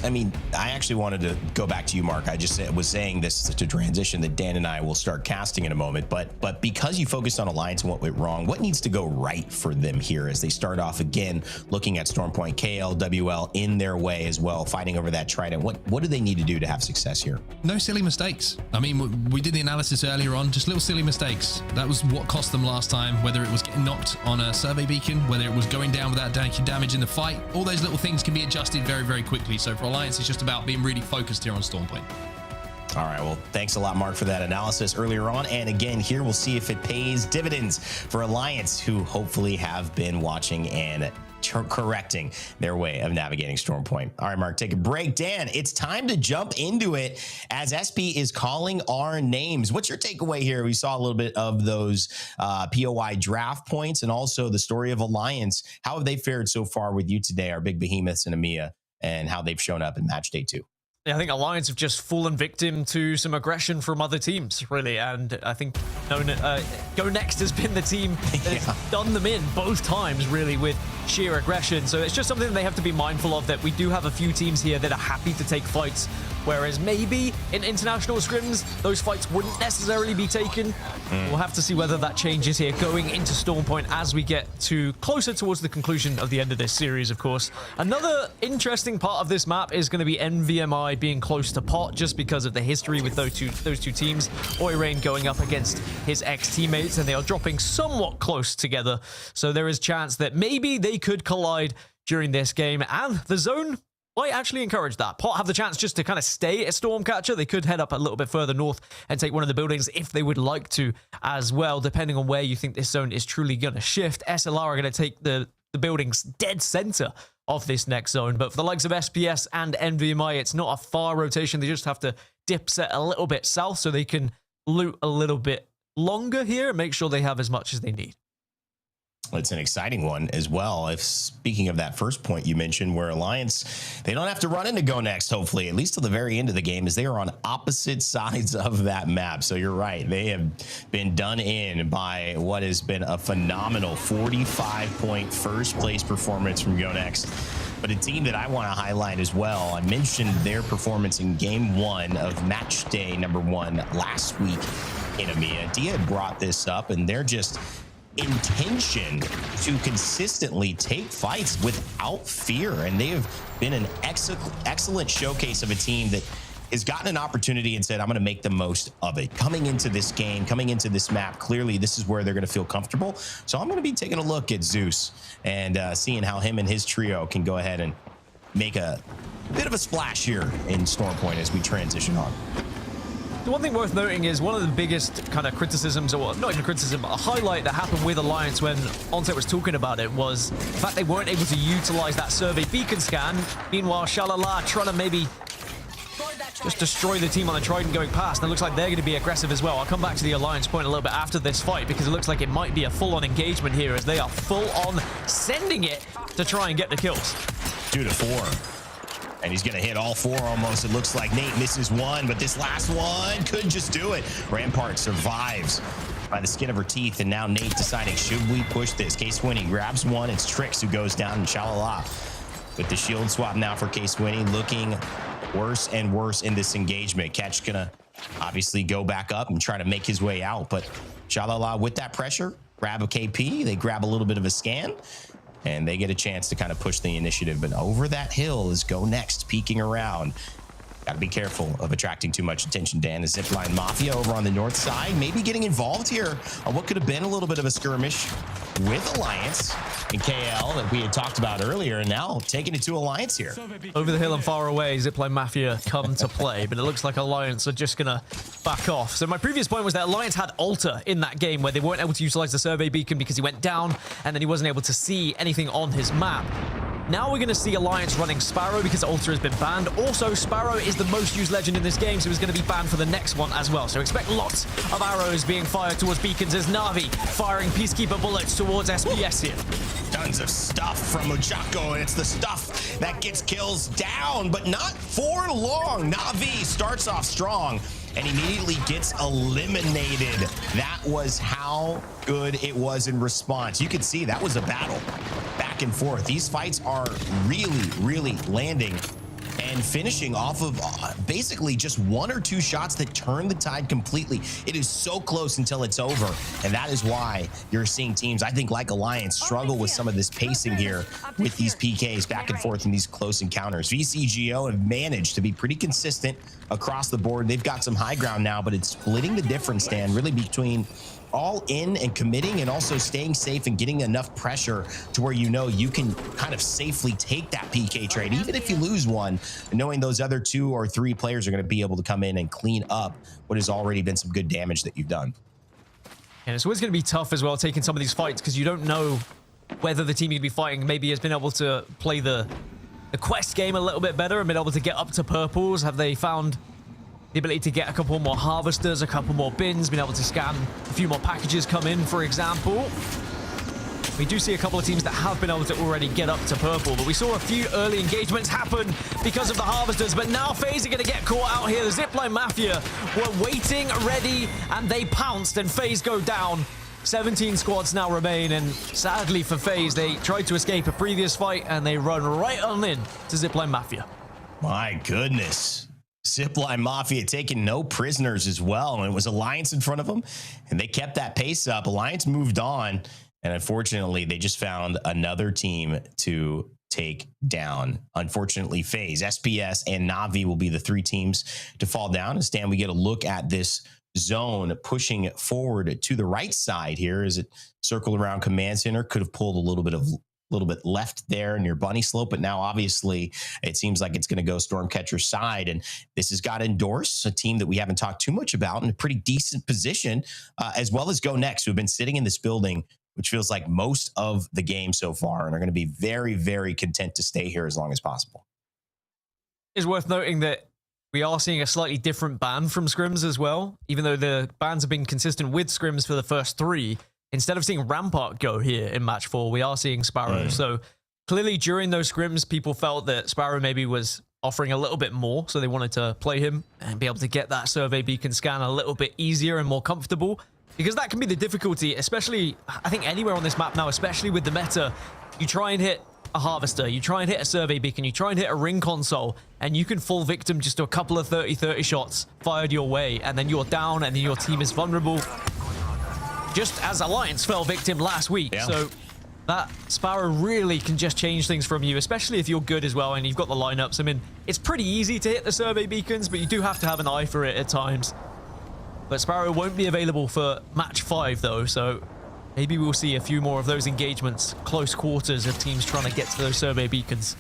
I mean, I actually wanted to go back to you, Mark. I just was saying this to transition that Dan and I will start casting in a moment, but because you focused on Alliance and what went wrong, what needs to go right for them here as they start off again, looking at Storm Point, KLWL in their way as well, fighting over that Trident? What do they need to do to have success here? No silly mistakes. I mean, we did the analysis earlier on, just little silly mistakes. That was what cost them last time, whether it was getting knocked on a survey beacon, whether it was going down without damage in the fight. All those little things can be adjusted very, very quickly. So for Alliance, it's just about being really focused here on Storm Point. All right, well, thanks a lot, Mark, for that analysis earlier on. And again, here we'll see if it pays dividends for Alliance, who hopefully have been watching and correcting their way of navigating Storm Point. All right, Mark, take a break. Dan, it's time to jump into it as SP is calling our names. What's your takeaway here? We saw a little bit of those POI draft points and also the story of Alliance. How have they fared so far with you today, our big behemoths in EMEA, and how they've shown up in match day 2? Yeah, I think Alliance have just fallen victim to some aggression from other teams, really. And I think GoNext has been the team that's done them in both times, really, with sheer aggression. So it's just something that they have to be mindful of, that we do have a few teams here that are happy to take fights, whereas maybe in international scrims, those fights wouldn't necessarily be taken. We'll have to see whether that changes here going into Storm Point as we get to closer towards the conclusion of the end of this series, of course. Another interesting part of this map is going to be NVMI being close to pot, just because of the history with those two teams. Oirain going up against his ex-teammates, and they are dropping somewhat close together. So there is chance that maybe they could collide during this game, and the zone might actually encourage that. Pot have the chance just to kind of stay at Stormcatcher. They could head up a little bit further north and take one of the buildings if they would like to as well, depending on where you think this zone is truly going to shift. SLR are going to take the buildings dead center of this next zone. But for the likes of SPS and NVMI, it's not a far rotation. They just have to dip set a little bit south so they can loot a little bit longer here and make sure they have as much as they need. It's an exciting one as well. If speaking of that first point you mentioned, where Alliance, they don't have to run into GoNext, hopefully, at least till the very end of the game, as they are on opposite sides of that map. So you're right. They have been done in by what has been a phenomenal 45-point first place performance from GoNext. But a team that I want to highlight as well, I mentioned their performance in game 1 of match day number 1 last week. in EMEA. Dia brought this up, and they're just intention to consistently take fights without fear, and they have been an excellent showcase of a team that has gotten an opportunity and said, I'm going to make the most of it. Coming into this game, coming into this map, clearly this is where they're going to feel comfortable. So I'm going to be taking a look at Zeus and seeing how him and his trio can go ahead and make a bit of a splash here in Storm Point as we transition on. The one thing worth noting is one of the biggest kind of criticisms, or not even criticism, but a highlight that happened with Alliance when Onset was talking about it was the fact they weren't able to utilize that survey beacon scan. Meanwhile, SHALALA trying to maybe just destroy the team on the Trident going past, and it looks like they're going to be aggressive as well. I'll come back to the Alliance point a little bit after this fight, because it looks like it might be a full-on engagement here as they are full-on sending it to try and get the kills. 2 to 4. And he's going to hit all 4 almost. It looks like Nate misses 1, but this last one could just do it. Rampart survives by the skin of her teeth, and now Nate deciding, should we push this? K-Swinny grabs 1. It's Trix who goes down, and SHALALA with the shield swap now for K-Swinny, looking worse and worse in this engagement. Catch going to obviously go back up and try to make his way out, but SHALALA with that pressure, grab a KP, they grab a little bit of a scan, and they get a chance to kind of push the initiative. But over that hill is GoNext peeking around. Got to be careful of attracting too much attention, Dan. The ZiPLina Mafia over on the north side, maybe getting involved here on what could have been a little bit of a skirmish with Alliance and KL that we had talked about earlier, and now taking it to Alliance here. Over the hill and far away, ZiPLina Mafia come to play, but it looks like Alliance are just going to back off. So my previous point was that Alliance had Alter in that game where they weren't able to utilize the survey beacon because he went down, and then he wasn't able to see anything on his map. Now we're going to see Alliance running Sparrow because Alter has been banned. Also, Sparrow is the most used legend in this game, so he's going to be banned for the next one as well. So expect lots of arrows being fired towards beacons as Na'Vi firing Peacekeeper bullets towards SPS here. Tons of stuff from Ochako, and it's the stuff that gets kills down, but not for long. Na'Vi starts off strong and immediately gets eliminated. That was how good it was in response. You could see that was a battle back and forth. These fights are really, really landing and finishing off of basically just 1 or 2 shots that turn the tide completely. It is so close until it's over, and that is why you're seeing teams, I think, like Alliance struggle with some of this pacing here with these PKs back and forth in these close encounters. VCGO have managed to be pretty consistent across the board. They've got some high ground now, but it's splitting the difference, Dan, really between all in and committing and also staying safe and getting enough pressure to where you know you can kind of safely take that PK trade, even if you lose one, knowing those other 2 or 3 players are going to be able to come in and clean up what has already been some good damage that you've done. And it's always going to be tough as well taking some of these fights because you don't know whether the team you'd be fighting maybe has been able to play the quest game a little bit better and been able to get up to purples. Have they found the ability to get a couple more harvesters, a couple more bins, been able to scan a few more packages come in, for example? We do see a couple of teams that have been able to already get up to purple, but we saw a few early engagements happen because of the harvesters, but now FaZe are going to get caught out here. The ZiPLina Mafia were waiting, ready, and they pounced, and FaZe go down. 17 squads now remain, and sadly for FaZe, they tried to escape a previous fight, and they run right on in to ZiPLina Mafia. My goodness. ZiPLina Mafia taking no prisoners as well, and it was Alliance in front of them, and they kept that pace up. Alliance moved on, and unfortunately, they just found another team to take down. Unfortunately, FaZe, SPS, and Na'Vi will be the 3 teams to fall down. And Stan, we get a look at this zone pushing forward to the right side here as it circled around Command Center. Could have pulled a little bit left there near Bunny Slope, but now obviously it seems like it's going to go Stormcatcher's side, and this has got Endorse, a team that we haven't talked too much about, in a pretty decent position, as well as GoNext, who have been sitting in this building, which feels like most of the game so far, and are going to be very, very content to stay here as long as possible. It's worth noting that we are seeing a slightly different ban from scrims as well, even though the bans have been consistent with scrims for the first 3. Instead of seeing Rampart go here in match 4, we are seeing Sparrow. So clearly during those scrims, people felt that Sparrow maybe was offering a little bit more, so they wanted to play him and be able to get that survey beacon scan a little bit easier and more comfortable, because that can be the difficulty, especially, I think, anywhere on this map now, especially with the meta. You try and hit a harvester, you try and hit a survey beacon, you try and hit a ring console, and you can fall victim just to a couple of 30-30 shots fired your way, and then you're down, and then your team is vulnerable. Just as Alliance fell victim last week. Yeah. So that Sparrow really can just change things from you, especially if you're good as well and you've got the lineups. I mean, it's pretty easy to hit the survey beacons, but you do have to have an eye for it at times. But Sparrow won't be available for match 5 though, so maybe we'll see a few more of those engagements, close quarters of teams trying to get to those survey beacons.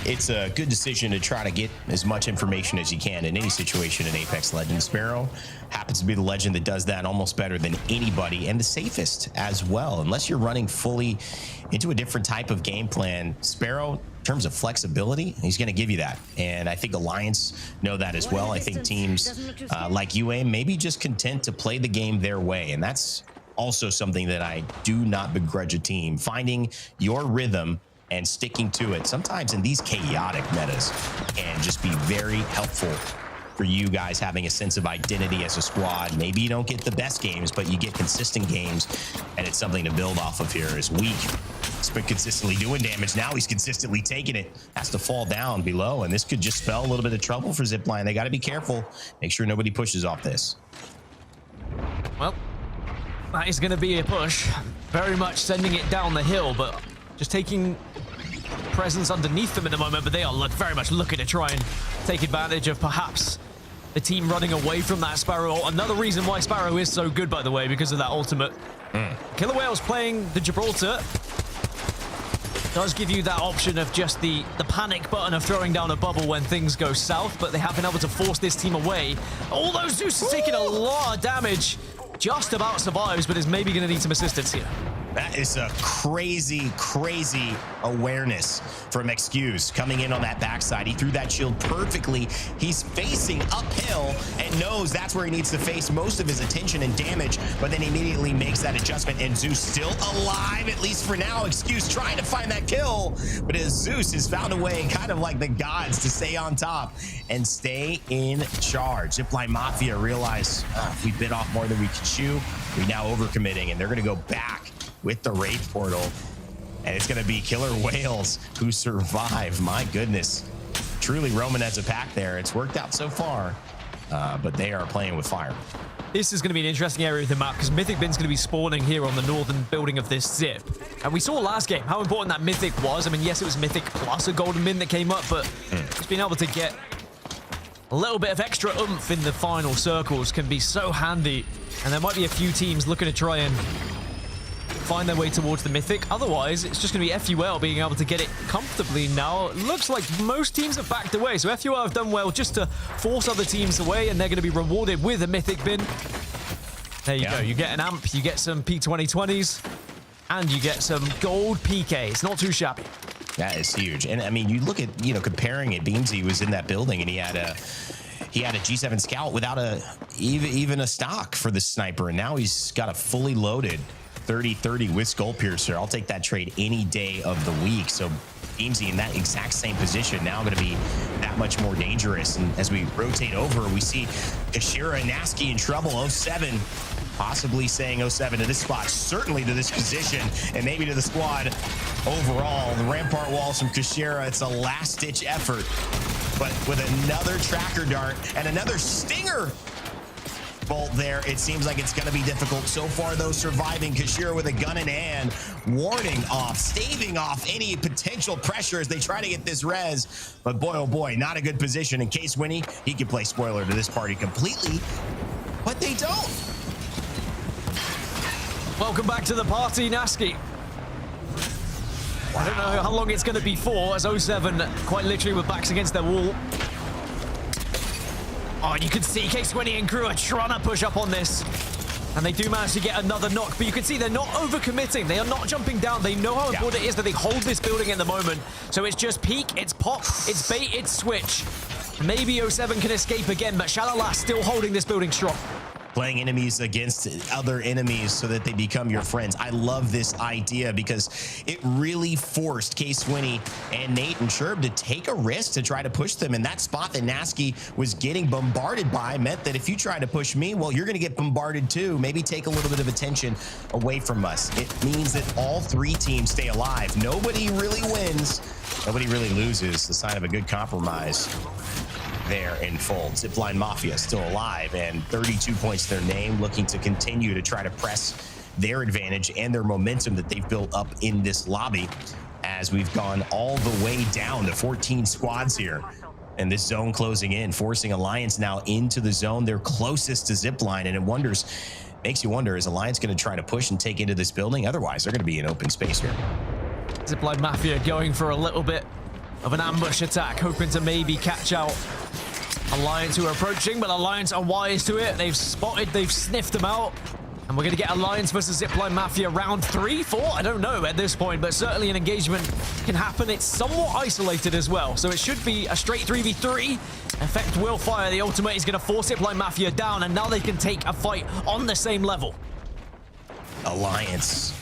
It's a good decision to try to get as much information as you can in any situation in Apex Legends. Sparrow happens to be the legend that does that almost better than anybody, and the safest as well. Unless you're running fully into a different type of game plan, Sparrow, in terms of flexibility, he's going to give you that. And I think Alliance know that as well. I think teams like UAIM may be just content to play the game their way, and that's also something that I do not begrudge a team. Finding your rhythm and sticking to it sometimes in these chaotic metas can just be very helpful for you guys having a sense of identity as a squad. Maybe you don't get the best games, but you get consistent games, and it's something to build off of here. As Weak has been consistently doing damage, now he's consistently taking it, has to fall down below, and this could just spell a little bit of trouble for ZiPLina. They got to be careful, make sure nobody pushes off this. Well, that is going to be a push, very much sending it down the hill, but just taking presence underneath them at the moment. But they are very much looking to try and take advantage of perhaps the team running away from that Sparrow. Another reason why Sparrow is so good, by the way, because of that ultimate. Killer Whale's playing the Gibraltar. Does give you that option of just the panic button of throwing down a bubble when things go south, but they have been able to force this team away. Although Zeus is taking a lot of damage, just about survives, but is maybe going to need some assistance here. That is a crazy, crazy awareness from Excuse coming in on that backside. He threw that shield perfectly. He's facing uphill and knows that's where he needs to face most of his attention and damage, but then immediately makes that adjustment, and Zeus still alive, at least for now. Excuse trying to find that kill, but as Zeus has found a way, kind of like the gods, to stay on top and stay in charge. ZiPLina Mafia realize if we bit off more than we could chew, we're now overcommitting, and they're going to go back with the raid portal, and it's going to be Killer Whales who survive. My goodness, truly roaming as a pack there. It's worked out so far, but they are playing with fire. This is going to be an interesting area of the map because Mythic Bin's going to be spawning here on the northern building of this zip. And we saw last game how important that Mythic was. I mean, yes, it was Mythic plus a golden bin that came up, but just being able to get a little bit of extra oomph in the final circles can be so handy. And there might be a few teams looking to try and find their way towards the Mythic. Otherwise, it's just going to be FUL being able to get it comfortably now. It looks like most teams have backed away, so FUL have done well just to force other teams away, and they're going to be rewarded with a Mythic bin. There you go. You get an amp, you get some P2020s, and you get some gold PKs. Not too shabby. That is huge. And I mean, you look at, comparing it, Beamsy was in that building, and he had a G7 Scout without even a stock for the sniper, and now he's got a fully loaded 30-30 with Skull Piercer. I'll take that trade any day of the week. So Beamsy in that exact same position, now going to be that much more dangerous. And as we rotate over, we see Kashira and Nasky in trouble. 07 possibly saying 07 to this spot, certainly to this position, and maybe to the squad overall. The rampart walls from Kashira, it's a last-ditch effort. But with another tracker dart and another stinger bolt there, it seems like it's going to be difficult. So far, though, surviving. Kashira with a gun in hand, warding off, staving off any potential pressure as they try to get this res. But boy, oh boy, not a good position. In case Winnie, he can play spoiler to this party completely, but they don't. Welcome back to the party, Nasky. Wow. I don't know how long it's going to be for, as 07 quite literally with backs against their wall. Oh, you can see K20 and crew are trying to push up on this. And they do manage to get another knock, but you can see they're not overcommitting. They are not jumping down. They know how important it is that they hold this building at the moment. So it's just peek, it's pop, it's bait, it's switch. Maybe 07 can escape again, but SHALALA still holding this building strong. playing enemies against other enemies so that they become your friends. I love this idea because it really forced K-Swinny and Nate and Sherb to take a risk to try to push them. And that spot that Nasky was getting bombarded by meant that if you try to push me, well, you're going to get bombarded too. Maybe take a little bit of attention away from us. It means that all three teams stay alive. Nobody really wins. Nobody really loses. The sign of a good compromise there in full. ZiPLina Mafia still alive and 32 points to their name, looking to continue to try to press their advantage and their momentum that they've built up in this lobby as we've gone all the way down to 14 squads here. And this zone closing in, forcing Alliance now into the zone. They're closest to ZiPLina, and it makes you wonder, is Alliance going to try to push and take into this building? Otherwise, they're going to be in open space here. ZiPLina Mafia going for a little bit of an ambush attack, hoping to maybe catch out Alliance, who are approaching, but Alliance are wise to it. They've sniffed them out. And we're going to get Alliance versus ZiPLina Mafia round 3, 4? I don't know at this point, but certainly an engagement can happen. It's somewhat isolated as well, so it should be a straight 3v3. Effect will fire. The ultimate is going to force ZiPLina Mafia down, and now they can take a fight on the same level. Alliance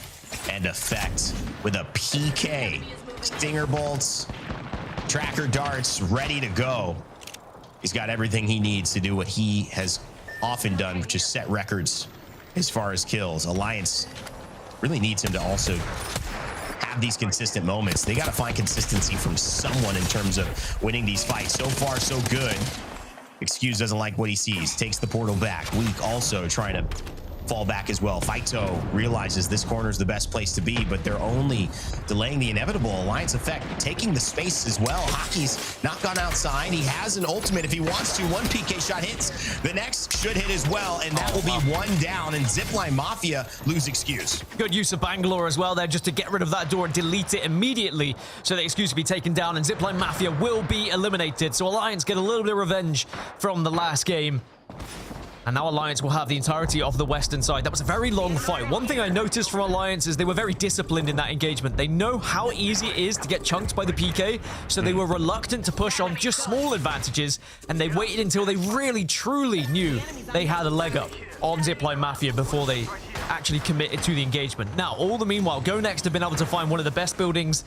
and Effect with a PK. Stinger bolts, tracker darts, ready to go. He's got everything he needs to do what he has often done, which is set records as far as kills. Alliance really needs him to also have these consistent moments. They got to find consistency from someone in terms of winning these fights. So far, so good. Excuse doesn't like what he sees. Takes the portal back. Weak also trying to fall back as well. Faito realizes this corner is the best place to be, but they're only delaying the inevitable. Alliance Effect taking the space as well. Hockey's not gone outside. He has an ultimate if he wants to. One PK shot hits. The next should hit as well, and that will be one down, and ZiPLina Mafia lose Excuse. Good use of Bangalore as well there, just to get rid of that door and delete it immediately so that Excuse will be taken down, and ZiPLina Mafia will be eliminated. So Alliance get a little bit of revenge from the last game. And now Alliance will have the entirety of the western side. That was a very long fight. One thing I noticed from Alliance is they were very disciplined in that engagement. They know how easy it is to get chunked by the PK, so they were reluctant to push on just small advantages, and they waited until they really, truly knew they had a leg up on ZiPLina Mafia before they actually committed to the engagement. Now, all the meanwhile, GoNext have been able to find one of the best buildings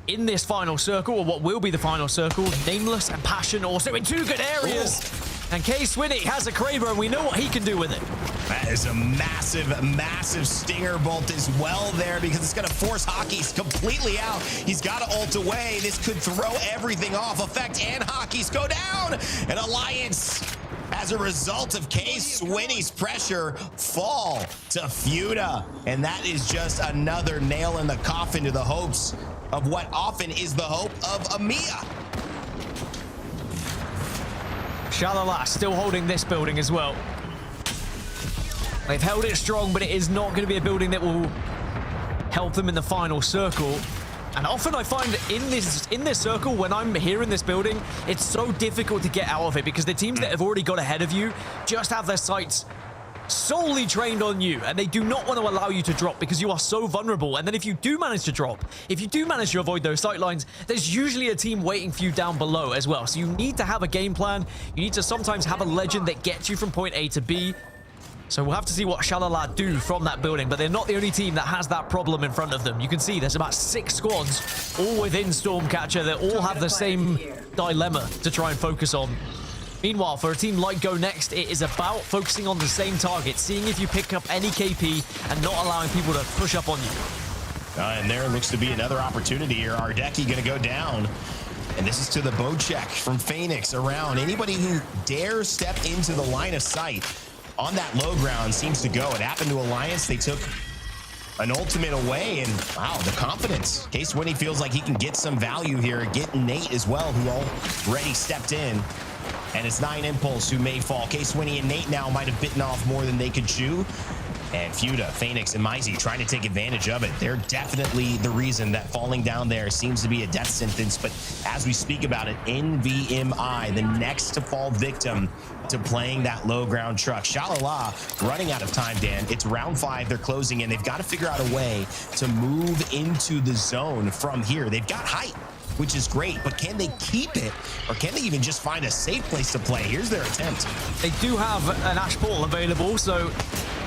in this final circle, or what will be the final circle. Nameless and Passion also in two good areas. Ooh. And K-Swinny has a Kraber, and we know what he can do with it. That is a massive, massive Stinger bolt as well there, because it's going to force Hockey's completely out. He's got to ult away. This could throw everything off. Effect and Hockey's go down. And Alliance, as a result of K-Swinny's pressure, fall to Fuda. And that is just another nail in the coffin to the hopes of what often is the hope of EMEA. SHALALA still holding this building as well. They've held it strong, but it is not going to be a building that will help them in the final circle. And often I find in this circle, when I'm here in this building, it's so difficult to get out of it because the teams that have already got ahead of you just have their sights solely trained on you, and they do not want to allow you to drop because you are so vulnerable. And then if you do manage to drop, if you do manage to avoid those sight lines, there's usually a team waiting for you down below as well. So you need to have a game plan. You need to sometimes have a legend that gets you from point A to B. So we'll have to see what SHALALA do from that building, but they're not the only team that has that problem in front of them. You can see there's about 6 squads all within Stormcatcher that all have the same dilemma to try and focus on. Meanwhile, for a team like GoNext, it is about focusing on the same target, seeing if you pick up any KP and not allowing people to push up on you. And there looks to be another opportunity here. Ardeki going to go down. And this is to the bow check from Phoenix around. Anybody who dares step into the line of sight on that low ground seems to go. It happened to Alliance. They took an ultimate away, and wow, the confidence. K-Swinny feels like he can get some value here. Getting Nate as well, who already stepped in. And it's 9 Impulse who may fall. K-Swinny and Nate now might have bitten off more than they could chew. And Fuda, Phoenix, and Mizey trying to take advantage of it. They're definitely the reason that falling down there seems to be a death sentence. But as we speak about it, NVMI, the next to fall victim to playing that low ground truck. SHALALA running out of time, Dan. It's round 5. They're closing in. They've got to figure out a way to move into the zone from here. They've got height. which is great, but can they keep it, or can they even just find a safe place to play? Here's their attempt. They do have an Ash Portal available, so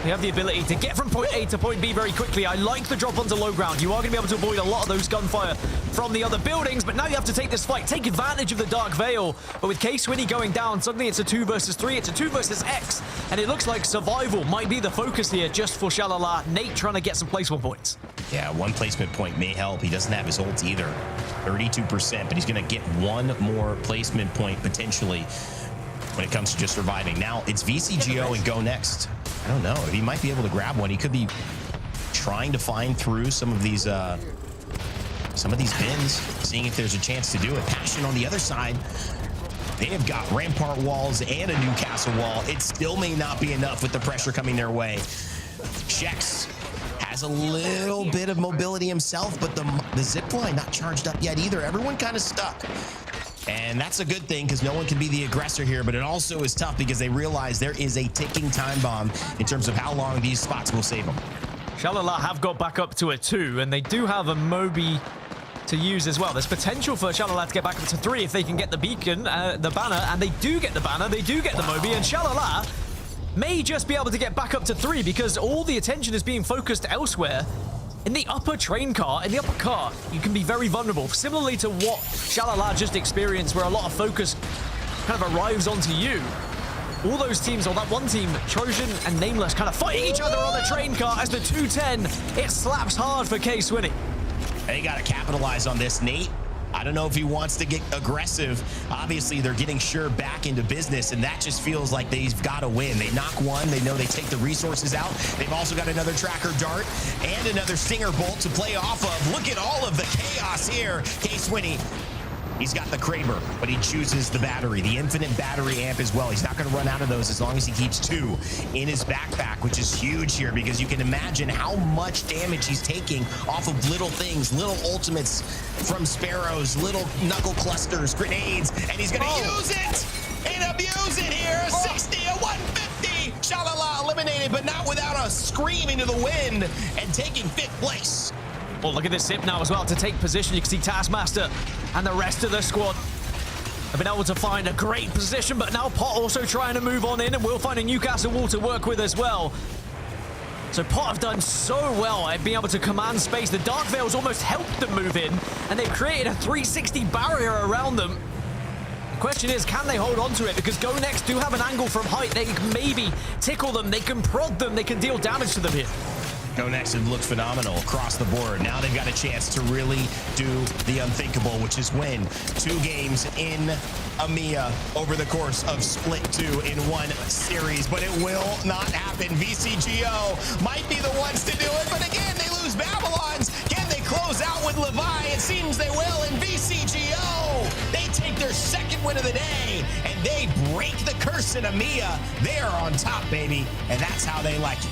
they have the ability to get from point A to point B very quickly. I like the drop onto low ground. You are going to be able to avoid a lot of those gunfire from the other buildings, but now you have to take this fight, take advantage of the Dark Veil. But with K-Swinny going down, suddenly it's a 2 versus 3, it's a 2 versus X, and it looks like survival might be the focus here just for SHALALA. Nate trying to get some placement points. Yeah, one placement point may help. He doesn't have his ult either. 32%, but he's going to get one more placement point potentially when it comes to just surviving. Now it's VCGO and GoNext. I don't know. He might be able to grab one. He could be trying to find through some of these bins, seeing if there's a chance to do it. Passion on the other side. They have got rampart walls and a Newcastle wall. It still may not be enough with the pressure coming their way. Shex has a little bit of mobility himself, but the ZiPLina not charged up yet either. Everyone kind of stuck. And that's a good thing because no one can be the aggressor here, but it also is tough because they realize there is a ticking time bomb in terms of how long these spots will save them. SHALALA have got back up to a 2, and they do have a Moby to use as well. There's potential for SHALALA to get back up to 3 if they can get the beacon, the banner, and they do get the banner, they do get the Moby, and SHALALA may just be able to get back up to 3 because all the attention is being focused elsewhere. In the upper train car, in the upper car, you can be very vulnerable. Similarly to what SHALALA just experienced, where a lot of focus kind of arrives onto you. All those teams, or that one team, Trojan and Nameless, kind of fighting each other on the train car as the 210, it slaps hard for K-Swinny. They got to capitalize on this, Nate. I don't know if he wants to get aggressive. Obviously, they're getting Sure back into business, and that just feels like they've got to win. They knock one. They know they take the resources out. They've also got another tracker dart and another stinger bolt to play off of. Look at all of the chaos here. K-Swinny, he's got the Kraber, but he chooses the battery, the infinite battery amp as well. He's not going to run out of those as long as he keeps 2 in his backpack, which is huge here because you can imagine how much damage he's taking off of little things, little ultimates from Sparrows, little knuckle clusters, grenades, and he's going to use it and abuse it here. 60, a 150. SHALALA eliminated, but not without a scream into the wind and taking 5th place. Well, look at this Zip now as well to take position. You can see Taskmaster and the rest of the squad have been able to find a great position, but now Pot also trying to move on in, and we'll find a Newcastle wall to work with as well. So Pot have done so well at being able to command space. The Dark Veil's almost helped them move in, and they've created a 360 barrier around them. The question is, can they hold on to it? Because GoNext do have an angle from height. They can maybe tickle them, they can prod them, they can deal damage to them here. GoNext have looked phenomenal across the board. Now they've got a chance to really do the unthinkable, which is win 2 games in EMEA over the course of Split 2 in one series, but it will not happen. VCGO might be the ones to do it, but again, they lose Babylons. Can they close out with Levi? It seems they will, and VCGO, they take their 2nd win of the day, and they break the curse in EMEA. They are on top, baby, and that's how they like it.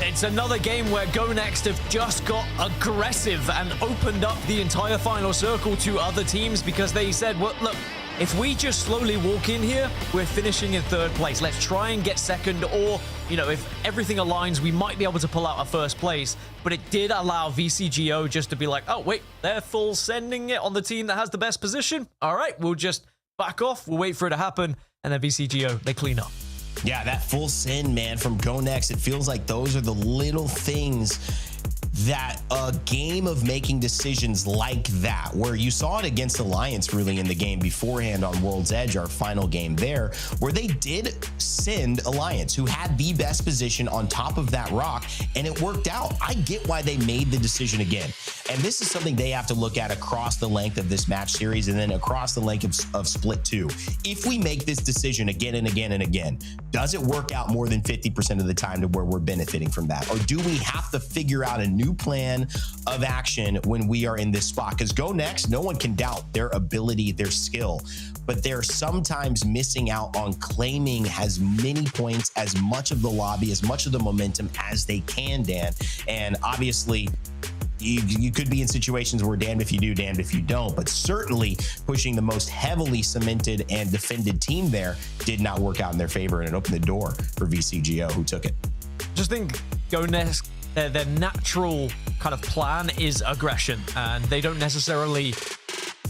It's another game where GoNext have just got aggressive and opened up the entire final circle to other teams because they said, well, look, if we just slowly walk in here, we're finishing in 3rd place. Let's try and get 2nd, or, you know, if everything aligns, we might be able to pull out a 1st place. But it did allow VCGO just to be like, oh, wait, they're full sending it on the team that has the best position. All right, we'll just back off. We'll wait for it to happen. And then VCGO, they clean up. Yeah, that full send, man, from GoNext, it feels like those are the little things that a game of making decisions like that, where you saw it against Alliance really in the game beforehand on World's Edge, our final game there, where they did send Alliance, who had the best position on top of that rock, and it worked out. I get why they made the decision again. And this is something they have to look at across the length of this match series and then across the length of Split 2. If we make this decision again and again and again, does it work out more than 50% of the time to where we're benefiting from that? Or do we have to figure out a new plan of action when we are in this spot? Because GoNext, no one can doubt their ability, their skill, but they're sometimes missing out on claiming as many points, as much of the lobby, as much of the momentum as they can, Dan. And obviously, you could be in situations where damned if you do, damned if you don't, but certainly pushing the most heavily cemented and defended team there did not work out in their favor, and it opened the door for VCGO, who took it. Just think GoNext, their natural kind of plan is aggression, and they don't necessarily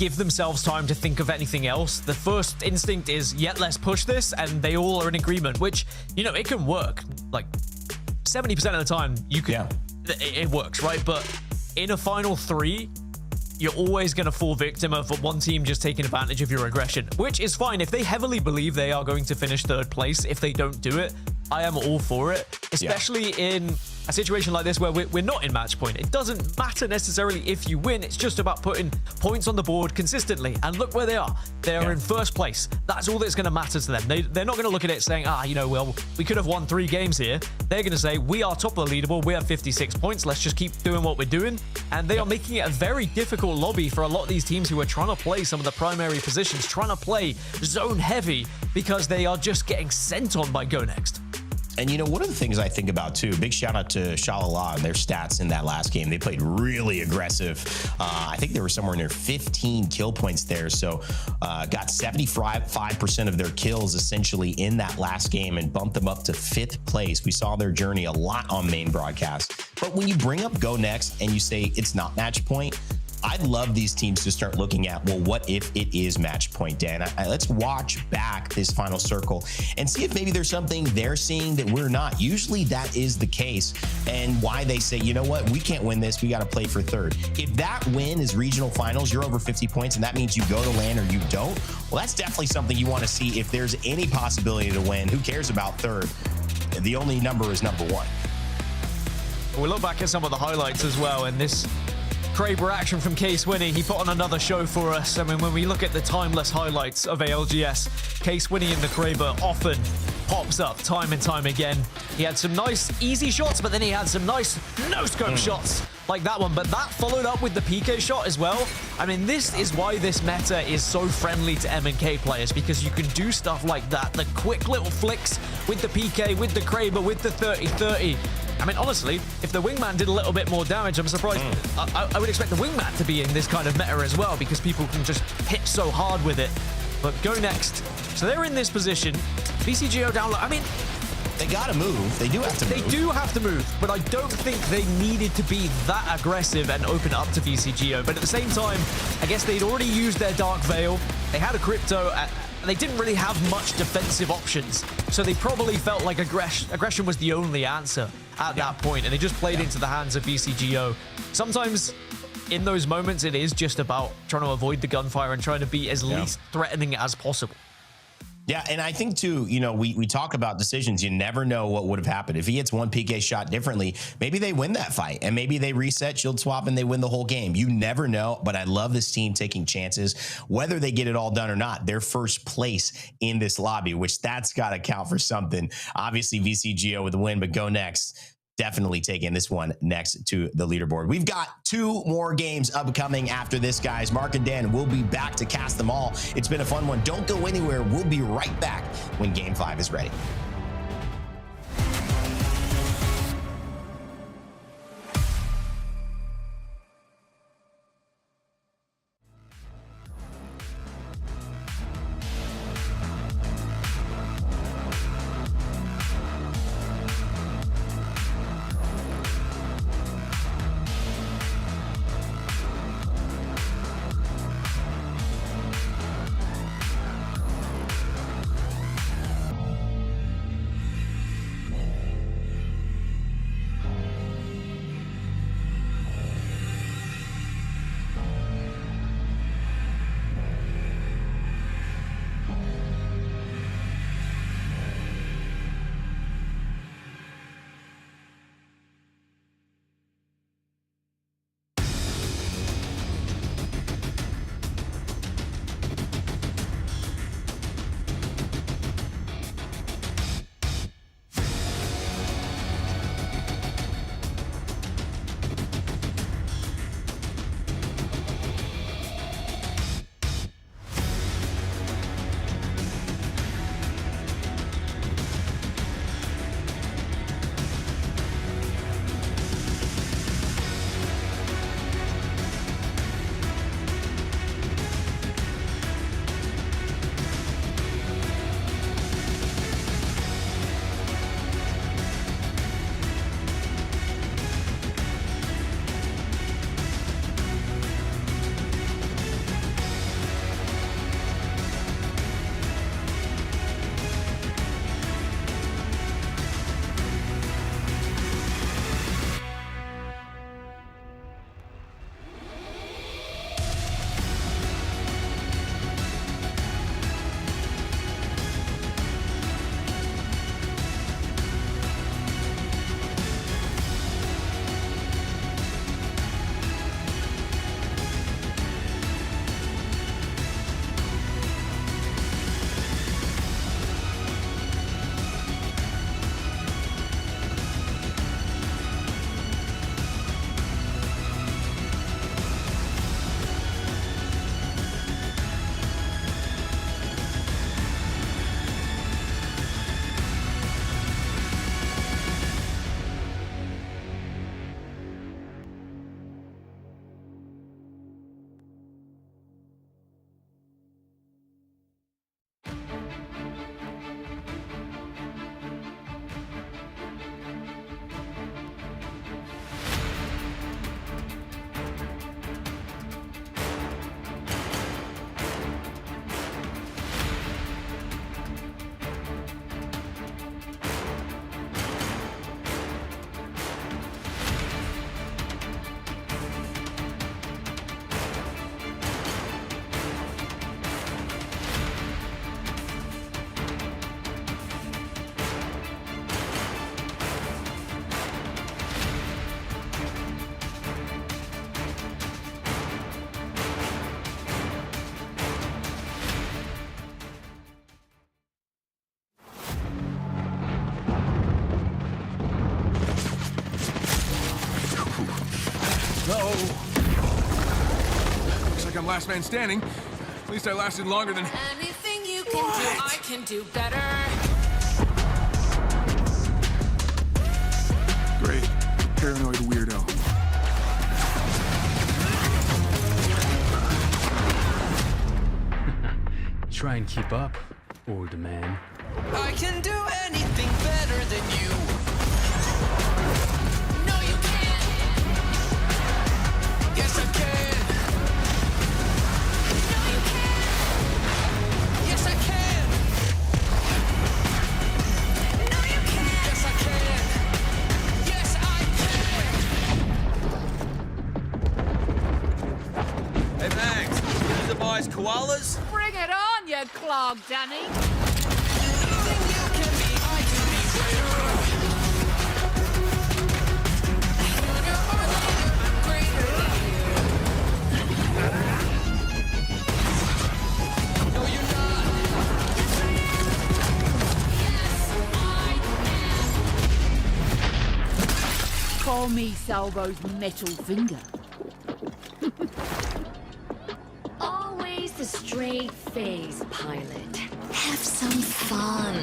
give themselves time to think of anything else. The first instinct is, yeah, let's push this, and they all are in agreement, which, you know, it can work. Like, 70% of the time, you can, it works, right? But in a final 3, you're always going to fall victim of one team just taking advantage of your aggression, which is fine. If they heavily believe they are going to finish 3rd place, if they don't do it, I am all for it, especially in a situation like this where we're not in match point. It doesn't matter necessarily if you win. It's just about putting points on the board consistently. And look where they are. They are in 1st place. That's all that's going to matter to them. They're not going to look at it saying, you know, well, we could have won 3 games here. They're going to say, we are top of the leaderboard. We have 56 points. Let's just keep doing what we're doing. And they are making it a very difficult lobby for a lot of these teams who are trying to play some of the primary positions, trying to play zone heavy, because they are just getting sent on by GoNext. And, you know, one of the things I think about, too, big shout out to SHALALA and their stats in that last game. They played really aggressive. I think they were somewhere near 15 kill points there. So got 75% of their kills essentially in that last game and bumped them up to 5th place. We saw their journey a lot on main broadcast. But when you bring up GoNext and you say it's not match point, I'd love these teams to start looking at, well, what if it is match point, Dan? Let's watch back this final circle and see if maybe there's something they're seeing that we're not. Usually that is the case, and why they say, you know what, we can't win this, we got to play for 3rd. If that win is regional finals, you're over 50 points, and that means you go to LAN or you don't, well, that's definitely something you want to see. If there's any possibility to win, who cares about 3rd? The only number is number 1. We'll look back at some of the highlights as well, and this Kraber action from Case Winnie, he put on another show for us. I mean, when we look at the timeless highlights of ALGS, Case Winnie in the Kraber often pops up time and time again. He had some nice easy shots, but then he had some nice no-scope shots like that one. But that followed up with the PK shot as well. I mean, this is why this meta is so friendly to M&K players, because you can do stuff like that. The quick little flicks with the PK, with the Kraber, with the 30-30. I mean, honestly, if the wingman did a little bit more damage, I'm surprised. I would expect the wingman to be in this kind of meta as well, because people can just hit so hard with it. But GoNext. So they're in this position. VCGO down low. I mean, they got to move. They do have to move. They do have to move, but I don't think they needed to be that aggressive and open up to VCGO. But at the same time, I guess they'd already used their Dark Veil. They had a Crypto. They didn't really have much defensive options, so they probably felt like aggression was the only answer at that point, and they just played into the hands of VCGO. Sometimes in those moments, it is just about trying to avoid the gunfire and trying to be as least threatening as possible. Yeah, and I think, too, you know, we talk about decisions. You never know what would have happened. If he hits one PK shot differently, maybe they win that fight, and maybe they reset, shield swap, and they win the whole game. You never know, but I love this team taking chances. Whether they get it all done or not, they're 1st place in this lobby, which that's got to count for something. Obviously, VCGO with the win, but GoNext definitely taking this one next to the leaderboard. We've got 2 more games upcoming after this, guys. Mark and Dan will be back to cast them all. It's been a fun one. Don't go anywhere. We'll be right back when Game 5 is ready. no. Looks like I'm last man standing. At least I lasted longer than... Anything you can do, I can do better. Great. Paranoid weirdo. Try and keep up, old man. I can do anything better than you. No, you can't. Yes, I can. No, you can't. Yes, I can. No, you can't. Yes, I can. Yes, I can. Hey, Max, use the boys' koalas? Bring it on, you clog, Danny. Call me Salvo's metal finger. Always the straight FaZe pilot. Have some fun.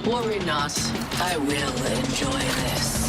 Worry not, I will enjoy this.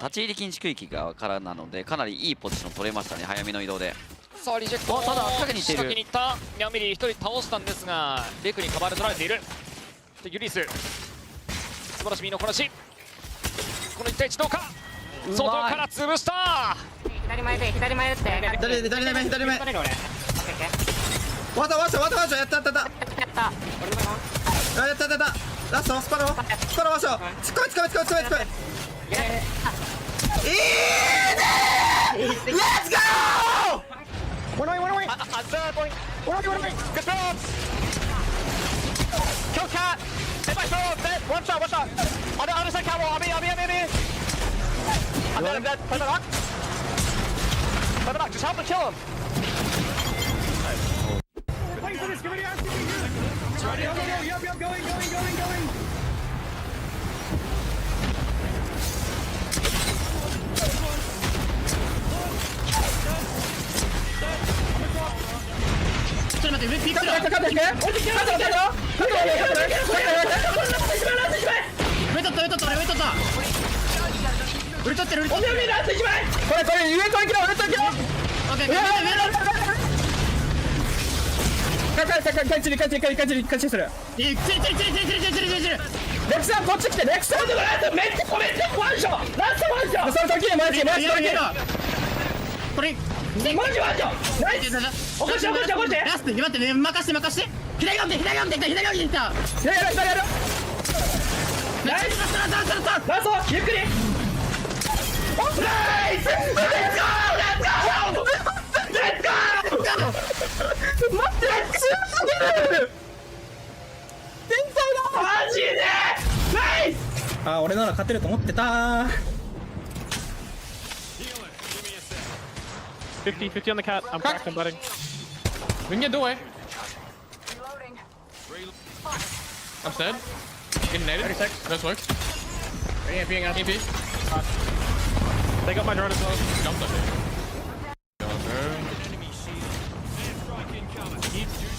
立ち入り禁止区域側からなのでかなりいいポジション取れましたね。早めの移動で。さあリジェクト、ただ仕掛けに行っている。仕掛けに行ったミャンミリー1人倒したんですがレクにカバーで取られている。でユリス素晴らしい身のこなし。この1対1どうか。外から潰した。左前で左前打って左前わたやった。ラストスパロワショ。つっこい。いいね。Let's go! One away. Good drops. Kill cat. Hit by throw. Dead. One shot. On the other side, cat wall. I'm dead. Play the knock. Just help him kill him. Wait for this. Give me the ass. Yup. Going.俺なら勝てると思ってた。50 on the cat. I'm cracked. I'm blooding. We can get away. I'm dead. Getting naded. 36. Nice work. EMP. They got my drone as well. Jumped on me.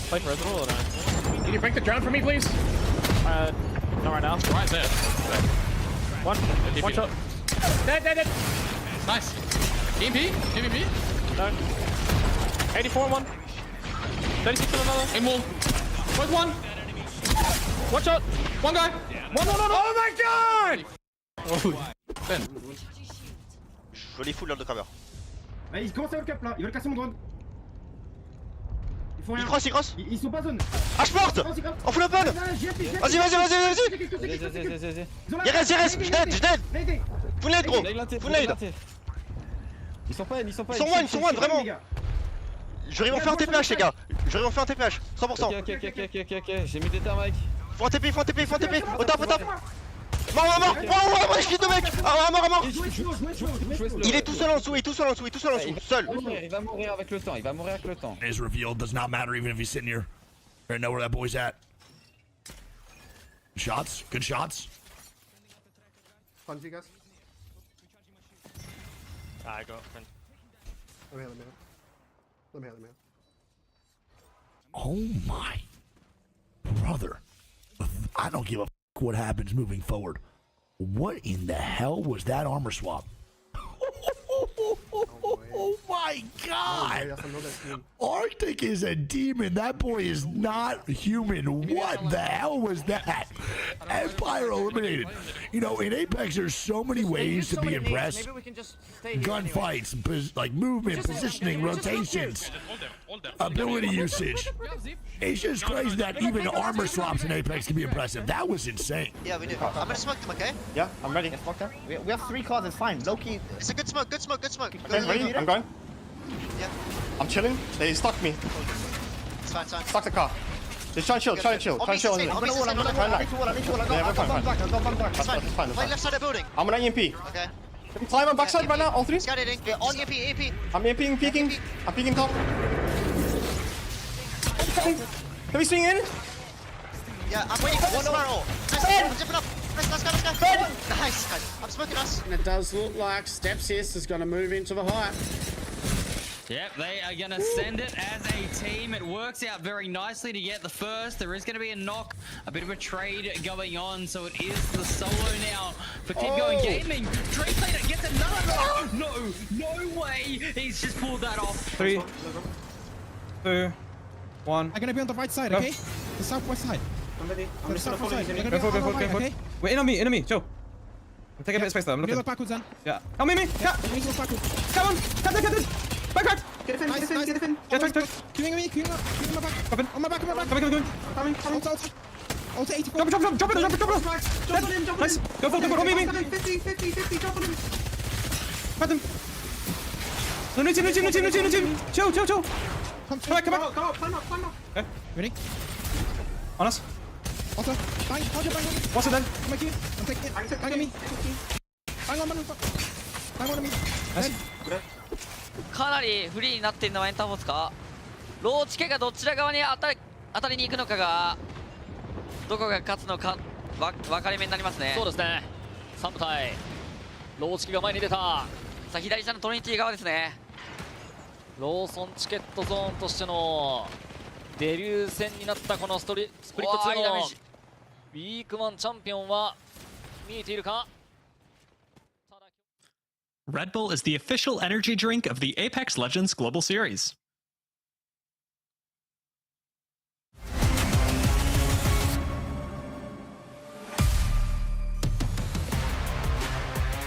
Play for Resident or no? Can you break the drone for me, please? Not right now. Right there. One shot. Dead. Nice. EMP. No. 84 on one. 36 on another. In wall. Where's one? One shot. One guy. One. Oh my god! Ben. Je les full undercover. Il commence à le cap là. Il veut casser mon drone. Il cross. Ils sont pas zone. H-porte. En full open. Vas-y. Yes. Je dead. Full nade gros. Full nade. Ils sont pas. Ils sont one, vraiment. Je vais en faire un TPH les gars. 100%. Ok. J'ai mis des terres Mike. Faut un TP. Au top. Mort. Je suis deux mecs. Mort. Il est tout seul en dessous. Seul. Il va mourir avec le temps. His reveal does not matter even if he's sitting here. I know where that boy's at. Good shots. Fun for you guys. I got friend. Let me have. Oh my brother. I don't give a what happens moving forward. What in the hell was that armor swap? Oh my god! Arctic is a demon. That boy is not human. What the hell was that? Empire eliminated. You know, in Apex, there's so many ways to be impressed. Gunfights, like movement, positioning, rotations, ability usage. It's just crazy that even armor swaps in Apex can be impressive. That was insane. Yeah, we do. I'm gonna smoke them, okay? Yeah, I'm ready. We have 3 cars, it's fine. Low key. It's a good smoke. Okay, ready? I'm going. Yeah. I'm chilling. They stuck me. It's fine. Stuck the car. Just try and chill. I'm Fine. It's fine. Play left side of the building. I'm gonna EMP. Okay. Climb on backside right now, all 3. Scanning. On EMP. I'm EMPing, peeking. I'm peeking top. Can we swing in? Yeah, I'm waiting for one spiral. I'm zipping up. Let's go. Nice, guys. I'm smoking us. And it does look like Stepsis is going to move into the height. Yep, they are going to send it as a team. It works out very nicely to get the first. There is going to be a knock, a bit of a trade going on. So it is the solo now for Keep Going Gaming. ZiPLina gets another knock. No way. He's just pulled that off. 3, 2, 1. I'm going to be on the right side, okay? The southwest side. I'm ready. On the southwest side. You're going to be Go on the right, forward. okay? Wait, in on me. Chill. I'm taking a bit of space though. I'm looking. Look backwards then. Yeah. Help me. Yeah, look backwards. Come on. Cut. Back. Get it in. Queuing me. Queuing my back. On my back. Coming. Ult 84. Drop it. Jump on him. Nice. Go for me. 50, drop on him. Cut him. No team. Chill. Come back. Climb up. Okay, ready? On us. Also, bang. What's it then? I'm taking it. Bang on me. Bang on me. Nice. かなりフリーになっているのはエンターフォースか。ローチ家がどちら側に当たりに行くのかが、どこが勝つのか分かれ目になりますね。そうですね。3部隊ローチ家が前に出た。さあ左下のトリニティ側ですね。ローソンチケットゾーンとしてのデビュー戦になったこのスプリット2のウィークマンチャンピオンは見えているか。 Red Bull is the official energy drink of the Apex Legends Global Series.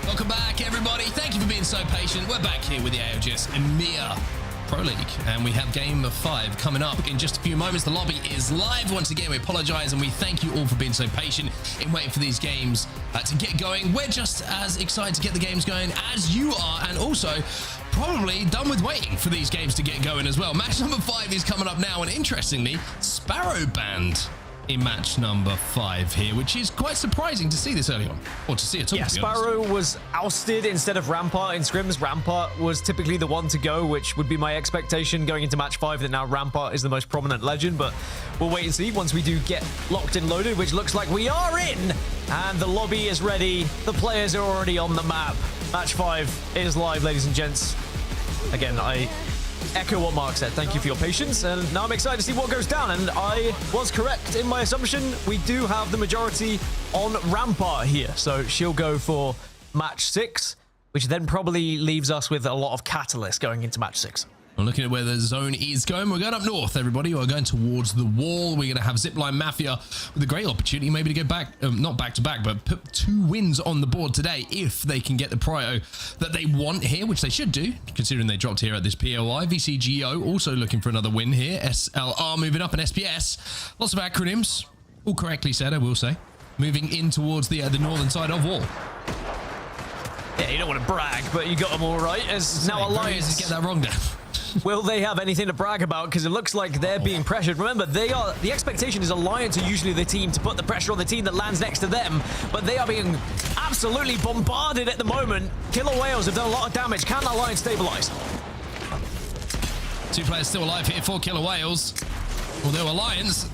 Welcome back, everybody. Thank you for being so patient. We're back here with the ALGS EMEA Pro League, and we have game of 5 coming up in just a few moments. The lobby is live once again. We apologize and we thank you all for being so patient in waiting for these games to get going. We're just as excited to get the games going as you are, and also probably done with waiting for these games to get going as well. Match number 5 is coming up now, and interestingly, Sparrow banned in match number 5 here, which is quite surprising to see this early on, or to see it all. Yeah, Sparrow was ousted instead of Rampart in scrims. Rampart was typically the one to go, which would be my expectation going into match 5, that now Rampart is the most prominent legend, but we'll wait and see once we do get locked and loaded, which looks like we are in, and the lobby is ready. The players are already on the map. Match 5 is live, ladies and gents. Again, I echo what Mark said. Thank you for your patience, and now I'm excited to see what goes down, and I was correct in my assumption. We do have the majority on Rampart here, so she'll go for match 6, which then probably leaves us with a lot of catalyst going into match 6. We're looking at where the zone is going. We're going up north, everybody. We're going towards the wall. We're going to have ZiPLina Mafia with a great opportunity maybe to go back, not back-to-back, but put 2 wins on the board today if they can get the prio that they want here, which they should do, considering they dropped here at this POI. VCGO also looking for another win here. SLR moving up, and SPS. Lots of acronyms. All correctly said, I will say. Moving in towards the northern side of wall. Yeah, you don't want to brag, but you got them all right. As now Alliance get that wrong down. Will they have anything to brag about? Because it looks like they're being pressured. Remember, the expectation is Alliance are usually the team to put the pressure on the team that lands next to them, but they are being absolutely bombarded at the moment. Killer Whales have done a lot of damage. Can Alliance stabilize? 2 players still alive here for Killer Whales. Although Alliance,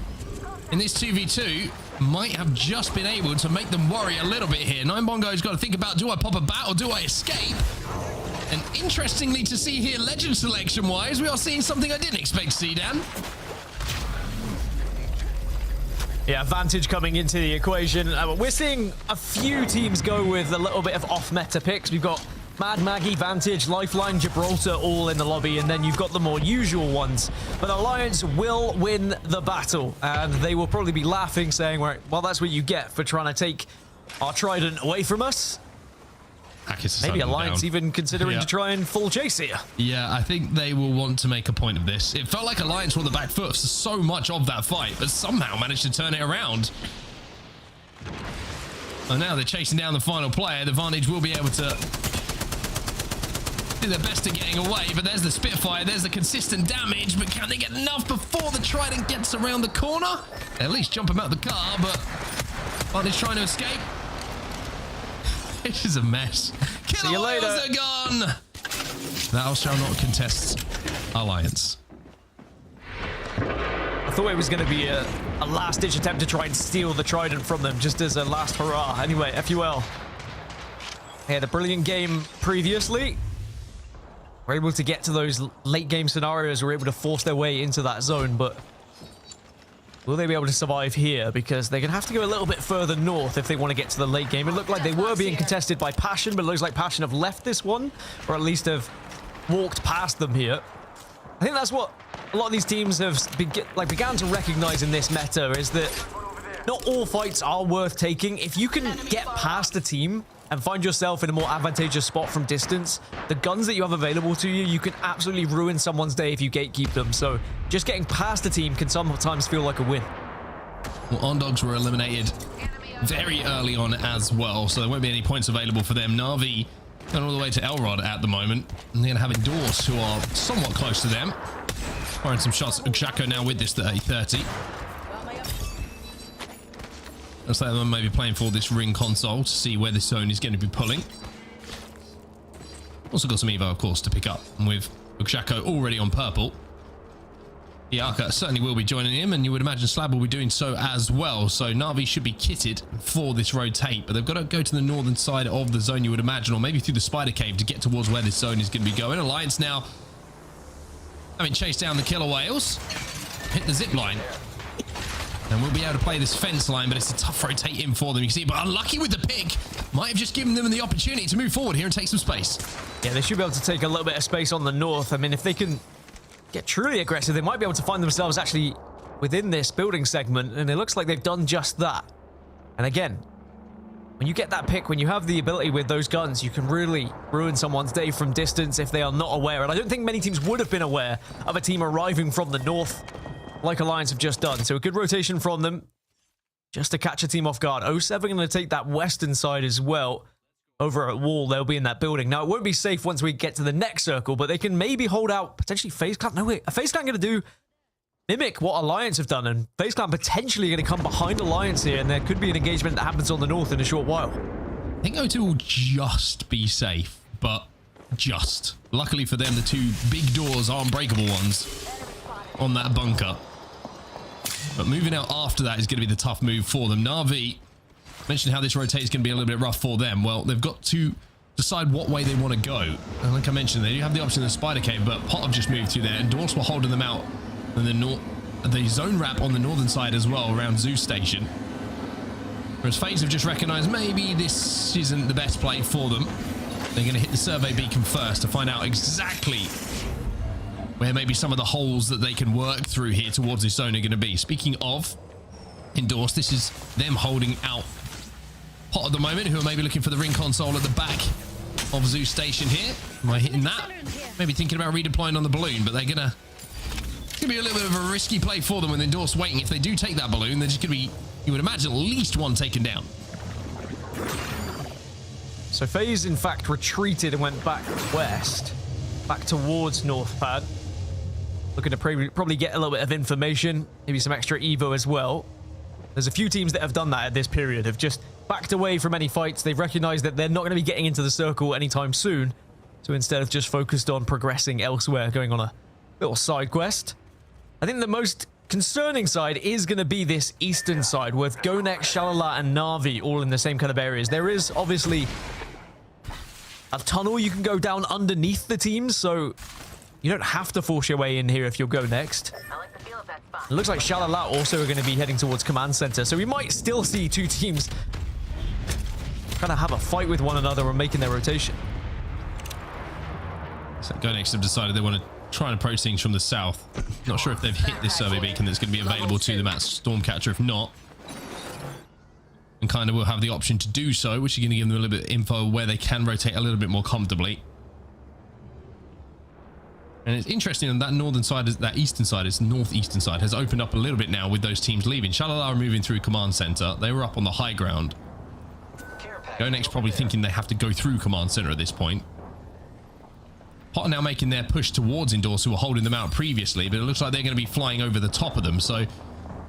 in this 2v2, might have just been able to make them worry a little bit here. 9bongo's got to think about, do I pop a bat or do I escape? And interestingly to see here, legend selection-wise, we are seeing something I didn't expect to see, Dan. Yeah, Vantage coming into the equation. We're seeing a few teams go with a little bit of off-meta picks. We've got Mad Maggie, Vantage, Lifeline, Gibraltar all in the lobby, and then you've got the more usual ones. But Alliance will win the battle, and they will probably be laughing, saying, well, that's what you get for trying to take our Trident away from us. Maybe Alliance even considering to try and full chase here. Yeah, I think they will want to make a point of this. It felt like Alliance were on the back foot for so much of that fight, but somehow managed to turn it around. And now they're chasing down the final player. The Vantage will be able to do their best at getting away, but there's the Spitfire, there's the consistent damage, but can they get enough before the Trident gets around the corner? At least jump him out of the car, but Vantage trying to escape. This is a mess. Killer Whales are gone. Thou shall not contest Alliance. I thought it was going to be a last-ditch attempt to try and steal the Trident from them, just as a last hurrah. Anyway, FUL. Yeah, the brilliant game previously. We're able to get to those late-game scenarios. We're able to force their way into that zone, but will they be able to survive here? Because they're going to have to go a little bit further north if they want to get to the late game. It looked like they were being contested by Passion, but it looks like Passion have left this one, or at least have walked past them here. I think that's what a lot of these teams have began to recognize in this meta, is that not all fights are worth taking. If you can get past a team and find yourself in a more advantageous spot from distance, the guns that you have available to you, you can absolutely ruin someone's day if you gatekeep them. So just getting past the team can sometimes feel like a win. Well, Ondogs were eliminated very early on as well, so there won't be any points available for them. Na'Vi going all the way to Elrod at the moment, and they're going to have Endorse, who are somewhat close to them. Firing some shots. Xhako now with this 30. Looks like they may be playing for this ring console to see where this zone is going to be pulling. Also got some Evo, of course, to pick up, and with Xhako already on purple, Iaka certainly will be joining him, and you would imagine Slab will be doing so as well. So Na'Vi should be kitted for this rotate, but they've got to go to the northern side of the zone, you would imagine, or maybe through the spider cave to get towards where this zone is going to be going. Alliance now having chased down the killer whales, hit the zip line, and we'll be able to play this fence line, but it's a tough rotate in for them. You see, but unlucky with the pick, might have just given them the opportunity to move forward here and take some space. Yeah, they should be able to take a little bit of space on the north. I mean, if they can get truly aggressive, they might be able to find themselves actually within this building segment, and it looks like they've done just that. And again, when you get that pick, when you have the ability with those guns, you can really ruin someone's day from distance if they are not aware. And I don't think many teams would have been aware of a team arriving from the north like Alliance have just done. So a good rotation from them just to catch a team off guard. 07 going to take that western side as well. Over at Wall, they'll be in that building. Now, it won't be safe once we get to the next circle, but they can maybe hold out, potentially FaZe Clan. No, wait, FaZe Clan going to mimic what Alliance have done, and FaZe Clan potentially going to come behind Alliance here, and there could be an engagement that happens on the north in a short while. I think O2 will just be safe, but just. Luckily for them, the two big doors are unbreakable ones on that bunker. But moving out after that is going to be the tough move for them. Na'Vi mentioned how this rotate is going to be a little bit rough for them. Well, they've got to decide what way they want to go. And like I mentioned, they do have the option of the spider cave, but Pot have just moved through there. Endorse were holding them out. And the zone wrap on the northern side as well, around Zeus Station. Whereas FaZe have just recognized maybe this isn't the best play for them. They're going to hit the survey beacon first to find out exactly where maybe some of the holes that they can work through here towards this zone are going to be. Speaking of Endorse, this is them holding out Pot at the moment, who are maybe looking for the ring console at the back of Zeus Station here. Am I hitting that? Maybe thinking about redeploying on the balloon, but it's gonna be a little bit of a risky play for them with Endorse waiting. If they do take that balloon, they're just gonna be, you would imagine, at least one taken down. So FaZe, in fact, retreated and went back west, back towards North Pad. Looking to probably get a little bit of information, maybe some extra Evo as well. There's a few teams that have done that at this period, have just backed away from any fights. They've recognized that they're not going to be getting into the circle anytime soon. So instead have just focused on progressing elsewhere, going on a little side quest. I think the most concerning side is going to be this eastern side with GoNext, SHALALA, and Na'Vi all in the same kind of areas. There is obviously a tunnel you can go down underneath the teams, so you don't have to force your way in here if you'll GoNext. It looks like SHALALA also are going to be heading towards Command Center, so we might still see two teams kind of have a fight with one another and making their rotation. So GoNext have decided they want to try and approach things from the south. Not sure if they've hit this survey beacon that's going to be available to them at Stormcatcher. If not, and kind of will have the option to do so, which is going to give them a little bit of info where they can rotate a little bit more comfortably. And it's interesting that northern side, that eastern side, is northeastern side, has opened up a little bit now with those teams leaving. SHALALA are moving through Command Center. They were up on the high ground. GoNext probably thinking they have to go through Command Center at this point. Pot are now making their push towards Endorse, who were holding them out previously, but it looks like they're going to be flying over the top of them. So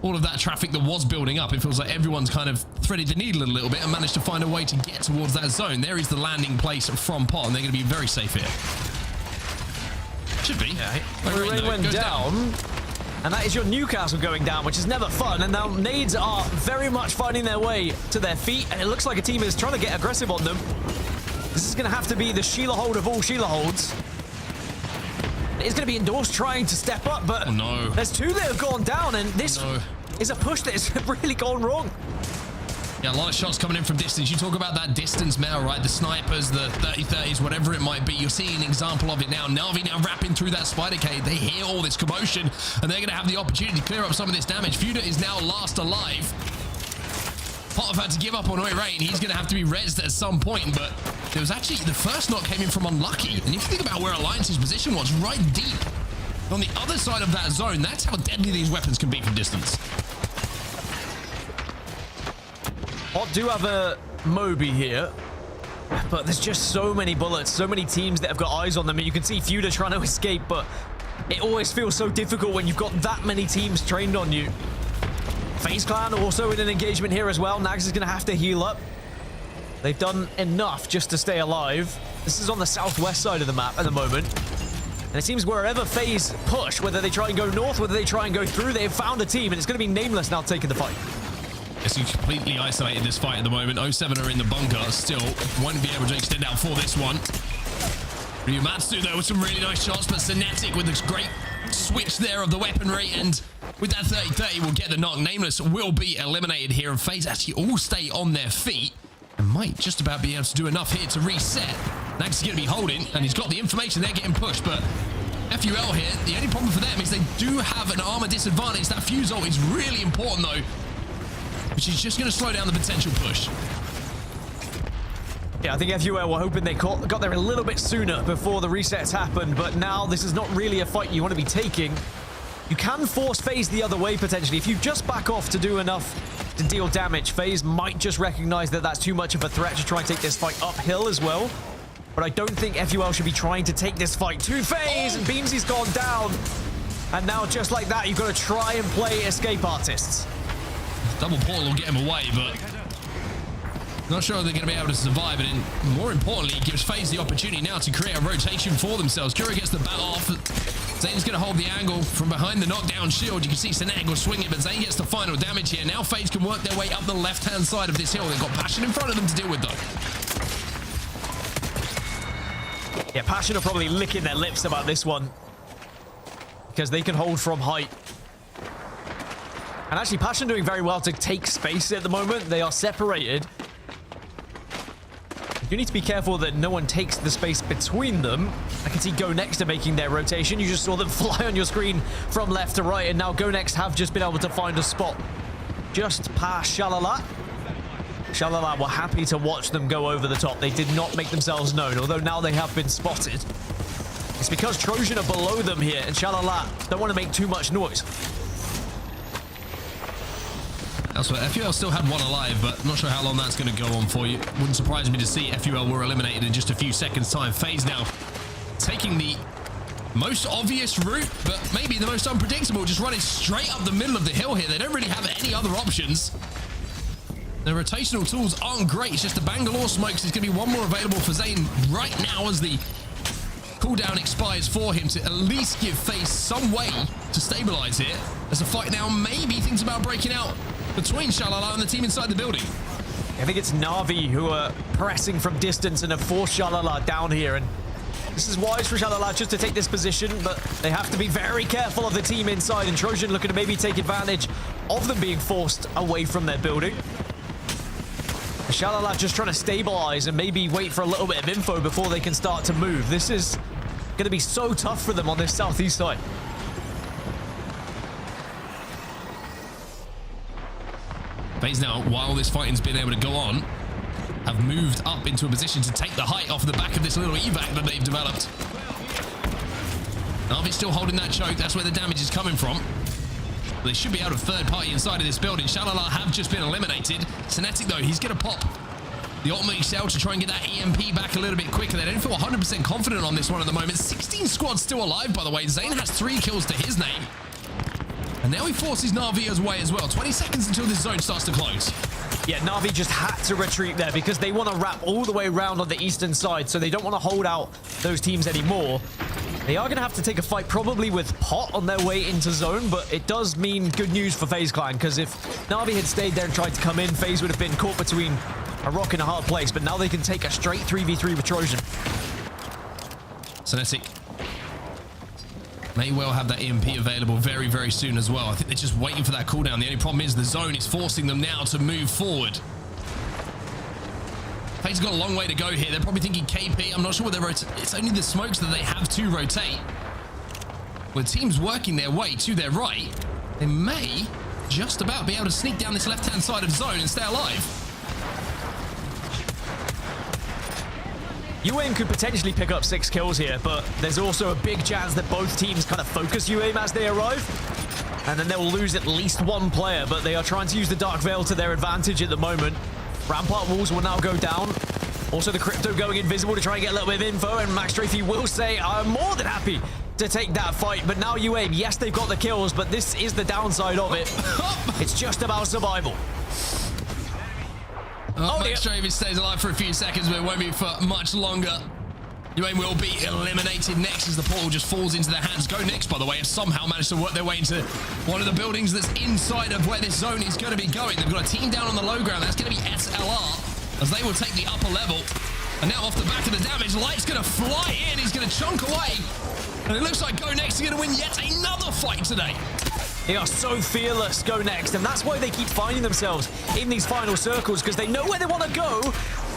all of that traffic that was building up, it feels like everyone's kind of threaded the needle a little bit and managed to find a way to get towards that zone. There is the landing place from Pot, and they're going to be very safe here. Should be. Yeah, Rain went down, and that is your Newcastle going down, which is never fun. And now nades are very much finding their way to their feet, and it looks like a team is trying to get aggressive on them. This is going to have to be the Sheila hold of all Sheila holds. It's going to be Endorse trying to step up, but there's two that have gone down, and this is a push that has really gone wrong. Yeah, a lot of shots coming in from distance. You talk about that distance now, right? The snipers, the 30-30s, whatever it might be. You're seeing an example of it now. Na'Vi now wrapping through that spider cave. They hear all this commotion, and they're going to have the opportunity to clear up some of this damage. Fuda is now last alive. Pot have had to give up on Rain. He's going to have to be rezzed at some point, but there was actually the first knock came in from Unlucky. And if you think about where Alliance's position was, right deep on the other side of that zone, that's how deadly these weapons can be from distance. Pot do have a Moby here, but there's just so many bullets, so many teams that have got eyes on them, and you can see Feuda trying to escape, but it always feels so difficult when you've got that many teams trained on you. FaZe Clan also in an engagement here as well. Nags is going to have to heal up. They've done enough just to stay alive. This is on the southwest side of the map at the moment. And it seems wherever FaZe push, whether they try and go north, whether they try and go through, they've found a team, and it's going to be Nameless now taking the fight. It's completely isolated this fight at the moment. 07 are in the bunker still. Won't be able to extend out for this one. Ryumatsu though with some really nice shots, but Synetic with this great switch there of the weaponry, and with that 30-30 will get the knock. Nameless will be eliminated here, and FaZe actually all stay on their feet and might just about be able to do enough here to reset. Nags is going to be holding, and he's got the information. They're getting pushed, but FUL here, the only problem for them is they do have an armor disadvantage. That fuse ult is really important though, which is just going to slow down the potential push. Yeah, I think FUL were hoping they got there a little bit sooner before the resets happened, but now this is not really a fight you want to be taking. You can force FaZe the other way potentially. If you just back off to do enough to deal damage, FaZe might just recognize that that's too much of a threat to try and take this fight uphill as well. But I don't think FUL should be trying to take this fight to FaZe, and Beamsy's gone down. And now just like that, you've got to try and play escape artists. Double portal will get him away, but not sure they're going to be able to survive it. And more importantly, it gives FaZe the opportunity now to create a rotation for themselves. Kura gets the bat off. Zane's going to hold the angle from behind the knockdown shield. You can see Synetic will swing it, but Zane gets the final damage here. Now FaZe can work their way up the left-hand side of this hill. They've got Passion in front of them to deal with, though. Yeah, Passion are probably licking their lips about this one, because they can hold from height. And actually, Passion doing very well to take space at the moment. They are separated. You need to be careful that no one takes the space between them. I can see GoNext are making their rotation. You just saw them fly on your screen from left to right, and now GoNext have just been able to find a spot just past SHALALA. SHALALA were happy to watch them go over the top. They did not make themselves known, although now they have been spotted. It's because Trojan are below them here, and SHALALA don't want to make too much noise. Elsewhere, FUL still had one alive, but I'm not sure how long that's going to go on for you. Wouldn't surprise me to see FUL were eliminated in just a few seconds' time. FaZe now taking the most obvious route, but maybe the most unpredictable, just running straight up the middle of the hill here. They don't really have any other options. The rotational tools aren't great. It's just the Bangalore smokes. There's going to be one more available for Zane right now as the cooldown expires for him, to at least give FaZe some way to stabilize it. As the fight now maybe thinks about breaking out between SHALALA and the team inside the building. I think it's Na'Vi who are pressing from distance and have forced SHALALA down here, and this is wise for SHALALA just to take this position, but they have to be very careful of the team inside, and Trojan looking to maybe take advantage of them being forced away from their building. SHALALA just trying to stabilize and maybe wait for a little bit of info before they can start to move. This is going to be so tough for them on this southeast side. FaZe now, while this fighting's been able to go on, have moved up into a position to take the height off the back of this little evac that they've developed. Navi's still holding that choke. That's where the damage is coming from. But they should be out of third party inside of this building. SHALALA have just been eliminated. Synetic, though, he's going to pop the ultimate cell to try and get that EMP back a little bit quicker. They don't feel 100% confident on this one at the moment. 16 squads still alive, by the way. Zane has 3 kills to his name. And now he forces Na'Vi's way as well. 20 seconds until this zone starts to close. Yeah, Na'Vi just had to retreat there because they want to wrap all the way around on the eastern side, so they don't want to hold out those teams anymore. They are going to have to take a fight probably with Pot on their way into zone, but it does mean good news for FaZe Clan, because if Na'Vi had stayed there and tried to come in, FaZe would have been caught between a rock and a hard place, but now they can take a straight 3v3 with Trojan. Synetic may well have that EMP available very, very soon as well. I think they're just waiting for that cooldown. The only problem is the zone is forcing them now to move forward. FaZe's got a long way to go here. They're probably thinking KP. I'm not sure what they're rotating. It's only the smokes that they have to rotate. With teams working their way to their right, they may just about be able to sneak down this left-hand side of zone and stay alive. UAIM could potentially pick up 6 kills here, but there's also a big chance that both teams kind of focus UAIM as they arrive, and then they'll lose at least 1 player, but they are trying to use the Dark Veil to their advantage at the moment. Rampart walls will now go down. Also, the Crypto going invisible to try and get a little bit of info, and Max Strafey will say, I'm more than happy to take that fight, but now UAIM, yes, they've got the kills, but this is the downside of it. It's just about survival. Max Strafey stays alive for a few seconds, but it won't be for much longer. UAIM will be eliminated next as the portal just falls into their hands. GoNext, by the way, have somehow managed to work their way into one of the buildings that's inside of where this zone is going to be going. They've got a team down on the low ground. That's going to be SLR as they will take the upper level. And now off the back of the damage, Light's going to fly in. He's going to chunk away. And it looks like GoNext are going to win yet another fight today. They are so fearless, GoNext, and that's why they keep finding themselves in these final circles, because they know where they want to go,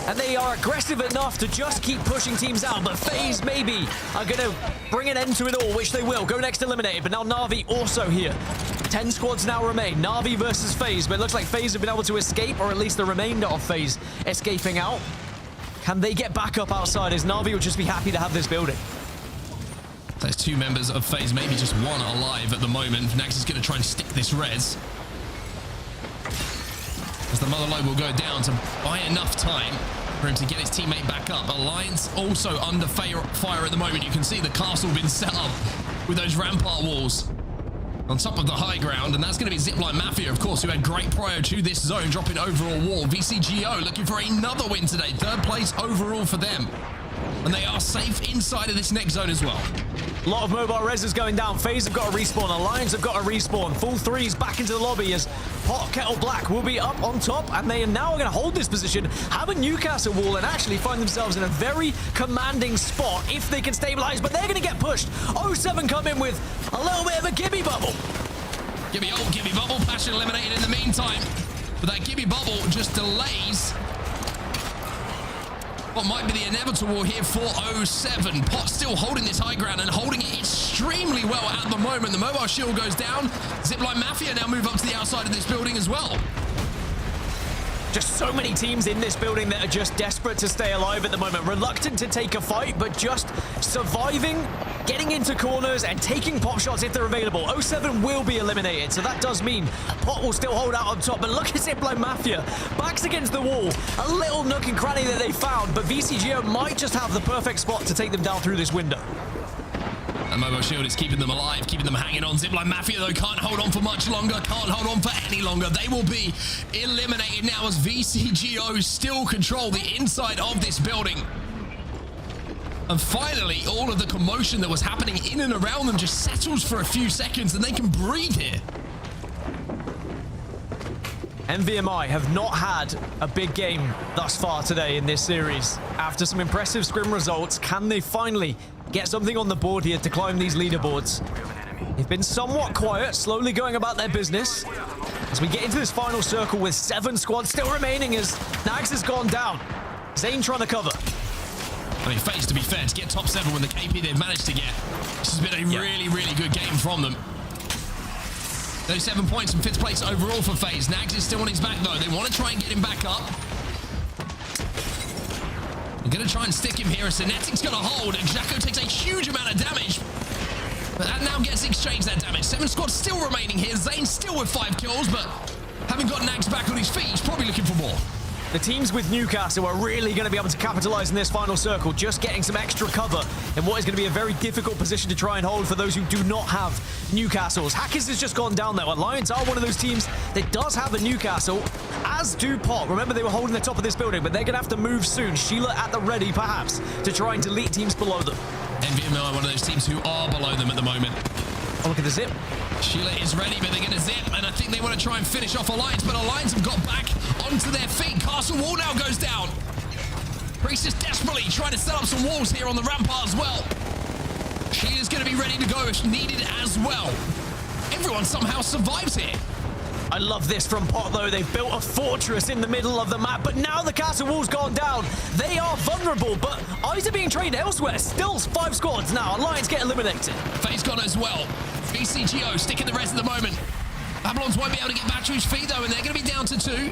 and they are aggressive enough to just keep pushing teams out. But FaZe maybe are going to bring an end to it all, which they will. GoNext eliminated, but now Na'Vi also here. 10 squads now remain. Na'Vi versus FaZe, but it looks like FaZe have been able to escape, or at least the remainder of FaZe escaping out. Can they get back up outside, as Na'Vi will just be happy to have this building? There's 2 members of FaZe, maybe just 1 alive at the moment. Nax is going to try and stick this res, as the Mother Lobe will go down to buy enough time for him to get his teammate back up. Alliance also under fire at the moment. You can see the castle being set up with those rampart walls on top of the high ground, and that's going to be ZiPLina Mafia, of course, who had great prior to this zone, dropping over a wall. VCGO looking for another win today. 3rd place overall for them. And they are safe inside of this next zone as well. A lot of mobile reses going down. FaZe have got a respawn. Alliance have got a respawn. Full 3s back into the lobby as Pot Kettle Black will be up on top, and they are now going to hold this position, have a Newcastle wall, and actually find themselves in a very commanding spot if they can stabilize, but they're going to get pushed. 07 come in with a little bit of a Gibby bubble. Gibby bubble. Passion eliminated in the meantime, but that Gibby bubble just delays what might be the inevitable here for 07. Pot still holding this high ground and holding it extremely well at the moment. The mobile shield goes down. ZiPLina Mafia now move up to the outside of this building as well. Just so many teams in this building that are just desperate to stay alive at the moment. Reluctant to take a fight, but just surviving, getting into corners, and taking pop shots if they're available. 07 will be eliminated, so that does mean Pot will still hold out on top. But look at ZiPLina Mafia. Backs against the wall. A little nook and cranny that they found, but VCGO might just have the perfect spot to take them down through this window. The mobile shield is keeping them alive, keeping them hanging on. ZiPLina Mafia, though, can't hold on for much longer, can't hold on for any longer. They will be eliminated now as VCGO still control the inside of this building. And finally, all of the commotion that was happening in and around them just settles for a few seconds and they can breathe here. NVMI have not had a big game thus far today in this series. After some impressive scrim results, can they finally get something on the board here to climb these leaderboards? They've been somewhat quiet, slowly going about their business. As we get into this final circle with 7 squads still remaining as Nags has gone down. Zane trying to cover. I mean, FaZe, to be fair, to get top 7 with the KP they've managed to get, this has been a really, really good game from them. Those 7 points and 5th place overall for FaZe. Nags is still on his back, though. They want to try and get him back up. They're going to try and stick him here. Synetic's going to hold, and Jacko takes a huge amount of damage. But that now gets exchanged, that damage. 7 squads still remaining here. Zane still with 5 kills, but having got Nags back on his feet, he's probably looking for more. The teams with Newcastle are really going to be able to capitalize in this final circle, just getting some extra cover in what is going to be a very difficult position to try and hold for those who do not have Newcastles. Hackers has just gone down though. Alliance are one of those teams that does have a Newcastle, as do Pot. Remember, they were holding the top of this building, but they're going to have to move soon. Sheila at the ready, perhaps, to try and delete teams below them. NVMI, one of those teams who are below them at the moment. Oh, look at the zip. Sheila is ready, but they're going to zip, and I think they want to try and finish off Alliance, but Alliance have got back onto their feet. Castle wall now goes down. Priest is desperately trying to set up some walls here on the rampart as well. Sheila's going to be ready to go if needed as well. Everyone somehow survives here. I love this from Pot, though. They've built a fortress in the middle of the map, but now the castle wall's gone down. They are vulnerable, but eyes are being trained elsewhere. Still 5 squads now. Alliance get eliminated. FaZe gone as well. VCGO sticking the rest at the moment. Babylons won't be able to get back to his feet, though, and they're going to be down to 2.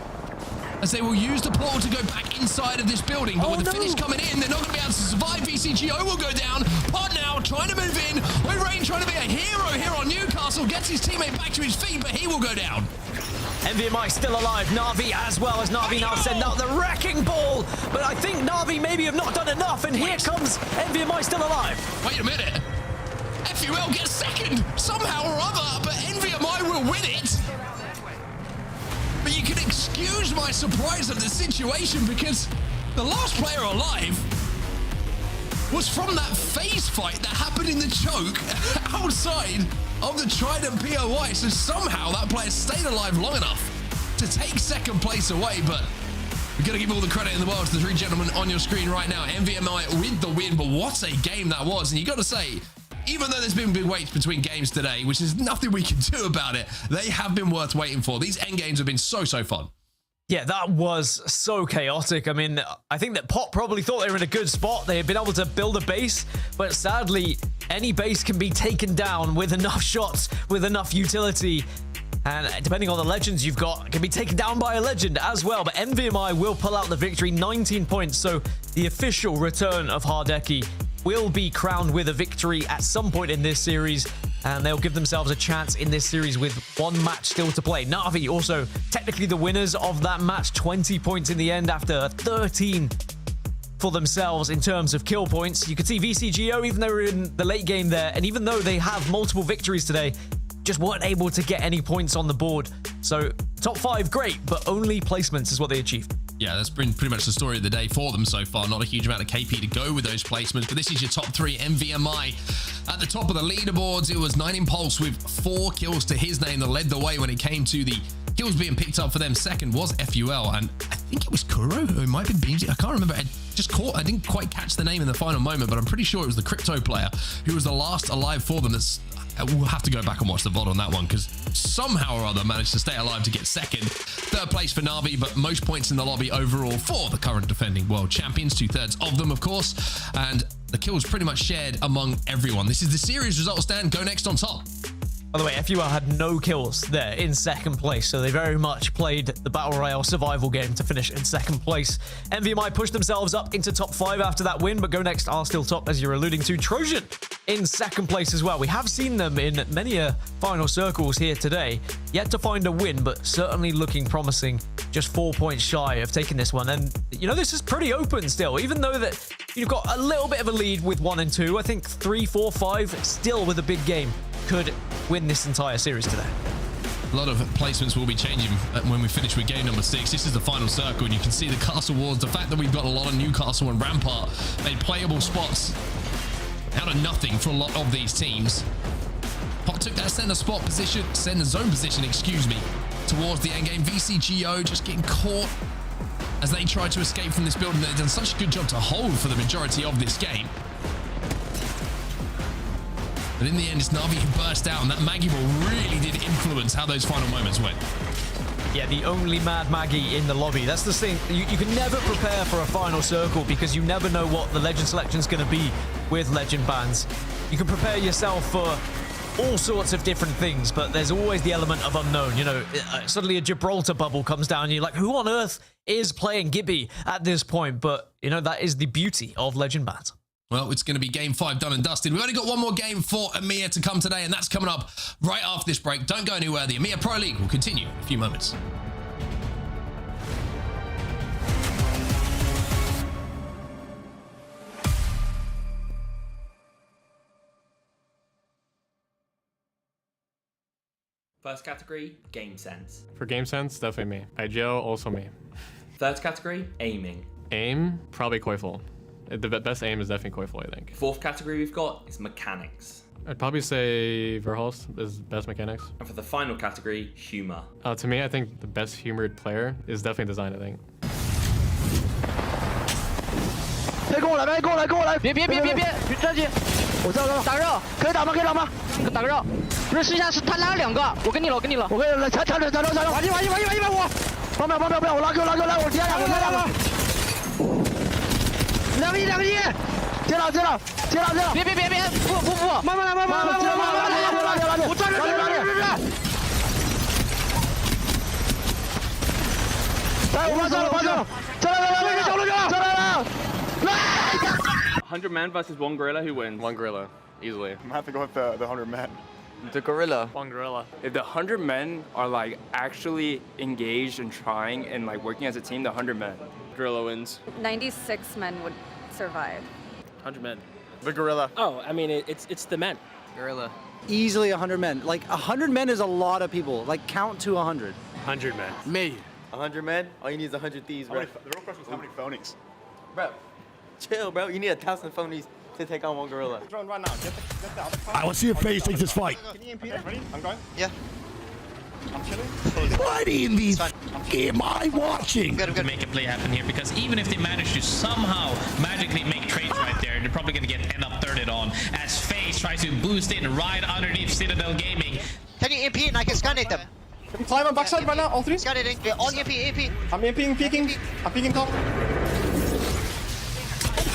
As they will use the portal to go back inside of this building. But with the finish coming in, they're not going to be able to survive. VCGO will go down. Pod now trying to move in. Rain trying to be a hero here on Newcastle. Gets his teammate back to his feet, but he will go down. NVMI still alive. Na'Vi as well, as Na'Vi now send out the wrecking ball. But I think Na'Vi maybe have not done enough, and here comes NVMI still alive. Wait a minute. FUL gets second somehow or other, but NVMI will win it. But you can excuse my surprise of the situation, because the last player alive was from that FaZe fight that happened in the choke outside of the Trident POI. So somehow that player stayed alive long enough to take second place away. But we've got to give all the credit in the world to the 3 gentlemen on your screen right now. NVMI with the win, but what a game that was. And you got to say, even though there's been big waits between games today, which is nothing we can do about it, they have been worth waiting for. These end games have been so fun. Yeah, that was so chaotic. I mean, I think that Pop probably thought they were in a good spot. They had been able to build a base, but sadly, any base can be taken down with enough shots, with enough utility. And depending on the legends you've got, it can be taken down by a legend as well. But NVMI will pull out the victory, 19 points. So the official return of Hardeki will be crowned with a victory at some point in this series, and they'll give themselves a chance in this series with 1 match still to play. Na'Vi also technically the winners of that match, 20 points in the end after 13 for themselves in terms of kill points. You can see VCGO, even though they were in the late game there, and even though they have multiple victories today, just weren't able to get any points on the board. So top 5, great, but only placements is what they achieved. Yeah, that's been pretty much the story of the day for them so far. Not a huge amount of KP to go with those placements, but this is your top 3. NVMI at the top of the leaderboards. It was 9 Impulse with 4 kills to his name that led the way when it came to the kills being picked up for them. Second was FUL, and I think it was Kuro, or it might have been Beamsy. I can't remember. I didn't quite catch the name in the final moment, but I'm pretty sure it was the Crypto player who was the last alive for them. We'll have to go back and watch the VOD on that one, because somehow or other managed to stay alive to get second. Third place for Na'Vi, but most points in the lobby overall for the current defending world champions, 2/3 of them, of course, and the kills pretty much shared among everyone. This is the series result stand. GoNext on top. By the way, FUL had no kills there in second place, so they very much played the Battle Royale survival game to finish in second place. NVMI pushed themselves up into top 5 after that win, but GoNext are still top, as you're alluding to. Trojan in second place as well. We have seen them in many final circles here today. Yet to find a win, but certainly looking promising. Just 4 points shy of taking this one. And, you know, this is pretty open still, even though that you've got a little bit of a lead with 1 and 2. I think 3, 4, 5, still with a big game, could win this entire series today. A lot of placements will be changing when we finish with game number 6. This is the final circle, and you can see the Castle Wars. The fact that we've got a lot of Newcastle and Rampart made playable spots out of nothing for a lot of these teams. Pot took that center zone position, excuse me, towards the end game. VCGO just getting caught as they tried to escape from this building. They've done such a good job to hold for the majority of this game. But in the end, it's Na'Vi who burst out, and that Maggie ball really did influence how those final moments went. Yeah, the only Mad Maggie in the lobby. That's the thing. You can never prepare for a final circle because you never know what the legend selection is going to be with legend bans. You can prepare yourself for all sorts of different things, but there's always the element of unknown. You know, suddenly a Gibraltar bubble comes down, and you're like, who on earth is playing Gibby at this point? But, you know, that is the beauty of legend bans. Well, it's going to be game 5 done and dusted. We've only got one more game for EMEA to come today, and that's coming up right after this break. Don't go anywhere. The EMEA Pro League will continue in a few moments. First category, game sense. For game sense, definitely me. IGL, also me. Third category, aiming. Aim, probably Koiful. The best aim is definitely Koiful, I think. Fourth category we've got is mechanics. I'd probably say Verhulst is best mechanics. And for the final category, humor. To me, I think the best humored player is definitely design, I think. 别跟我来，跟我来，跟我来！别，站起！我知道了，打个绕，可以打吗？可以打吗？打个绕，不是，试一下，是他拉了2个，我跟你了，我跟你了，我可以了，抢，滑进150，帮不了，我拉哥，来，我接2个，2个一，接了，别，不，慢慢来，我抓着，来，我们上了，上了，上来，小鹿上来了，来！ 100 men versus 1 gorilla, who wins? 1 gorilla, easily. I'm gonna have to go with the 100 men. The gorilla. 1 gorilla. If the 100 men are like actually engaged and trying and like working as a team, the 100 men. Gorilla wins. 96 men would survive. 100 men. The gorilla. Oh, I mean, it's the men. Gorilla. Easily 100 men. Like 100 men is a lot of people. Like count to 100. 100 men. Me. 100 men? All you need is 100 thieves, bro. The real question is how many phonies? Bro, chill, bro. You need 1,000 phonies to take on 1 gorilla. Drone right now. Get the other I want to see if FaZe takes this fight. Can you EMP it? Ready? I'm going. Yeah. I'm chilling. What in the am I watching? To make a play happen here, because even if they manage to somehow magically make trades right there, they're probably going to end up thirded on as FaZe tries to boost in right underneath Citadel Gaming. Can you EMP and I can scan them? Climb on backside right now, all three. Scanning. They're all EMP, EMP. I'm EMPing, peeking. I'm peeking top.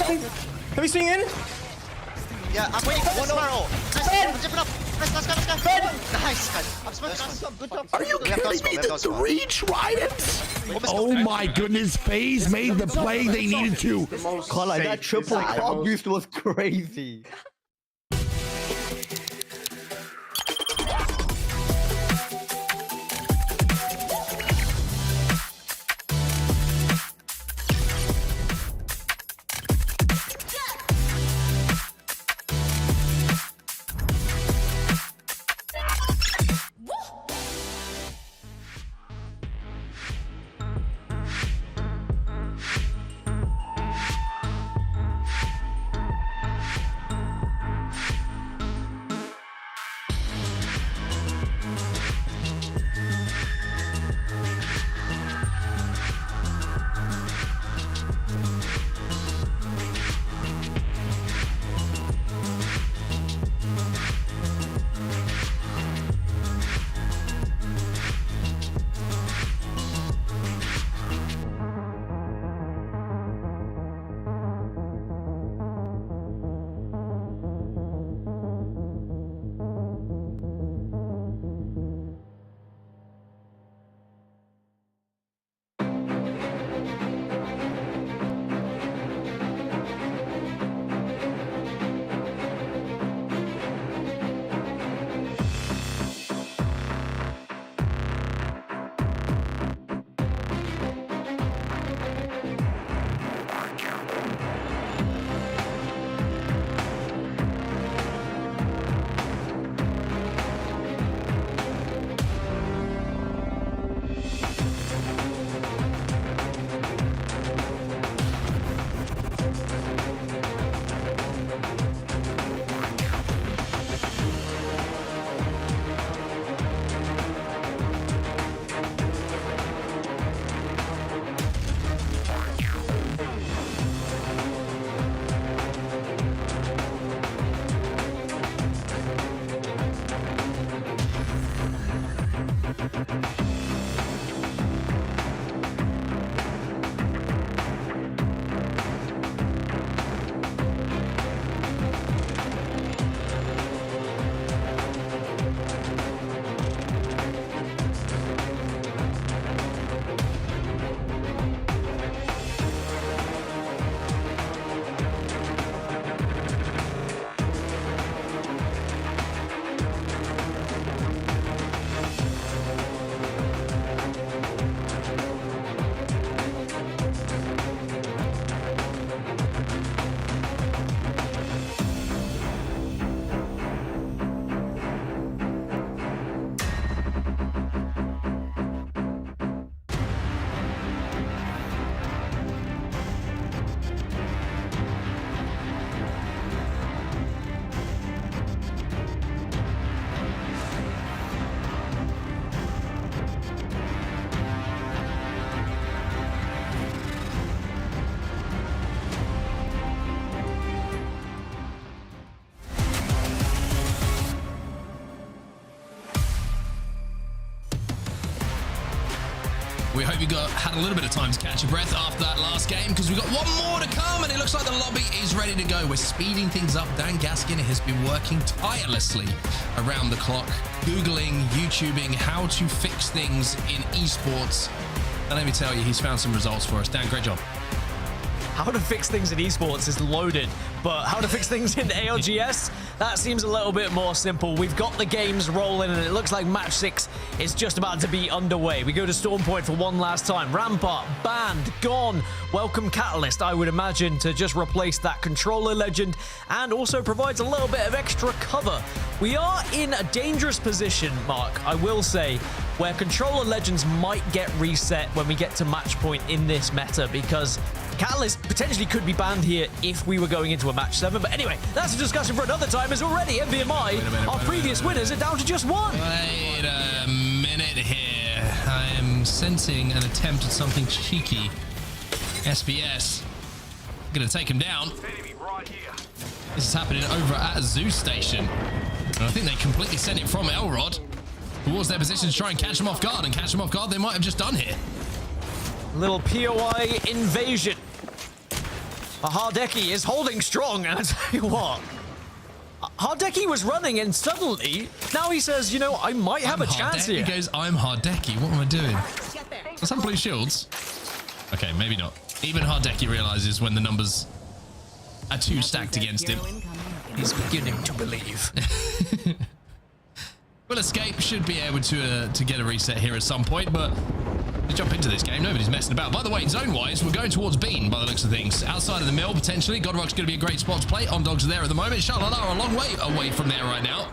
Can we swing in? Yeah, I'm waiting for one spiral. Nice, I'm zipping up. Let's go. Nice, guys. I'm smoking. Good job. Are you kidding me? The 3 tridents? Oh my goodness, FaZe made the play they needed to. Like that triple clock boost was crazy. We hope you had a little bit of time to catch your breath after that last game, because we've got one more to come, and it looks like the lobby is ready to go. We're speeding things up. Dan Gaskin has been working tirelessly around the clock, Googling, YouTubing how to fix things in esports. And let me tell you, he's found some results for us. Dan, great job. How to fix things in esports is loaded, but how to fix things in ALGS, that seems a little bit more simple. We've got the games rolling, and it looks like match 6 is just about to be underway. We go to Storm Point for one last time. Rampart, banned, gone. Welcome Catalyst, I would imagine, to just replace that controller legend, and also provides a little bit of extra cover. We are in a dangerous position, Mark, I will say, where controller legends might get reset when we get to match point in this meta, because Catalyst potentially could be banned here if we were going into a match 7. But anyway, that's a discussion for another time, as already NVMI, our previous winners, are down to just 1. Wait a minute here. I am sensing an attempt at something cheeky. SBS. Gonna take him down. This is happening over at Zeus Station. And I think they completely sent it from Elrod towards their position to try and catch them off guard. And catch them off guard they might have just done here. Little POI invasion. Hardeki is holding strong, and I tell you what, Hardeki was running, and suddenly, now he says, you know, I might have a chance here. He goes, I'm Hardeki. What am I doing? Some blue shields. Okay, maybe not. Even Hardeki realizes when the numbers are too stacked against him. He's beginning to believe. Well, Escape should be able to get a reset here at some point, but let's jump into this game. Nobody's messing about. By the way, zone-wise, we're going towards Bean by the looks of things. Outside of the mill, potentially. Godrock's going to be a great spot to play. On-Dogs are there at the moment. SHALALA are a long way away from there right now.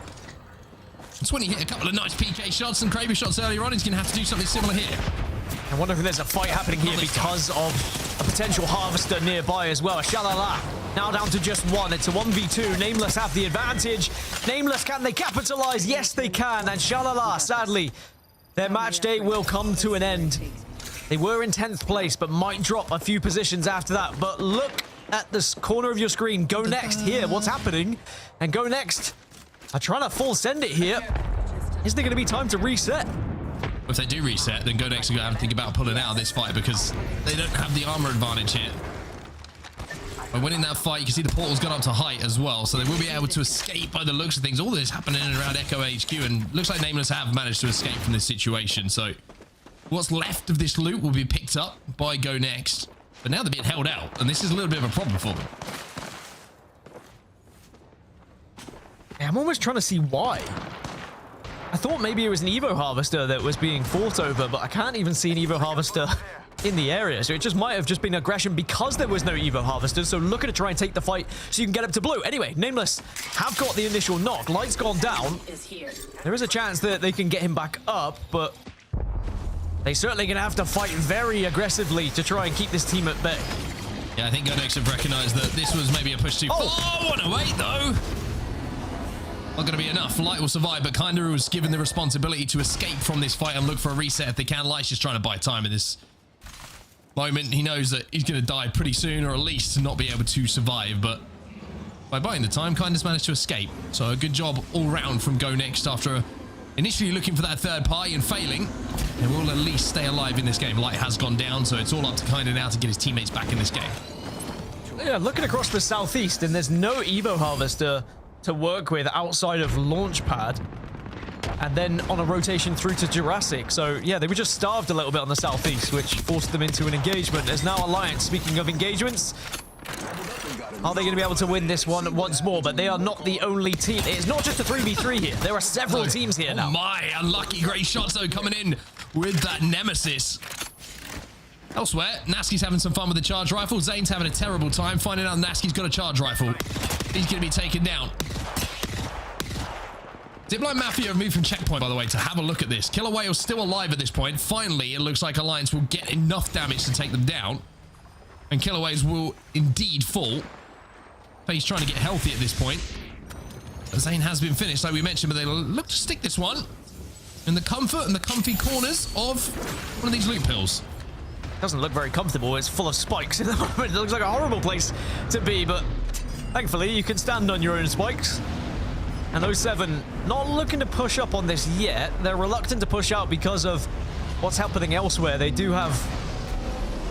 It's when he hit a couple of nice PK shots and Kraber shots earlier on. He's going to have to do something similar here. I wonder if there's a fight happening here because of a potential harvester nearby as well. SHALALA now down to just 1. It's a 1v2. Nameless have the advantage. Nameless, can they capitalize? Yes, they can. And SHALALA, sadly, their match day will come to an end. They were in 10th place, but might drop a few positions after that. But look at this corner of your screen. GoNext here. What's happening? And GoNext are trying to full send it here. Is there going to be time to reset? If they do reset, then GoNext are going to have to think about pulling out of this fight because they don't have the armor advantage here. By winning that fight, you can see the portal's gone up to height as well, so they will be able to escape by the looks of things. All this happening in and around Echo HQ, and looks like Nameless have managed to escape from this situation. So what's left of this loot will be picked up by GoNext, but now they're being held out, and this is a little bit of a problem for them. Yeah, I'm almost trying to see why. I thought maybe it was an Evo Harvester that was being fought over, but I can't even see an Evo Harvester in the area. So it just might have just been aggression because there was no Evo Harvester. So looking to try and take the fight so you can get up to blue. Anyway, Nameless have got the initial knock. Light's gone down. There is a chance that they can get him back up, but they're certainly going to have to fight very aggressively to try and keep this team at bay. Yeah, I think GoNext have recognized that this was maybe a push too far. Oh, what a wait, though. Not going to be enough. Light will survive, but Kinder was given the responsibility to escape from this fight and look for a reset if they can. Light's just trying to buy time in this moment. He knows that he's going to die pretty soon, or at least not be able to survive, but by buying the time, Kinder's managed to escape. So a good job all round from GoNext after initially looking for that third party and failing. They will at least stay alive in this game. Light has gone down, so it's all up to Kinder now to get his teammates back in this game. Yeah, looking across the southeast, and there's no Evo Harvester to work with outside of Launchpad, and then on a rotation through to Jurassic. So yeah, they were just starved a little bit on the southeast, which forced them into an engagement. There's now Alliance. Speaking of engagements, are they going to be able to win this one once more? But they are not the only team. It's not just a 3v3 here. There are several teams here now. Oh my, unlucky great shots though coming in with that Nemesis. Elsewhere, Naski's having some fun with the charge rifle. Zane's having a terrible time finding out Naski's got a charge rifle. He's going to be taken down. ZiPLina Mafia have moved from checkpoint, by the way, to have a look at this. Killer Whale's still alive at this point. Finally, it looks like Alliance will get enough damage to take them down. And Killer Whales will indeed fall. FaZe trying to get healthy at this point. But Zane has been finished, like we mentioned, but they look to stick this one in the comfort and the comfy corners of one of these loot pills. Doesn't look very comfortable. It's full of spikes at the moment. It looks like a horrible place to be, but thankfully you can stand on your own spikes. And 07 not looking to push up on this yet. They're reluctant to push out because of what's happening elsewhere. They do have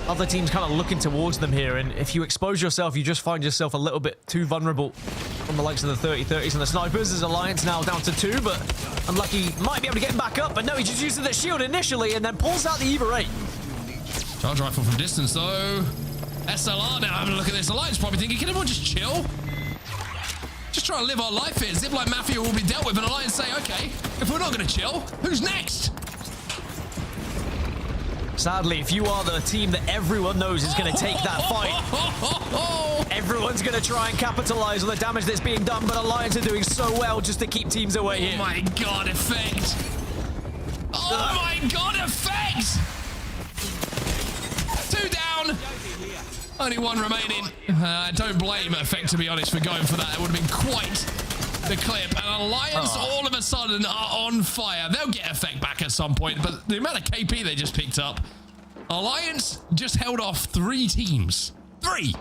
other teams kind of looking towards them here, and if you expose yourself, you just find yourself a little bit too vulnerable from the likes of the 30-30s and the snipers. There's Alliance now down to 2, but unlucky, might be able to get him back up, but no, he just uses the shield initially and then pulls out the Eva 8. Charge rifle from distance, though. SLR now having a look at this. Alliance probably thinking, can everyone just chill? Just trying to live our life here. ZiPLina Mafia will be dealt with, and Alliance say, okay, if we're not going to chill, who's next? Sadly, if you are the team that everyone knows is going to take that fight, everyone's going to try and capitalize on the damage that's being done, but Alliance are doing so well just to keep teams away here. Oh my god, effect! Oh my god, effect! 2 down! Only 1 remaining. I don't blame Effect, to be honest, for going for that. It would have been quite the clip. And Alliance all of a sudden are on fire. They'll get Effect back at some point, but the amount of KP they just picked up, Alliance just held off 3 teams. 3!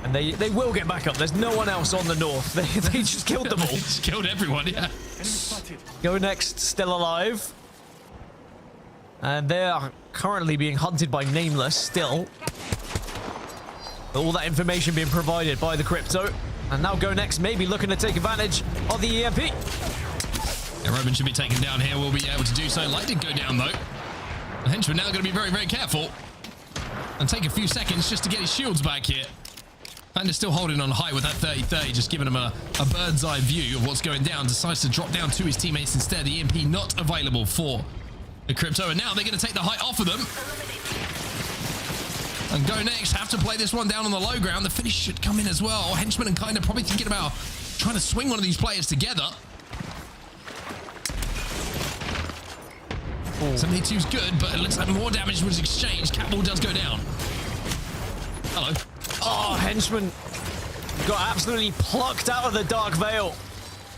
And they will get back up. There's no one else on the north. They just killed them all. They just killed everyone, yeah. GoNext still alive. And they are currently being hunted by Nameless still. All that information being provided by the crypto. And now GoNext may be looking to take advantage of the EMP. Yeah, Roman should be taken down here. Will be able to do so. Light did go down, though. The henchman now going to be very, very careful. And take a few seconds just to get his shields back here. Panda's still holding on high with that 30-30, just giving him a bird's eye view of what's going down. Decides to drop down to his teammates instead. The EMP not available for the crypto, and now they're going to take the height off of them. And GoNext have to play this one down on the low ground. The finish should come in as well. Henchman and Kinda probably thinking about trying to swing one of these players together. 72's good, but it looks like more damage was exchanged. Catball does go down. Hello. Oh, Henchman got absolutely plucked out of the Dark Veil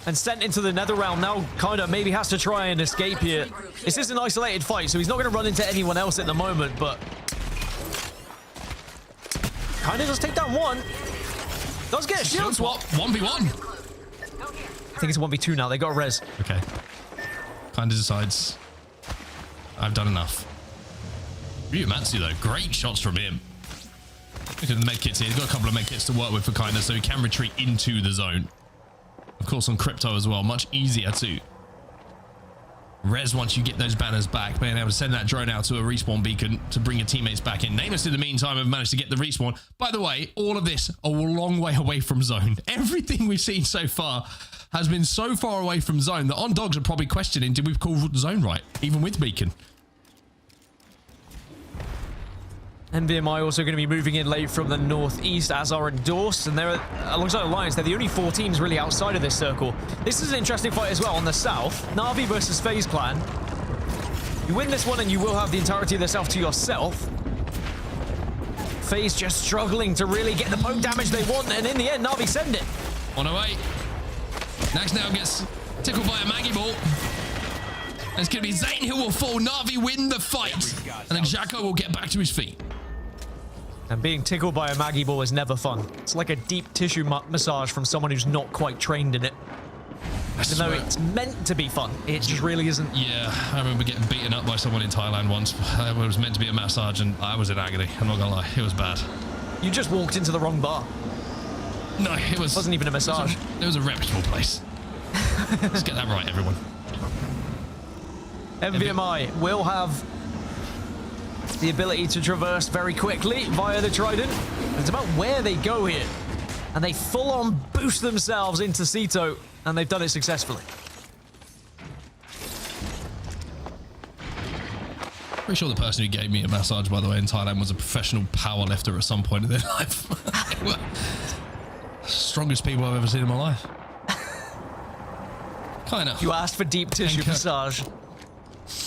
and sent into the Nether Realm. Now Kinda maybe has to try and escape here. This is an isolated fight, so he's not going to run into anyone else at the moment, but Kinda does take down one. Does get a shield swap. 1v1. I think it's 1v2 now. They got res. Okay. Kinda decides, I've done enough. Ryumatsu, though, great shots from him. Look at the medkits here. He's got a couple of medkits to work with for Kinda, so he can retreat into the zone. Of course, on Crypto as well, much easier to res once you get those banners back. Being able to send that drone out to a respawn beacon to bring your teammates back in. Nameless, in the meantime, have managed to get the respawn. By the way, all of this a long way away from zone. Everything we've seen so far has been so far away from zone that on dogs are probably questioning, did we call zone right, even with beacon? NVMI also going to be moving in late from the northeast, as are Endorse, and they're alongside Alliance. They're the only 4 teams really outside of this circle. This is an interesting fight as well on the south. Na'Vi versus FaZe clan. You win this one and you will have the entirety of the south to yourself. FaZe just struggling to really get the poke damage they want, and in the end, Na'Vi send it. On away. Nax now gets tickled by a Maggie ball. And it's going to be Zane who will fall. Na'Vi win the fight. And then Jaco will get back to his feet. And being tickled by a Maggie ball is never fun. It's like a deep tissue massage from someone who's not quite trained in it. Even though it's meant to be fun, it just really isn't. Yeah, I remember getting beaten up by someone in Thailand once. It was meant to be a massage and I was in agony. I'm not gonna lie, it was bad. You just walked into the wrong bar. No, it wasn't even a massage. It was a reputable place. Let's get that right, everyone. NVMI will have the ability to traverse very quickly via the Trident. It's about where they go here. And they full-on boost themselves into Ceto, and they've done it successfully. Pretty sure the person who gave me a massage, by the way, in Thailand was a professional powerlifter at some point in their life. Strongest people I've ever seen in my life. Kind of. You asked for deep tissue massage.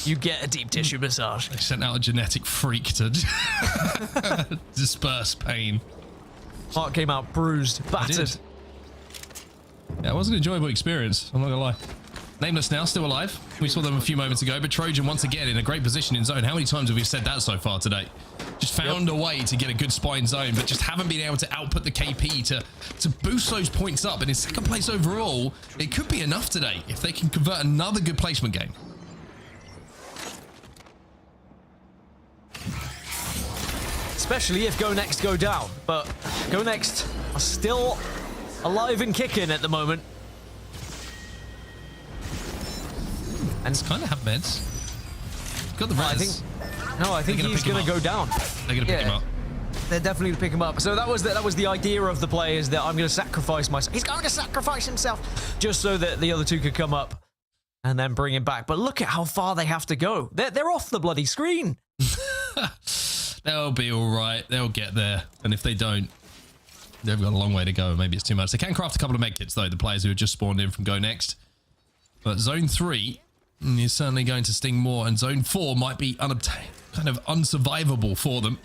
You get a deep tissue massage. They sent out a genetic freak to disperse pain. Heart came out bruised, battered. Yeah, it was an enjoyable experience. I'm not gonna lie. Nameless now, still alive. We saw them a few moments ago, but Trojan once again in a great position in zone. How many times have we said that so far today? Just found a way to get a good spot in zone, but just haven't been able to output the KP to boost those points up. And in second place overall, it could be enough today if they can convert another good placement game. Especially if GoNext go down, but GoNext are still alive and kicking at the moment. And it's kind of have meds. Got the res. No, I think he's going to go down. They're going to pick him up. They're definitely going to pick him up. So that was the idea of the play, is that I'm going to sacrifice myself. He's going to sacrifice himself just so that the other two could come up and then bring him back. But look at how far they have to go. They're off the bloody screen. They'll be all right. They'll get there. And if they don't, they've got a long way to go. Maybe it's too much. They can craft a couple of med kits, though, the players who have just spawned in from GoNext. But Zone 3 is certainly going to sting more. And Zone 4 might be kind of unsurvivable for them.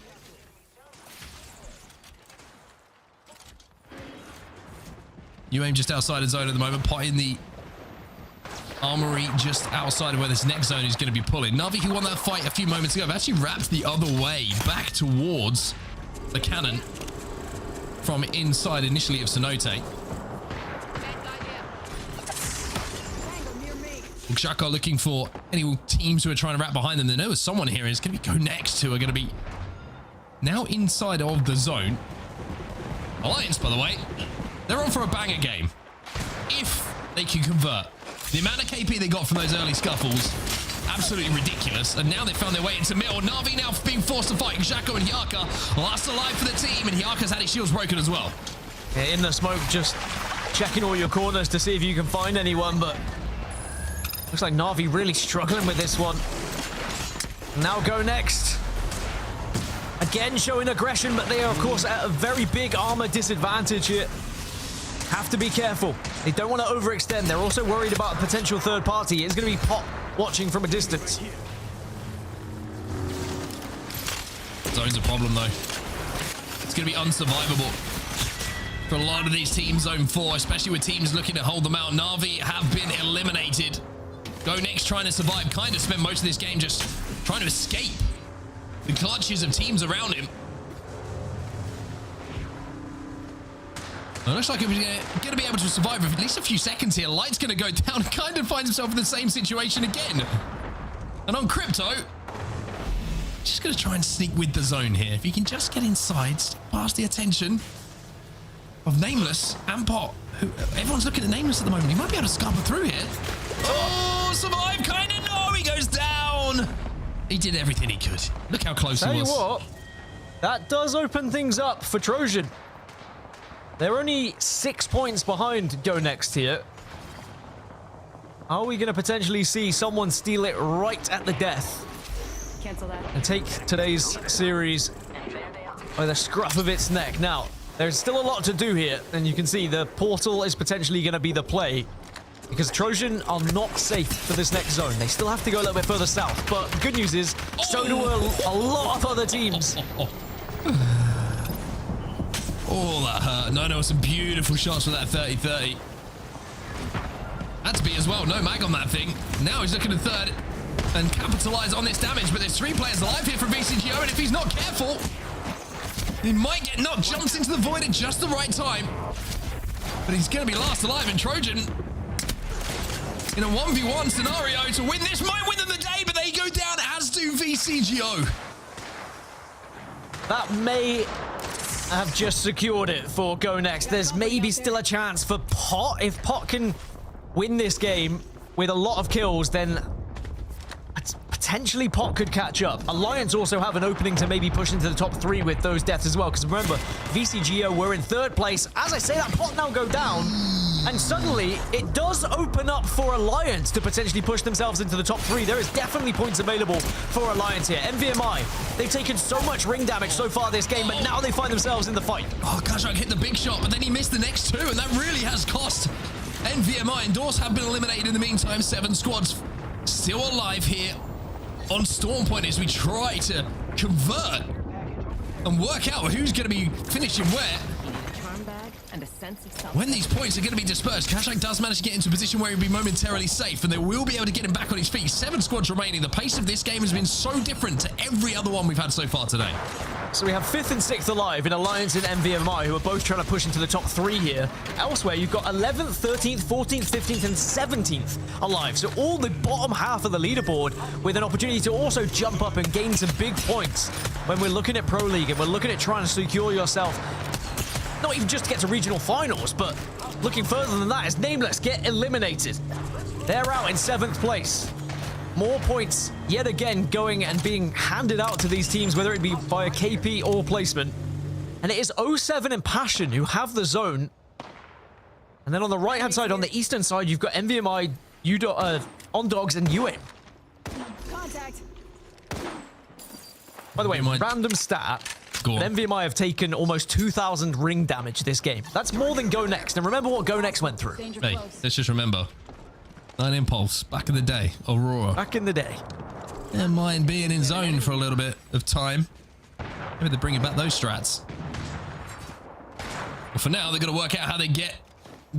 UAIM just outside of zone at the moment. Pot in the armory just outside of where this next zone is going to be pulling. Na'Vi, who won that fight a few moments ago, have actually wrapped the other way back towards the cannon from inside initially of Cenote. Xhaka looking for any teams who are trying to wrap behind them. They know there's someone here, and it's going to be GoNext who are going to be now inside of the zone. Alliance, by the way, they're on for a banger game if they can convert. The amount of KP they got from those early scuffles, absolutely ridiculous. And now they found their way into middle. Na'Vi now being forced to fight. Xhaka and Hyaka last alive for the team, and Hyaka's had his shields broken as well. Yeah, in the smoke, just checking all your corners to see if you can find anyone, but looks like Na'Vi really struggling with this one. Now GoNext. Again showing aggression, but they are, of course, at a very big armor disadvantage here. Have to be careful. They don't want to overextend. They're also worried about a potential third party. It's going to be Pot watching from a distance. Zone's a problem, though. It's going to be unsurvivable for a lot of these teams, Zone 4, especially with teams looking to hold them out. Na'Vi have been eliminated. GoNext trying to survive, kind of spent most of this game just trying to escape the clutches of teams around him. It looks like he's going to be able to survive for at least a few seconds here. Light's going to go down, kind of finds himself in the same situation again. And on Crypto, just going to try and sneak with the zone here. If he can just get inside, past the attention of Nameless and Pot. Everyone's looking at Nameless at the moment. He might be able to scupper through here. Oh, survive, kind of. No, he goes down. He did everything he could. Look how close he was. Tell you what, that does open things up for Trojan. They're only 6 points behind GoNext here. Are we going to potentially see someone steal it right at the death? Cancel that. And take today's series by the scruff of its neck. Now, there's still a lot to do here, and you can see the portal is potentially going to be the play, because Trojan are not safe for this next zone. They still have to go a little bit further south, but the good news is, so do a lot of other teams. Oh, that hurt. No, some beautiful shots for that 30-30. Had to be as well. No mag on that thing. Now he's looking at third and capitalize on this damage, but there's 3 players alive here from VCGO, and if he's not careful, he might get knocked. Jumps into the void at just the right time, but he's going to be last alive, and Trojan in a 1v1 scenario to win this might win them the day, but they go down, as do VCGO. That may have just secured it for GoNext. There's maybe still a chance for Pot. If Pot can win this game with a lot of kills, then potentially Pot could catch up. Alliance also have an opening to maybe push into the top 3 with those deaths as well, because remember, VCGO were in 3rd place. As I say that, Pot now go down, and suddenly it does open up for Alliance to potentially push themselves into the top 3. There is definitely points available for Alliance here. NVMI, they've taken so much ring damage so far this game, but now they find themselves in the fight. Oh, Kashak hit the big shot, but then he missed the next 2, and that really has cost NVMI. Endorse have been eliminated in the meantime. 7 squads still alive here on Storm Point as we try to convert and work out who's going to be finishing where. And a sense of self. When these points are going to be dispersed, Kashak does manage to get into a position where he'll be momentarily safe, and they will be able to get him back on his feet. 7 squads remaining. The pace of this game has been so different to every other one we've had so far today. So we have 5th and 6th alive in Alliance and NVMI, who are both trying to push into the top 3 here. Elsewhere, you've got 11th, 13th, 14th, 15th, and 17th alive. So all the bottom half of the leaderboard with an opportunity to also jump up and gain some big points when we're looking at Pro League and we're looking at trying to secure yourself, not even just to get to regional finals, but looking further than that as Nameless get eliminated. They're out in 7th place. More points yet again going and being handed out to these teams, whether it be via KP or placement. And it is 07 and Passion who have the zone. And then on the right-hand side, on the eastern side, you've got NVMI, Ondogs, and UAIM. Contact. By the way, random stat. NVMI have taken almost 2,000 ring damage this game. That's more than GoNext. And remember what GoNext went through. Hey, let's just remember. 9 Impulse, back in the day. Aurora. Back in the day. Don't mind being in zone for a little bit of time. Maybe they're bringing back those strats. But for now, they've got to work out how they get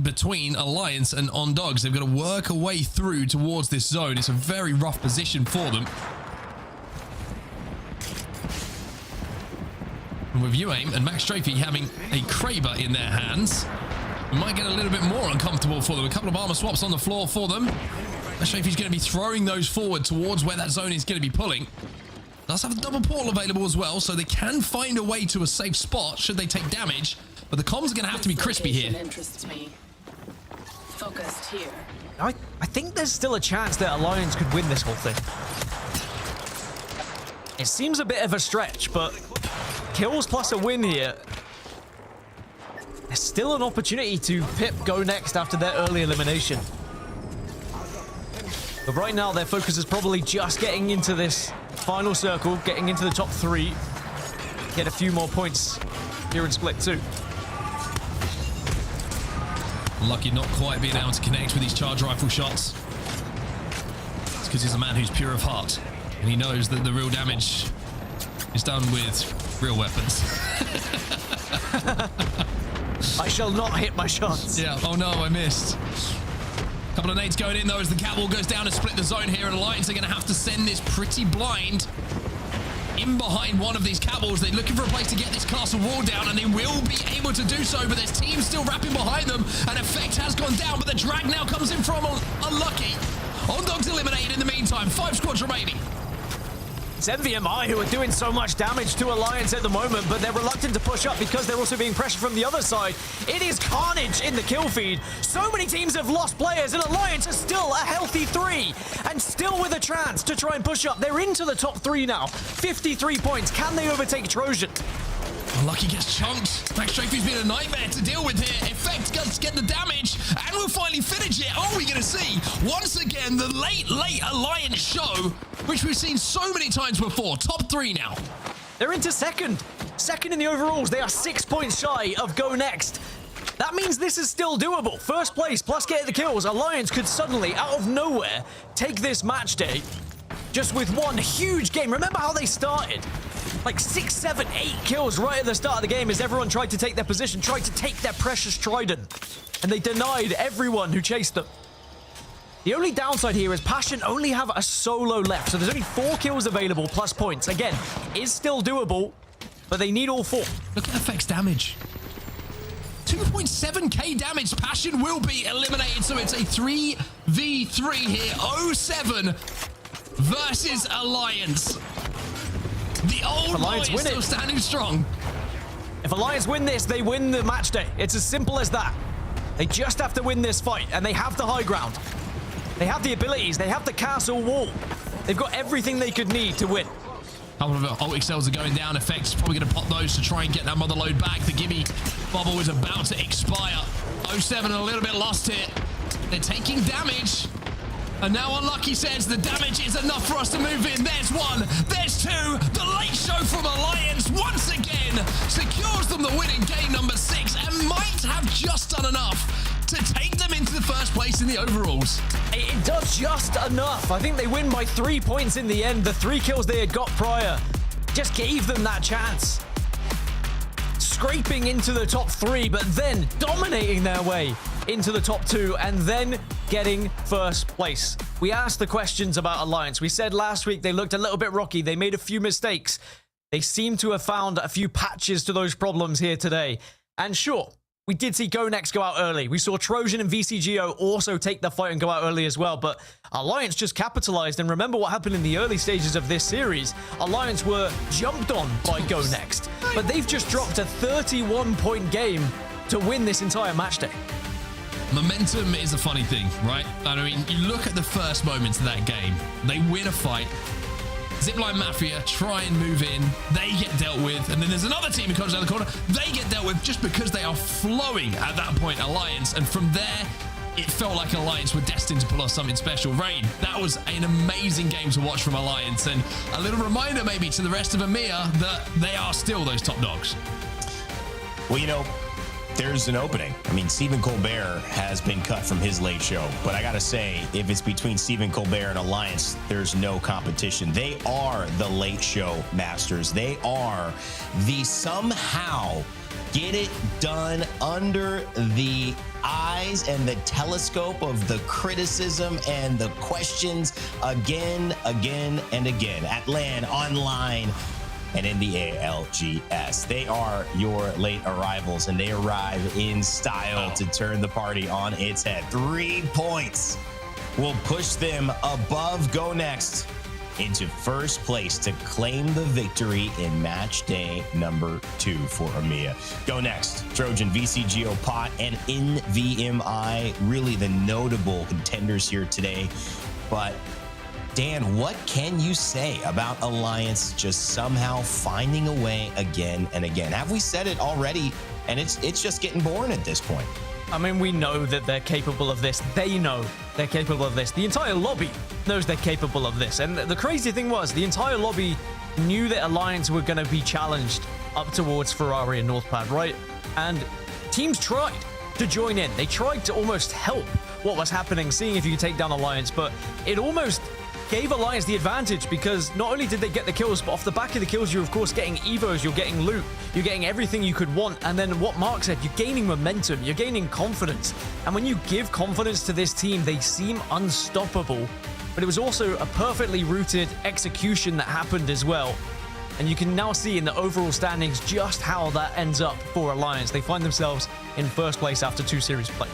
between Alliance and Ondogs. They've got to work a way through towards this zone. It's a very rough position for them. And with UAIM and Max Strafey having a Kraber in their hands, it might get a little bit more uncomfortable for them. A couple of armor swaps on the floor for them. Max Strafey's going to be throwing those forward towards where that zone is going to be pulling. Does have a double portal available as well, so they can find a way to a safe spot should they take damage. But the comms are going to have to be crispy here. Interests me. Focused here. I think there's still a chance that Alliance could win this whole thing. It seems a bit of a stretch, but kills plus a win here. There's still an opportunity to pip GoNext after their early elimination. But right now, their focus is probably just getting into this final circle, getting into the top 3, get a few more points here in Split 2. Lucky not quite being able to connect with these charge rifle shots. It's because he's a man who's pure of heart, and he knows that the real damage is done with real weapons. I shall not hit my shots. Yeah, oh no, I missed. Couple of nades going in though as the catwalk goes down and split the zone here, and Alliance are going to have to send this pretty blind in behind one of these catwalls. They're looking for a place to get this castle wall down, and they will be able to do so, but there's teams still wrapping behind them, and Effect has gone down, but the drag now comes in from Unlucky. Ondogs eliminated in the meantime. 5 squads remaining. It's NVMI who are doing so much damage to Alliance at the moment, but they're reluctant to push up because they're also being pressured from the other side. It is carnage in the kill feed. So many teams have lost players, and Alliance is still a healthy 3 and still with a chance to try and push up. They're into the top 3 now. 53 points. Can they overtake Trojan? Unlucky gets chunked. Max Strafey's been a nightmare to deal with here. Effect does get the damage, and we'll finally finish it. Are we going to see, once again, the late Alliance show, which we've seen so many times before? Top 3 now. They're into second. Second in the overalls. They are 6 points shy of GoNext. That means this is still doable. First place plus get the kills. Alliance could suddenly, out of nowhere, take this match day just with one huge game. Remember how they started? Like 6, 7, 8 kills right at the start of the game as everyone tried to take their position, tried to take their precious trident. And they denied everyone who chased them. The only downside here is Passion only have a solo left. So there's only 4 kills available plus points. Again, is still doable, but they need all 4. Look at Effect's damage. 2.7k damage. Passion will be eliminated, so it's a 3v3 here. 07 versus Alliance. The old Alliance boy is still standing strong. If Alliance win this, they win the match day. It's as simple as that. They just have to win this fight, and they have the high ground. They have the abilities. They have the castle wall. They've got everything they could need to win. A couple of ult excels are going down. Effect's probably going to pop those to try and get that mother load back. The Gibby bubble is about to expire. 07 a little bit lost here. They're taking damage. And now Unlucky says the damage is enough for us to move in. There's 1, there's 2. The late show from Alliance once again secures them the win in game number 6 and might have just done enough to take them into the first place in the overalls. It does just enough. I think they win by 3 points in the end. The 3 kills they had got prior just gave them that chance. Scraping into the top 3, but then dominating their way into the top 2 and then getting first place. We asked the questions about Alliance. We said last week they looked a little bit rocky. They made a few mistakes. They seem to have found a few patches to those problems here today. And sure, we did see GoNext go out early. We saw Trojan and VCGO also take the fight and go out early as well, but Alliance just capitalized. And remember what happened in the early stages of this series. Alliance were jumped on by GoNext, but they've just dropped a 31-point game to win this entire match day. Momentum is a funny thing, right? I mean, you look at the first moments of that game. They win a fight. ZiPLina Mafia try and move in. They get dealt with. And then there's another team who comes down the corner. They get dealt with just because they are flowing at that point, Alliance. And from there, it felt like Alliance were destined to pull off something special. Rain, that was an amazing game to watch from Alliance. And a little reminder maybe to the rest of EMEA that they are still those top dogs. Well, you know, there's an opening. I mean, Stephen Colbert has been cut from his late show, but I gotta say, if it's between Stephen Colbert and Alliance, there's no competition. They are the late show masters. They are the somehow get it done under the eyes and the telescope of the criticism and the questions again, and again at LAN, online, and in the ALGS. They are your late arrivals, and they arrive in style to turn the party on its head. 3 points will push them above GoNext into first place to claim the victory in match day number 2 for EMEA. GoNext, Trojan, VCGO, Pot, and NVMI, really the notable contenders here today. But Dan, what can you say about Alliance just somehow finding a way again and again? Have we said it already? And it's just getting boring at this point. I mean, we know that they're capable of this. They know they're capable of this. The entire lobby knows they're capable of this. And the crazy thing was, the entire lobby knew that Alliance were going to be challenged up towards Ferrari and Northpad, right? And teams tried to join in. They tried to almost help what was happening, seeing if you could take down Alliance, but it almost gave Alliance the advantage, because not only did they get the kills, but off the back of the kills, you're of course getting evos, you're getting loot, you're getting everything you could want. And then what Mark said, you're gaining momentum, you're gaining confidence. And when you give confidence to this team, they seem unstoppable. But it was also a perfectly rooted execution that happened as well. And you can now see in the overall standings just how that ends up for Alliance. They find themselves in first place after 2 series played.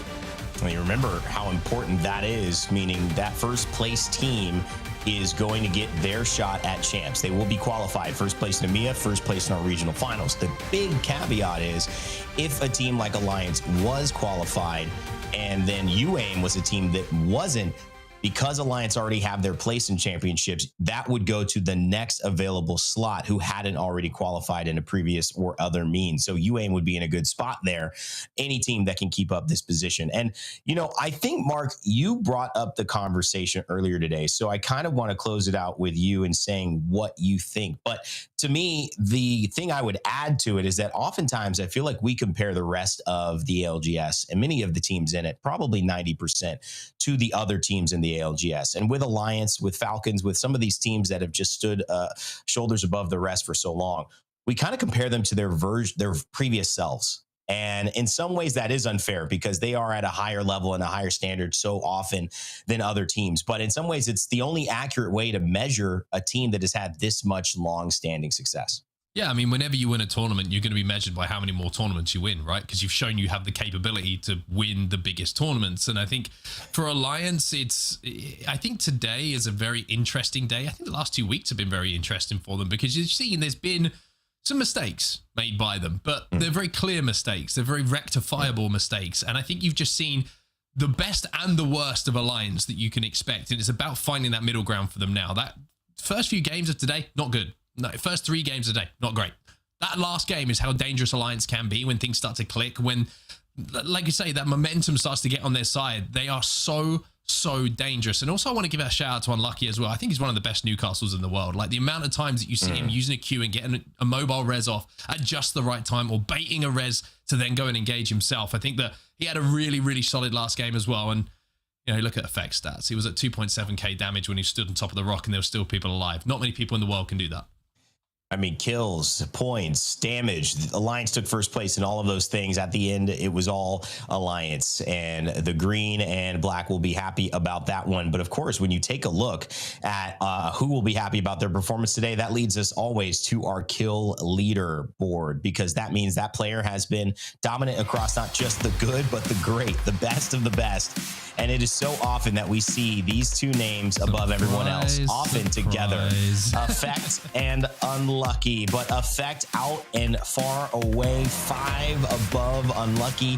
Well, you remember how important that is, meaning that first place team is going to get their shot at champs. They will be qualified first place in EMEA, first place in our regional finals. The big caveat is if a team like Alliance was qualified and then UAIM was a team that wasn't, because Alliance already have their place in championships, that would go to the next available slot who hadn't already qualified in a previous or other means. So UAIM would be in a good spot there. Any team that can keep up this position. And, you know, I think, Mark, you brought up the conversation earlier today. So I kind of want to close it out with you and saying what you think. But to me, the thing I would add to it is that oftentimes I feel like we compare the rest of the ALGS and many of the teams in it, probably 90%, to the other teams in the ALGS. And with Alliance, with Falcons, with some of these teams that have just stood shoulders above the rest for so long, we kind of compare them to their previous selves. And in some ways that is unfair, because they are at a higher level and a higher standard so often than other teams. But in some ways, it's the only accurate way to measure a team that has had this much long-standing success. Yeah, I mean, whenever you win a tournament, you're going to be measured by how many more tournaments you win, right? Because you've shown you have the capability to win the biggest tournaments. And I think for Alliance, I think today is a very interesting day. I think the last 2 weeks have been very interesting for them, because you've seen there's been some mistakes made by them, but they're very clear mistakes. They're very rectifiable mistakes. And I think you've just seen the best and the worst of Alliance that you can expect. And it's about finding that middle ground for them now. That first few games of today, not good. No, first 3 games a day, not great. That last game is how dangerous Alliance can be when things start to click. When, like you say, that momentum starts to get on their side. They are so dangerous. And also I want to give a shout out to Unlucky as well. I think he's one of the best Newcastles in the world. Like the amount of times that you see him using a Q and getting a mobile res off at just the right time, or baiting a res to then go and engage himself. I think that he had a really solid last game as well. And you know, look at effect stats. He was at 2.7k damage when he stood on top of the rock, and there were still people alive. Not many people in the world can do that. I mean, kills, points, damage. Alliance took first place in all of those things. At the end, it was all Alliance, and the green and black will be happy about that one. But of course, when you take a look at who will be happy about their performance today, that leads us always to our kill leader board, because that means that player has been dominant across not just the good, but the great, the best of the best. And it is so often that we see these two names above everyone else, often together. Effect and Unlucky. unlucky, but Effect out and far away, 5 above unlucky,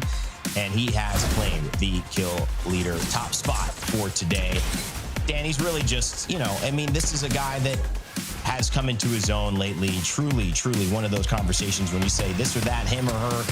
and he has claimed the kill leader top spot for today. Danny's really just, you know, I mean, this is a guy that has come into his own lately. Truly one of those conversations when you say this or that, him or her,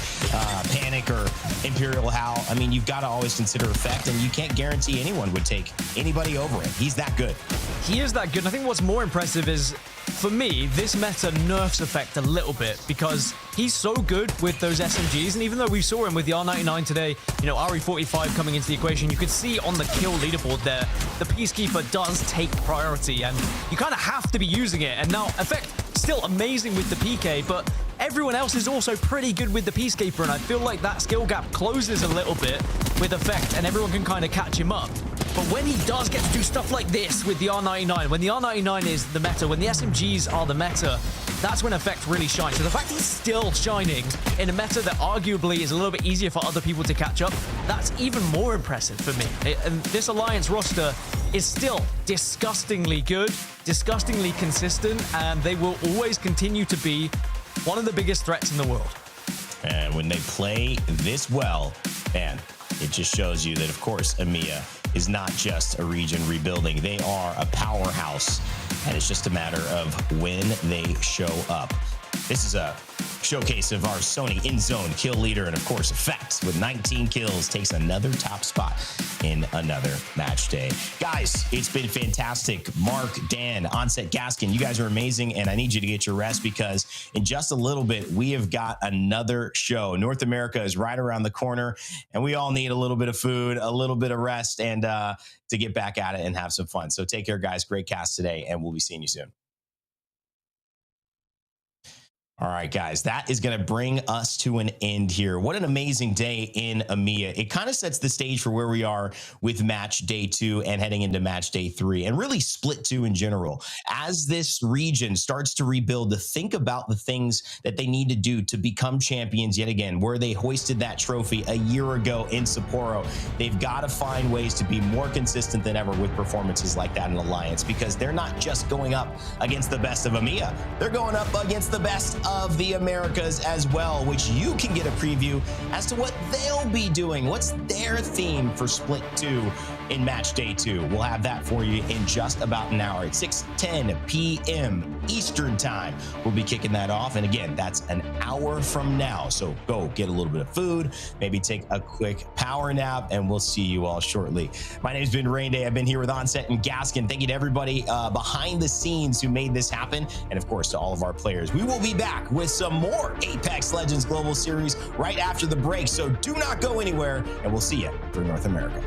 Panic or Imperial Hal. I mean, you've got to always consider Effect, and you can't guarantee anyone would take anybody over him. He's that good. He is that good. And I think what's more impressive is, for me, this meta nerfs Effect a little bit because he's so good with those SMGs. And even though we saw him with the R99 today, you know, RE45 coming into the equation, you could see on the kill leaderboard there, the Peacekeeper does take priority and you kind of have to be using it. And now Effect still amazing with the PK, but everyone else is also pretty good with the Peacekeeper. And I feel like that skill gap closes a little bit with Effect and everyone can kind of catch him up. But when he does get to do stuff like this with the R99, when the R99 is the meta, when the SMGs are the meta, that's when Effect really shines. So the fact he's still shining in a meta that arguably is a little bit easier for other people to catch up, that's even more impressive for me. And this Alliance roster is still disgustingly good, disgustingly consistent, and they will always continue to be one of the biggest threats in the world. And when they play this well, man, it just shows you that, of course, EMEA is not just a region rebuilding. They are a powerhouse, and it's just a matter of when they show up. This is a showcase of our Sony in-zone kill leader, and of course, Effect with 19 kills takes another top spot in another match day. Guys, it's been fantastic. Mark, Dan, Onset, Gaskin, you guys are amazing, and I need you to get your rest because in just a little bit, we have got another show. North America is right around the corner, and we all need a little bit of food, a little bit of rest, and to get back at it and have some fun. So take care, guys. Great cast today, and we'll be seeing you soon. All right, guys, that is going to bring us to an end here. What an amazing day in EMEA. It kind of sets the stage for where we are with match day 2 and heading into match day 3 and really split 2 in general. As this region starts to rebuild, to think about the things that they need to do to become champions yet again, where they hoisted that trophy a year ago in Sapporo. They've got to find ways to be more consistent than ever with performances like that in Alliance, because they're not just going up against the best of EMEA. They're going up against the best of the Americas as well, which you can get a preview as to what they'll be doing. What's their theme for Split 2 in match day 2? We'll have that for you in just about an hour at 6:10 p.m. Eastern time. We'll be kicking that off. And again, that's an hour from now. So go get a little bit of food, maybe take a quick power nap, and we'll see you all shortly. My name's been Rain Day. I've been here with Onset and Gaskin. Thank you to everybody behind the scenes who made this happen. And of course, to all of our players. We will be back with some more Apex Legends Global Series right after the break. So do not go anywhere, and we'll see you for North America.